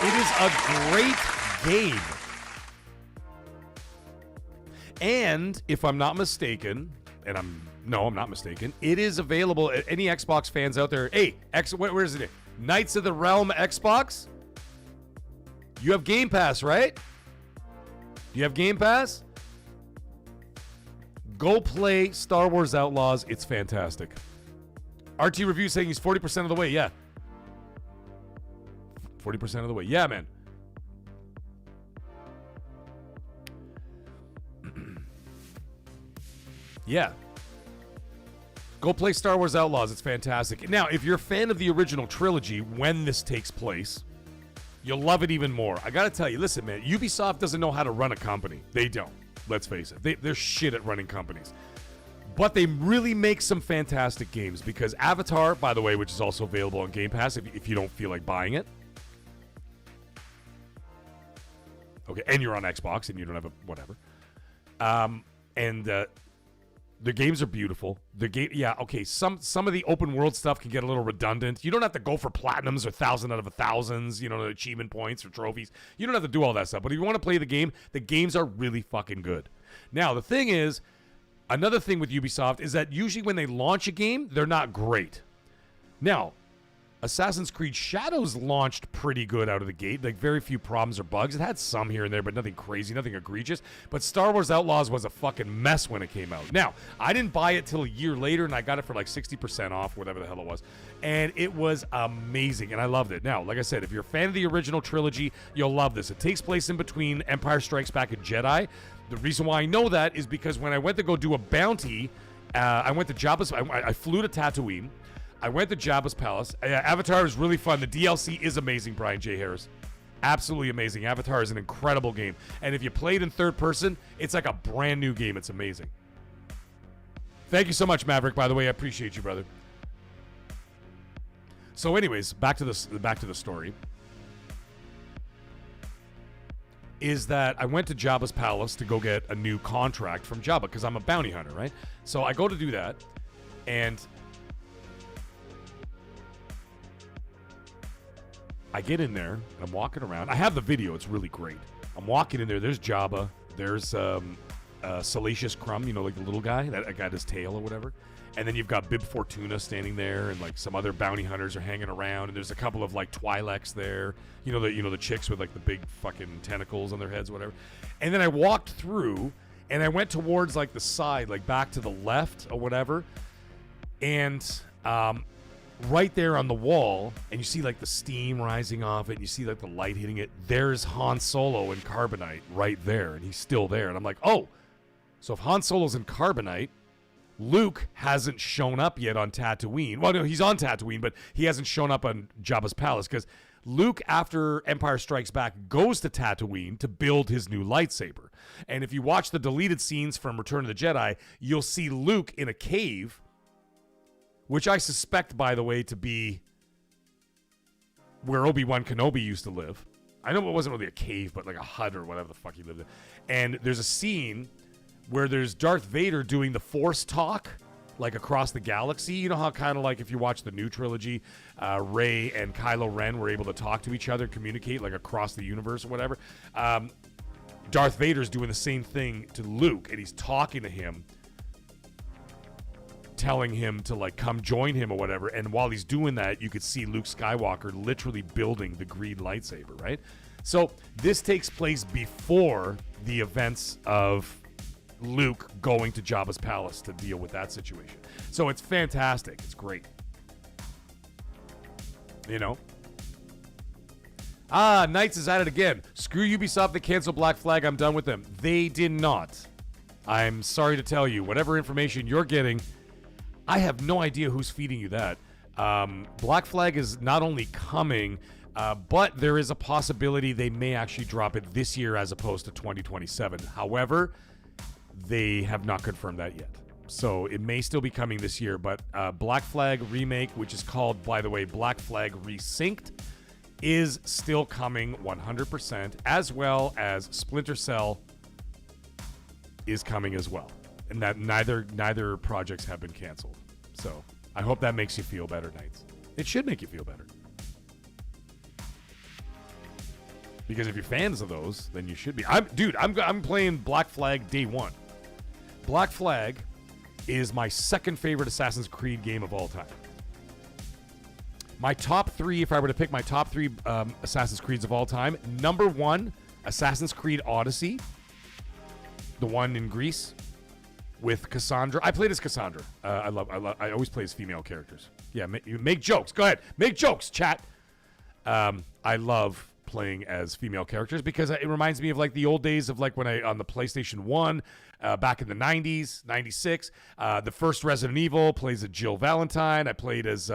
It is a great game. And if I'm not mistaken, and I'm not mistaken, it is available. Any Xbox fans out there? Hey, where is it? Knights of the Realm Xbox? You have Game Pass, right? Do you have Game Pass? Go play Star Wars Outlaws. It's fantastic. RT Review saying he's 40% of the way. Yeah. 40% of the way. Yeah, man. Yeah. Go play Star Wars Outlaws. It's fantastic. Now, if you're a fan of the original trilogy, when this takes place, you'll love it even more. I gotta tell you, listen, man, Ubisoft doesn't know how to run a company. They don't. Let's face it. They're shit at running companies. But they really make some fantastic games, because Avatar, by the way, which is also available on Game Pass if you don't feel like buying it. Okay, and you're on Xbox and you don't have a whatever. And The games are beautiful. The game, yeah, okay. Some of the open world stuff can get a little redundant. You don't have to go for platinums or 1,000 out of 1,000s, you know, achievement points or trophies. You don't have to do all that stuff. But if you want to play the games are really fucking good. Now, the thing is, another thing with Ubisoft is that usually when they launch a game, they're not great. Now, Assassin's Creed Shadows launched pretty good out of the gate. Like, very few problems or bugs. It had some here and there, but nothing crazy, nothing egregious. But Star Wars Outlaws was a fucking mess when it came out. Now, I didn't buy it till a year later, and I got it for like 60% off, whatever the hell it was. And it was amazing, and I loved it. Now, like I said, if you're a fan of the original trilogy, you'll love this. It takes place in between Empire Strikes Back and Jedi. The reason why I know that is because when I went to go do a bounty, I went to Jabba's. I flew to Tatooine. I went to Jabba's Palace. Avatar is really fun. The DLC is amazing, Brian J. Harris. Absolutely amazing. Avatar is an incredible game. And if you play it in third person, it's like a brand new game. It's amazing. Thank you so much, Maverick, by the way. I appreciate you, brother. So anyways, back to the story. Is that I went to Jabba's Palace to go get a new contract from Jabba because I'm a bounty hunter, right? So I go to do that, and I get in there, and I'm walking around. I have the video. It's really great. I'm walking in there. There's Jabba. There's Salacious Crumb, you know, like the little guy that got his tail or whatever. And then you've got Bib Fortuna standing there, and like some other bounty hunters are hanging around, and there's a couple of like Twi'leks there, you know the chicks with like the big fucking tentacles on their heads, whatever. And then I walked through, and I went towards like the side, like back to the left or whatever, and right there on the wall, and you see like the steam rising off it, and you see like the light hitting it. There's Han Solo in Carbonite right there, and he's still there. And I'm like, oh, so if Han Solo's in Carbonite, Luke hasn't shown up yet on Tatooine. Well, no, he's on Tatooine, but he hasn't shown up on Jabba's Palace because Luke, after Empire Strikes Back, goes to Tatooine to build his new lightsaber. And if you watch the deleted scenes from Return of the Jedi, you'll see Luke in a cave, which I suspect, by the way, to be where Obi-Wan Kenobi used to live. I know it wasn't really a cave, but like a hut or whatever the fuck he lived in. And there's a scene where there's Darth Vader doing the Force talk, like across the galaxy. You know how kind of like if you watch the new trilogy, Rey and Kylo Ren were able to talk to each other, communicate like across the universe or whatever. Darth Vader's doing the same thing to Luke, and he's talking to him, telling him to like come join him or whatever. And while he's doing that, you could see Luke Skywalker literally building the green lightsaber, right? So this takes place before the events of Luke going to Jabba's palace to deal with that situation. So it's fantastic. It's great. You know? Knights is at it again. Screw Ubisoft. They canceled Black Flag. I'm done with them. They did not. I'm sorry to tell you, whatever information you're getting, I have no idea who's feeding you that. Black Flag is not only coming, but there is a possibility they may actually drop it this year as opposed to 2027. However, they have not confirmed that yet. So it may still be coming this year, but Black Flag Remake, which is called, by the way, Black Flag Resynced, is still coming 100%, as well as Splinter Cell is coming as well. And that neither projects have been canceled. So I hope that makes you feel better, Knights. It should make you feel better. Because if you're fans of those, then you should be. I'm playing Black Flag day one. Black Flag is my second favorite Assassin's Creed game of all time. My top three, if I were to pick my top three Assassin's Creeds of all time, number one, Assassin's Creed Odyssey, the one in Greece with Cassandra. I played as Cassandra. I always play as female characters. Yeah, make jokes. Go ahead, make jokes, chat. I love playing as female characters because it reminds me of like the old days of like when I on the PlayStation 1 back in the 90s, 96. The first Resident Evil plays as Jill Valentine. I played as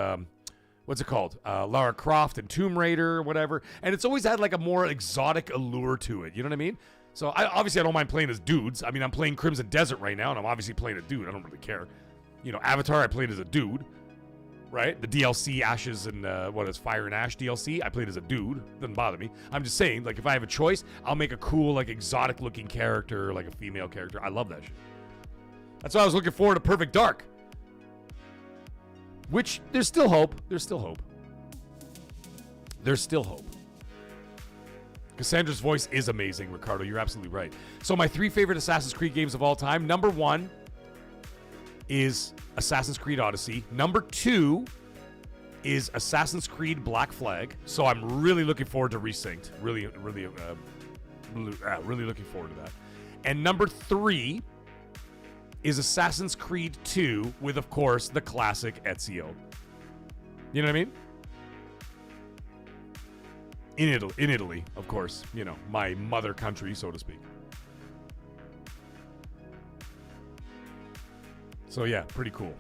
what's it called? Lara Croft and Tomb Raider or whatever. And it's always had like a more exotic allure to it. You know what I mean? So I don't mind playing as dudes. I mean, I'm playing Crimson Desert right now, and I'm obviously playing a dude. I don't really care. You know, Avatar, I played as a dude. Right? The DLC Ashes and Fire and Ash DLC, I played as a dude. Doesn't bother me. I'm just saying, like, if I have a choice, I'll make a cool, like, exotic looking character, like a female character. I love that shit. That's why I was looking forward to Perfect Dark. Which, there's still hope. There's still hope. There's still hope. Cassandra's voice is amazing, Ricardo. You're absolutely right. So my 3 favorite Assassin's Creed games of all time. Number 1 is Assassin's Creed Odyssey. Number 2 is Assassin's Creed Black Flag. So I'm really looking forward to Resynced. Really looking forward to that. And number 3 is Assassin's Creed 2 with, of course, the classic Ezio. You know what I mean? In Italy, of course. You know, my mother country, so to speak. So yeah, pretty cool.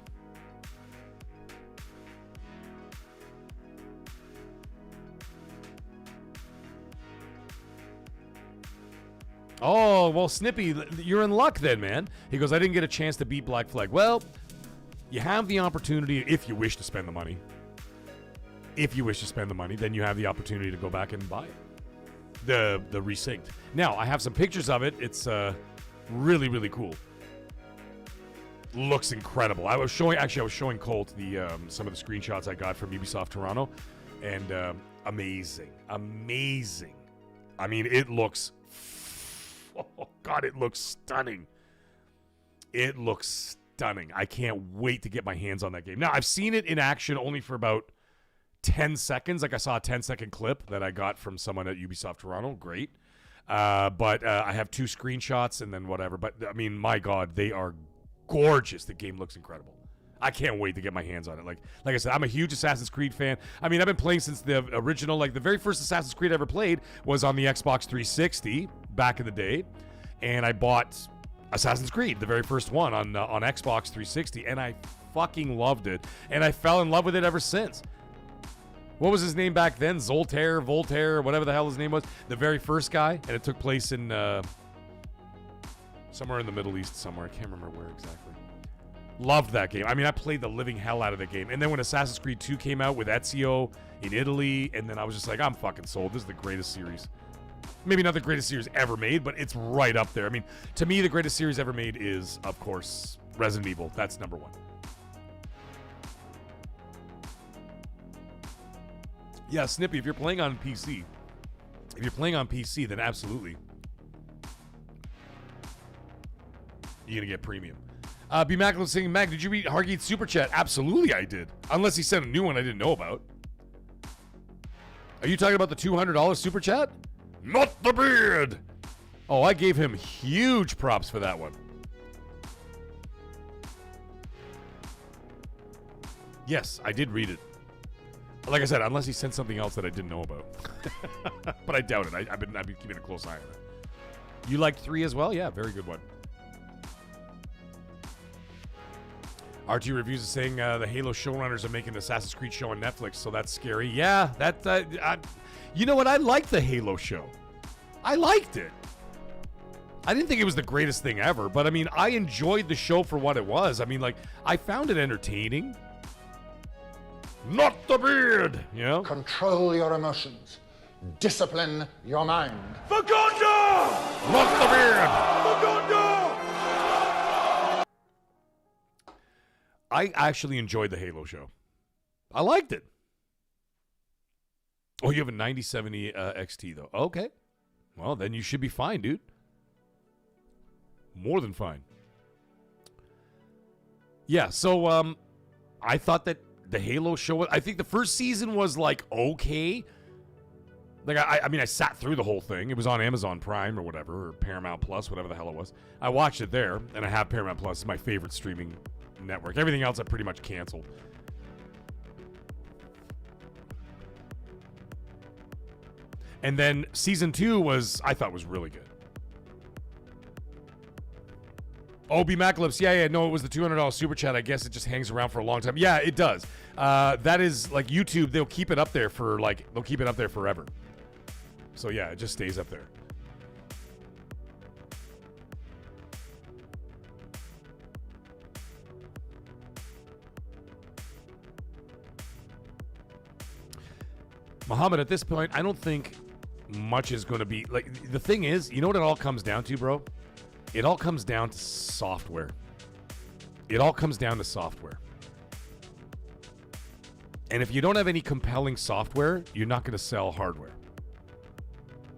Oh, well, Snippy, you're in luck then, man. He goes, I didn't get a chance to beat Black Flag. Well, you have the opportunity if you wish to spend the money. If you wish to spend the money, then you have the opportunity to go back and buy it. The Resynced. Now, I have some pictures of it. It's really, really cool. Looks incredible. I was showing Colt the some of the screenshots I got from Ubisoft Toronto, and amazing. I mean, it looks... Oh, God, it looks stunning. It looks stunning. I can't wait to get my hands on that game. Now, I've seen it in action only for about 10 seconds. Like, I saw a 10-second clip that I got from someone at Ubisoft Toronto. Great. But I have 2 screenshots and then whatever. But, I mean, my God, they are gorgeous. The game looks incredible. I can't wait to get my hands on it. Like I said, I'm a huge Assassin's Creed fan. I mean, I've been playing since the original, like the very first Assassin's Creed I ever played was on the Xbox 360 back in the day. And I bought Assassin's Creed, the very first one on Xbox 360, and I fucking loved it. And I fell in love with it ever since. What was his name back then? Voltaire, whatever the hell his name was. The very first guy, and it took place in somewhere in the Middle East somewhere. I can't remember where exactly. Loved that game. I mean, I played the living hell out of that game. And then when Assassin's Creed 2 came out with Ezio in Italy, and then I was just like, I'm fucking sold. This is the greatest series. Maybe not the greatest series ever made, but it's right up there. I mean, to me, the greatest series ever made is, of course, Resident Evil. That's number 1. Yeah, Snippy, if you're playing on PC, then absolutely. You're going to get premium. B. Macklin saying, Mag, did you read Hargeet's Super Chat? Absolutely I did. Unless he sent a new one I didn't know about. Are you talking about the $200 Super Chat? Not the beard! Oh, I gave him huge props for that one. Yes, I did read it. Like I said, unless he sent something else that I didn't know about. But I doubt it. I've been keeping a close eye on it. You liked 3 as well? Yeah, very good one. RT Reviews is saying the Halo showrunners are making the Assassin's Creed show on Netflix, so that's scary. Yeah, you know what? I liked the Halo show. I liked it. I didn't think it was the greatest thing ever, but I mean, I enjoyed the show for what it was. I mean, like, I found it entertaining. Not the beard, you know? Control your emotions. Discipline your mind. Fagonda! Not the beard! Fagonda! I actually enjoyed the Halo show. I liked it. Oh, you have a 9070 XT, though. Okay. Well, then you should be fine, dude. More than fine. Yeah, so I thought that the Halo show, I think the first season was, like, okay. Like, I mean, I sat through the whole thing. It was on Amazon Prime or whatever, or Paramount Plus, whatever the hell it was. I watched it there, and I have Paramount Plus. It's my favorite streaming network. Everything else I pretty much canceled. And then season 2 I thought was really good. Oh, B. Maclips. Yeah, no, it was the $200 super chat. I guess it just hangs around for a long time. Yeah, it does. That is like YouTube. They'll keep it up there they'll keep it up there forever. So yeah, it just stays up there. Muhammad, at this point, I don't think much is going to be... Like, the thing is, you know what it all comes down to, bro? It all comes down to software. it all comes down to software. And if you don't have any compelling software, you're not going to sell hardware.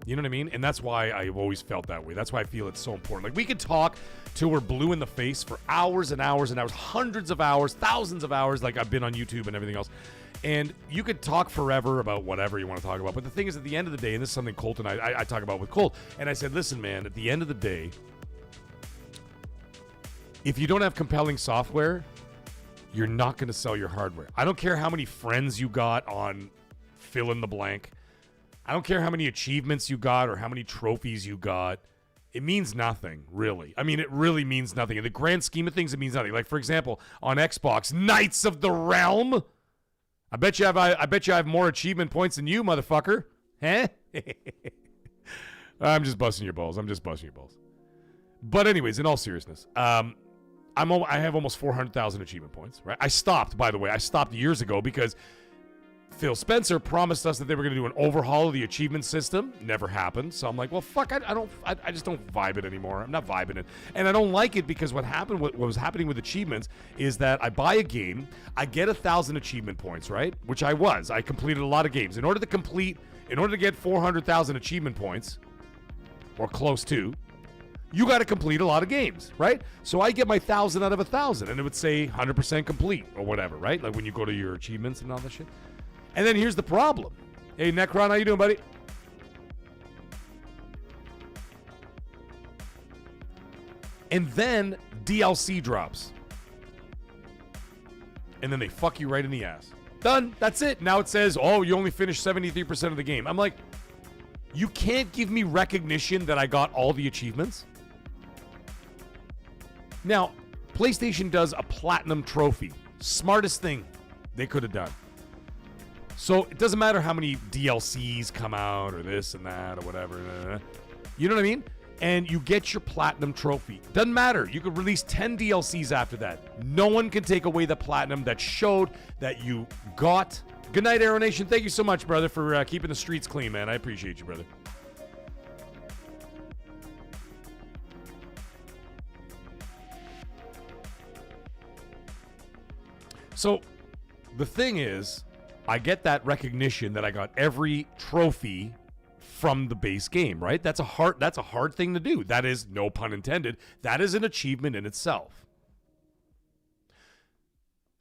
You know what I mean? And that's why I've always felt that way. That's why I feel it's so important. Like, we could talk till we're blue in the face for hours and hours and hours, hundreds of hours, thousands of hours, like I've been on YouTube and everything else. And you could talk forever about whatever you want to talk about. But the thing is, at the end of the day, and this is something Colt and I talk about with Colt, and I said, listen, man, at the end of the day, if you don't have compelling software, you're not going to sell your hardware. I don't care how many friends you got on fill in the blank. I don't care how many achievements you got or how many trophies you got. It means nothing, really. I mean, it really means nothing. In the grand scheme of things, it means nothing. Like, for example, on Xbox, Knights of the Realm. I bet you I have more achievement points than you, motherfucker. Huh? I'm just busting your balls. But anyways, in all seriousness, I have almost 400,000 achievement points, right? I stopped, by the way. I stopped years ago because Phil Spencer promised us that they were going to do an overhaul of the achievement system. Never happened. So I'm like, well, fuck, I just don't vibe it anymore. I'm not vibing it. And I don't like it because what was happening with achievements is that I buy a game, I get 1,000 achievement points, right? Which I completed a lot of games. In order to get 400,000 achievement points, or close to, you got to complete a lot of games, right? So I get my 1,000 out of 1,000, and it would say 100% complete or whatever, right? Like when you go to your achievements and all that shit. And then here's the problem. Hey, Necron, how you doing, buddy? And then DLC drops. And then they fuck you right in the ass. Done. That's it. Now it says, oh, you only finished 73% of the game. I'm like, you can't give me recognition that I got all the achievements? Now, PlayStation does a platinum trophy. Smartest thing they could have done. So it doesn't matter how many DLCs come out or this and that or whatever. You know what I mean? And you get your platinum trophy. Doesn't matter. You could release 10 DLCs after that. No one can take away the platinum that showed that you got. Good night, Aero Nation. Thank you so much, brother, for keeping the streets clean, man. I appreciate you, brother. So the thing is, I get that recognition that I got every trophy from the base game, right? That's a hard thing to do. That is, no pun intended, that is an achievement in itself.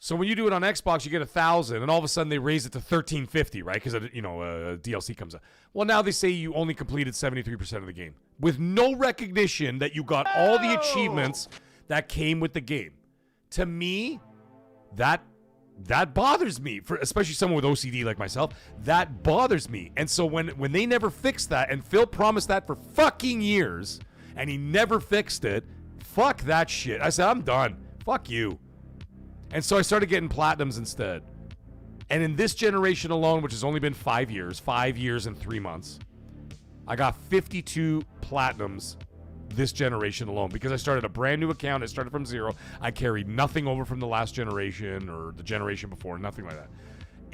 So when you do it on Xbox, you get 1,000, and all of a sudden they raise it to 1,350, right? Because a DLC comes out. Well, now they say you only completed 73% of the game with no recognition that you got all the achievements that came with the game. To me, that bothers me, for especially someone with OCD like myself. That bothers me. And so when they never fixed that, and Phil promised that for fucking years, and he never fixed it, fuck that shit. I said, I'm done. Fuck you. And so I started getting platinums instead. And in this generation alone, which has only been 5 years and 3 months, I got 52 platinums this generation alone, because I started a brand new account. I started from zero. I carried nothing over from the last generation or the generation before, nothing like that.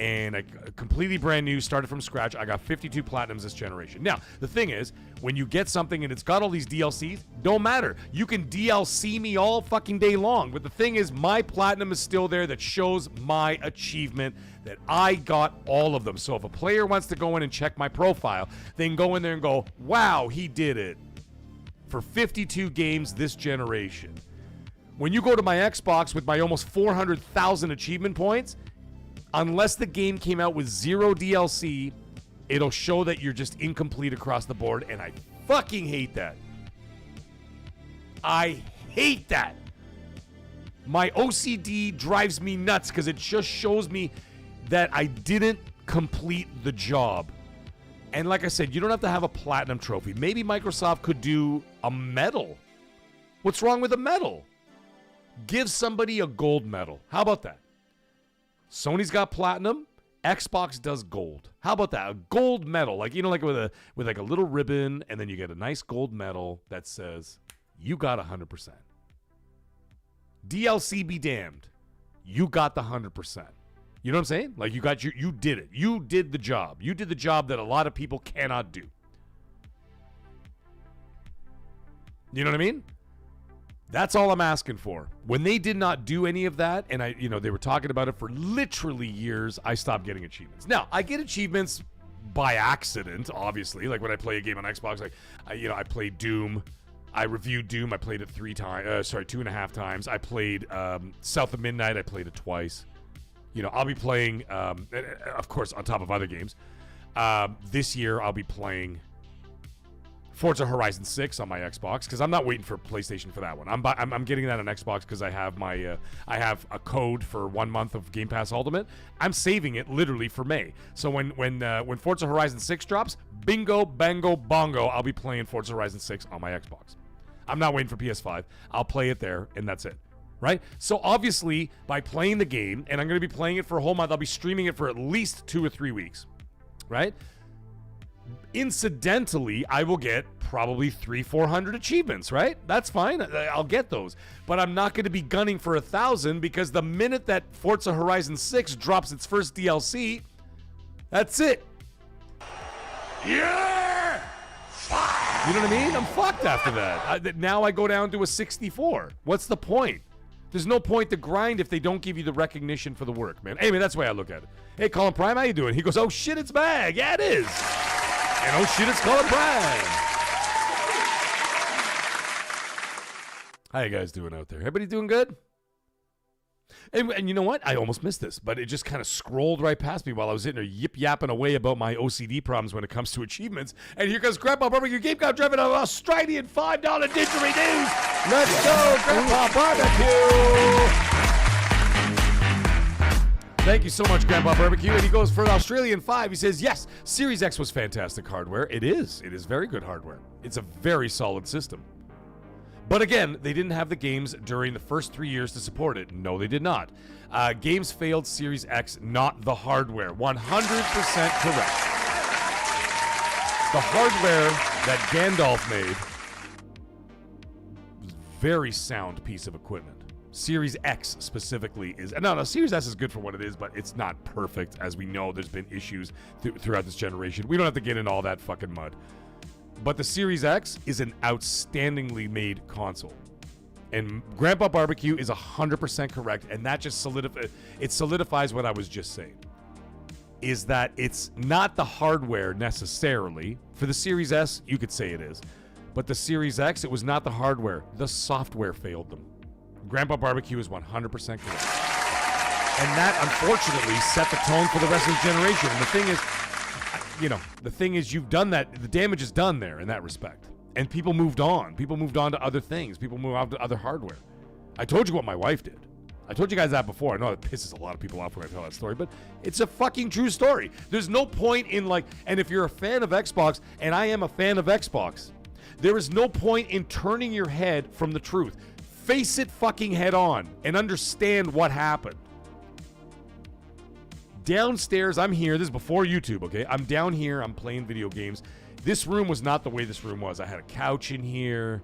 And I completely brand new, started from scratch. I got 52 platinums this generation. Now, the thing is, when you get something and it's got all these DLCs, don't matter. You can DLC me all fucking day long. But the thing is, my platinum is still there that shows my achievement that I got all of them. So if a player wants to go in and check my profile, they can go in there and go, wow, he did it. For 52 games this generation. When you go to my Xbox with my almost 400,000 achievement points, unless the game came out with 0 DLC, it'll show that you're just incomplete across the board, and I fucking hate that. I hate that. My OCD drives me nuts because it just shows me that I didn't complete the job. And like I said, you don't have to have a platinum trophy. Maybe Microsoft could do a medal. What's wrong with a medal? Give somebody a gold medal. How about that? Sony's got platinum. Xbox does gold. How about that? A gold medal, like with like a little ribbon, and then you get a nice gold medal that says you got 100%. DLC be damned. You got the 100%. You know what I'm saying? Like you did it. You did the job. You did the job that a lot of people cannot do. You know what I mean? That's all I'm asking for. When they did not do any of that, and they were talking about it for literally years, I stopped getting achievements. Now, I get achievements by accident, obviously. Like when I play a game on Xbox, like I played Doom. I reviewed Doom. I played it 2.5 times. I played South of Midnight. I played it twice. I'll be playing, of course, on top of other games. This year, I'll be playing Forza Horizon 6 on my Xbox because I'm not waiting for PlayStation for that one. I'm getting that on Xbox because I have I have a code for 1 month of Game Pass Ultimate. I'm saving it literally for May. So when Forza Horizon 6 drops, bingo, bango, bongo, I'll be playing Forza Horizon 6 on my Xbox. I'm not waiting for PS5. I'll play it there, and that's it. Right? So obviously, by playing the game, and I'm going to be playing it for a whole month, I'll be streaming it for at least 2 or 3 weeks. Right? Incidentally, I will get probably 300-400 achievements, right? That's fine. I'll get those. But I'm not going to be gunning for 1,000 because the minute that Forza Horizon 6 drops its first DLC, that's it. Yeah! You know what I mean? I'm fucked after that. Now I go down to a 64. What's the point? There's no point to grind if they don't give you the recognition for the work, man. Hey, man, that's the way I look at it. Hey, Colin Prime, how you doing? He goes, oh, shit, it's Mag. Yeah, it is. And oh, shit, it's Colin Prime. How you guys doing out there? Everybody doing good? And you know what? I almost missed this, but it just kind of scrolled right past me while I was sitting there yip-yapping away about my OCD problems when it comes to achievements. And here comes Grandpa Barbecue Game Cop driving an Australian $5 didgeridoo. Let's go, Grandpa Barbecue. Thank you so much, Grandpa Barbecue. And he goes for the Australian 5. He says, yes, Series X was fantastic hardware. It is. It is very good hardware. It's a very solid system. But again, they didn't have the games during the first 3 years to support it. No, they did not. Games failed Series X, not the hardware. 100% correct. The hardware that Gandalf made was a very sound piece of equipment. Series X specifically is... No, Series S is good for what it is, but it's not perfect. As we know, there's been issues throughout this generation. We don't have to get into all that fucking mud. But the Series X is an outstandingly made console. And Grandpa Barbecue is 100% correct, and that just solidifies what I was just saying. Is that it's not the hardware necessarily. For the Series S, you could say it is. But the Series X, it was not the hardware. The software failed them. Grandpa Barbecue is 100% correct. And that, unfortunately, set the tone for the rest of the generation. And the thing is, you've done that. The damage is done there in that respect. And people moved on. People moved on to other things. People moved on to other hardware. I told you what my wife did. I told you guys that before. I know it pisses a lot of people off when I tell that story, but it's a fucking true story. There's no point in and if you're a fan of Xbox, and I am a fan of Xbox, there is no point in turning your head from the truth. Face it fucking head on and understand what happened. Downstairs, I'm here. This is before YouTube, okay? I'm down here. I'm playing video games. This room was not the way this room was. I had a couch in here.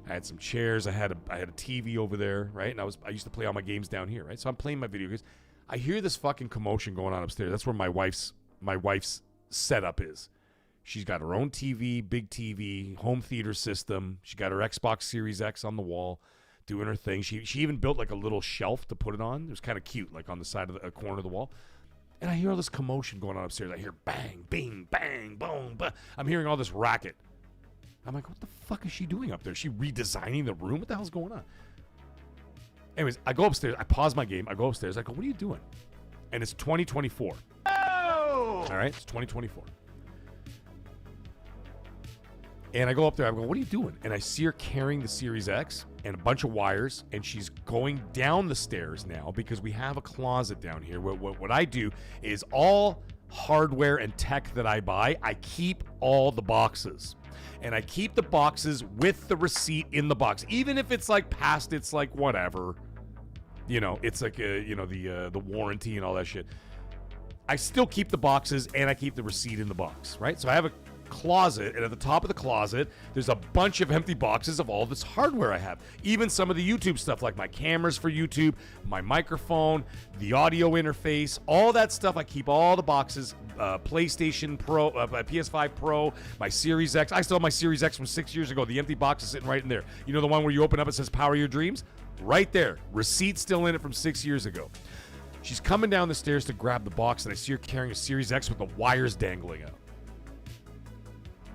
I had some chairs. I had a TV over there, right? And I used to play all my games down here, right? So I'm playing my video games. I hear this fucking commotion going on upstairs. That's where my wife's setup is. She's got her own TV, big TV, home theater system. She got her Xbox Series X on the wall, doing her thing. She even built like a little shelf to put it on. It was kind of cute, like on the side of the corner of the wall. And I hear all this commotion going on upstairs. I hear bang, bing, bang, boom, bang. I'm hearing all this racket. I'm like, what the fuck is she doing up there? Is she redesigning the room? What the hell's going on? Anyways, I go upstairs. I pause my game. I go upstairs. I go, what are you doing? And it's 2024. Oh! All right, it's 2024. And I go up there. I go, what are you doing? And I see her carrying the Series X and a bunch of wires, and she's going down the stairs now because we have a closet down here. What I do is all hardware and tech that I buy, I keep all the boxes. And I keep the boxes with the receipt in the box. Even if it's like past, it's like whatever. It's like, the warranty and all that shit. I still keep the boxes and I keep the receipt in the box, right? So I have closet, and at the top of the closet, there's a bunch of empty boxes of all this hardware I have. Even some of the YouTube stuff, like my cameras for YouTube, my microphone, the audio interface, all that stuff. I keep all the boxes. PlayStation Pro, my PS5 Pro, my Series X. I still have my Series X from 6 years ago. The empty box is sitting right in there. You know the one where you open up, it says "Power Your Dreams"? Right there. Receipt still in it from 6 years ago. She's coming down the stairs to grab the box, and I see her carrying a Series X with the wires dangling out.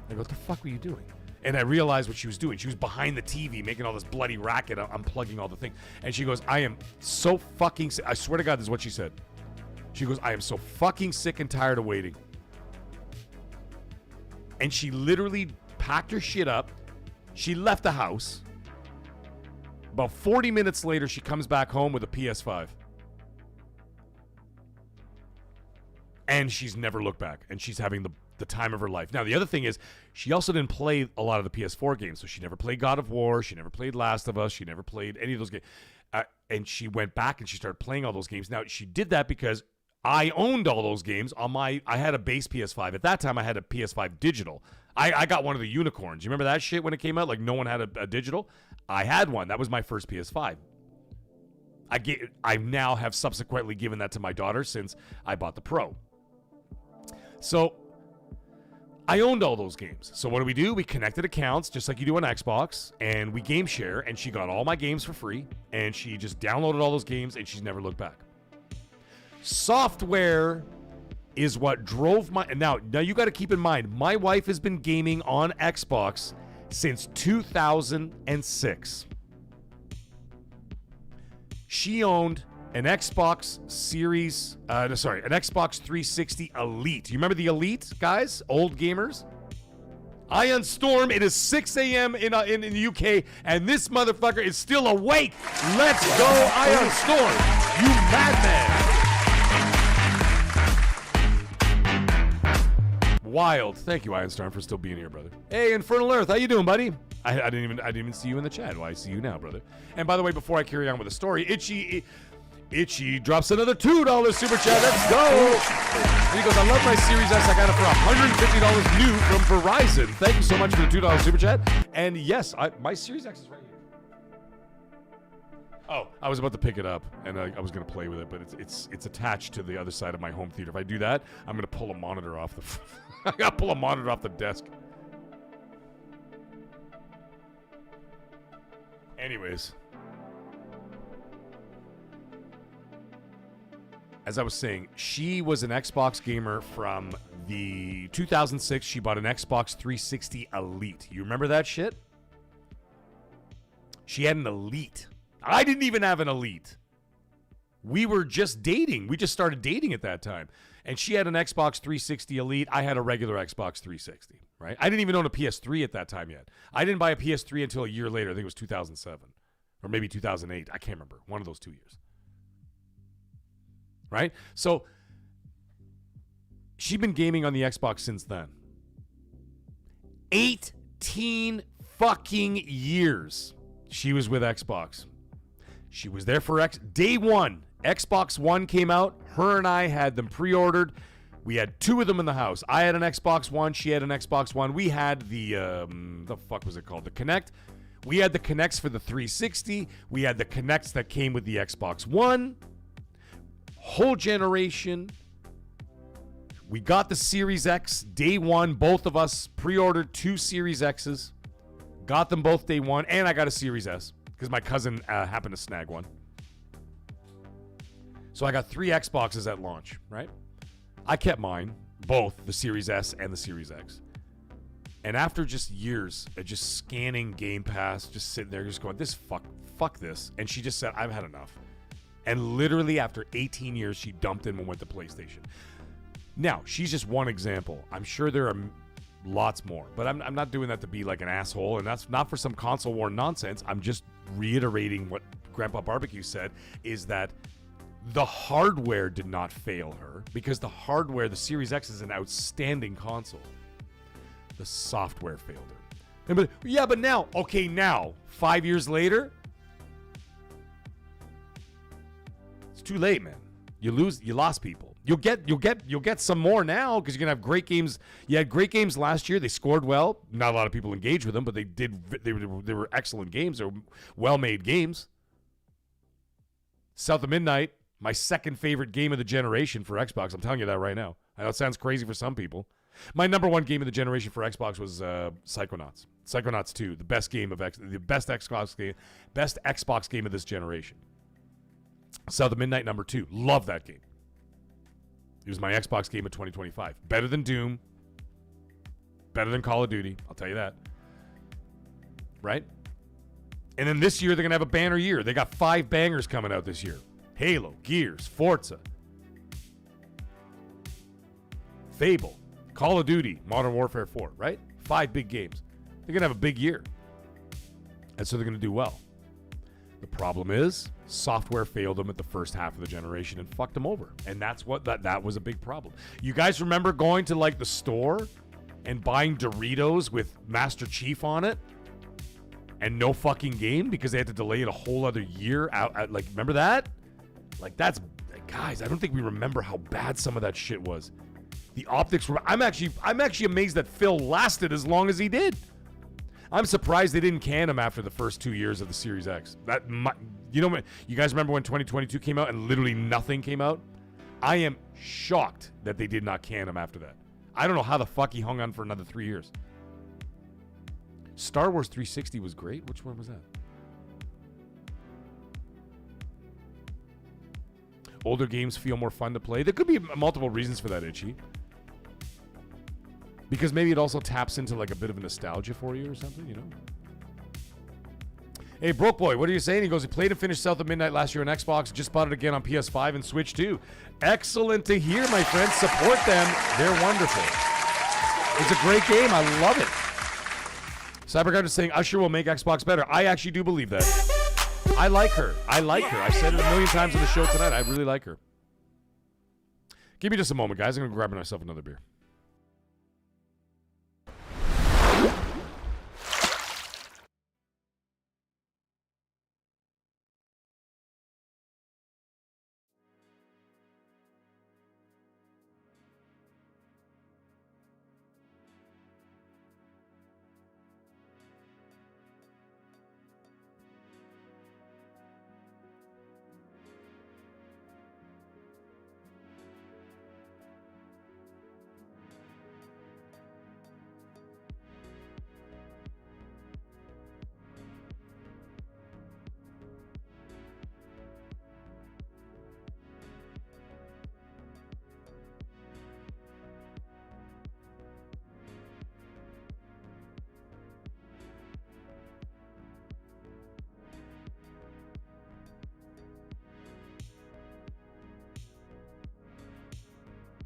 I go, what the fuck were you doing? And I realized what she was doing. She was behind the TV making all this bloody racket, unplugging all the things. And she goes, I am so fucking sick. I swear to God, this is what she said. She goes, I am so fucking sick and tired of waiting. And she literally packed her shit up. She left the house. About 40 minutes later, she comes back home with a PS5. And she's never looked back. And she's having the time of her life. Now, the other thing is, she also didn't play a lot of the PS4 games. So she never played God of War. She never played Last of Us. She never played any of those games. And she went back and she started playing all those games. Now, she did that because I owned all those games on I had a base PS5. At that time, I had a PS5 digital. I got one of the unicorns. You remember that shit when it came out? Like, no one had a digital? I had one. That was my first PS5. I now have subsequently given that to my daughter since I bought the Pro. So I owned all those games. So what do? We connected accounts just like you do on Xbox, and we game share, and she got all my games for free, and she just downloaded all those games, and she's never looked back. Software is what drove my... Now you got to keep in mind, my wife has been gaming on Xbox since 2006. She owned an Xbox Series, an Xbox 360 Elite. You remember the Elite, guys? Old gamers? Ion Storm, it is 6 a.m. in the UK, and this motherfucker is still awake. Let's go, Ion Storm, you madman. Wild. Thank you, Ion Storm, for still being here, brother. Hey, Infernal Earth, how you doing, buddy? I didn't even see you in the chat. Well, I see you now, brother. And by the way, before I carry on with the story, Itchy drops another $2 super chat. Let's go. And he goes, I love my Series S. I got it for $150 new from Verizon. Thank you so much for the $2 super chat. And yes, my Series X is right here. Oh, I was about to pick it up, and I was going to play with it, but it's attached to the other side of my home theater. If I do that, I'm going to pull a monitor off the... I got to pull a monitor off the desk. Anyways... As I was saying, she was an Xbox gamer from the 2006. She bought an Xbox 360 Elite. You remember that shit? She had an Elite. I didn't even have an Elite. We were just dating. We just started dating at that time. And she had an Xbox 360 Elite. I had a regular Xbox 360, right? I didn't even own a PS3 at that time yet. I didn't buy a PS3 until a year later. I think it was 2007. Or maybe 2008. I can't remember. One of those 2 years. Right? So she'd been gaming on the Xbox since then. 18 fucking years she was with Xbox. She was there for day one. Xbox One came out. Her and I had them pre-ordered. We had two of them in the house. I had an Xbox One. She had an Xbox One. We had the fuck was it called? The Kinect. We had the Kinects for the 360. We had the Kinects that came with the Xbox One. Whole generation. We got the Series X day one. Both of us pre-ordered 2 Series X's. Got them both day one. And I got a Series S because my cousin happened to snag one. So I got 3 Xboxes at launch, right? I kept mine, both the Series S and the Series X. And after just years of just scanning Game Pass, just sitting there, just going, fuck this. And she just said, I've had enough. And literally after 18 years, she dumped him and went to PlayStation. Now, she's just one example. I'm sure there are lots more. But I'm not doing that to be like an asshole. And that's not for some console war nonsense. I'm just reiterating what Grandpa Barbecue said, is that the hardware did not fail her. Because the hardware, the Series X is an outstanding console. The software failed her. But now, 5 years later, it's too late, man. You lost people. You'll get some more now because you're gonna have great games. You had great games last year. They scored well. Not a lot of people engaged with them, but they were excellent games. They were well-made games. South of Midnight, my second favorite game of the generation for Xbox. I'm telling you that right now. I know it sounds crazy for some people. My number one game of the generation for Xbox was Psychonauts. Psychonauts 2, the best Xbox game of this generation. South of Midnight number 2. Love that game. It was my Xbox game of 2025. Better than Doom. Better than Call of Duty. I'll tell you that. Right? And then this year, they're going to have a banner year. They got 5 bangers coming out this year. Halo, Gears, Forza, Fable, Call of Duty, Modern Warfare 4, right? 5 big games. They're going to have a big year. And so they're going to do well. The problem is, software failed them at the first half of the generation and fucked them over. And that's what that was a big problem. You guys remember going to like the store and buying Doritos with Master Chief on it and no fucking game because they had to delay it a whole other year out like, remember that? Like, that's, guys, I don't think we remember how bad some of that shit was. The optics were, I'm actually amazed that Phil lasted as long as he did. I'm surprised they didn't can him after the first 2 years of the Series X. You guys remember when 2022 came out and literally nothing came out? I am shocked that they did not can him after that. I don't know how the fuck he hung on for another 3 years. Star Wars 360 was great. Which one was that? Older games feel more fun to play. There could be multiple reasons for that, Itchy. Because maybe it also taps into like a bit of a nostalgia for you or something, you know? Hey, Broke Boy, what are you saying? He goes, he played and finished South of Midnight last year on Xbox, just bought it again on PS5 and Switch too. Excellent to hear, my friends. Support them. They're wonderful. It's a great game. I love it. Cyberguard is saying Usher will make Xbox better. I actually do believe that. I like her. I said it a million times on the show tonight. I really like her. Give me just a moment, guys. I'm going to grab myself another beer.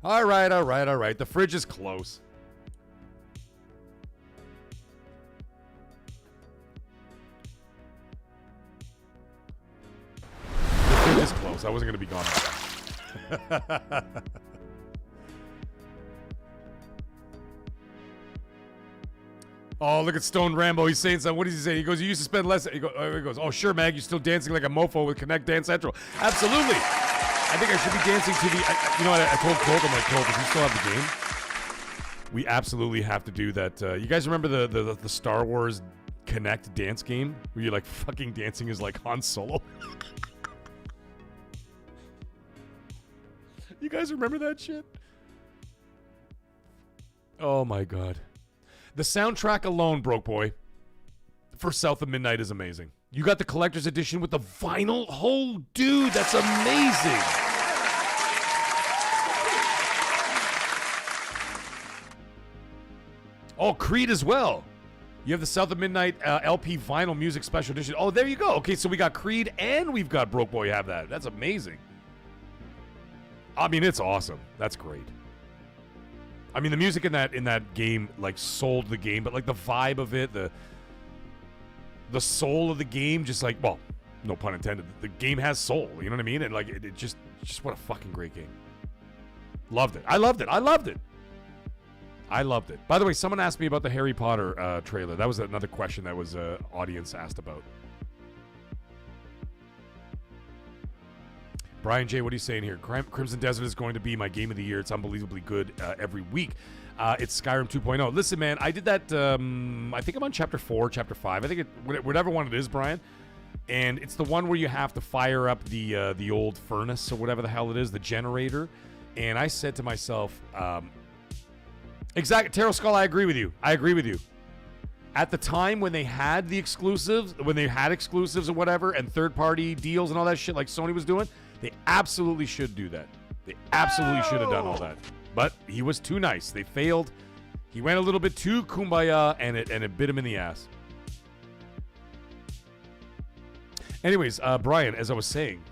All right. The fridge is close. The fridge is close. I wasn't going to be gone. Oh, look at Stone Rambo. He's saying something. What does he say? He goes, you used to spend less. He goes, oh, sure, Mag. You're still dancing like a mofo with Connect Dance Central. Absolutely. I think I should be dancing to the... you know what? I told Colt, I'm like, Colt, if you still have the game, we absolutely have to do that. You guys remember the Star Wars Connect dance game? Where you're like fucking dancing as like Han Solo? You guys remember that shit? Oh my god. The soundtrack alone, Broke Boy, for South of Midnight is amazing. You got the collector's edition with the vinyl? Oh, dude, that's amazing. Oh, Creed as well. You have the South of Midnight LP vinyl music special edition. Oh, there you go. Okay, so we got Creed and we've got Broke Boy have that. That's amazing. I mean, it's awesome. That's great. I mean, the music in that game like sold the game, but like the vibe of it, the soul of the game, just like, well, no pun intended. The game has soul, you know what I mean? And like, it just what a fucking great game. Loved it. I loved it. By the way, someone asked me about the Harry Potter trailer. That was another question that was audience asked about. Brian J, what are you saying here? Crimson Desert is going to be my game of the year. It's unbelievably good every week. It's Skyrim 2.0. Listen, man, I did that. I think I'm on chapter 4, chapter 5. I think whatever one it is, Brian. And it's the one where you have to fire up the old furnace or whatever the hell it is, the generator. And I said to myself, exactly, Tarot Skull, I agree with you. At the time when they had the exclusives, or whatever, and third-party deals and all that shit like Sony was doing, they absolutely should do that. They absolutely should have done all that. But he was too nice. They failed. He went a little bit too kumbaya, and it bit him in the ass. Anyways, Brian, as I was saying,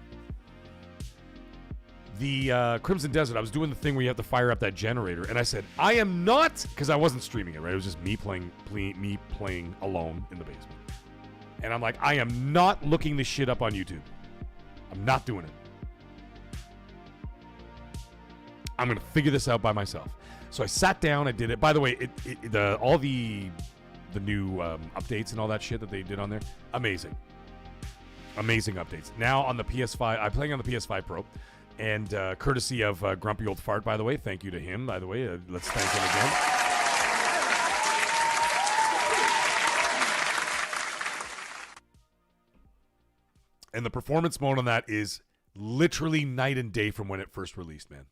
the Crimson Desert, I was doing the thing where you have to fire up that generator, and I said, I am not, because I wasn't streaming it, right? It was just me playing alone in the basement. And I'm like, I am not looking this shit up on YouTube. I'm not doing it. I'm going to figure this out by myself. So I sat down, I did it. By the way, all the new updates and all that shit that they did on there, amazing. Amazing updates. Now on the PS5, I'm playing on the PS5 Pro. And courtesy of Grumpy Old Fart, by the way. Thank you to him, by the way. Let's thank him again. And the performance mode on that is literally night and day from when it first released, man.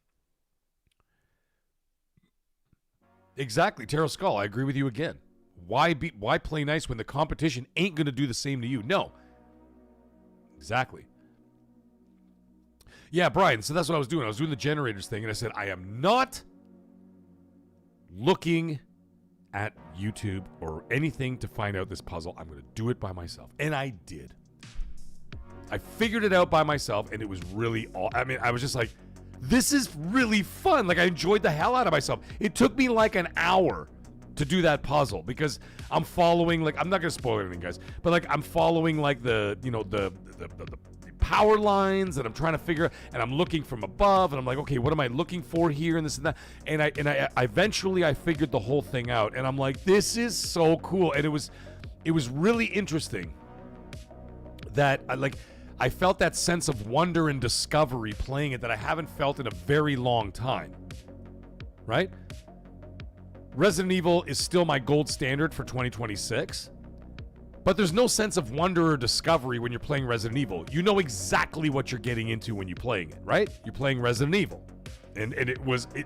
Exactly. Tarot Skull, I agree with you again. Why play nice when the competition ain't going to do the same to you? No. Exactly. Yeah, Brian, so that's what I was doing. I was doing the generators thing, and I said, I am not looking at YouTube or anything to find out this puzzle. I'm going to do it by myself. And I did. I figured it out by myself, and it was really I was just like, this is really fun. Like, I enjoyed the hell out of myself. It took me like an hour to do that puzzle because I'm following, like, I'm not going to spoil anything, guys, but, like, I'm following, like, the power lines, and I'm trying to figure, and I'm looking from above, and I'm like, okay, what am I looking for here, and this and that, and I eventually I figured the whole thing out, and I'm like, this is so cool, and it was really interesting that I felt that sense of wonder and discovery playing it that I haven't felt in a very long time, right? Resident Evil is still my gold standard for 2026. But there's no sense of wonder or discovery when you're playing Resident Evil. You know exactly what you're getting into when you're playing it, right? You're playing Resident Evil. And it was a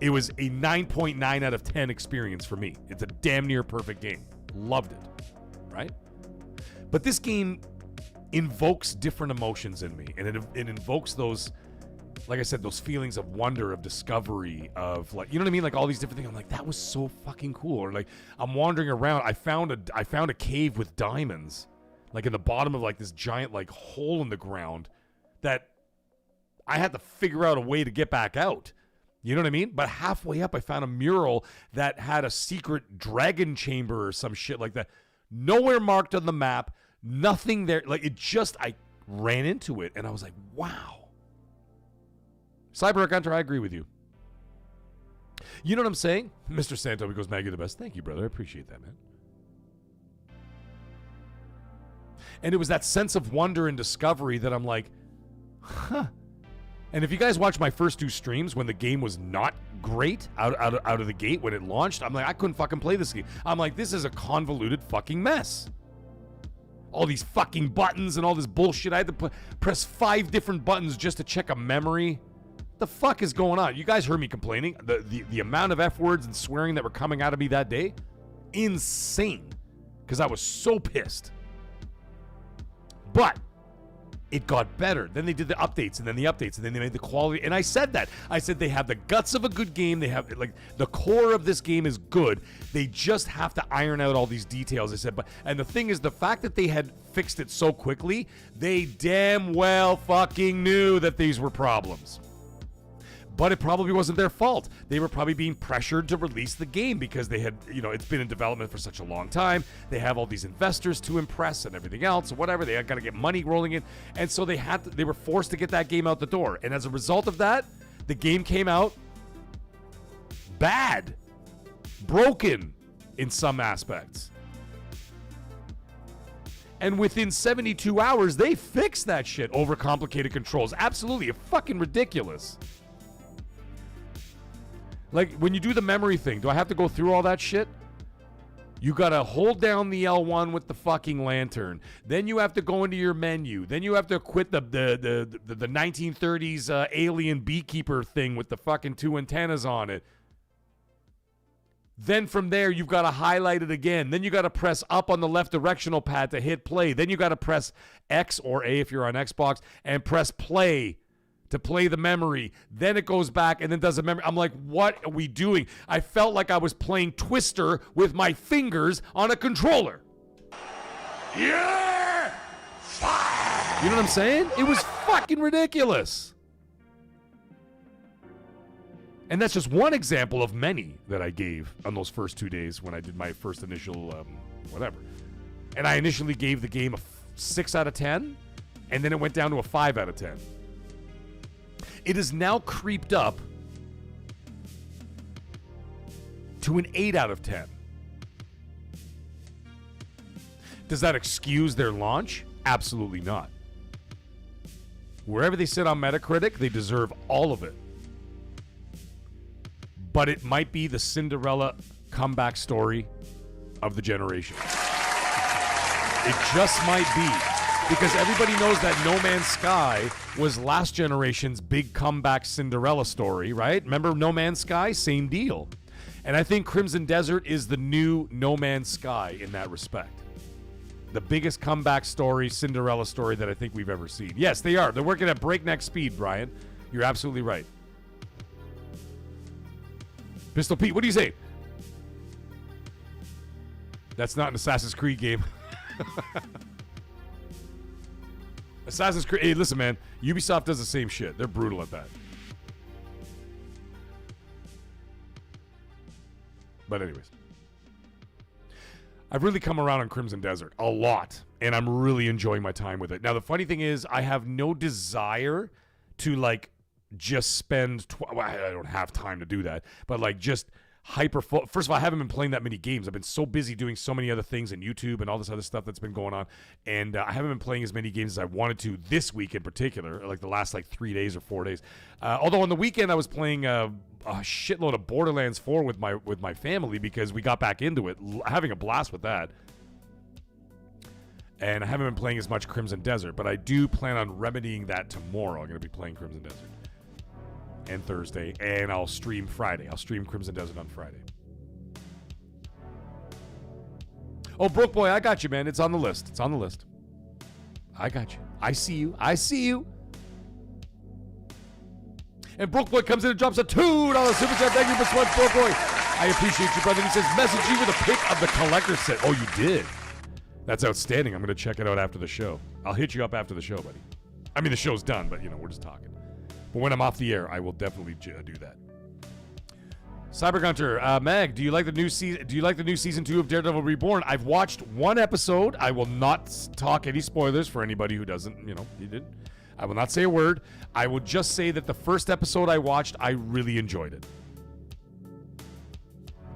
9.9 out of 10 experience for me. It's a damn near perfect game. Loved it, right? But this game invokes different emotions in me. And it invokes those, like I said, those feelings of wonder, of discovery, of, like, you know what I mean? Like, all these different things. I'm like, that was so fucking cool. Or, like, I'm wandering around. I found a cave with diamonds, like, in the bottom of, like, this giant, like, hole in the ground that I had to figure out a way to get back out. You know what I mean? But halfway up, I found a mural that had a secret dragon chamber or some shit like that. Nowhere marked on the map. Nothing there. Like, I ran into it, and I was like, wow. Cyber Hunter, I agree with you. You know what I'm saying? Mr. Santo goes, Maggie the best. Thank you, brother. I appreciate that, man. And it was that sense of wonder and discovery that I'm like, huh. And if you guys watch my first two streams when the game was not great out of the gate when it launched, I'm like, I couldn't fucking play this game. I'm like, this is a convoluted fucking mess. All these fucking buttons and all this bullshit. I had to press 5 different buttons just to check a memory. The fuck is going on? You guys heard me complaining. The amount of F words and swearing that were coming out of me that day, insane. Because I was so pissed. But it got better. Then they did the updates, and then the updates, and then they made the quality. And I said that. I said they have the guts of a good game. They have, like, the core of this game is good. They just have to iron out all these details. I said, and the thing is, the fact that they had fixed it so quickly, they damn well fucking knew that these were problems. But it probably wasn't their fault. They were probably being pressured to release the game because they had, it's been in development for such a long time. They have all these investors to impress and everything else, or whatever. They got to get money rolling in. And so they were forced to get that game out the door. And as a result of that, the game came out bad, broken in some aspects. And within 72 hours, they fixed that shit. Overcomplicated controls. Absolutely. Fucking ridiculous. Like, when you do the memory thing, do I have to go through all that shit? You gotta hold down the L1 with the fucking lantern. Then you have to go into your menu. Then you have to quit the 1930s alien beekeeper thing with the fucking 2 antennas on it. Then from there, you've got to highlight it again. Then you got to press up on the left directional pad to hit play. Then you got to press X or A if you're on Xbox and press play to play the memory. Then it goes back and then does a memory. I'm like, what are we doing? I felt like I was playing Twister with my fingers on a controller. Yeah! Fire! You know what I'm saying? It was fucking ridiculous. And that's just one example of many that I gave on those first 2 days when I did my first initial whatever. And I initially gave the game a 6 out of 10, and then it went down to a 5 out of 10. It has now creeped up to an 8 out of 10. Does that excuse their launch? Absolutely not. Wherever they sit on Metacritic, they deserve all of it. But it might be the Cinderella comeback story of the generation. It just might be. Because everybody knows that No Man's Sky was last generation's big comeback Cinderella story, right? Remember No Man's Sky? Same deal. And I think Crimson Desert is the new No Man's Sky in that respect. The biggest comeback story, Cinderella story that I think we've ever seen. Yes, they are. They're working at breakneck speed, Brian. You're absolutely right. Pistol Pete, what do you say? That's not an Assassin's Creed game. Assassin's Creed. Hey, listen, man. Ubisoft does the same shit. They're brutal at that. But anyways. I've really come around on Crimson Desert a lot. And I'm really enjoying my time with it. Now, the funny thing is, I have no desire to, like, just spend well, I don't have time to do that, but like just first of all, I haven't been playing that many games. I've been so busy doing so many other things and YouTube and all this other stuff that's been going on, and I haven't been playing as many games as I wanted to this week in particular, like the last like 3 days or 4 days. Although on the weekend I was playing a shitload of Borderlands 4 with my family because we got back into it, having a blast with that. And I haven't been playing as much Crimson Desert, but I do plan on remedying that tomorrow. I'm going to be playing Crimson Desert. And Thursday, and I'll stream Friday. I'll stream Crimson Desert on Friday. Oh, Broke Boy, I got you, man. It's on the list. It's on the list. I got you. I see you. I see you. And Broke Boy comes in and drops a $2 super chat. Thank you for so much, Broke Boy. I appreciate you, brother. He says, message you with a pic of the collector set. Oh, you did? That's outstanding. I'm going to check it out after the show. I'll hit you up after the show, buddy. I mean, the show's done, but, you know, we're just talking. But when I'm off the air, I will definitely do that. Cyber Gunter, Mag, do you like the new season? Do you like the new season 2 of Daredevil Reborn? I've watched one episode. I will not talk any spoilers for anybody who doesn't. You know, you didn't. I will not say a word. I will just say that the first episode I watched, I really enjoyed it.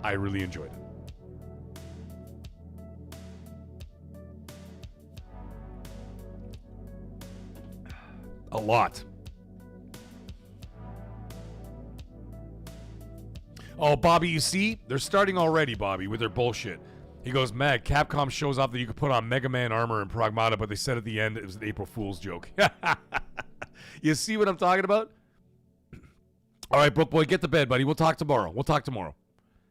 I really enjoyed it. A lot. Oh, Bobby, you see? They're starting already, Bobby, with their bullshit. He goes, Mag, Capcom shows off that you could put on Mega Man armor and Pragmata, but they said at the end it was an April Fool's joke. You see what I'm talking about? All right, Brook Boy, get to bed, buddy. We'll talk tomorrow.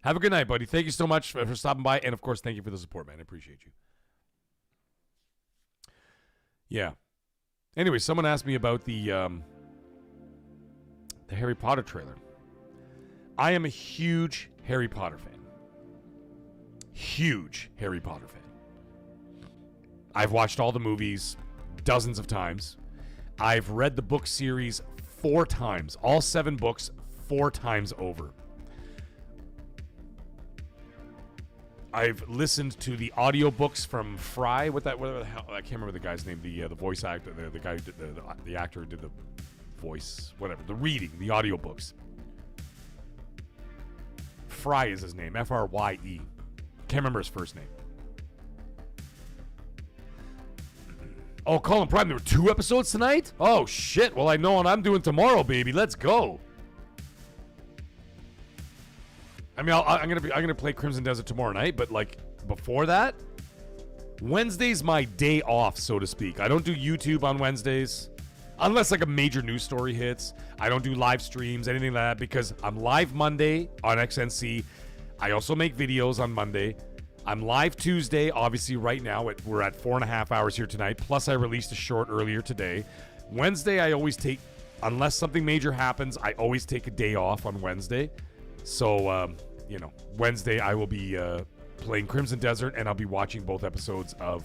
Have a good night, buddy. Thank you so much for stopping by. And, of course, thank you for the support, man. I appreciate you. Yeah. Anyway, someone asked me about the Harry Potter trailer. I am a huge Harry Potter fan. Huge Harry Potter fan. I've watched all the movies dozens of times. I've read the book series 4 times. All 7 books 4 times over. I've listened to the audiobooks from Fry. Whatever the hell, I can't remember the guy's name. The voice actor, the guy who did the actor who did the voice, whatever. The reading, the audiobooks. Fry is his name. Frye. Can't remember his first name. Oh, Colin Prime, there were 2 episodes tonight? Oh, shit. Well, I know what I'm doing tomorrow, baby. Let's go. I mean, I'm gonna play Crimson Desert tomorrow night, but like before that, Wednesday's my day off, so to speak. I don't do YouTube on Wednesdays. Unless like a major news story hits. I don't do live streams, anything like that, because I'm live Monday on XNC. I also make videos on Monday. I'm live Tuesday, obviously right now. We're at 4.5 hours here tonight. Plus I released a short earlier today. Wednesday I always take, unless something major happens, I always take a day off on Wednesday. So, Wednesday I will be playing Crimson Desert, and I'll be watching both episodes of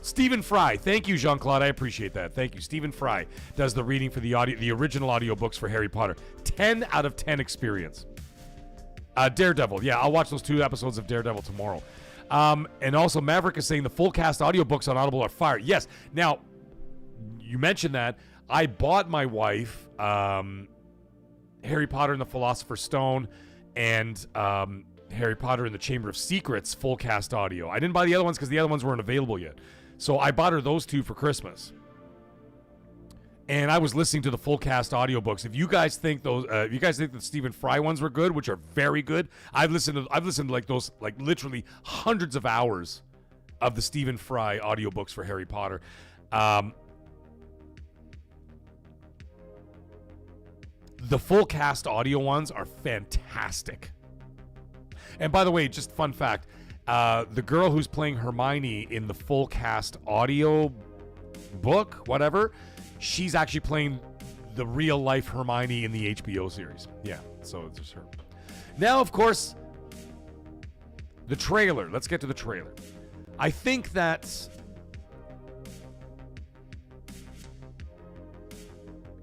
Stephen Fry. Thank you, Jean-Claude. I appreciate that. Thank you. Stephen Fry does the reading for the original audiobooks for Harry Potter. 10 out of 10 experience. Daredevil. Yeah, I'll watch those 2 episodes of Daredevil tomorrow. And also, Maverick is saying the full cast audiobooks on Audible are fire. Yes. Now, you mentioned that. I bought my wife Harry Potter and the Philosopher's Stone and Harry Potter and the Chamber of Secrets full cast audio. I didn't buy the other ones because the other ones weren't available yet. So I bought her those 2 for Christmas. And I was listening to the full cast audiobooks. If you guys think the Stephen Fry ones were good, which are very good, I've listened to like those, like literally hundreds of hours of the Stephen Fry audiobooks for Harry Potter. The full cast audio ones are fantastic. And by the way, just fun fact, the girl who's playing Hermione in the full cast audio book, whatever, she's actually playing the real life Hermione in the HBO series. Yeah, so it's just her. Now, of course, the trailer. Let's get to the trailer. I think that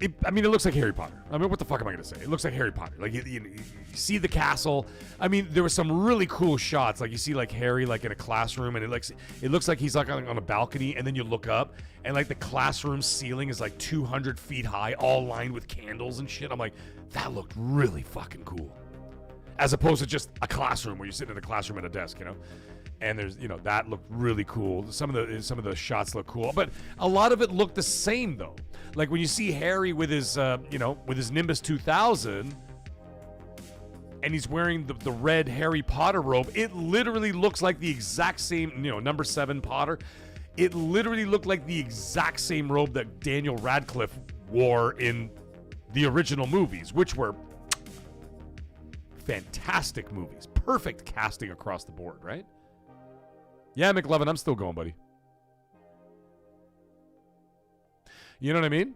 it looks like Harry Potter. I mean, what the fuck am I going to say? It looks like Harry Potter. Like, you see the castle. I mean, there were some really cool shots. Like, you see, like, Harry, like, in a classroom, and it looks like he's, like, on a balcony, and then you look up, and, like, the classroom ceiling is, like, 200 feet high, all lined with candles and shit. I'm like, that looked really fucking cool. As opposed to just a classroom where you're sitting in a classroom at a desk, And there's, that looked really cool. Some of the shots look cool, but a lot of it looked the same though. Like when you see Harry with his, with his Nimbus 2000, and he's wearing the red Harry Potter robe, it literally looks like the exact same, number 7 Potter. It literally looked like the exact same robe that Daniel Radcliffe wore in the original movies, which were fantastic movies. Perfect casting across the board, right? Yeah, McLovin, I'm still going, buddy. You know what I mean?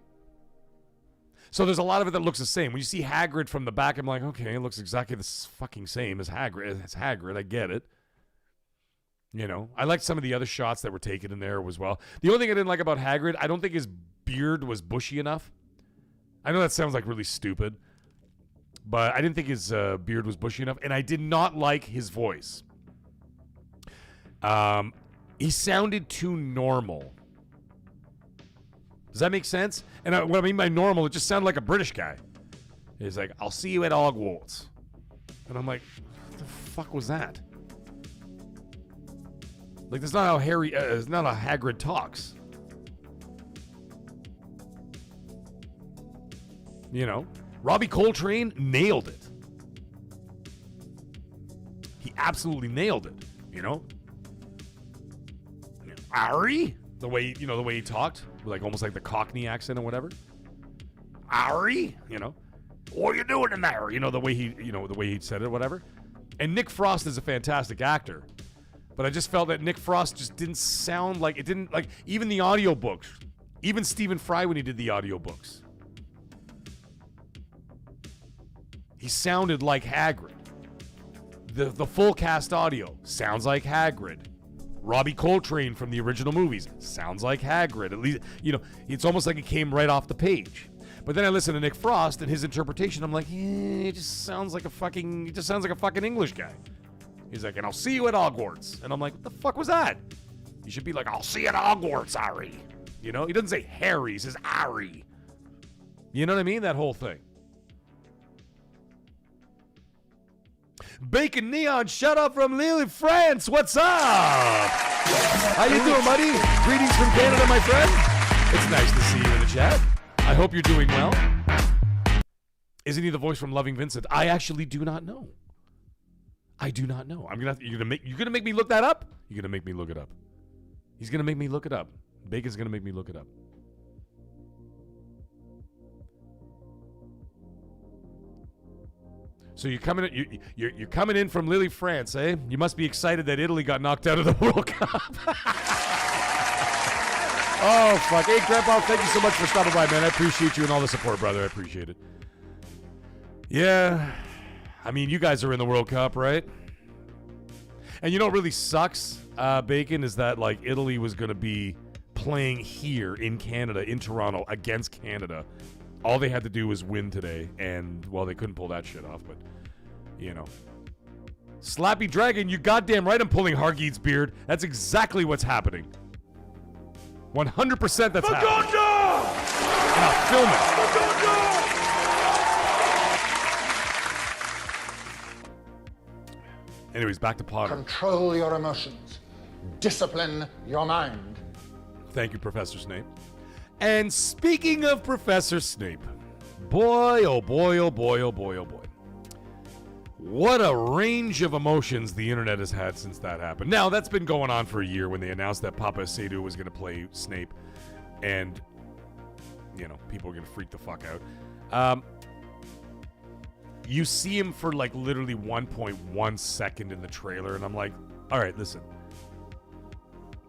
So there's a lot of it that looks the same. When you see Hagrid from the back, I'm like, okay, it looks exactly the fucking same as Hagrid. It's Hagrid, I get it. I liked some of the other shots that were taken in there as well. The only thing I didn't like about Hagrid, I don't think his beard was bushy enough. I know that sounds like really stupid, but I didn't think his beard was bushy enough, and I did not like his voice. He sounded too normal. Does that make sense? And what I mean by normal, it just sounded like a British guy. He's like, I'll see you at Hogwarts. And I'm like, what the fuck was that? Like, that's not how it's not how Hagrid talks. Robbie Coltrane nailed it. He absolutely nailed it, Ari, the way he talked, like almost like the Cockney accent or whatever. Ari, what are you doing in there? The way he said it or whatever. And Nick Frost is a fantastic actor, but I just felt that Nick Frost just didn't sound like it. Didn't like even the audiobooks, even Stephen Fry when he did the audiobooks. He sounded like Hagrid. The full cast audio sounds like Hagrid. Robbie Coltrane from the original movies sounds like Hagrid. At least, it's almost like it came right off the page. But then I listen to Nick Frost and his interpretation. I'm like, it just sounds like a fucking English guy. He's like, and I'll see you at Hogwarts. And I'm like, what the fuck was that? You should be like, I'll see you at Hogwarts, Ari. He doesn't say Harry, he says Ari. You know what I mean? That whole thing. Bacon Neon, shout out from Lille, France. What's up? How you doing, buddy? Greetings from Canada, my friend. It's nice to see you in the chat. I hope you're doing well. Isn't he the voice from Loving Vincent? I actually do not know. I do not know. You're gonna make me look that up? You're gonna make me look it up. He's gonna make me look it up. Bacon's gonna make me look it up. So you're coming in from Lille, France, eh? You must be excited that Italy got knocked out of the World Cup. Oh fuck! Hey, Grandpa, thank you so much for stopping by, man. I appreciate you and all the support, brother. I appreciate it. Yeah, I mean, you guys are in the World Cup, right? And you know what really sucks, Bacon, is that like Italy was gonna be playing here in Canada, in Toronto, against Canada. All they had to do was win today, and, well, they couldn't pull that shit off, but, you know. Slappy Dragon, you goddamn right I'm pulling Hargeet's beard. That's exactly what's happening. 100% that's happening. And I'll film it. Anyways, back to Potter. Control your emotions. Discipline your mind. Thank you, Professor Snape. And speaking of Professor Snape, boy, oh boy, oh boy, oh boy, oh boy. What a range of emotions the internet has had since that happened. Now, that's been going on for a year when they announced that Papa Seydoux was going to play Snape. And, you know, people are going to freak the fuck out. You see him for like literally 1.1 second in the trailer, and I'm like, all right, listen.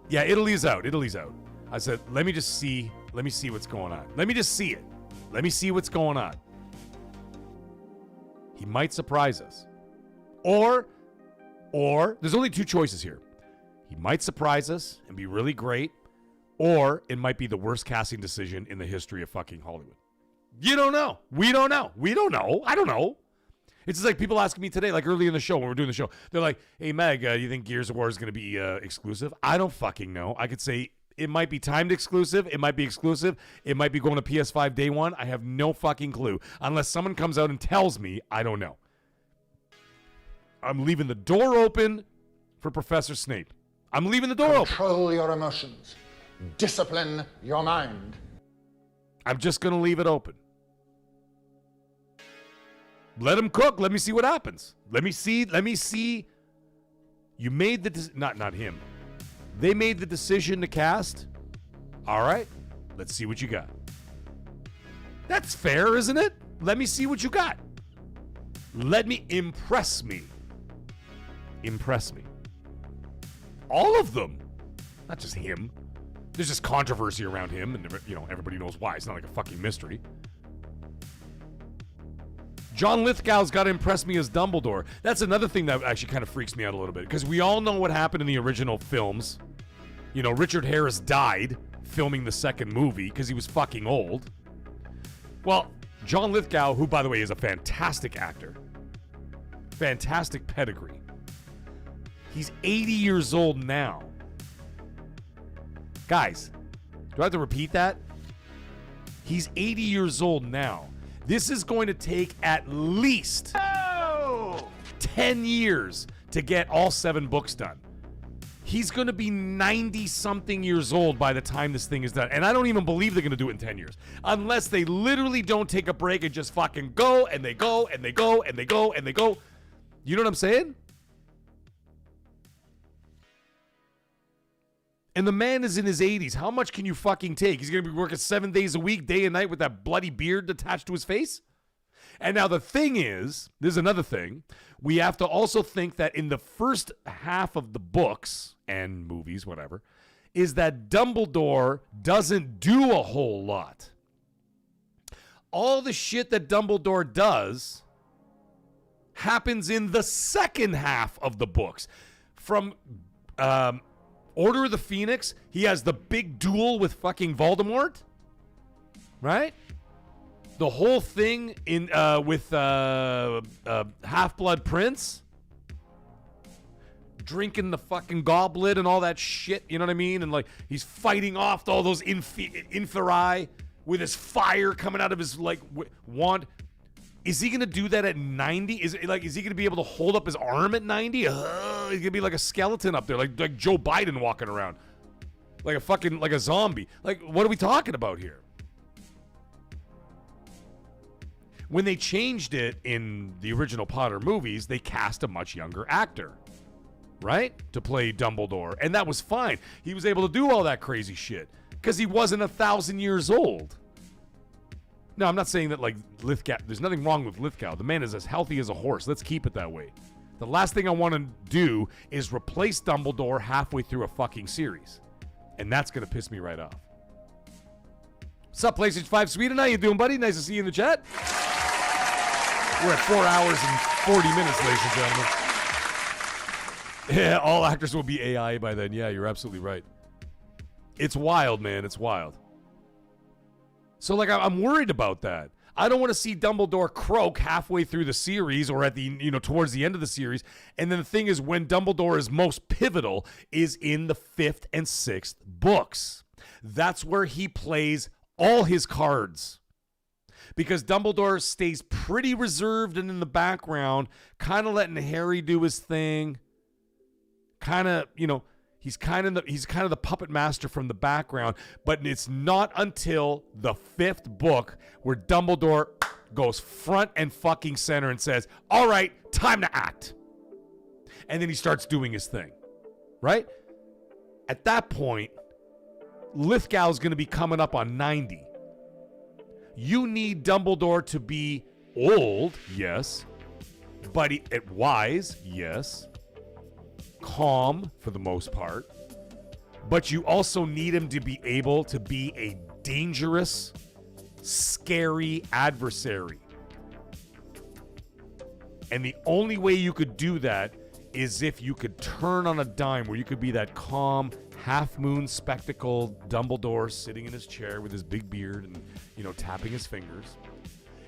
Yeah, Italy's out. Italy's out. I said, let me see what's going on. Let me just see it. Let me see what's going on. He might surprise us. Or, there's only two choices here. He might surprise us and be really great, or it might be the worst casting decision in the history of fucking Hollywood. You don't know. We don't know. We don't know. I don't know. It's just like people asking me today, like early in the show when we're doing the show. They're like, hey, Meg, do you think Gears of War is going to be exclusive? I don't fucking know. I could say it might be timed exclusive. It might be exclusive. It might be going to PS5 day one. I have no fucking clue. Unless someone comes out and tells me, I don't know. I'm leaving the door open for Professor Snape. I'm leaving the door open. Control your emotions. Discipline your mind. I'm just going to leave it open. Let him cook. Let me see what happens. Let me see. You made the not him. They made the decision to cast. All right. Let's see what you got. That's fair, isn't it? Let me see what you got. Let me impress me. Impress me. All of them. Not just him. There's just controversy around him, and you know everybody knows why. It's not like a fucking mystery. John Lithgow's got to impress me as Dumbledore. That's another thing that actually kind of freaks me out a little bit, because we all know what happened in the original films. You know, Richard Harris died filming the second movie because he was fucking old. Well, John Lithgow, who, by the way, is a fantastic actor, fantastic pedigree. He's 80 years old now. Guys, do I have to repeat that? He's 80 years old now. This is going to take at least 10 years to get all 7 books done. He's going to be 90-something years old by the time this thing is done. And I don't even believe they're going to do it in 10 years. Unless they literally don't take a break and just fucking go, and they go, and they go, and they go, and they go. You know what I'm saying? And the man is in his 80s. How much can you fucking take? He's going to be working 7 days a week, day and night, with that bloody beard attached to his face? And now the thing is, there's another thing. We have to also think that in the first half of the books and movies, whatever, is that Dumbledore doesn't do a whole lot. All the shit that Dumbledore does happens in the second half of the books. From Order of the Phoenix, he has the big duel with fucking Voldemort, right? The whole thing in with Half-Blood Prince, drinking the fucking goblet and all that shit, you know what I mean? And like he's fighting off all those inferi with his fire coming out of his like wand. Is he going to do that at 90? Is he going to be able to hold up his arm at 90? He's going to be like a skeleton up there, like Joe Biden walking around. Like a zombie. Like, what are we talking about here? When they changed it in the original Potter movies, they cast a much younger actor, right? To play Dumbledore. And that was fine. He was able to do all that crazy shit because he wasn't 1,000 years old. No, I'm not saying that, like, Lithgow, there's nothing wrong with Lithgow. The man is as healthy as a horse. Let's keep it that way. The last thing I want to do is replace Dumbledore halfway through a fucking series. And that's going to piss me right off. What's up, PlayStation 5 Sweden? How you doing, buddy? Nice to see you in the chat. We're at 4 hours and 40 minutes, ladies and gentlemen. Yeah, all actors will be AI by then. Yeah, you're absolutely right. It's wild, man. It's wild. So, like, I'm worried about that. I don't want to see Dumbledore croak halfway through the series or at the, towards the end of the series. And then the thing is, when Dumbledore is most pivotal is in the 5th and 6th books. That's where he plays all his cards. Because Dumbledore stays pretty reserved and in the background, kind of letting Harry do his thing. Kind of, he's kind of the puppet master from the background, but it's not until the 5th book where Dumbledore goes front and fucking center and says, "All right, time to act." And then he starts doing his thing, right? At that point, Lithgow's going to be coming up on 90. You need Dumbledore to be old, yes, but wise, yes. Calm for the most part, but you also need him to be able to be a dangerous, scary adversary. And the only way you could do that is if you could turn on a dime where you could be that calm, half-moon spectacled Dumbledore sitting in his chair with his big beard and, tapping his fingers.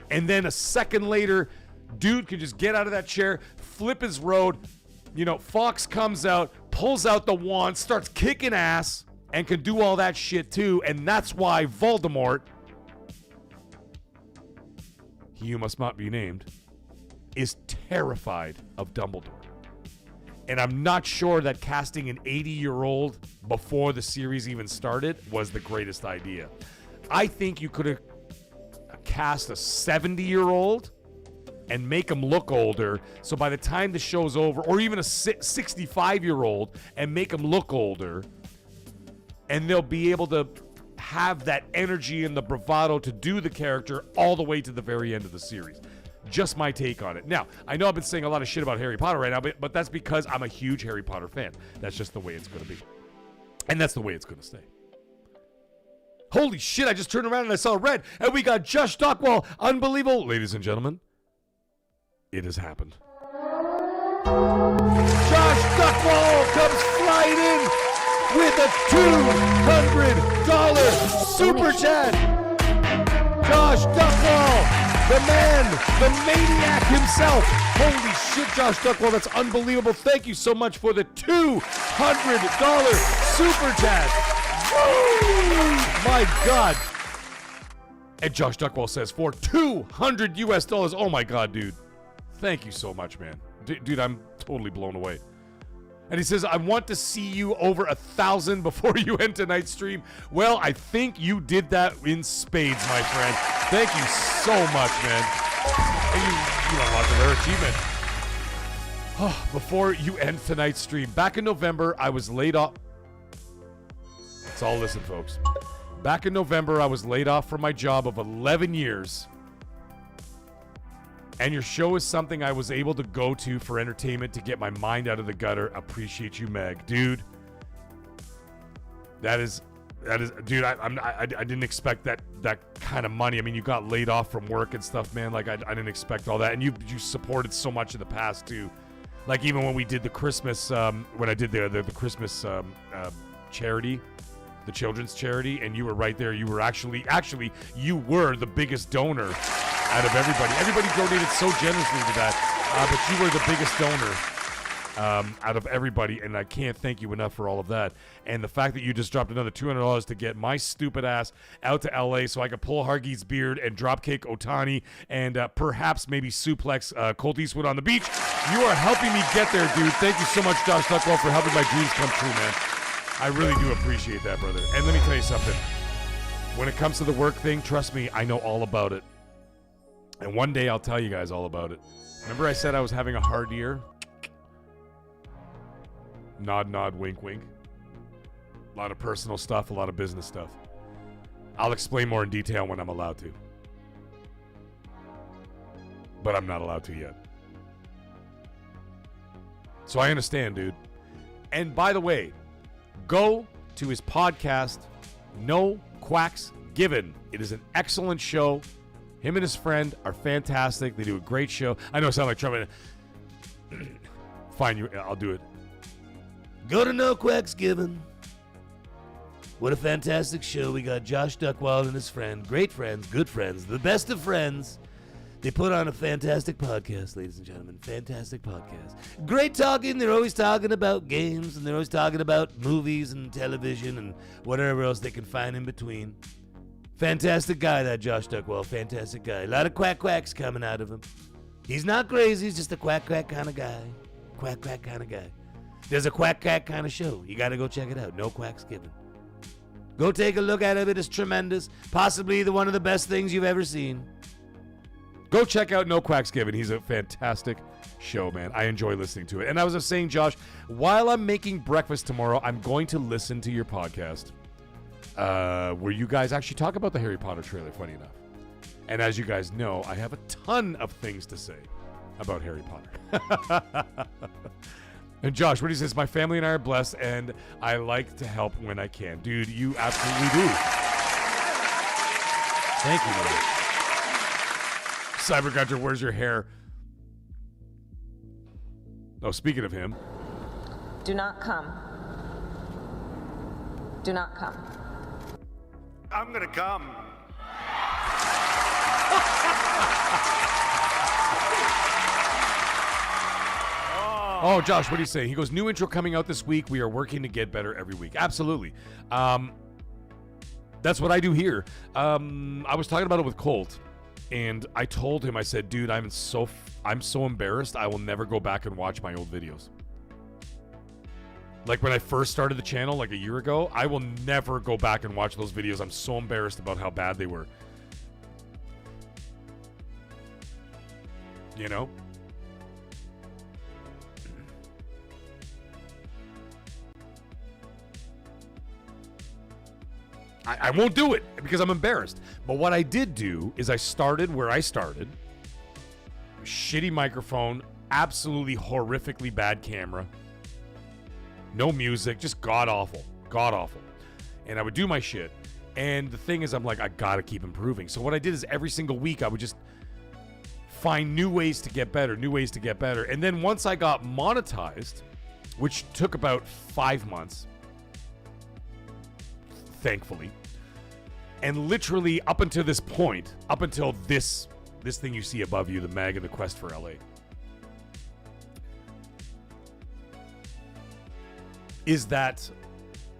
And then a second later, dude could just get out of that chair, flip his road. Fox comes out, pulls out the wand, starts kicking ass, and can do all that shit too. And that's why Voldemort, he who must not be named, is terrified of Dumbledore. And I'm not sure that casting an 80-year-old before the series even started was the greatest idea. I think you could have cast a 70-year-old and make him look older, so by the time the show's over, or even a 65-year-old and make him look older, and they'll be able to have that energy and the bravado to do the character all the way to the very end of the series. Just my take on it. Now, I know I've been saying a lot of shit about Harry Potter right now, but that's because I'm a huge Harry Potter fan. That's just the way it's going to be. And that's the way it's going to stay. Holy shit, I just turned around and I saw red, and we got Josh Stockwell. Unbelievable. Ladies and gentlemen, it has happened. Josh Duckwall comes flying in with a $200 super chat. Josh Duckwall, the man, the maniac himself. Holy shit, Josh Duckwall, that's unbelievable. Thank you so much for the $200 super chat. Woo! My God. And Josh Duckwall says for $200 US. Oh my God, dude. Thank you so much, man. Dude, I'm totally blown away. And he says, I want to see you over 1,000 before you end tonight's stream. Well, I think you did that in spades, my friend. Thank you so much, man. And you unlocked a rare achievement. Before you end tonight's stream, back in November, I was laid off. Let's all listen, folks. Back in November, I was laid off from my job of 11 years. And your show is something I was able to go to for entertainment to get my mind out of the gutter. Appreciate you, Meg. Dude, that is, dude, I didn't expect that kind of money. I mean, you got laid off from work and stuff, man. Like, I didn't expect all that. And you supported so much in the past, too. Like, even when we did the Christmas, when I did the Christmas charity, the children's charity, and you were right there. You were actually, you were the biggest donor out of everybody. Everybody donated so generously to that, but you were the biggest donor. out of everybody, and I can't thank you enough for all of that. And the fact that you just dropped another $200 to get my stupid ass out to LA so I could pull Hargey's beard and dropkick Otani and perhaps maybe suplex Colt Eastwood on the beach. You are helping me get there, dude. Thank you so much, Josh Duckwell, for helping my dreams come true, man. I really do appreciate that, brother. And let me tell you something. When it comes to the work thing, trust me, I know all about it. And one day I'll tell you guys all about it. Remember I said I was having a hard year? Nod, nod, wink, wink. A lot of personal stuff, a lot of business stuff. I'll explain more in detail when I'm allowed to. But I'm not allowed to yet. So I understand, dude. And by the way, go to his podcast, No Quacks Given. It is an excellent show. Him and his friend are fantastic. They do a great show. I know I sound like Trump. Fine, I'll do it. Go to No Quacks Given. What a fantastic show. We got Josh Duckwall and his friend. Great friends, good friends, the best of friends. They put on a fantastic podcast, ladies and gentlemen. Fantastic podcast. Great talking. They're always talking about games, and they're always talking about movies and television and whatever else they can find in between. Fantastic guy, that Josh Duckwall. Fantastic guy. A lot of quacks coming out of him. He's not crazy. He's just a quack kind of guy. Quack kind of guy. There's a quack kind of show. You got to go check it out. No Quacks Given. Go take a look at it. It is tremendous. Possibly one of the best things you've ever seen. Go check out No Quacks Given. He's a fantastic show, man. I enjoy listening to it. And I was just saying, Josh, while I'm making breakfast tomorrow, I'm going to listen to your podcast where you guys actually talk about the Harry Potter trailer, funny enough. And as you guys know, I have a ton of things to say about Harry Potter. And Josh, what he says, my family and I are blessed, and I like to help when I can. Dude, you absolutely do. Thank you, man. Cybergunter, where's your hair? Oh, speaking of him. Do not come. Do not come. I'm gonna come. Oh, Josh, what do you say? He goes, new intro coming out this week. We are working to get better every week. Absolutely. That's what I do here. I was talking about it with Colt, and I told him, I said, dude, I'm so embarrassed. I will never go back and watch my old videos. Like when I first started the channel like a year ago, I will never go back and watch those videos. I'm so embarrassed about how bad they were. You know? I won't do it because I'm embarrassed. But what I did do is I started where I started. Shitty microphone, absolutely horrifically bad camera. No music, just god awful. And I would do my shit. And the thing is, I'm like, I gotta keep improving. So what I did is every single week I would just find new ways to get better. And then once I got monetized, which took about 5 months, thankfully, and literally up until this point, up until this thing you see above you, the mag and the quest for LA, is that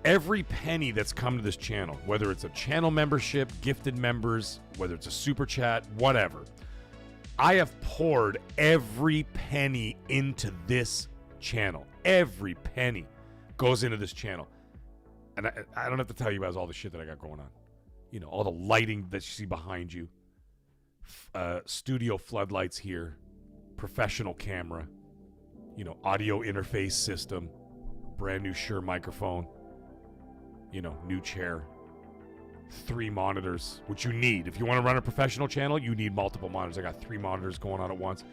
every penny that's come to this channel, whether it's a channel membership, gifted members, whether it's a super chat, whatever, I have poured every penny into this channel. Every penny goes into this channel. And I don't have to tell you guys all the shit that I got going on. You know, all the lighting that you see behind you. Studio floodlights here. Professional camera. You know, audio interface system. Brand new Shure microphone. You know, new chair. 3 monitors, which you need. If you want to run a professional channel, you need multiple monitors. I got 3 monitors going on at once.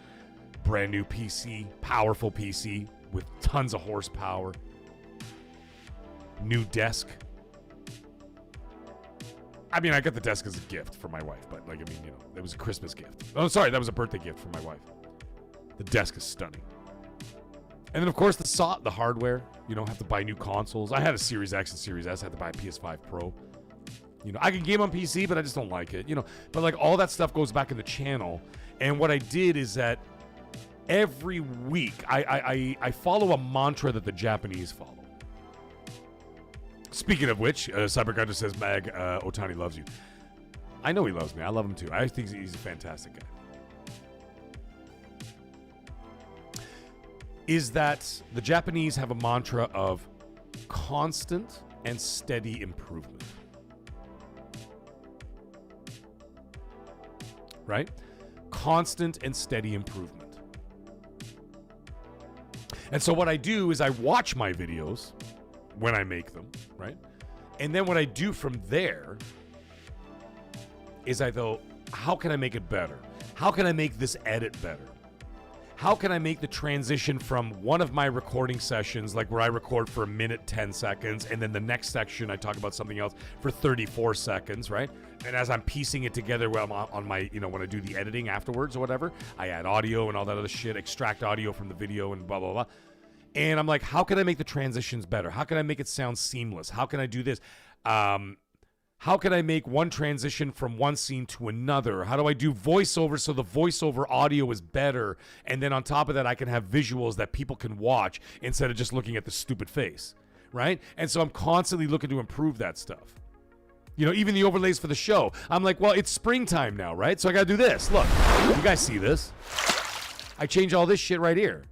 Brand new PC. Powerful PC with tons of horsepower. New desk. I mean, I got the desk as a gift for my wife, but like, I mean, you know, it was a Christmas gift. Oh, sorry, that was a birthday gift for my wife. The desk is stunning. And then, of course, the hardware. You know, have to buy new consoles. I had a Series X and Series S. I had to buy a PS5 Pro. You know, I can game on PC, but I just don't like it. You know, but like all that stuff goes back in the channel. And what I did is that every week, I follow a mantra that the Japanese follow. Speaking of which, Cyberguy just says, Mag, Otani loves you. I know he loves me. I love him too. I think he's a fantastic guy. Is that the Japanese have a mantra of constant and steady improvement. Right? Constant and steady improvement. And so what I do is I watch my videos when I make them, right? And then what I do from there is I go, how can I make it better? How can I make this edit better? How can I make the transition from one of my recording sessions, like where I record for 1:10 seconds, and then the next section I talk about something else for 34 seconds, right? And as I'm piecing it together when I'm on my, when I do the editing afterwards or whatever, I add audio and all that other shit, extract audio from the video and blah, blah, blah. And I'm like, how can I make the transitions better? How can I make it sound seamless? How can I do this? How can I make one transition from one scene to another? How do I do voiceover so the voiceover audio is better? And then on top of that, I can have visuals that people can watch instead of just looking at the stupid face, right? And so I'm constantly looking to improve that stuff. Even the overlays for the show. I'm like, well, it's springtime now, right? So I got to do this. Look, you guys see this? I change all this shit right here.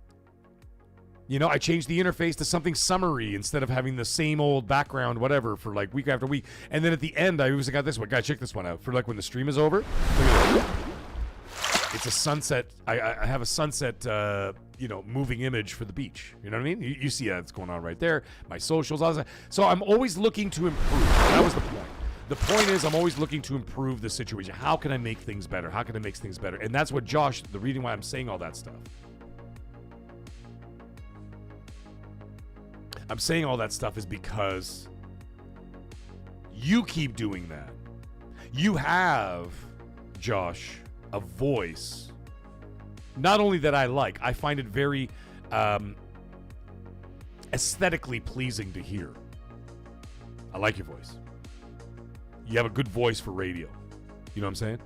I changed the interface to something summery instead of having the same old background, whatever, for like week after week. And then at the end, I always got this one. Guys, check this one out. For like when the stream is over. Look at this. It's a sunset. I have a sunset, moving image for the beach. You know what I mean? You see that's going on right there. My socials, all that. So I'm always looking to improve. That was the point. The point is I'm always looking to improve the situation. How can I make things better? How can I make things better? And that's what Josh, the reason why I'm saying all that stuff. I'm saying all that stuff is because you keep doing that. You have, Josh, a voice, not only that I like, I find it very aesthetically pleasing to hear. I like your voice. You have a good voice for radio. You know what I'm saying?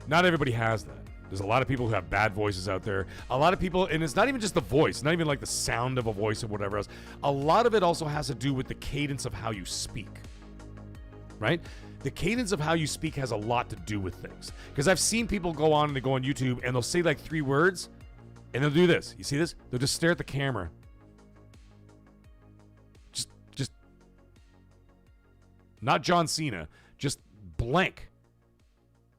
Not everybody has that. There's a lot of people who have bad voices out there. A lot of people, and it's not even just the voice, not even like the sound of a voice or whatever else. A lot of it also has to do with the cadence of how you speak, right? The cadence of how you speak has a lot to do with things. Because I've seen people go on and they go on YouTube and they'll say like 3 words and they'll do this. You see this? They'll just stare at the camera. Just not John Cena, just blank.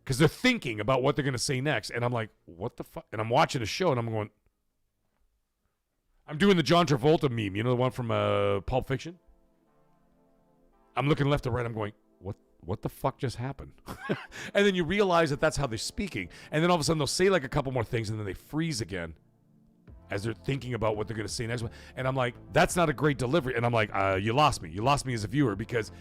Because they're thinking about what they're going to say next. And I'm like, what the fuck? And I'm watching a show and I'm going, I'm doing the John Travolta meme. You know the one from Pulp Fiction? I'm looking left to right. I'm going, what the fuck just happened? And then you realize that that's how they're speaking. And then all of a sudden they'll say like a couple more things and then they freeze again as they're thinking about what they're going to say next. And I'm like, that's not a great delivery. And I'm like, you lost me. You lost me as a viewer because...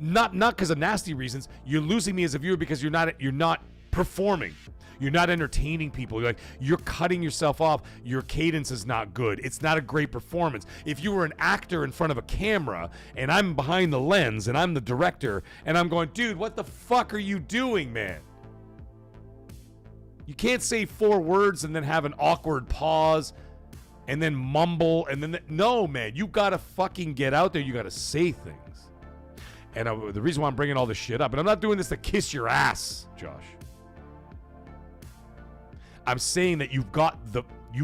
Not because of nasty reasons. You're losing me as a viewer because you're not performing. You're not entertaining people. You're cutting yourself off. Your cadence is not good. It's not a great performance. If you were an actor in front of a camera and I'm behind the lens and I'm the director and I'm going, dude, what the fuck are you doing, man? You can't say 4 words and then have an awkward pause and then mumble and then no, man. You gotta fucking get out there. You gotta say things. And the reason why I'm bringing all this shit up, and I'm not doing this to kiss your ass, Josh. I'm saying that you got it. You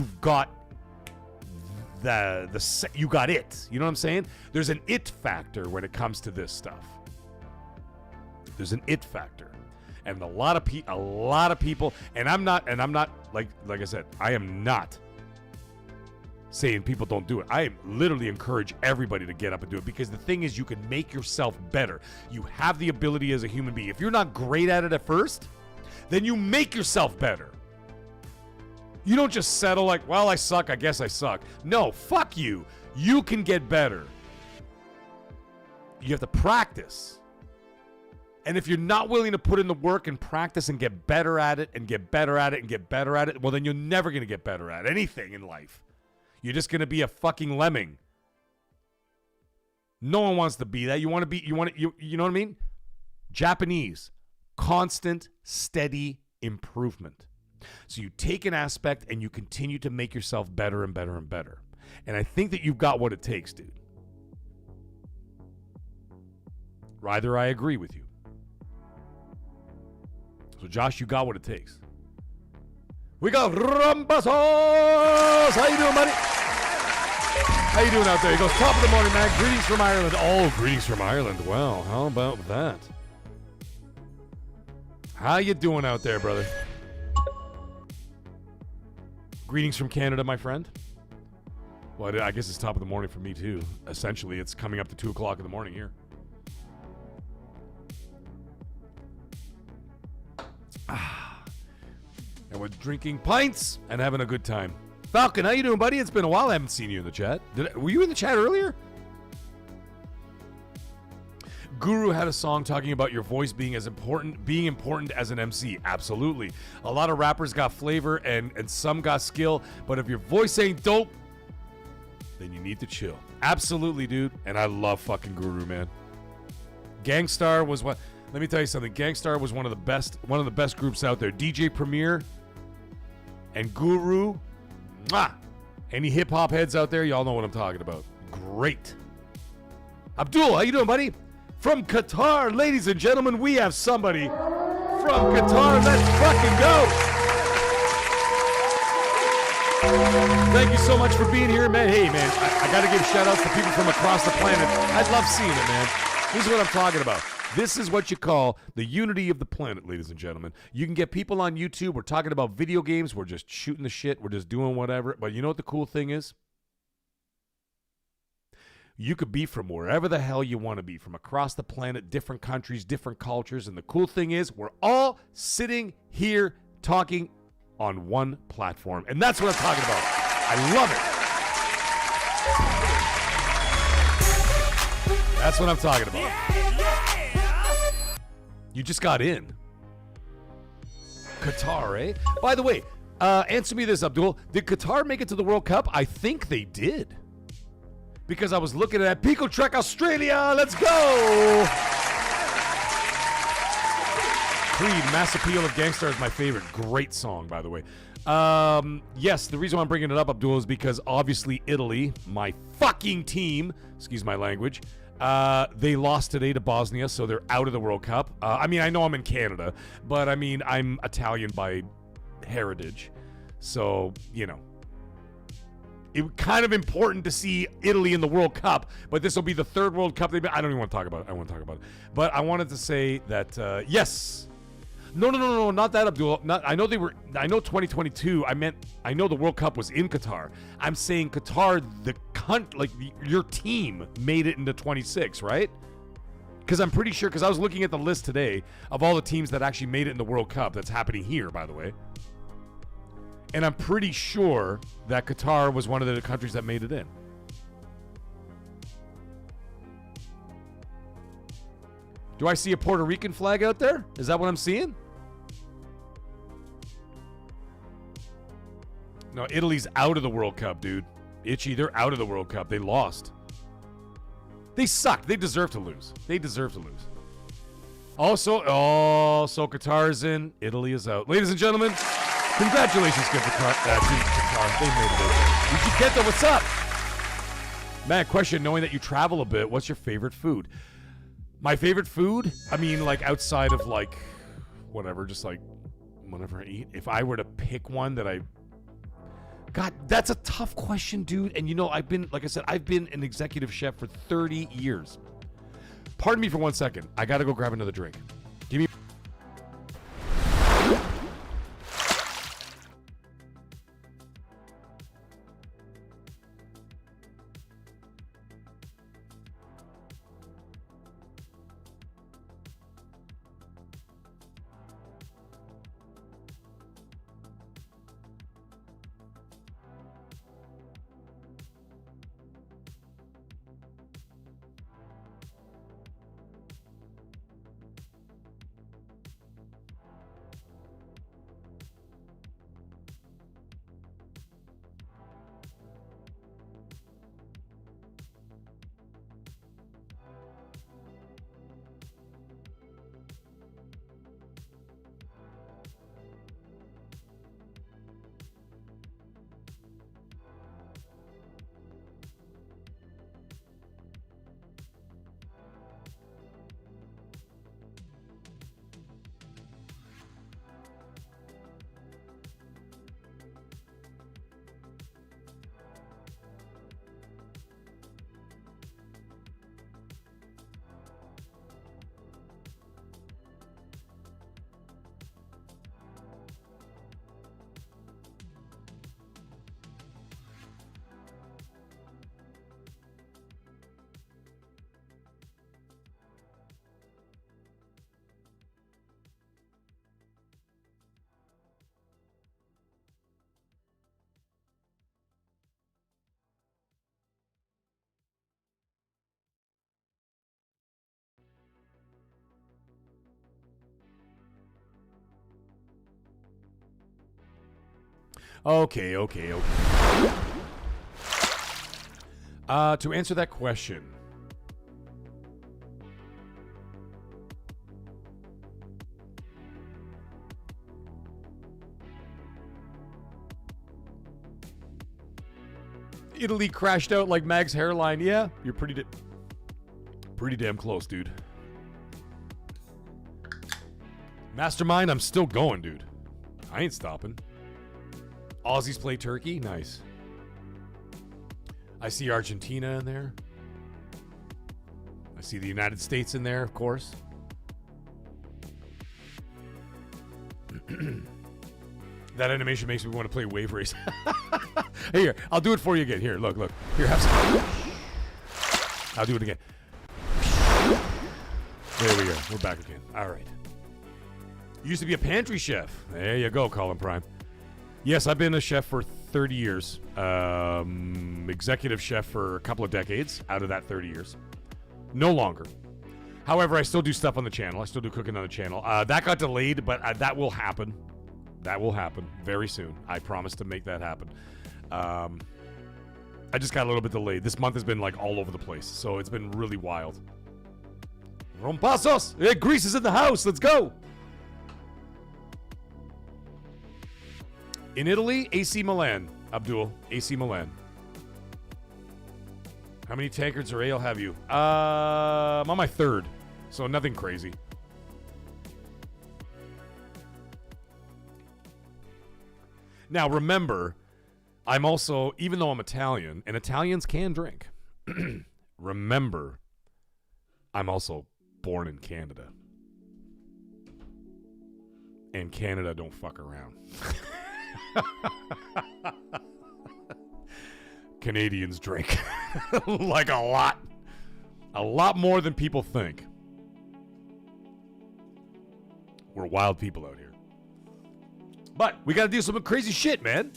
know what I'm saying? There's an it factor when it comes to this stuff. There's an it factor, and a lot of people, and I'm not like I said, I am not saying people don't do it. I literally encourage everybody to get up and do it because the thing is you can make yourself better. You have the ability as a human being. If you're not great at it at first, then you make yourself better. You don't just settle like, well, I suck, I guess I suck. No, fuck you. You can get better. You have to practice. And if you're not willing to put in the work and practice and get better at it and get better at it and get better at it, well, then you're never going to get better at anything in life. You're just going to be a fucking lemming. No one wants to be that. You know what I mean? Japanese, constant, steady improvement. So you take an aspect and you continue to make yourself better and better and better. And I think that you've got what it takes, dude. Rather, I agree with you. So, Josh, you got what it takes. We got Rumbasos! How you doing, buddy? How you doing out there? He goes, top of the morning, man. Greetings from Ireland. Oh, greetings from Ireland. Well, how about that? How you doing out there, brother? Greetings from Canada, my friend. Well, I guess it's top of the morning for me, too. Essentially, it's coming up to 2 o'clock in the morning here. And we're drinking pints and having a good time. Falcon, how you doing, buddy? It's been a while. I haven't seen you in the chat. Were you in the chat earlier? Guru had a song talking about your voice being important as an MC. Absolutely. A lot of rappers got flavor and some got skill, but if your voice ain't dope, then you need to chill. Absolutely, dude. And I love fucking Guru, man. Gangstar was what. Let me tell you something. Gangstar was one of the best groups out there. DJ Premier and Guru. Mwah! Any hip hop heads out there, y'all know what I'm talking about. Great. Abdul, how you doing, buddy? From Qatar, ladies and gentlemen, we have somebody from Qatar. Let's fucking go. Thank you so much for being here, man. Hey, man, I got to give shout outs to people from across the planet. I love seeing it, man. This is what I'm talking about. This is what you call the unity of the planet, ladies and gentlemen. You can get people on YouTube. We're talking about video games. We're just shooting the shit. We're just doing whatever. But you know what the cool thing is? You could be from wherever the hell you want to be, from across the planet, different countries, different cultures. And the cool thing is we're all sitting here talking on one platform. And that's what I'm talking about. I love it. That's what I'm talking about. You just got in. Qatar, eh? By the way, answer me this, Abdul. Did Qatar make it to the World Cup? I think they did. Because I was looking at Pico Trek Australia. Let's go! Creed, Mass Appeal of Gangstar is my favorite. Great song, by the way. Yes, the reason why I'm bringing it up, Abdul, is because obviously Italy, my fucking team, excuse my language, they lost today to Bosnia, so they're out of the World Cup. I mean, I know I'm in Canada, but I mean, I'm Italian by heritage. So, you know, it's kind of important to see Italy in the World Cup, but this will be the third World Cup they've been. I don't even want to talk about it. I want to talk about it. But I wanted to say that, yes. No, not that, Abdul. I know 2022. I know the World Cup was in Qatar. I'm saying Qatar, your team made it into 26, right? Because I'm pretty sure, because I was looking at the list today of all the teams that actually made it in the World Cup. That's happening here, by the way. And I'm pretty sure that Qatar was one of the countries that made it in. Do I see a Puerto Rican flag out there? Is that what I'm seeing? No, Italy's out of the World Cup, dude. Itchy, they're out of the World Cup. They lost. They sucked. They deserve to lose. Also, Qatar's in. Italy is out. Ladies and gentlemen, congratulations to Qatar. They made it. Did you get that? What's up? Man, question, knowing that you travel a bit, what's your favorite food? My favorite food? I mean, like, outside of, like, whatever, just, like, whatever I eat. If I were to pick one that I... God, that's a tough question, dude. And, you know, I've been an executive chef for 30 years. Pardon me for 1 second. I got to go grab another drink. Give me... Okay. To answer that question, Italy crashed out like Mag's hairline. Yeah, you're pretty damn close, dude. Mastermind, I'm still going, dude. I ain't stopping. Aussies play Turkey. Nice. I see Argentina in there. I see the United States in there, of course. That animation makes me want to play Wave Race. Here, I'll do it for you again. Here, look. Here, have some. I'll do it again. There we go. We're back again. All right. You used to be a pantry chef. There you go, Colin Prime. Yes, I've been a chef for 30 years. Executive chef for a couple of decades out of that 30 years. No longer. However, I still do stuff on the channel. I still do cooking on the channel. That got delayed, but that will happen. That will happen very soon. I promise to make that happen. I just got a little bit delayed. This month has been like all over the place, so it's been really wild. Rompasos! Hey, Greece is in the house. Let's go. In Italy, AC Milan. Abdul, AC Milan. How many tankards or ale have you? I'm on my third, so nothing crazy. Now, remember, I'm also, even though I'm Italian, and Italians can drink, remember, I'm also born in Canada. And Canada don't fuck around. Canadians drink. Like a lot. A lot more than people think. We're wild people out here. But we got to do some crazy shit, man.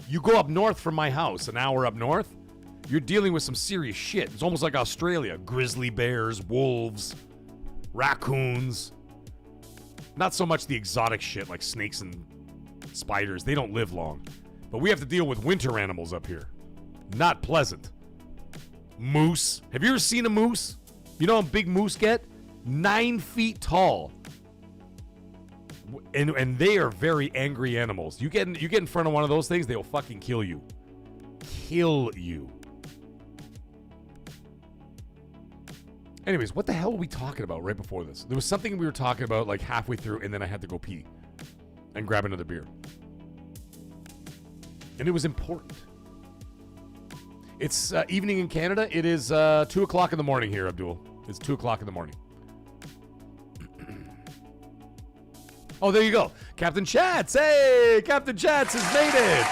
You go up north from my house, an hour up north, you're dealing with some serious shit. It's almost like Australia. Grizzly bears, wolves, raccoons. Not so much the exotic shit like snakes and spiders. They don't live long. But we have to deal with winter animals up here. Not pleasant. Moose. Have you ever seen a moose? You know how big moose get? 9 feet tall. And they are very angry animals. You get in front of one of those things, they'll fucking kill you. Kill you. Anyways, what the hell were we talking about right before this? There was something we were talking about like halfway through, and then I had to go pee and grab another beer. And it was important. It's evening in Canada. It is 2 o'clock in the morning here, Abdul. It's 2 o'clock in the morning. Oh, there you go. Captain Chats. Hey, Captain Chats has made it.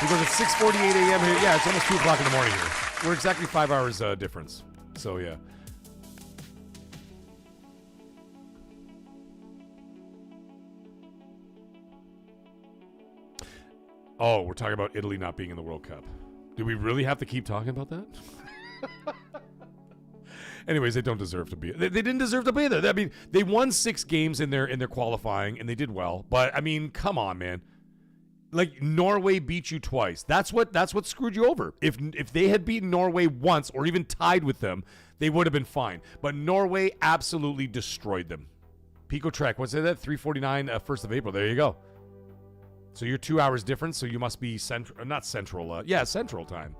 He goes at 6:48 a.m. here. Yeah, it's almost 2 o'clock in the morning here. We're exactly 5 hours difference. So, yeah. Oh, we're talking about Italy not being in the World Cup. Do we really have to keep talking about that? Anyways, they don't deserve to be. They didn't deserve to be there. I mean, they won 6 games in their qualifying, and they did well. But I mean, come on, man. Like Norway beat you twice. That's what screwed you over. If they had beaten Norway once or even tied with them, they would have been fine. But Norway absolutely destroyed them. Pico Trek, what's that? 3:49, 1st of April. There you go. So you're 2 hours difference. So you must be central time.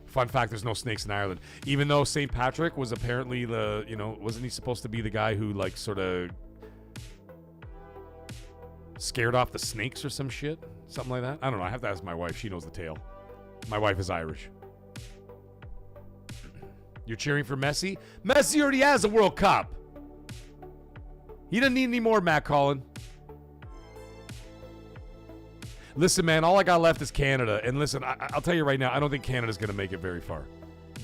Fun fact, there's no snakes in Ireland. Even though St. Patrick was apparently wasn't he supposed to be the guy who like sort of scared off the snakes or some shit? Something like that? I don't know. I have to ask my wife. She knows the tale. My wife is Irish. You're cheering for Messi? Messi already has a World Cup. He doesn't need any more, Matt Collin. Listen, man, all I got left is Canada. And listen, I'll tell you right now, I don't think Canada's going to make it very far.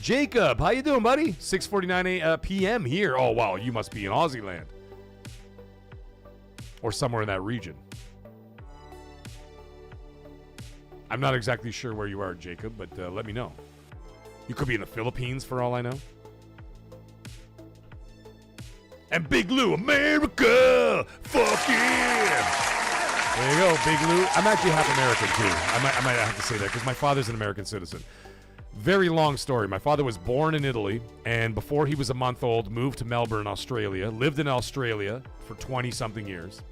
Jacob, how you doing, buddy? 6:49 p.m. here. Oh, wow, you must be in Aussie land. Or somewhere in that region. I'm not exactly sure where you are, Jacob, but let me know. You could be in the Philippines for all I know. And Big Lou, America! Fuck yeah! There you go, Big Lou. I'm actually half American, too. I might have to say that because my father's an American citizen. Very long story. My father was born in Italy, and before he was a month old, moved to Melbourne, Australia. Lived in Australia for 20-something years.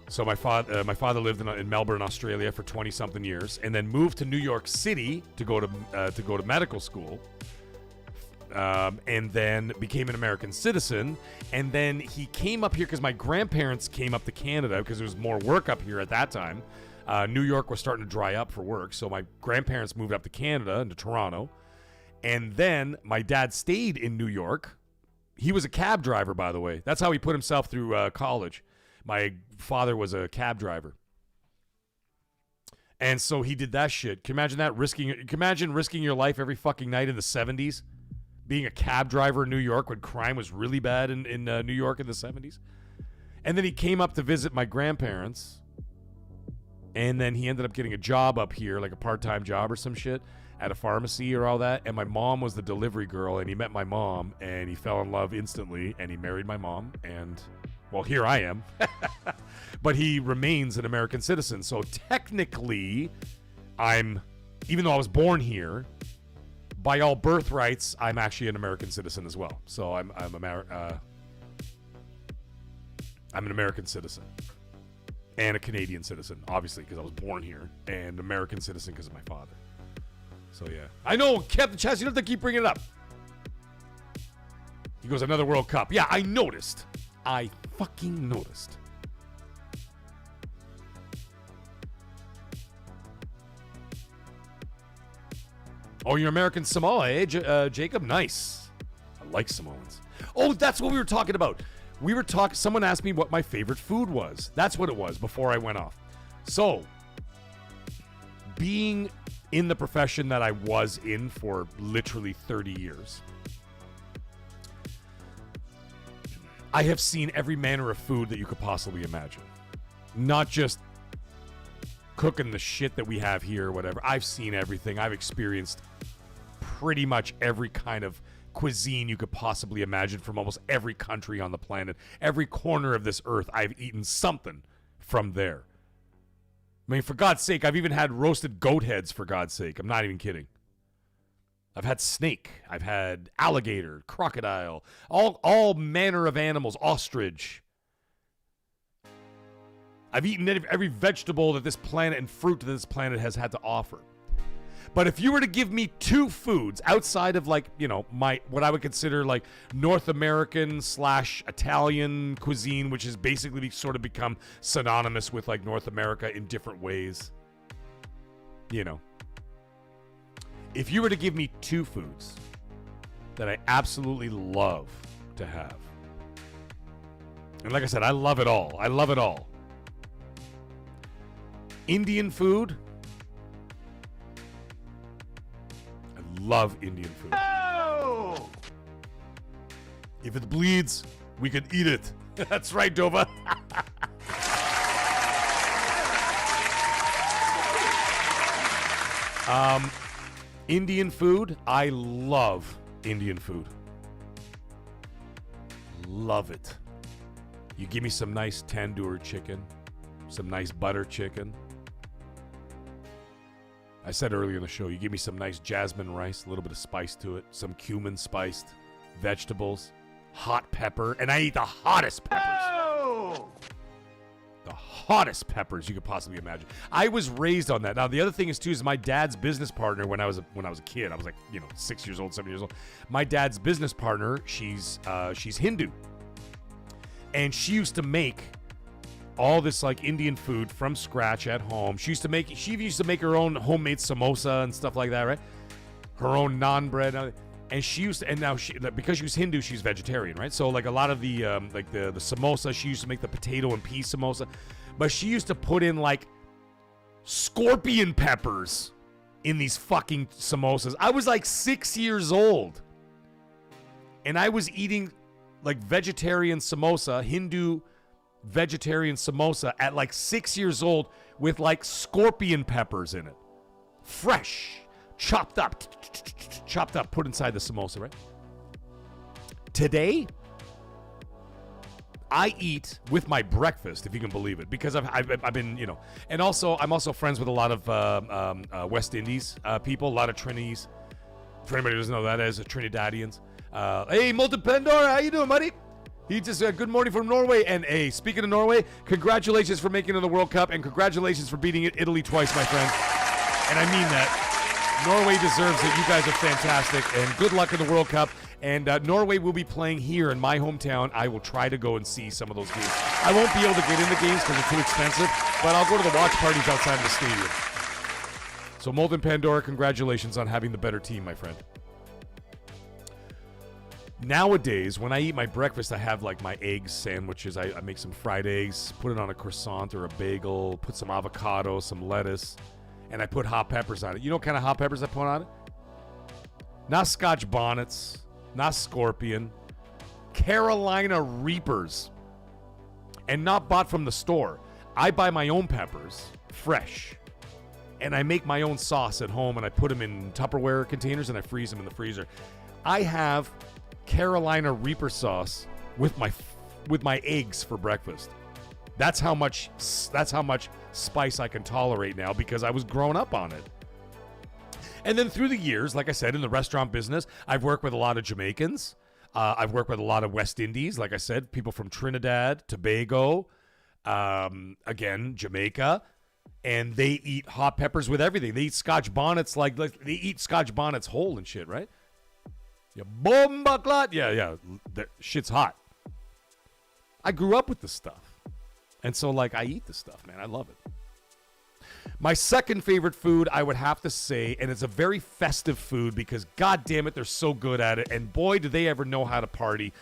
So my father lived in Melbourne, Australia for 20-something years, and then moved to New York City to go to medical school. And then became an American citizen. And then he came up here because my grandparents came up to Canada because there was more work up here at that time. New York was starting to dry up for work. So my grandparents moved up to Canada, into Toronto. And then my dad stayed in New York. He was a cab driver, by the way. That's how he put himself through college. My father was a cab driver. And so he did that shit. Can you imagine that? Risking your life every fucking night in the 70s? Being a cab driver in New York when crime was really bad in New York in the 70s. And then he came up to visit my grandparents. And then he ended up getting a job up here, like a part-time job or some shit, at a pharmacy or all that. And my mom was the delivery girl, and he met my mom, and he fell in love instantly, and he married my mom. And, well, here I am. But he remains an American citizen. So technically, even though I was born here, by all birthrights, I'm actually an American citizen as well. So I'm an American citizen and a Canadian citizen, obviously, because I was born here, and American citizen because of my father. So yeah, I know, Captain Chess. You don't have to keep bringing it up. He goes, another World Cup. Yeah, I noticed. I fucking noticed. Oh, you're American Samoa, eh, Jacob? Nice. I like Samoans. Oh, that's what we were talking about. Someone asked me what my favorite food was. That's what it was before I went off. So, being in the profession that I was in for literally 30 years, I have seen every manner of food that you could possibly imagine. Not just cooking the shit that we have here or whatever. I've seen everything. I've experienced pretty much every kind of cuisine you could possibly imagine from almost every country on the planet. Every corner of this earth, I've eaten something from there. I mean, for God's sake, I've even had roasted goat heads, for God's sake. I'm not even kidding. I've had snake. I've had alligator, crocodile, all manner of animals, ostrich. I've eaten every vegetable that this planet and fruit that this planet has had to offer. But if you were to give me two foods outside of, like, you know, what I would consider like North American / Italian cuisine, which has basically sort of become synonymous with like North America in different ways, you know. If you were to give me two foods that I absolutely love to have, and like I said, I love it all. I love it all. Indian food. I love Indian food. Oh! If it bleeds, we can eat it. That's right, Dova. Indian food. I love Indian food. Love it. You give me some nice tandoori chicken, some nice butter chicken. I said earlier in the show, you give me some nice jasmine rice, a little bit of spice to it, some cumin spiced vegetables, hot pepper, and I eat the hottest peppers. Oh! The hottest peppers you could possibly imagine. I was raised on that. Now, the other thing is, too, is my dad's business partner when I was a kid. I was like, 6 years old, 7 years old. My dad's business partner, she's Hindu. And she used to make all this like Indian food from scratch at home. She used to make her own homemade samosa and stuff like that, right? Her own naan bread. And now because she was Hindu, she's vegetarian, right? So like a lot of the the samosa, she used to make the potato and pea samosa, but she used to put in like scorpion peppers in these fucking samosas. I was like 6 years old, and I was eating like vegetarian samosa, Hindu vegetarian samosa at like 6 years old with like scorpion peppers in it. Fresh, chopped up, put inside the samosa, right? Today, I eat with my breakfast, if you can believe it, because I've been, and also I'm also friends with a lot of West Indies people, a lot of Trinis. For anybody who doesn't know that as Trinidadians. Hey, Molten Pandora, how you doing, buddy? He just good morning from Norway. And hey, speaking of Norway, congratulations for making it to the World Cup, and congratulations for beating Italy twice, my friend. And I mean that. Norway deserves it. You guys are fantastic, and good luck in the World Cup. And Norway will be playing here in my hometown. I will try to go and see some of those games. I won't be able to get in the games because they're too expensive, but I'll go to the watch parties outside of the stadium. So Molten Pandora, congratulations on having the better team, my friend. Nowadays, when I eat my breakfast, I have like my egg sandwiches. I make some fried eggs, put it on a croissant or a bagel, put some avocado, some lettuce, and I put hot peppers on it. You know what kind of hot peppers I put on it? Not Scotch bonnets, not Scorpion, Carolina Reapers, and not bought from the store. I buy my own peppers, fresh, and I make my own sauce at home, and I put them in Tupperware containers, and I freeze them in the freezer. I have Carolina Reaper sauce with my eggs for breakfast. That's how much spice I can tolerate now because I was growing up on it. And then through the years, like I said, in the restaurant business, I've worked with a lot of Jamaicans. I've worked with a lot of West Indies, like I said, people from Trinidad, Tobago, again, Jamaica, and they eat hot peppers with everything. They eat Scotch bonnets like they eat Scotch bonnets whole and shit, right? Yeah, bomba clot. Yeah. That shit's hot. I grew up with this stuff. And so, like, I eat this stuff, man. I love it. My second favorite food, I would have to say, and it's a very festive food because, god damn it, they're so good at it. And boy, do they ever know how to party.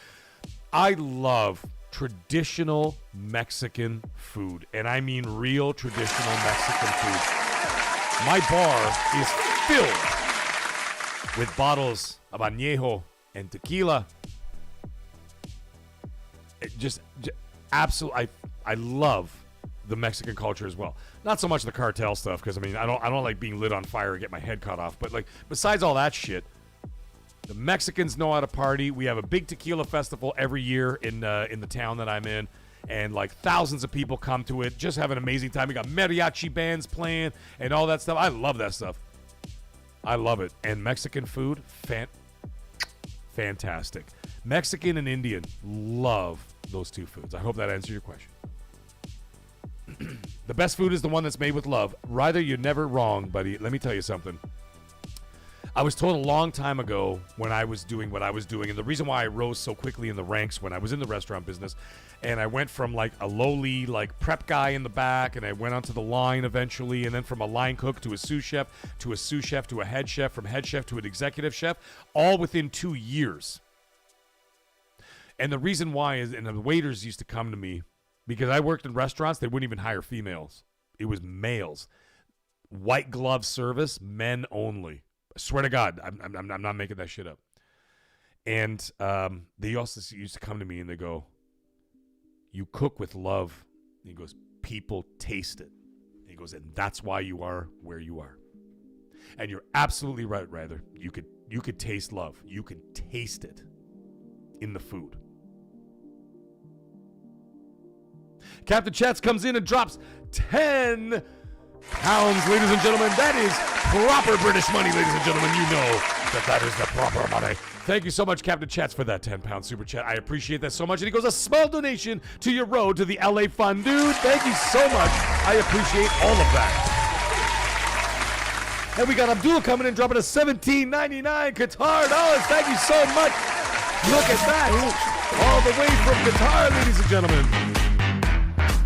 I love traditional Mexican food. And I mean real traditional Mexican food. My bar is filled with bottles of añejo and tequila. Just absolutely, I love the Mexican culture as well. Not so much the cartel stuff, because I mean, I don't like being lit on fire and get my head cut off. But like, besides all that shit, the Mexicans know how to party. We have a big tequila festival every year in the town that I'm in, and like thousands of people come to it. Just have an amazing time. We got mariachi bands playing and all that stuff. I love that stuff. I love it. And Mexican food, fantastic. Mexican and Indian, love those two foods. I hope that answers your question. The best food is the one that's made with love. Ryder, you're never wrong, buddy. Let me tell you something. I was told a long time ago when I was doing what I was doing, and the reason why I rose so quickly in the ranks when I was in the restaurant business, and I went from like a lowly like prep guy in the back, and I went onto the line eventually, and then from a line cook to a sous chef, to a sous chef, to a head chef, from head chef to an executive chef, all within 2 years. And the reason why is, and the waiters used to come to me, because I worked in restaurants, they wouldn't even hire females. It was males. White glove service, men only. I swear to God, I'm not making that shit up. And they also used to come to me and they go, "You cook with love." And he goes, "People taste it." And he goes, "And that's why you are where you are." And you're absolutely right, Ryder. You could taste love. You could taste it in the food. Captain Chats comes in and drops 10 pounds, ladies and gentlemen. That is proper British money, ladies and gentlemen. You know that is the proper money. Thank you so much, Captain Chats, for that 10-pound super chat. I appreciate that so much. And he goes, a small donation to your road to the LA Fun. Dude, thank you so much. I appreciate all of that. And we got Abdul coming in, dropping a $17.99 Qatar dollars. Thank you so much. Look at that. All the way from Qatar, ladies and gentlemen.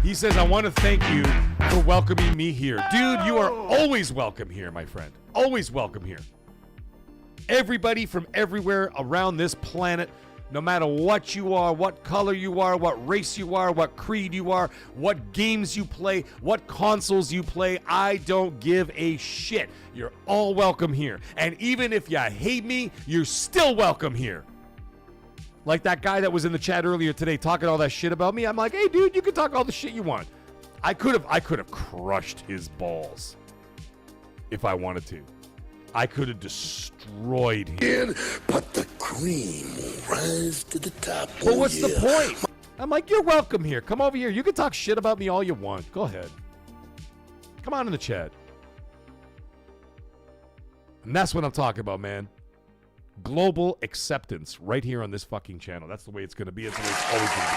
He says, I want to thank you for welcoming me here. Dude, you are always welcome here, my friend. Always welcome here. Everybody from everywhere around this planet, no matter what you are, what color you are, what race you are, what creed you are, what games you play, what consoles you play, I don't give a shit. You're all welcome here. And even if you hate me, you're still welcome here. Like that guy that was in the chat earlier today talking all that shit about me. I'm like, hey, dude, you can talk all the shit you want. I could have crushed his balls if I wanted to. I could have destroyed him. But the cream will rise to the top. But what's the point? I'm like, you're welcome here. Come over here. You can talk shit about me all you want. Go ahead. Come on in the chat. And that's what I'm talking about, man. Global acceptance right here on this fucking channel. That's the way it's going to be. It's the way it's always going to be.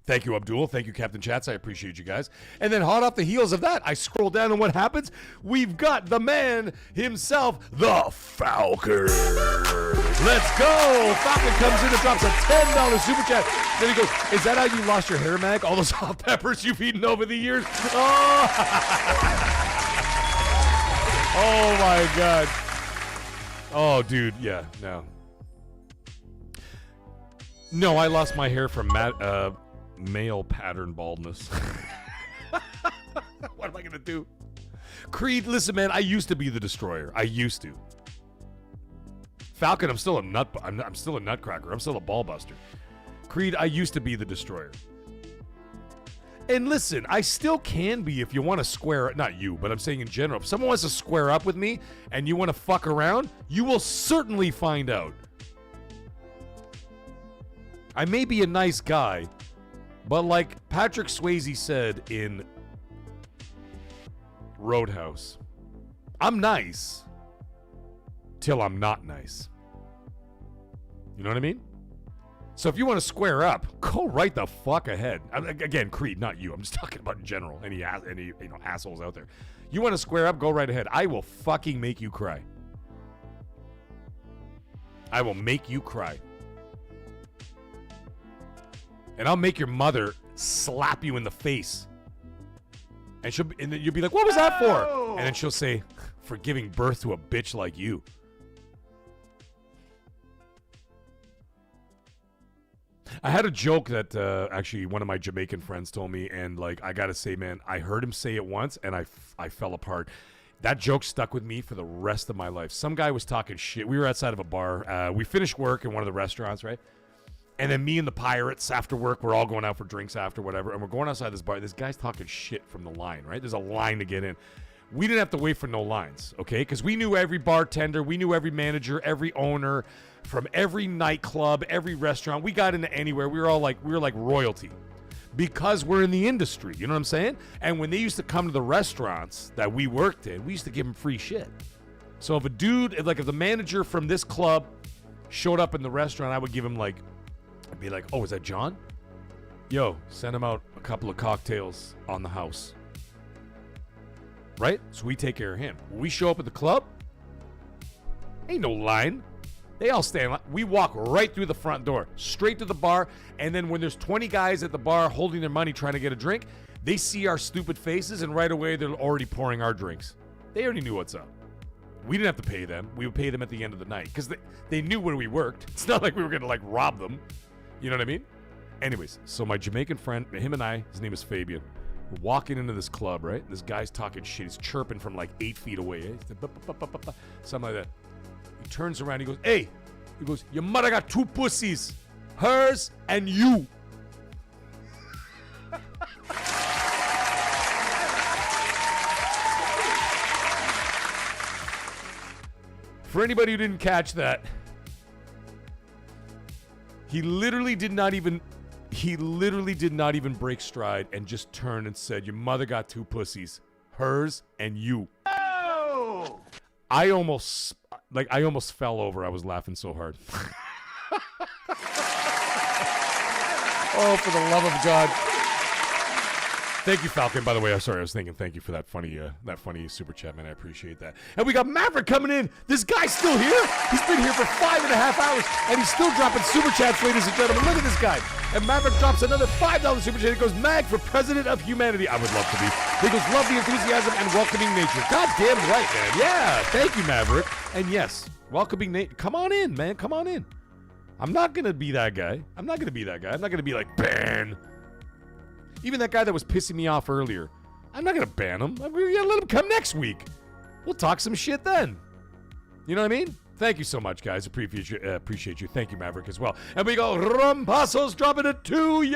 Thank you, Abdul. Thank you, Captain Chats. I appreciate you guys. And then hot off the heels of that, I scroll down and what happens? We've got the man himself, the Falcon. Let's go. Falcon comes in and drops a $10 super chat. Then he goes, is that how you lost your hair, Mag? All those hot peppers you've eaten over the years? Oh, oh my God. Oh, dude. Yeah, no. No, I lost my hair from male pattern baldness. What am I gonna do? Creed, listen, man, I used to be the destroyer. I used to. Falcon, I'm still a nutcracker. I'm still a ball buster. Creed, I used to be the destroyer. And listen, I still can be if you want to square, not you, but I'm saying in general. If someone wants to square up with me and you want to fuck around, you will certainly find out. I may be a nice guy, but like Patrick Swayze said in Roadhouse, I'm nice till I'm not nice. You know what I mean? So if you want to square up, go right the fuck ahead. Again, Creed, not you. I'm just talking about in general. Any assholes out there. You want to square up, go right ahead. I will fucking make you cry. I will make you cry. And I'll make your mother slap you in the face. And then you'll be like, what was that for? And then she'll say, for giving birth to a bitch like you. I had a joke that actually one of my Jamaican friends told me, and like I gotta say, man, I heard him say it once, and I fell apart. That joke stuck with me for the rest of my life. Some guy was talking shit. We were outside of a bar. We finished work in one of the restaurants, right? And then me and the pirates after work, we're all going out for drinks after whatever, and we're going outside this bar. This guy's talking shit from the line, right? There's a line to get in. We didn't have to wait for no lines, okay? Because we knew every bartender, we knew every manager, every owner, from every nightclub, every restaurant. We got into anywhere. We were like royalty because we're in the industry. You know what I'm saying? And when they used to come to the restaurants that we worked in, we used to give them free shit. So if a dude, like if the manager from this club showed up in the restaurant, I would give him I'd be like, oh, is that John? Yo, send him out a couple of cocktails on the house. Right? So we take care of him. When we show up at the club, ain't no line. They all stand. We walk right through the front door, straight to the bar, and then when there's 20 guys at the bar holding their money trying to get a drink, they see our stupid faces, and right away they're already pouring our drinks. They already knew what's up. We didn't have to pay them. We would pay them at the end of the night because they knew where we worked. It's not like we were going to rob them. You know what I mean? Anyways, so my Jamaican friend, him and I, his name is Fabian. We're walking into this club, right? This guy's talking shit. He's chirping from 8 feet away. Eh? Something like that. He turns around. He goes, hey. He goes, your mother got 2 pussies. Hers and you. For anybody who didn't catch that, he literally did not even break stride and just turned and said, your mother got 2 pussies, hers and you. Oh! I almost fell over. I was laughing so hard. Oh, for the love of God. Thank you, Falcon. By the way, I'm sorry. I was thinking thank you for that funny super chat, man. I appreciate that. And we got Maverick coming in. This guy's still here. He's been here for 5.5 hours, and he's still dropping super chats, ladies and gentlemen. Look at this guy. And Maverick drops another $5 super chat. He goes, Mag for President of Humanity. I would love to be. He goes, love the enthusiasm and welcoming nature. God damn right, man. Yeah. Thank you, Maverick. And yes, welcoming nature. Come on in, man. Come on in. I'm not going to be that guy. I'm not going to be like, ban. Even that guy that was pissing me off earlier, I'm not going to ban him. I'm going to let him come next week. We'll talk some shit then. You know what I mean? Thank you so much, guys. Appreciate you. Thank you, Maverick, as well. And we go, Rumpasos dropping a €2.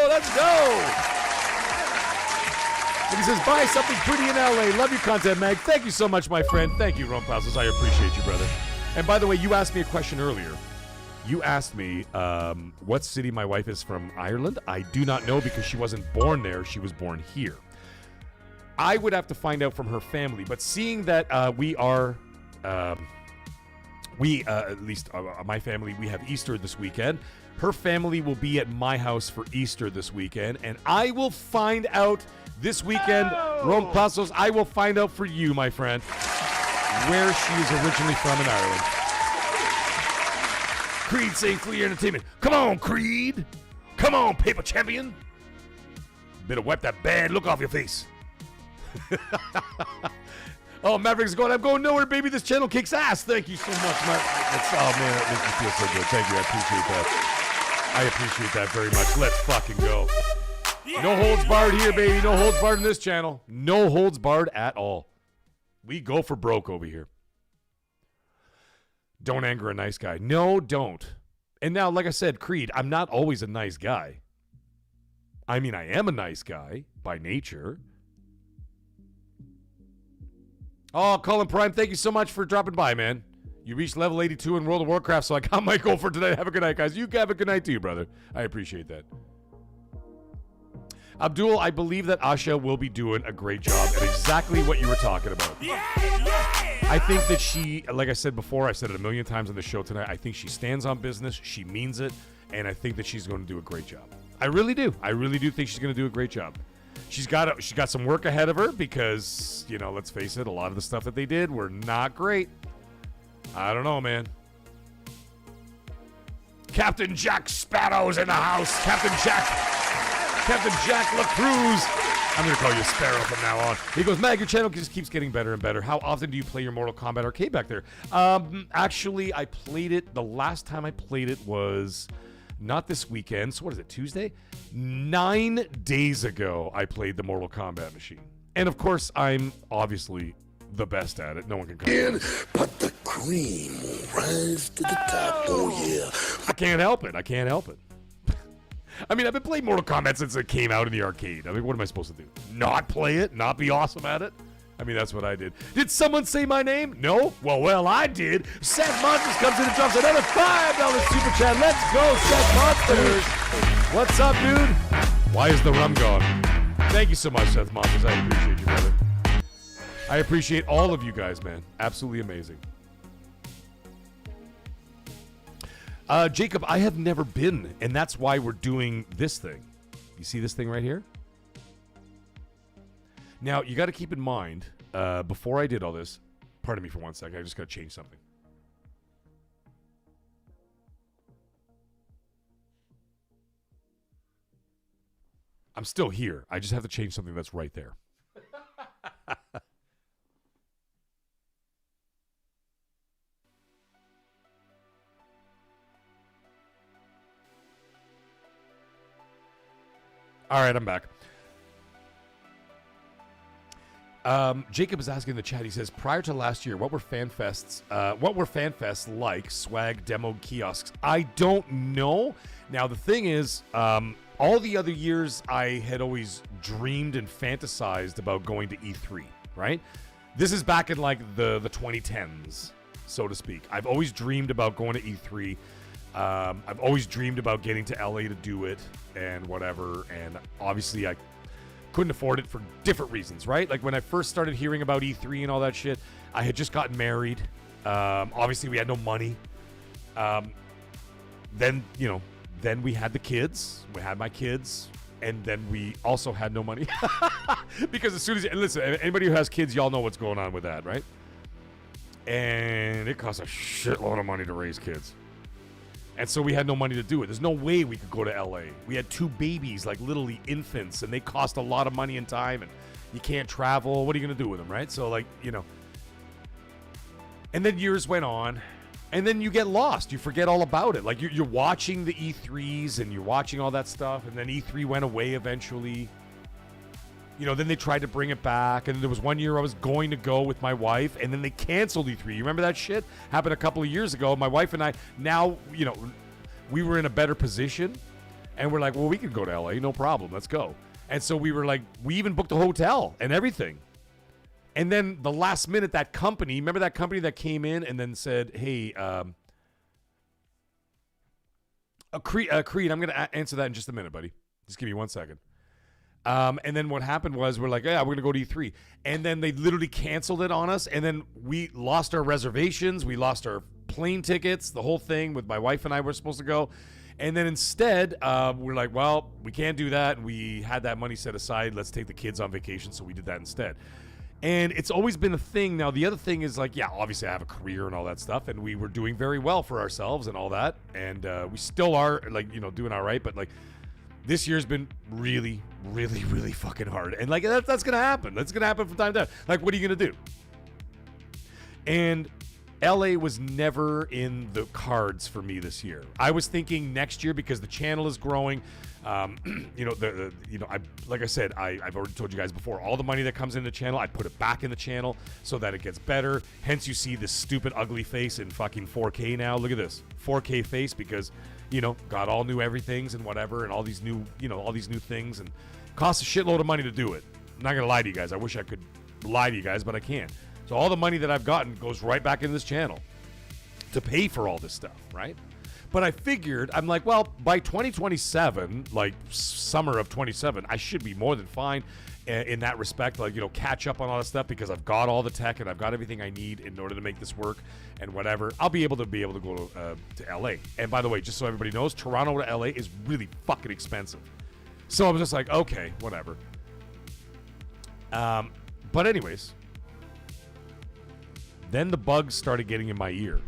Let's go. And he says, buy something pretty in LA. Love your content, Mag. Thank you so much, my friend. Thank you, Ron Passos. I appreciate you, brother. And by the way, you asked me a question earlier. You asked me what city my wife is from, Ireland. I do not know because she wasn't born there. She was born here. I would have to find out from her family. But seeing that we are, at least my family, we have Easter this weekend. Her family will be at my house for Easter this weekend. And I will find out this weekend, Ron Passos, I will find out for you, my friend, where she is originally from in Ireland. Creed St. Clear Entertainment. Come on, Creed. Come on, paper champion. Better wipe that bad look off your face. Oh, Maverick's going, I'm going nowhere, baby. This channel kicks ass. Thank you so much, Maverick. Oh, man, that makes me feel so good. Thank you. I appreciate that. I appreciate that very much. Let's fucking go. No holds barred here, baby. No holds barred in this channel. No holds barred at all. We go for broke over here. Don't anger a nice guy. No, don't. And now, like I said, Creed, I'm not always a nice guy. I mean, I am a nice guy by nature. Oh, Colin Prime, thank you so much for dropping by, man. You reached level 82 in World of Warcraft, so I got my goal for today. Have a good night, guys. You have a good night too, brother. I appreciate that. Abdul, I believe that Asha will be doing a great job at exactly what you were talking about. I think that she, like I said before, I said it a million times on the show tonight, I think she stands on business, she means it, and I think that she's going to do a great job. I really do. I really do think she's going to do a great job. She's got some work ahead of her because, you know, let's face it, a lot of the stuff that they did were not great. I don't know, man. Captain Jack Sparrow's in the house. Captain Jack LaCruz. I'm going to call you Sparrow from now on. He goes, Mag, your channel just keeps getting better and better. How often do you play your Mortal Kombat arcade back there? Actually, I played it. The last time I played it was not this weekend. So what is it, Tuesday? 9 days ago, I played the Mortal Kombat machine. And of course, I'm obviously the best at it. No one can come in. But the cream will rise to the top. Oh, yeah. I can't help it. I mean, I've been playing Mortal Kombat since it came out in the arcade. I mean, what am I supposed to do? Not play it? Not be awesome at it? I mean, that's what I did. Did someone say my name? No? Well, I did. Seth Monsters comes in and drops another $5 super chat. Let's go, Seth Monsters. What's up, dude? Why is the rum gone? Thank you so much, Seth Monsters. I appreciate you, brother. I appreciate all of you guys, man. Absolutely amazing. Jacob, I have never been, and that's why we're doing this thing. You see this thing right here? Now, you got to keep in mind, before I did all this, pardon me for 1 second, I just got to change something. I'm still here. I just have to change something that's right there. All right, I'm back. Jacob is asking in the chat. He says, prior to last year, what were Fanfests like? Swag, demo, kiosks. I don't know. Now the thing is, all the other years I had always dreamed and fantasized about going to E3. Right? This is back in like the 2010s, so to speak. I've always dreamed about going to E3. I've always dreamed about getting to LA to do it and whatever, and obviously I couldn't afford it for different reasons, right? Like when I first started hearing about E3 and all that shit, I had just gotten married. Obviously we had no money. Then we had the kids. We had my kids, and then we also had no money. Because as soon as listen, anybody who has kids, y'all know what's going on with that, right? And it costs a shitload of money to raise kids. And so we had no money to do it. There's no way we could go to LA. We had 2 babies, like literally infants, and they cost a lot of money and time, and you can't travel. What are you going to do with them, right? So, like, you know. And then years went on, and then you get lost. You forget all about it. Like, you're watching the E3s, and you're watching all that stuff, and then E3 went away eventually. You know, then they tried to bring it back, and there was one year I was going to go with my wife, and then they canceled E3. You remember that shit? Happened a couple of years ago. My wife and I, now, you know, we were in a better position, and we're like, well, we could go to LA, no problem, let's go. And so we were like, we even booked a hotel and everything. And then the last minute, that company, remember that company that came in and then said, hey, Creed, I'm going to answer that in just a minute, buddy. Just give me 1 second. And then what happened was we're like, yeah, we're going to go to E3. And then they literally canceled it on us. And then we lost our reservations. We lost our plane tickets, the whole thing with my wife and I were supposed to go. And then instead, we're like, well, we can't do that. And we had that money set aside. Let's take the kids on vacation. So we did that instead. And it's always been a thing. Now, the other thing is like, yeah, obviously I have a career and all that stuff. And we were doing very well for ourselves and all that. And we still are, like, you know, doing all right. But, like, this year's been really, really, really fucking hard. And, like, that's going to happen. That's going to happen from time to time. Like, what are you going to do? And LA was never in the cards for me this year. I was thinking next year because the channel is growing. You know, like I said, I've already told you guys before, all the money that comes in the channel, I put it back in the channel so that it gets better. Hence, you see this stupid, ugly face in fucking 4K now. Look at this 4K face because, you know, got all new everythings and whatever, and all these new, you know, all these new things, and costs a shitload of money to do it. I'm not gonna lie to you guys. I wish I could lie to you guys, but I can't. So all the money that I've gotten goes right back into this channel to pay for all this stuff, right? But I figured, I'm like, well, by 2027, like summer of 27, I should be more than fine in that respect. Like, you know, catch up on all this stuff because I've got all the tech and I've got everything I need in order to make this work and whatever. I'll be able to go to LA. And by the way, just so everybody knows, Toronto to LA is really fucking expensive. So I'm just like, okay, whatever. But anyways, then the bugs started getting in my ear.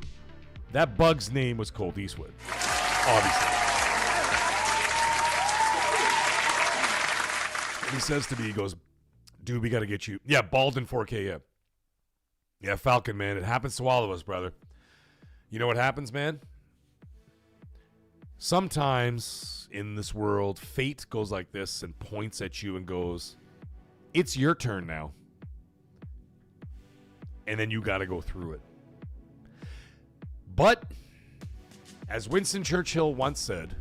That bug's name was Colt Eastwood, obviously. And he says to me, he goes, dude, we got to get you. Yeah, bald in 4K, yeah. Yeah, Falcon, man. It happens to all of us, brother. You know what happens, man? Sometimes in this world, fate goes like this and points at you and goes, it's your turn now. And then you got to go through it. But, as Winston Churchill once said,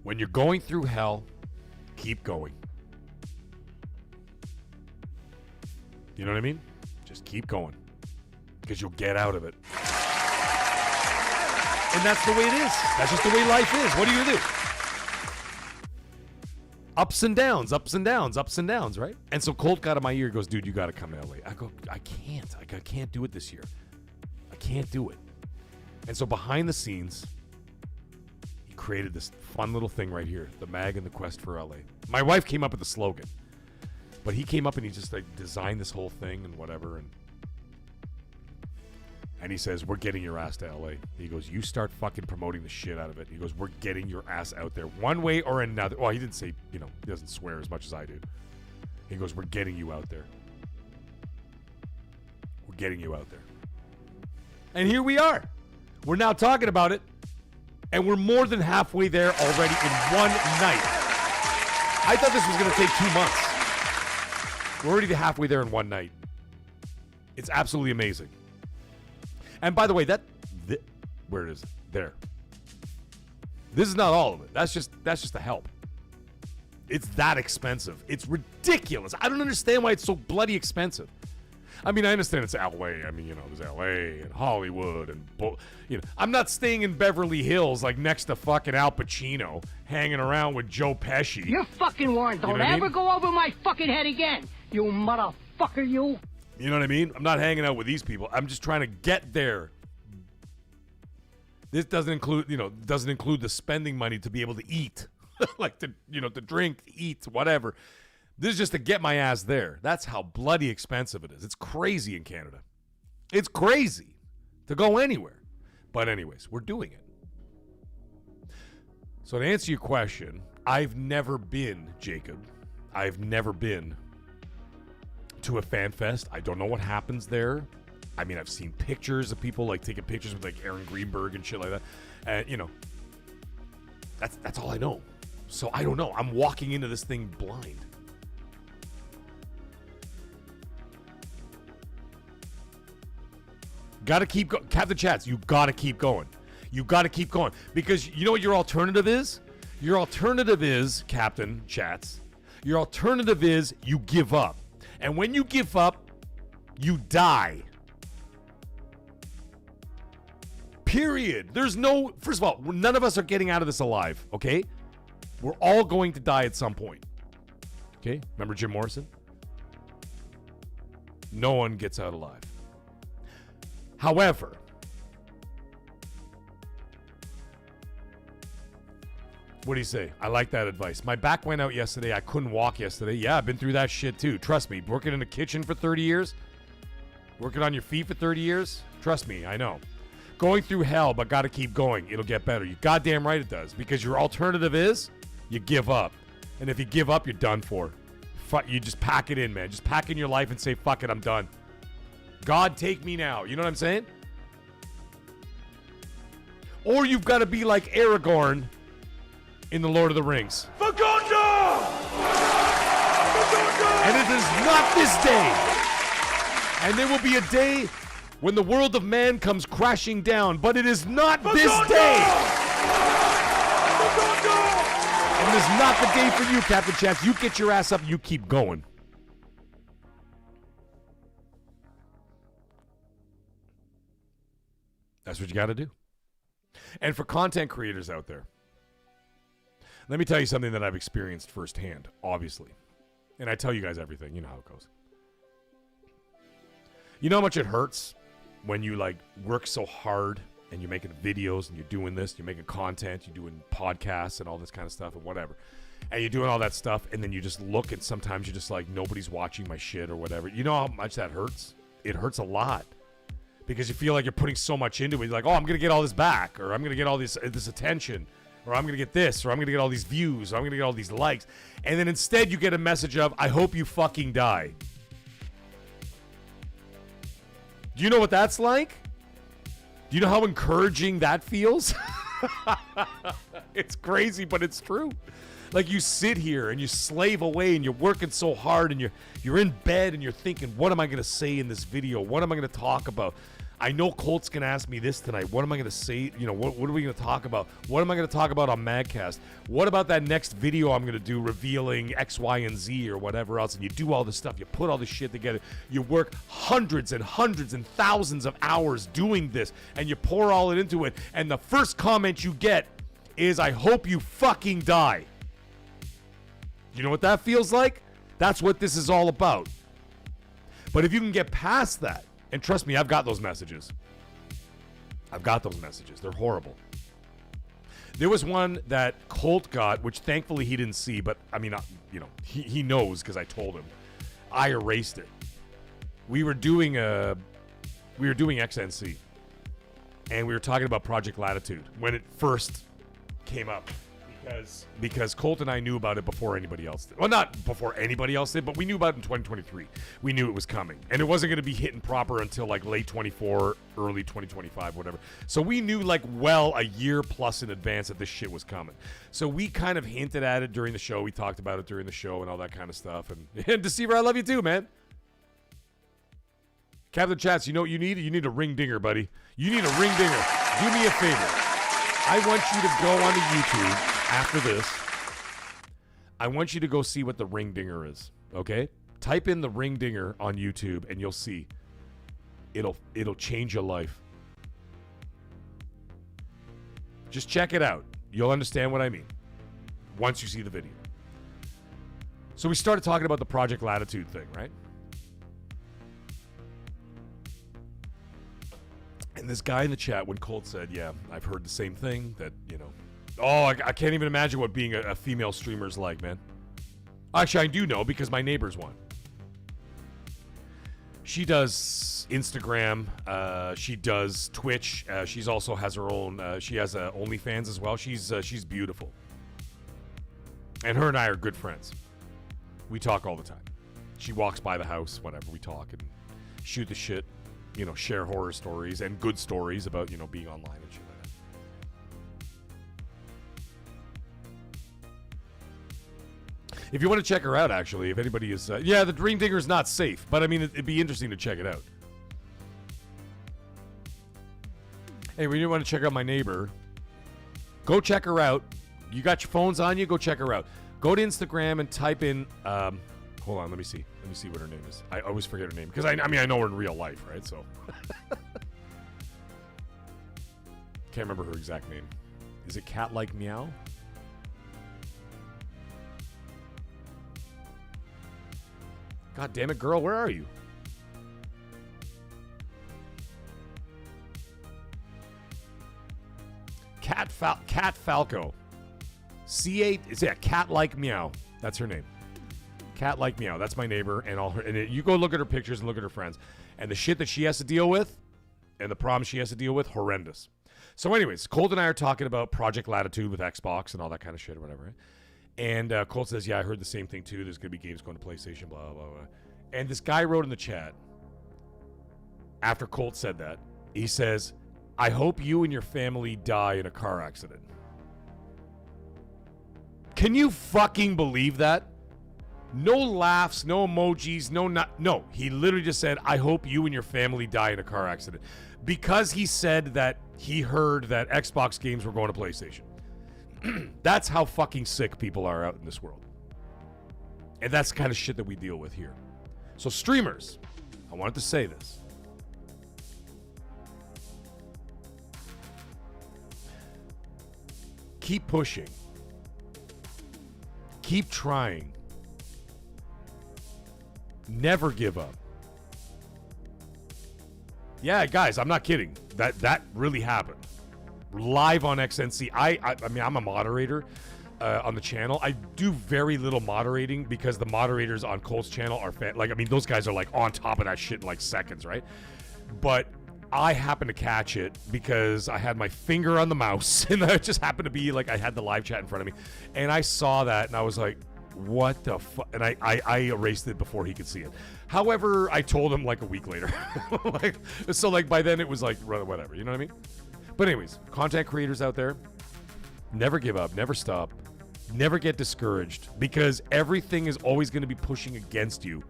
when you're going through hell, keep going. You know what I mean? Just keep going. Because you'll get out of it. And that's the way it is. That's just the way life is. What are you going to do? Ups and downs, ups and downs, ups and downs, right? And so Colt got in my ear, goes, dude, you got to come to LA. I go, I can't. I can't do it this year. I can't do it. And so behind the scenes, he created this fun little thing right here, the Mag and the Quest for LA. My wife came up with the slogan, but he came up and he just like designed this whole thing and whatever. And he says, we're getting your ass to LA. He goes, you start fucking promoting the shit out of it. He goes, we're getting your ass out there one way or another. Well, he didn't say, you know, he doesn't swear as much as I do. He goes, we're getting you out there. We're getting you out there. And here we are. We're now talking about it. And we're more than halfway there already in one night. I thought this was going to take 2 months. We're already halfway there in one night. It's absolutely amazing. And by the way, where it is, there. This is not all of it. That's just the help. It's that expensive. It's ridiculous. I don't understand why it's so bloody expensive. I mean, I understand it's LA. I mean, you know, there's LA and Hollywood and, you know, I'm not staying in Beverly Hills like next to fucking Al Pacino hanging around with Joe Pesci. You're fucking warned. Don't ever go over my fucking head again. You motherfucker, you. You know what I mean? I'm not hanging out with these people. I'm just trying to get there. This doesn't include the spending money to be able to eat, like to drink, to eat, whatever. This is just to get my ass there. That's how bloody expensive it is. It's crazy in Canada. It's crazy to go anywhere. But anyways, we're doing it. So to answer your question, I've never been, Jacob. I've never been to a fan fest. I don't know what happens there. I mean, I've seen pictures of people like taking pictures with like Aaron Greenberg and shit like that. And you know, that's all I know. So I don't know. I'm walking into this thing blind. Gotta keep Captain Chats, you gotta keep going. You gotta keep going. Because you know what your alternative is? Your alternative is, Captain Chats, your alternative is you give up. And when you give up, you die. Period. There's no, first of all, none of us are getting out of this alive, okay? We're all going to die at some point. Okay? Remember Jim Morrison? No one gets out alive. However, what do you say? I like that advice. My back went out yesterday. I couldn't walk yesterday. Yeah, I've been through that shit too. Trust me. Working in the kitchen for 30 years. Working on your feet for 30 years. Trust me, I know. Going through hell, but got to keep going. It'll get better. You goddamn right it does. Because your alternative is you give up. And if you give up, you're done for. You just pack it in, man. Just pack in your life and say, fuck it, I'm done. God, take me now. You know what I'm saying? Or you've got to be like Aragorn in The Lord of the Rings. Fagonda! And it is not this day. And there will be a day when the world of man comes crashing down, but it is not this day. And it is not the day for you, Captain Chance. You get your ass up and you keep going. That's what you got to do. And for content creators out there, let me tell you something that I've experienced firsthand, obviously. And I tell you guys everything. You know how it goes. You know how much it hurts when you like work so hard and you're making videos and you're doing this, you're making content, you're doing podcasts and all this kind of stuff and whatever. And you're doing all that stuff and then you just look and sometimes you're just like, nobody's watching my shit or whatever. You know how much that hurts? It hurts a lot. Because you feel like you're putting so much into it. You're like, oh, I'm going to get all this back, or I'm going to get all this attention, or I'm going to get this, or I'm going to get all these views, or I'm going to get all these likes. And then instead you get a message of, I hope you fucking die. Do you know what that's like? Do you know how encouraging that feels? It's crazy, but it's true. Like you sit here and you slave away and you're working so hard and you're in bed and you're thinking, what am I going to say in this video? What am I going to talk about? I know Colt's going to ask me this tonight. What am I going to say? You know, what are we going to talk about? What am I going to talk about on MAGGCAST? What about that next video I'm going to do revealing X, Y, and Z or whatever else? And you do all this stuff. You put all this shit together. You work hundreds and hundreds and thousands of hours doing this and you pour all it into it. And the first comment you get is, I hope you fucking die. You know what that feels like? That's what this is all about. But if you can get past that, and trust me, I've got those messages. They're horrible. There was one that Colt got, which thankfully he didn't see, but I mean, you know, he knows because I told him. I erased it. We were doing XNC, and we were talking about Project Latitude when it first came up. Because Colt and I knew about it before anybody else did. Well, not before anybody else did, but we knew about it in 2023. We knew it was coming. And it wasn't going to be hitting proper until like late 24, early 2025, whatever. So we knew like well a year plus in advance that this shit was coming. So we kind of hinted at it during the show. We talked about it during the show and all that kind of stuff. And Deceiver, I love you too, man. Captain Chats, you know what you need? You need a ring dinger, buddy. You need a ring dinger. Do me a favor. I want you to go onto YouTube. After this, I want you to go see what the ring dinger is, okay? Type in the ring dinger on YouTube and you'll see. It'll change your life. Just check it out. You'll understand what I mean once you see the video. So we started talking about the Project Latitude thing, right? And this guy in the chat, when Colt said, yeah, I've heard the same thing, that, you know, oh, I can't even imagine what being a female streamer is like, man. Actually, I do know because my neighbor's one. She does Instagram. She does Twitch. She's also has her own. She has OnlyFans as well. She's beautiful. And her and I are good friends. We talk all the time. She walks by the house, whatever. We talk and shoot the shit. You know, share horror stories and good stories about, you know, being online and shit. If you want to check her out, actually, if anybody is... yeah, the ring dinger is not safe, but I mean, it'd be interesting to check it out. Hey, when you want to check out my neighbor, go check her out. You got your phones on you, go check her out. Go to Instagram and type in, hold on, let me see what her name is. I always forget her name, because I know her in real life, right? So. Can't remember her exact name. Is it Cat Like Meow? God damn it, girl, where are you? Cat Falco. C8, is it Cat Like Meow? That's her name. Cat Like Meow. That's my neighbor, and you go look at her pictures and look at her friends, and the shit that she has to deal with, and the problems she has to deal with, horrendous. So, anyways, Colt and I are talking about Project Latitude with Xbox and all that kind of shit or whatever. Right? And Colt says, "Yeah, I heard the same thing too. There's gonna be games going to PlayStation, blah blah blah." And this guy wrote in the chat after Colt said that, he says, "I hope you and your family die in a car accident." Can you fucking believe that? No laughs, no emojis, no. He literally just said, "I hope you and your family die in a car accident," because he said that he heard that Xbox games were going to PlayStation. That's how fucking sick people are out in this world. And that's the kind of shit that we deal with here. So streamers, I wanted to say this. Keep pushing. Keep trying. Never give up. Yeah, guys, I'm not kidding. That really happened. Live on XNC. I mean, I'm a moderator on the channel. I do very little moderating because the moderators on Colt's channel are those guys are like on top of that shit in like seconds, right? But I happened to catch it because I had my finger on the mouse and it just happened to be like I had the live chat in front of me, and I saw that and I was like, what the fuck? And I erased it before he could see it. However, I told him like a week later. So by then it was like whatever, you know what I mean? But anyways, content creators out there, never give up, never stop, never get discouraged, because everything is always going to be pushing against you.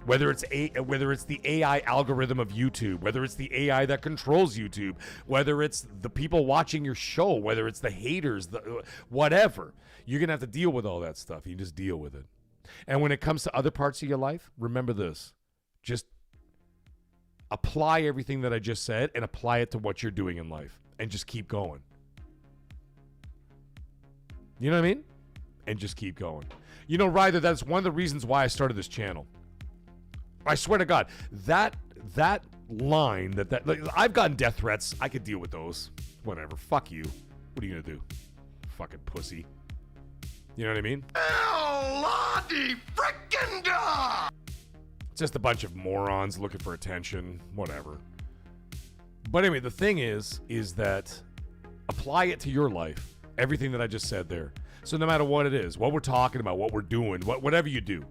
Whether it's the AI algorithm of YouTube, whether it's the AI that controls YouTube, whether it's the people watching your show, whether it's the haters, whatever, you're going to have to deal with all that stuff. You just deal with it. And when it comes to other parts of your life, remember this. Just apply everything that I just said and apply it to what you're doing in life. And just keep going. You know what I mean? And just keep going. You know, Ryder, that's one of the reasons why I started this channel. I swear to God, that line, like, I've gotten death threats. I could deal with those. Whatever. Fuck you. What are you going to do? Fucking pussy. You know what I mean? Lottie frickin' da! Just a bunch of morons looking for attention. Whatever. But anyway, the thing is that apply it to your life. Everything that I just said there. So no matter what it is, what we're talking about, what we're doing, whatever you do.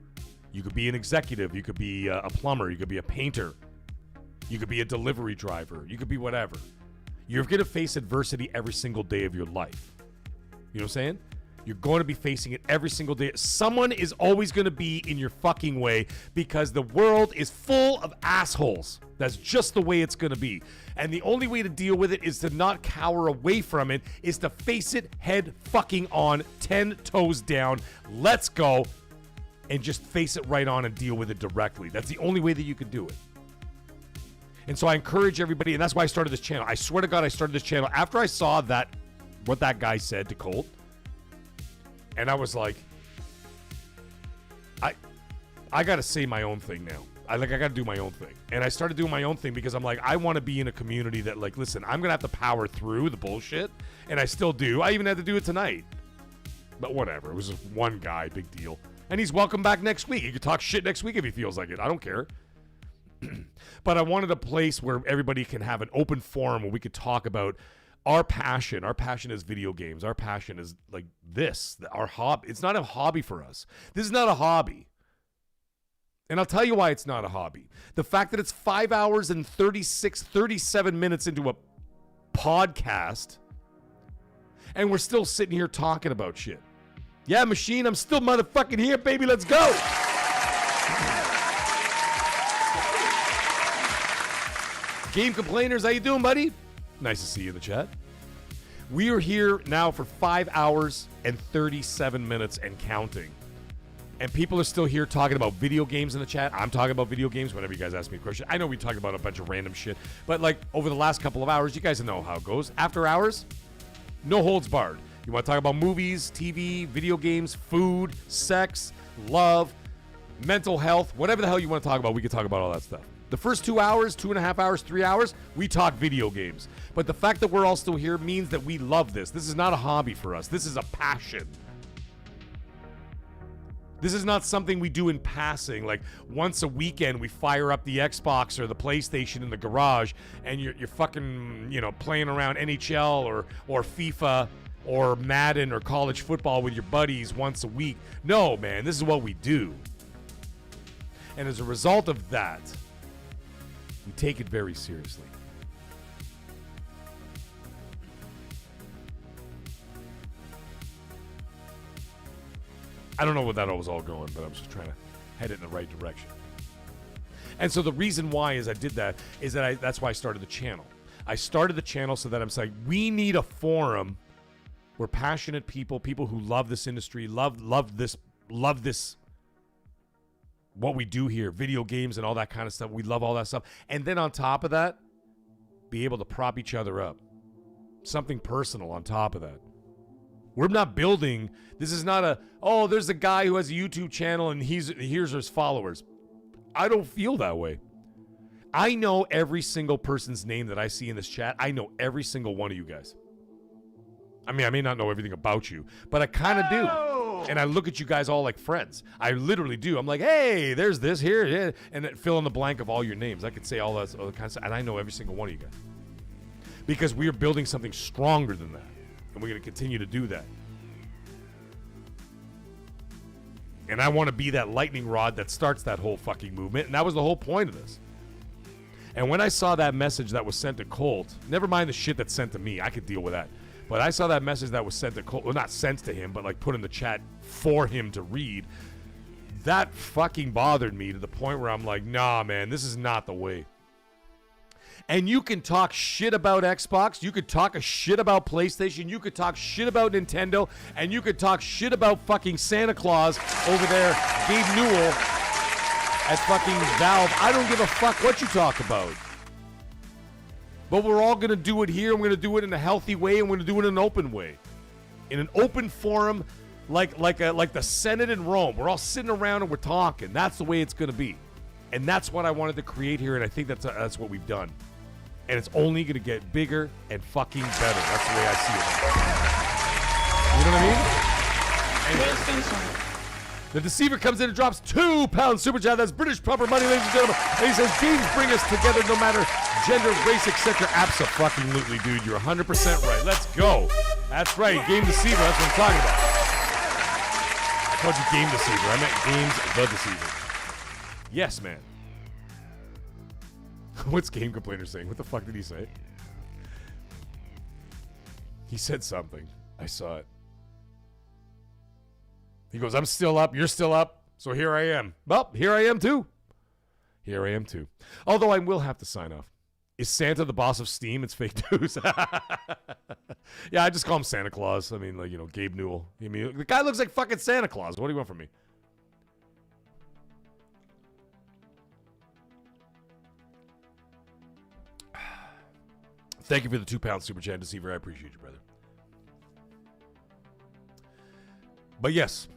You could be an executive. You could be a plumber. You could be a painter. You could be a delivery driver. You could be whatever. You're going to face adversity every single day of your life. You know what I'm saying? You're going to be facing it every single day. Someone is always going to be in your fucking way because the world is full of assholes. That's just the way it's going to be. And the only way to deal with it is to not cower away from it, is to face it head fucking on, 10 toes down. Let's go. And just face it right on and deal with it directly. That's the only way that you can do it. And so I encourage everybody, and that's why I started this channel. I swear to God, I started this channel after I saw what that guy said to Colt. And I was like, I got to say my own thing now. I got to do my own thing. And I started doing my own thing because I'm like, I want to be in a community that, like, listen, I'm going to have to power through the bullshit. And I still do. I even had to do it tonight. But whatever. It was just one guy, big deal. And he's welcome back next week. He could talk shit next week if he feels like it. I don't care. But I wanted a place where everybody can have an open forum where we could talk about our passion. Our passion is video games. Our passion is like this. Our hobby. It's not a hobby for us. This is not a hobby. And I'll tell you why it's not a hobby. The fact that it's 5 hours and 37 minutes into a podcast and we're still sitting here talking about shit. Yeah, Machine, I'm still motherfucking here, baby. Let's go. Game Complainers, how you doing, buddy? Nice to see you in the chat. We are here now for 5 hours and 37 minutes and counting. And people are still here talking about video games in the chat. I'm talking about video games whenever you guys ask me a question. I know we talked about a bunch of random shit, but like over the last couple of hours, you guys know how it goes. After hours, no holds barred. You want to talk about movies, TV, video games, food, sex, love, mental health, whatever the hell you want to talk about, we can talk about all that stuff. The first 2 hours, 2.5 hours, 3 hours, we talk video games. But the fact that we're all still here means that we love this. This is not a hobby for us. This is a passion. This is not something we do in passing. Like once a weekend, we fire up the Xbox or the PlayStation in the garage, and you're fucking, you know, playing around NHL or FIFA or Madden or college football with your buddies once a week. No, man, this is what we do. And as a result of that, we take it very seriously. I don't know where that was all going, but I was just trying to head it in the right direction. And so the reason why is I did that is that that's why I started the channel. I started the channel so that I'm saying we need a forum where passionate people who love this industry, love this, what we do here, video games and all that kind of stuff. We love all that stuff. And then on top of that, be able to prop each other up. Something personal on top of that. We're not building, this is not there's a guy who has a YouTube channel and here's his followers. I don't feel that way. I know every single person's name that I see in this chat. I know every single one of you guys. I mean, I may not know everything about you, but I kind of do. And I look at you guys all like friends. I literally do. I'm like, hey, there's this here, yeah. And then fill in the blank of all your names. I could say all that other kind of stuff, and I know every single one of you guys. Because we are building something stronger than that. And we're going to continue to do that. And I want to be that lightning rod that starts that whole fucking movement. And that was the whole point of this. And when I saw that message that was sent to Colt, never mind the shit that's sent to me, I could deal with that. But I saw that message that was sent to Colt, well, not sent to him, but like put in the chat for him to read. That fucking bothered me to the point where I'm like, nah, man, this is not the way. And you can talk shit about Xbox, you could talk a shit about PlayStation, you could talk shit about Nintendo, and you could talk shit about fucking Santa Claus over there, Gabe Newell at fucking Valve. I don't give a fuck what you talk about. But we're all going to do it here, and we're going to do it in a healthy way, and we're going to do it in an open way. In an open forum like the Senate in Rome. We're all sitting around and we're talking. That's the way it's going to be. And that's what I wanted to create here, and I think that's what we've done. And it's only going to get bigger and fucking better. That's the way I see it. You know what I mean? Anyway. The Deceiver comes in and drops £2 super chat. That's British proper money, ladies and gentlemen. And he says, games bring us together no matter gender, race, etc. Abso-fucking-lutely, dude. You're 100% right. Let's go. That's right. Game Deceiver. That's what I'm talking about. I called you Game Deceiver. I meant Games the Deceiver. Yes, man. What's Game Complainer saying? What the fuck did he say? He said something. I saw it. He goes, I'm still up. You're still up. So here I am. Well, here I am too. Here I am too. Although I will have to sign off. Is Santa the boss of Steam? It's fake news. Yeah, I just call him Santa Claus. I mean, like, you know, Gabe Newell. I mean, the guy looks like fucking Santa Claus. What do you want from me? Thank you for the £2 super chat, Deceiver. I appreciate you, brother. But yes,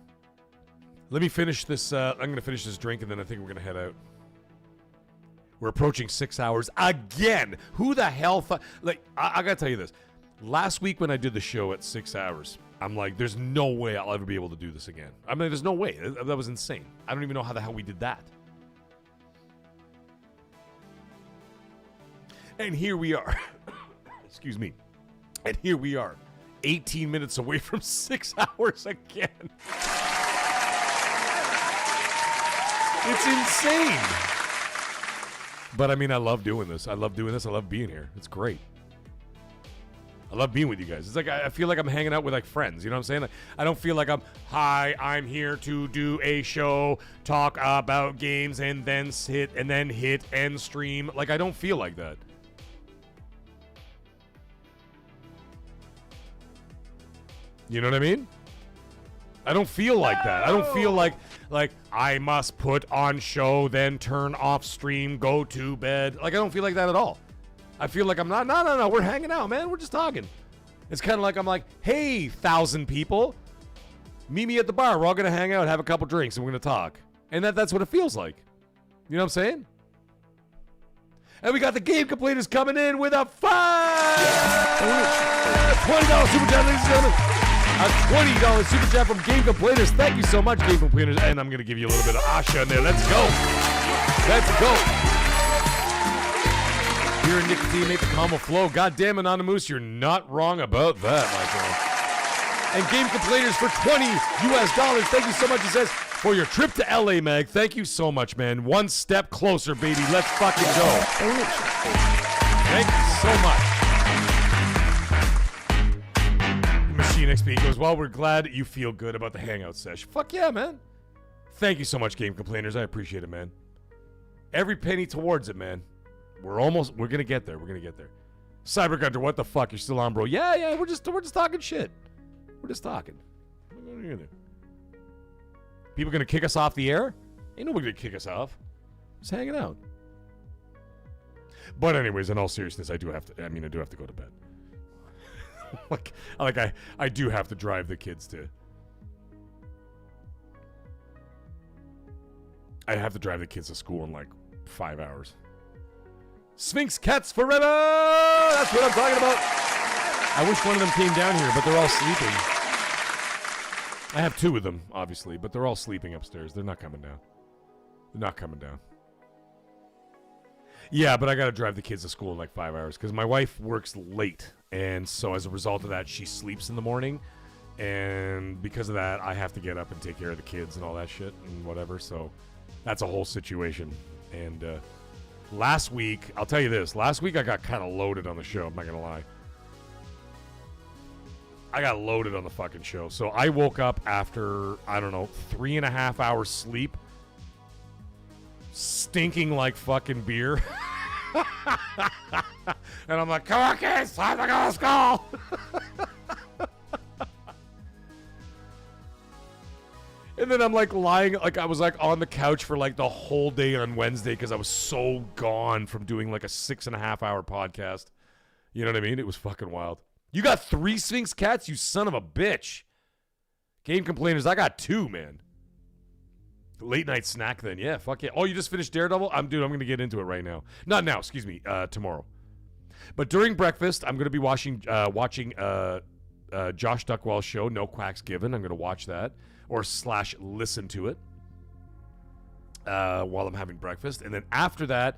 let me finish this. I'm going to finish this drink, and then I think we're going to head out. We're approaching 6 hours again. Who the hell thought? Like, I got to tell you this. Last week when I did the show at 6 hours, I'm like, there's no way I'll ever be able to do this again. I mean, there's no way. That was insane. I don't even know how the hell we did that. And here we are. Excuse me. And here we are. 18 minutes away from 6 hours again. It's insane. But I mean, I love doing this. I love doing this. I love being here. It's great. I love being with you guys. It's like I feel like I'm hanging out with like friends. You know what I'm saying? Like, I don't feel like I'm here to do a show, talk about games, and then hit end stream. Like, I don't feel like that. You know what I mean? I don't feel like that. I don't feel like I must put on show, then turn off stream, go to bed. Like, I don't feel like that at all. I feel like I'm not, no, we're hanging out, man. We're just talking. It's kind of like I'm like, hey, 1,000 people, meet me at the bar. We're all going to hang out, have a couple drinks, and we're going to talk. And that's what it feels like. You know what I'm saying? And we got the game complainers coming in with a $20 super chat, ladies and gentlemen. A $20 super chat from Game Complainers. Thank you so much, Game Complainers. And I'm going to give you a little bit of Asha in there. Let's go. Let's go. Beer and nicotine make the combo flow. Goddamn, Anonymous, you're not wrong about that, my friend. And Game Complainers for $20 US. Thank you so much, he says, for your trip to LA, Mag. Thank you so much, man. One step closer, baby. Let's fucking go. Thank you so much. Machine XP goes, well, we're glad you feel good about the hangout sesh. Fuck yeah, man. Thank you so much, Game Complainers. I appreciate it, man. Every penny towards it, man. We're gonna get there. We're gonna get there. Cyber Gunter, what the fuck? You're still on, bro? Yeah. We're just talking shit. We're just talking. People gonna kick us off the air? Ain't nobody gonna kick us off. Just hanging out. But anyways, in all seriousness, I do have to go to bed. I do have to drive the kids to. I have to drive the kids to school in like 5 hours. Sphinx cats forever! That's what I'm talking about. I wish one of them came down here, but they're all sleeping. I have two of them, obviously, but they're all sleeping upstairs. They're not coming down. Yeah, but I got to drive the kids to school in like 5 hours because my wife works late. And so as a result of that, she sleeps in the morning. And because of that, I have to get up and take care of the kids and all that shit and whatever. So that's a whole situation. And last week, I'll tell you this. Last week, I got kind of loaded on the show. I'm not going to lie. I got loaded on the fucking show. So I woke up after, 3.5 hours sleep. Stinking like fucking beer. And I'm like, come on, kids, time to go to school. And then I'm like lying, like I was like on the couch for like the whole day on Wednesday because I was so gone from doing like a 6.5 hour podcast. You know what I mean? It was fucking wild. You got 3 Sphinx cats, you son of a bitch. Game Complainers, I got 2, man. Late night snack then. Yeah, fuck yeah. Oh, you just finished Daredevil? I'm going to get into it right now. Not now, excuse me, tomorrow. But during breakfast, I'm going to be watching Josh Duckwell's show, No Quacks Given. I'm going to watch that or / listen to it while I'm having breakfast. And then after that,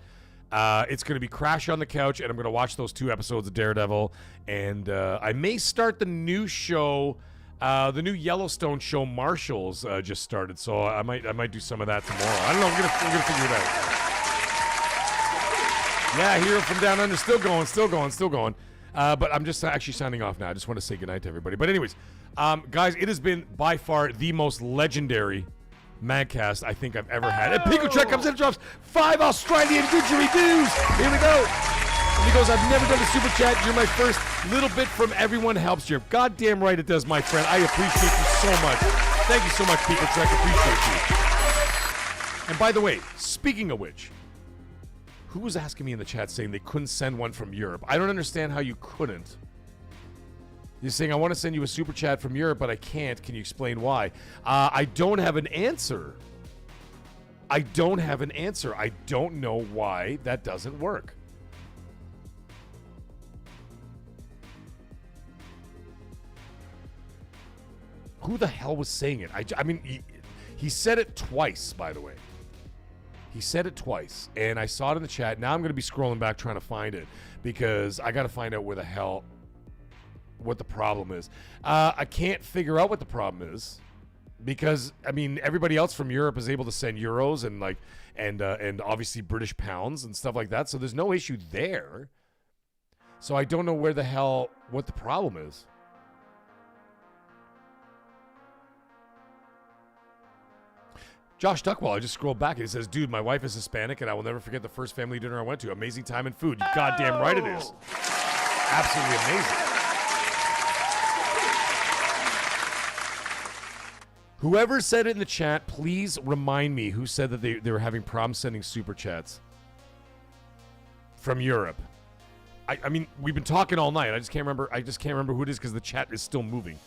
it's going to be Crash on the couch, and I'm going to watch those 2 episodes of Daredevil. And I may start the new show. The new Yellowstone show, Marshall's, just started, so I might do some of that tomorrow. I don't know. We're gonna figure it out. Yeah, Hero from Down Under, still going. But I'm just actually signing off now. I just want to say goodnight to everybody. But anyways, guys, it has been by far the most legendary MAGGCAST I think I've ever had. And Pico Trek comes in and drops 5 Australian didgeridoos. Here we go. And he goes, I've never done a super chat. You're my first. Little bit from everyone helps you. Goddamn right it does, my friend. I appreciate you so much. Thank you so much, Pico Trek. Appreciate you. And by the way, speaking of which, who was asking me in the chat saying they couldn't send one from Europe? I don't understand how you couldn't. You're saying, I want to send you a super chat from Europe, but I can't. Can you explain why? I don't have an answer. I don't know why that doesn't work. Who the hell was saying it? I mean, he said it twice, by the way. He said it twice, and I saw it in the chat. Now I'm going to be scrolling back trying to find it because I got to find out what the problem is. I can't figure out what the problem is because, I mean, everybody else from Europe is able to send euros and obviously British pounds and stuff like that, so there's no issue there. So I don't know what the problem is. Josh Duckwell, I just scrolled back and it says, dude, my wife is Hispanic and I will never forget the first family dinner I went to. Amazing time and food. You goddamn right it is. Absolutely amazing. Whoever said it in the chat, please remind me who said that they were having problems sending super chats from Europe. I mean, we've been talking all night. I just can't remember who it is because the chat is still moving.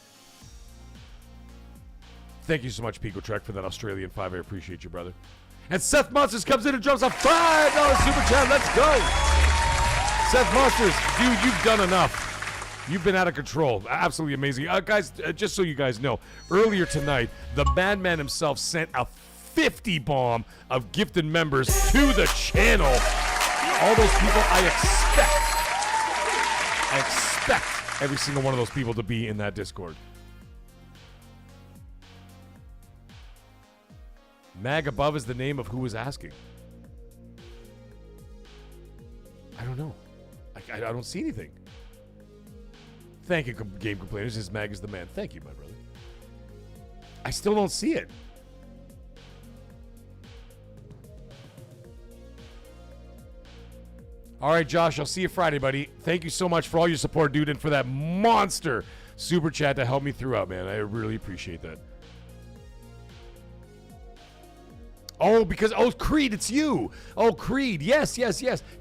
Thank you so much, Pico Trek, for that Australian 5. I appreciate you, brother. And Seth Monsters comes in and drops a $5 super chat. Let's go. Seth Monsters, dude, you've done enough. You've been out of control. Absolutely amazing. Guys, just so you guys know, earlier tonight, the Madman himself sent a 50 bomb of gifted members to the channel. All those people, I expect every single one of those people to be in that Discord. Mag above is the name of who was asking. I don't know. I don't see anything. Thank you, Game Complainers. His Mag is the man. Thank you, my brother. I still don't see it. All right, Josh, I'll see you Friday, buddy. Thank you so much for all your support, dude, and for that monster super chat to help me throughout, man. I really appreciate that. Oh, Creed, it's you. Oh, Creed, yes.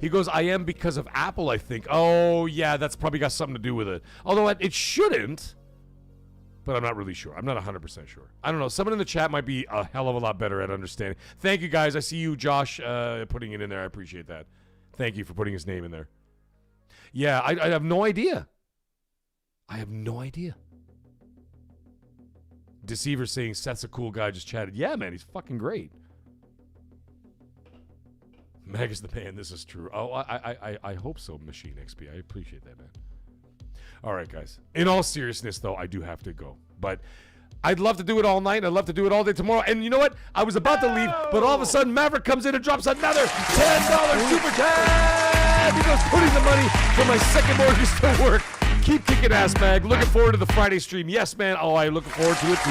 He goes, I am because of Apple, I think. Oh, yeah, that's probably got something to do with it. Although it shouldn't, but I'm not really sure. I'm not 100% sure. I don't know. Someone in the chat might be a hell of a lot better at understanding. Thank you, guys. I see you, Josh, putting it in there. I appreciate that. Thank you for putting his name in there. Yeah, I have no idea. Deceiver saying Seth's a cool guy, just chatted. Yeah, man, he's fucking great. Mag is the man. This is true. Oh, I hope so, Machine XP. I appreciate that, man. All right, guys. In all seriousness, though, I do have to go. But I'd love to do it all night. I'd love to do it all day tomorrow. And you know what? I was about to leave, but all of a sudden, Maverick comes in and drops another $10 super chat. He goes, putting the money for my second mortgage to work. Keep kicking ass, Mag. Looking forward to the Friday stream. Yes, man. Oh, I'm looking forward to it, too.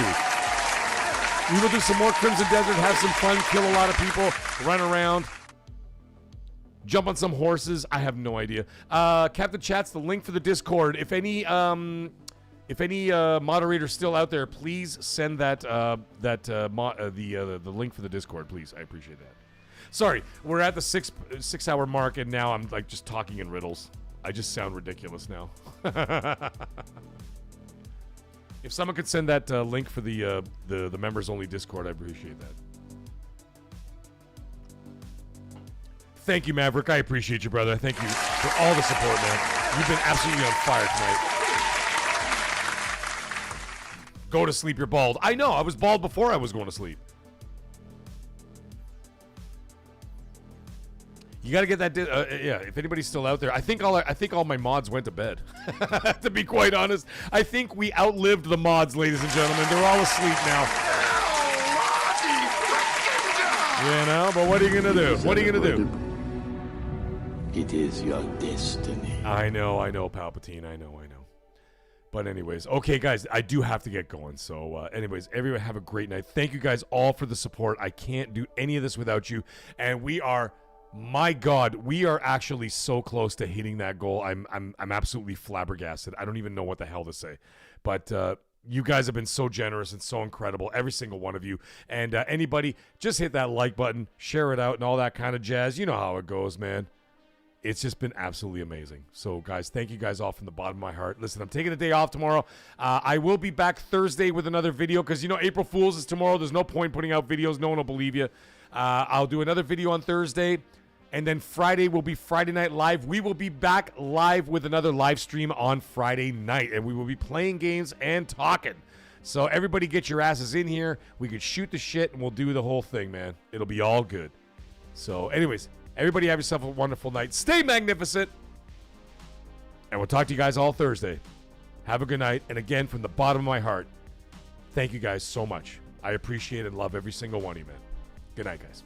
We will do some more Crimson Desert, have some fun, kill a lot of people, run around. Jump on some horses. I have no idea. Captain Chat's the link for the Discord. If any moderator's still out there, please send the link for the Discord, please. I appreciate that. Sorry, we're at the six hour mark, and now I'm like just talking in riddles. I just sound ridiculous now. If someone could send that link for the members only Discord, I appreciate that. Thank you, Maverick. I appreciate you, brother. Thank you for all the support, man. You've been absolutely on fire tonight. Go to sleep, you're bald. I know. I was bald before I was going to sleep. You got to get that. Yeah, if anybody's still out there, I think all my mods went to bed. To be quite honest, I think we outlived the mods, ladies and gentlemen. They're all asleep now. You know, but what are you gonna do? What are you gonna do? It is your destiny. I know, Palpatine. I know. But anyways, okay, guys, I do have to get going. So, anyways, everyone have a great night. Thank you guys all for the support. I can't do any of this without you. And we are, my God, we are actually so close to hitting that goal. I'm absolutely flabbergasted. I don't even know what the hell to say. But you guys have been so generous and so incredible, every single one of you. And anybody, just hit that like button, share it out, and all that kind of jazz. You know how it goes, man. It's just been absolutely amazing. So, guys, thank you guys all from the bottom of my heart. Listen, I'm taking a day off tomorrow. I will be back Thursday with another video because, you know, April Fool's is tomorrow. There's no point putting out videos. No one will believe you. I'll do another video on Thursday. And then Friday will be Friday Night Live. We will be back live with another live stream on Friday night. And we will be playing games and talking. So, everybody get your asses in here. We can shoot the shit and we'll do the whole thing, man. It'll be all good. So, anyways. Everybody have yourself a wonderful night. Stay magnificent. And we'll talk to you guys all Thursday. Have a good night. And again, from the bottom of my heart, thank you guys so much. I appreciate and love every single one of you, man. Good night, guys.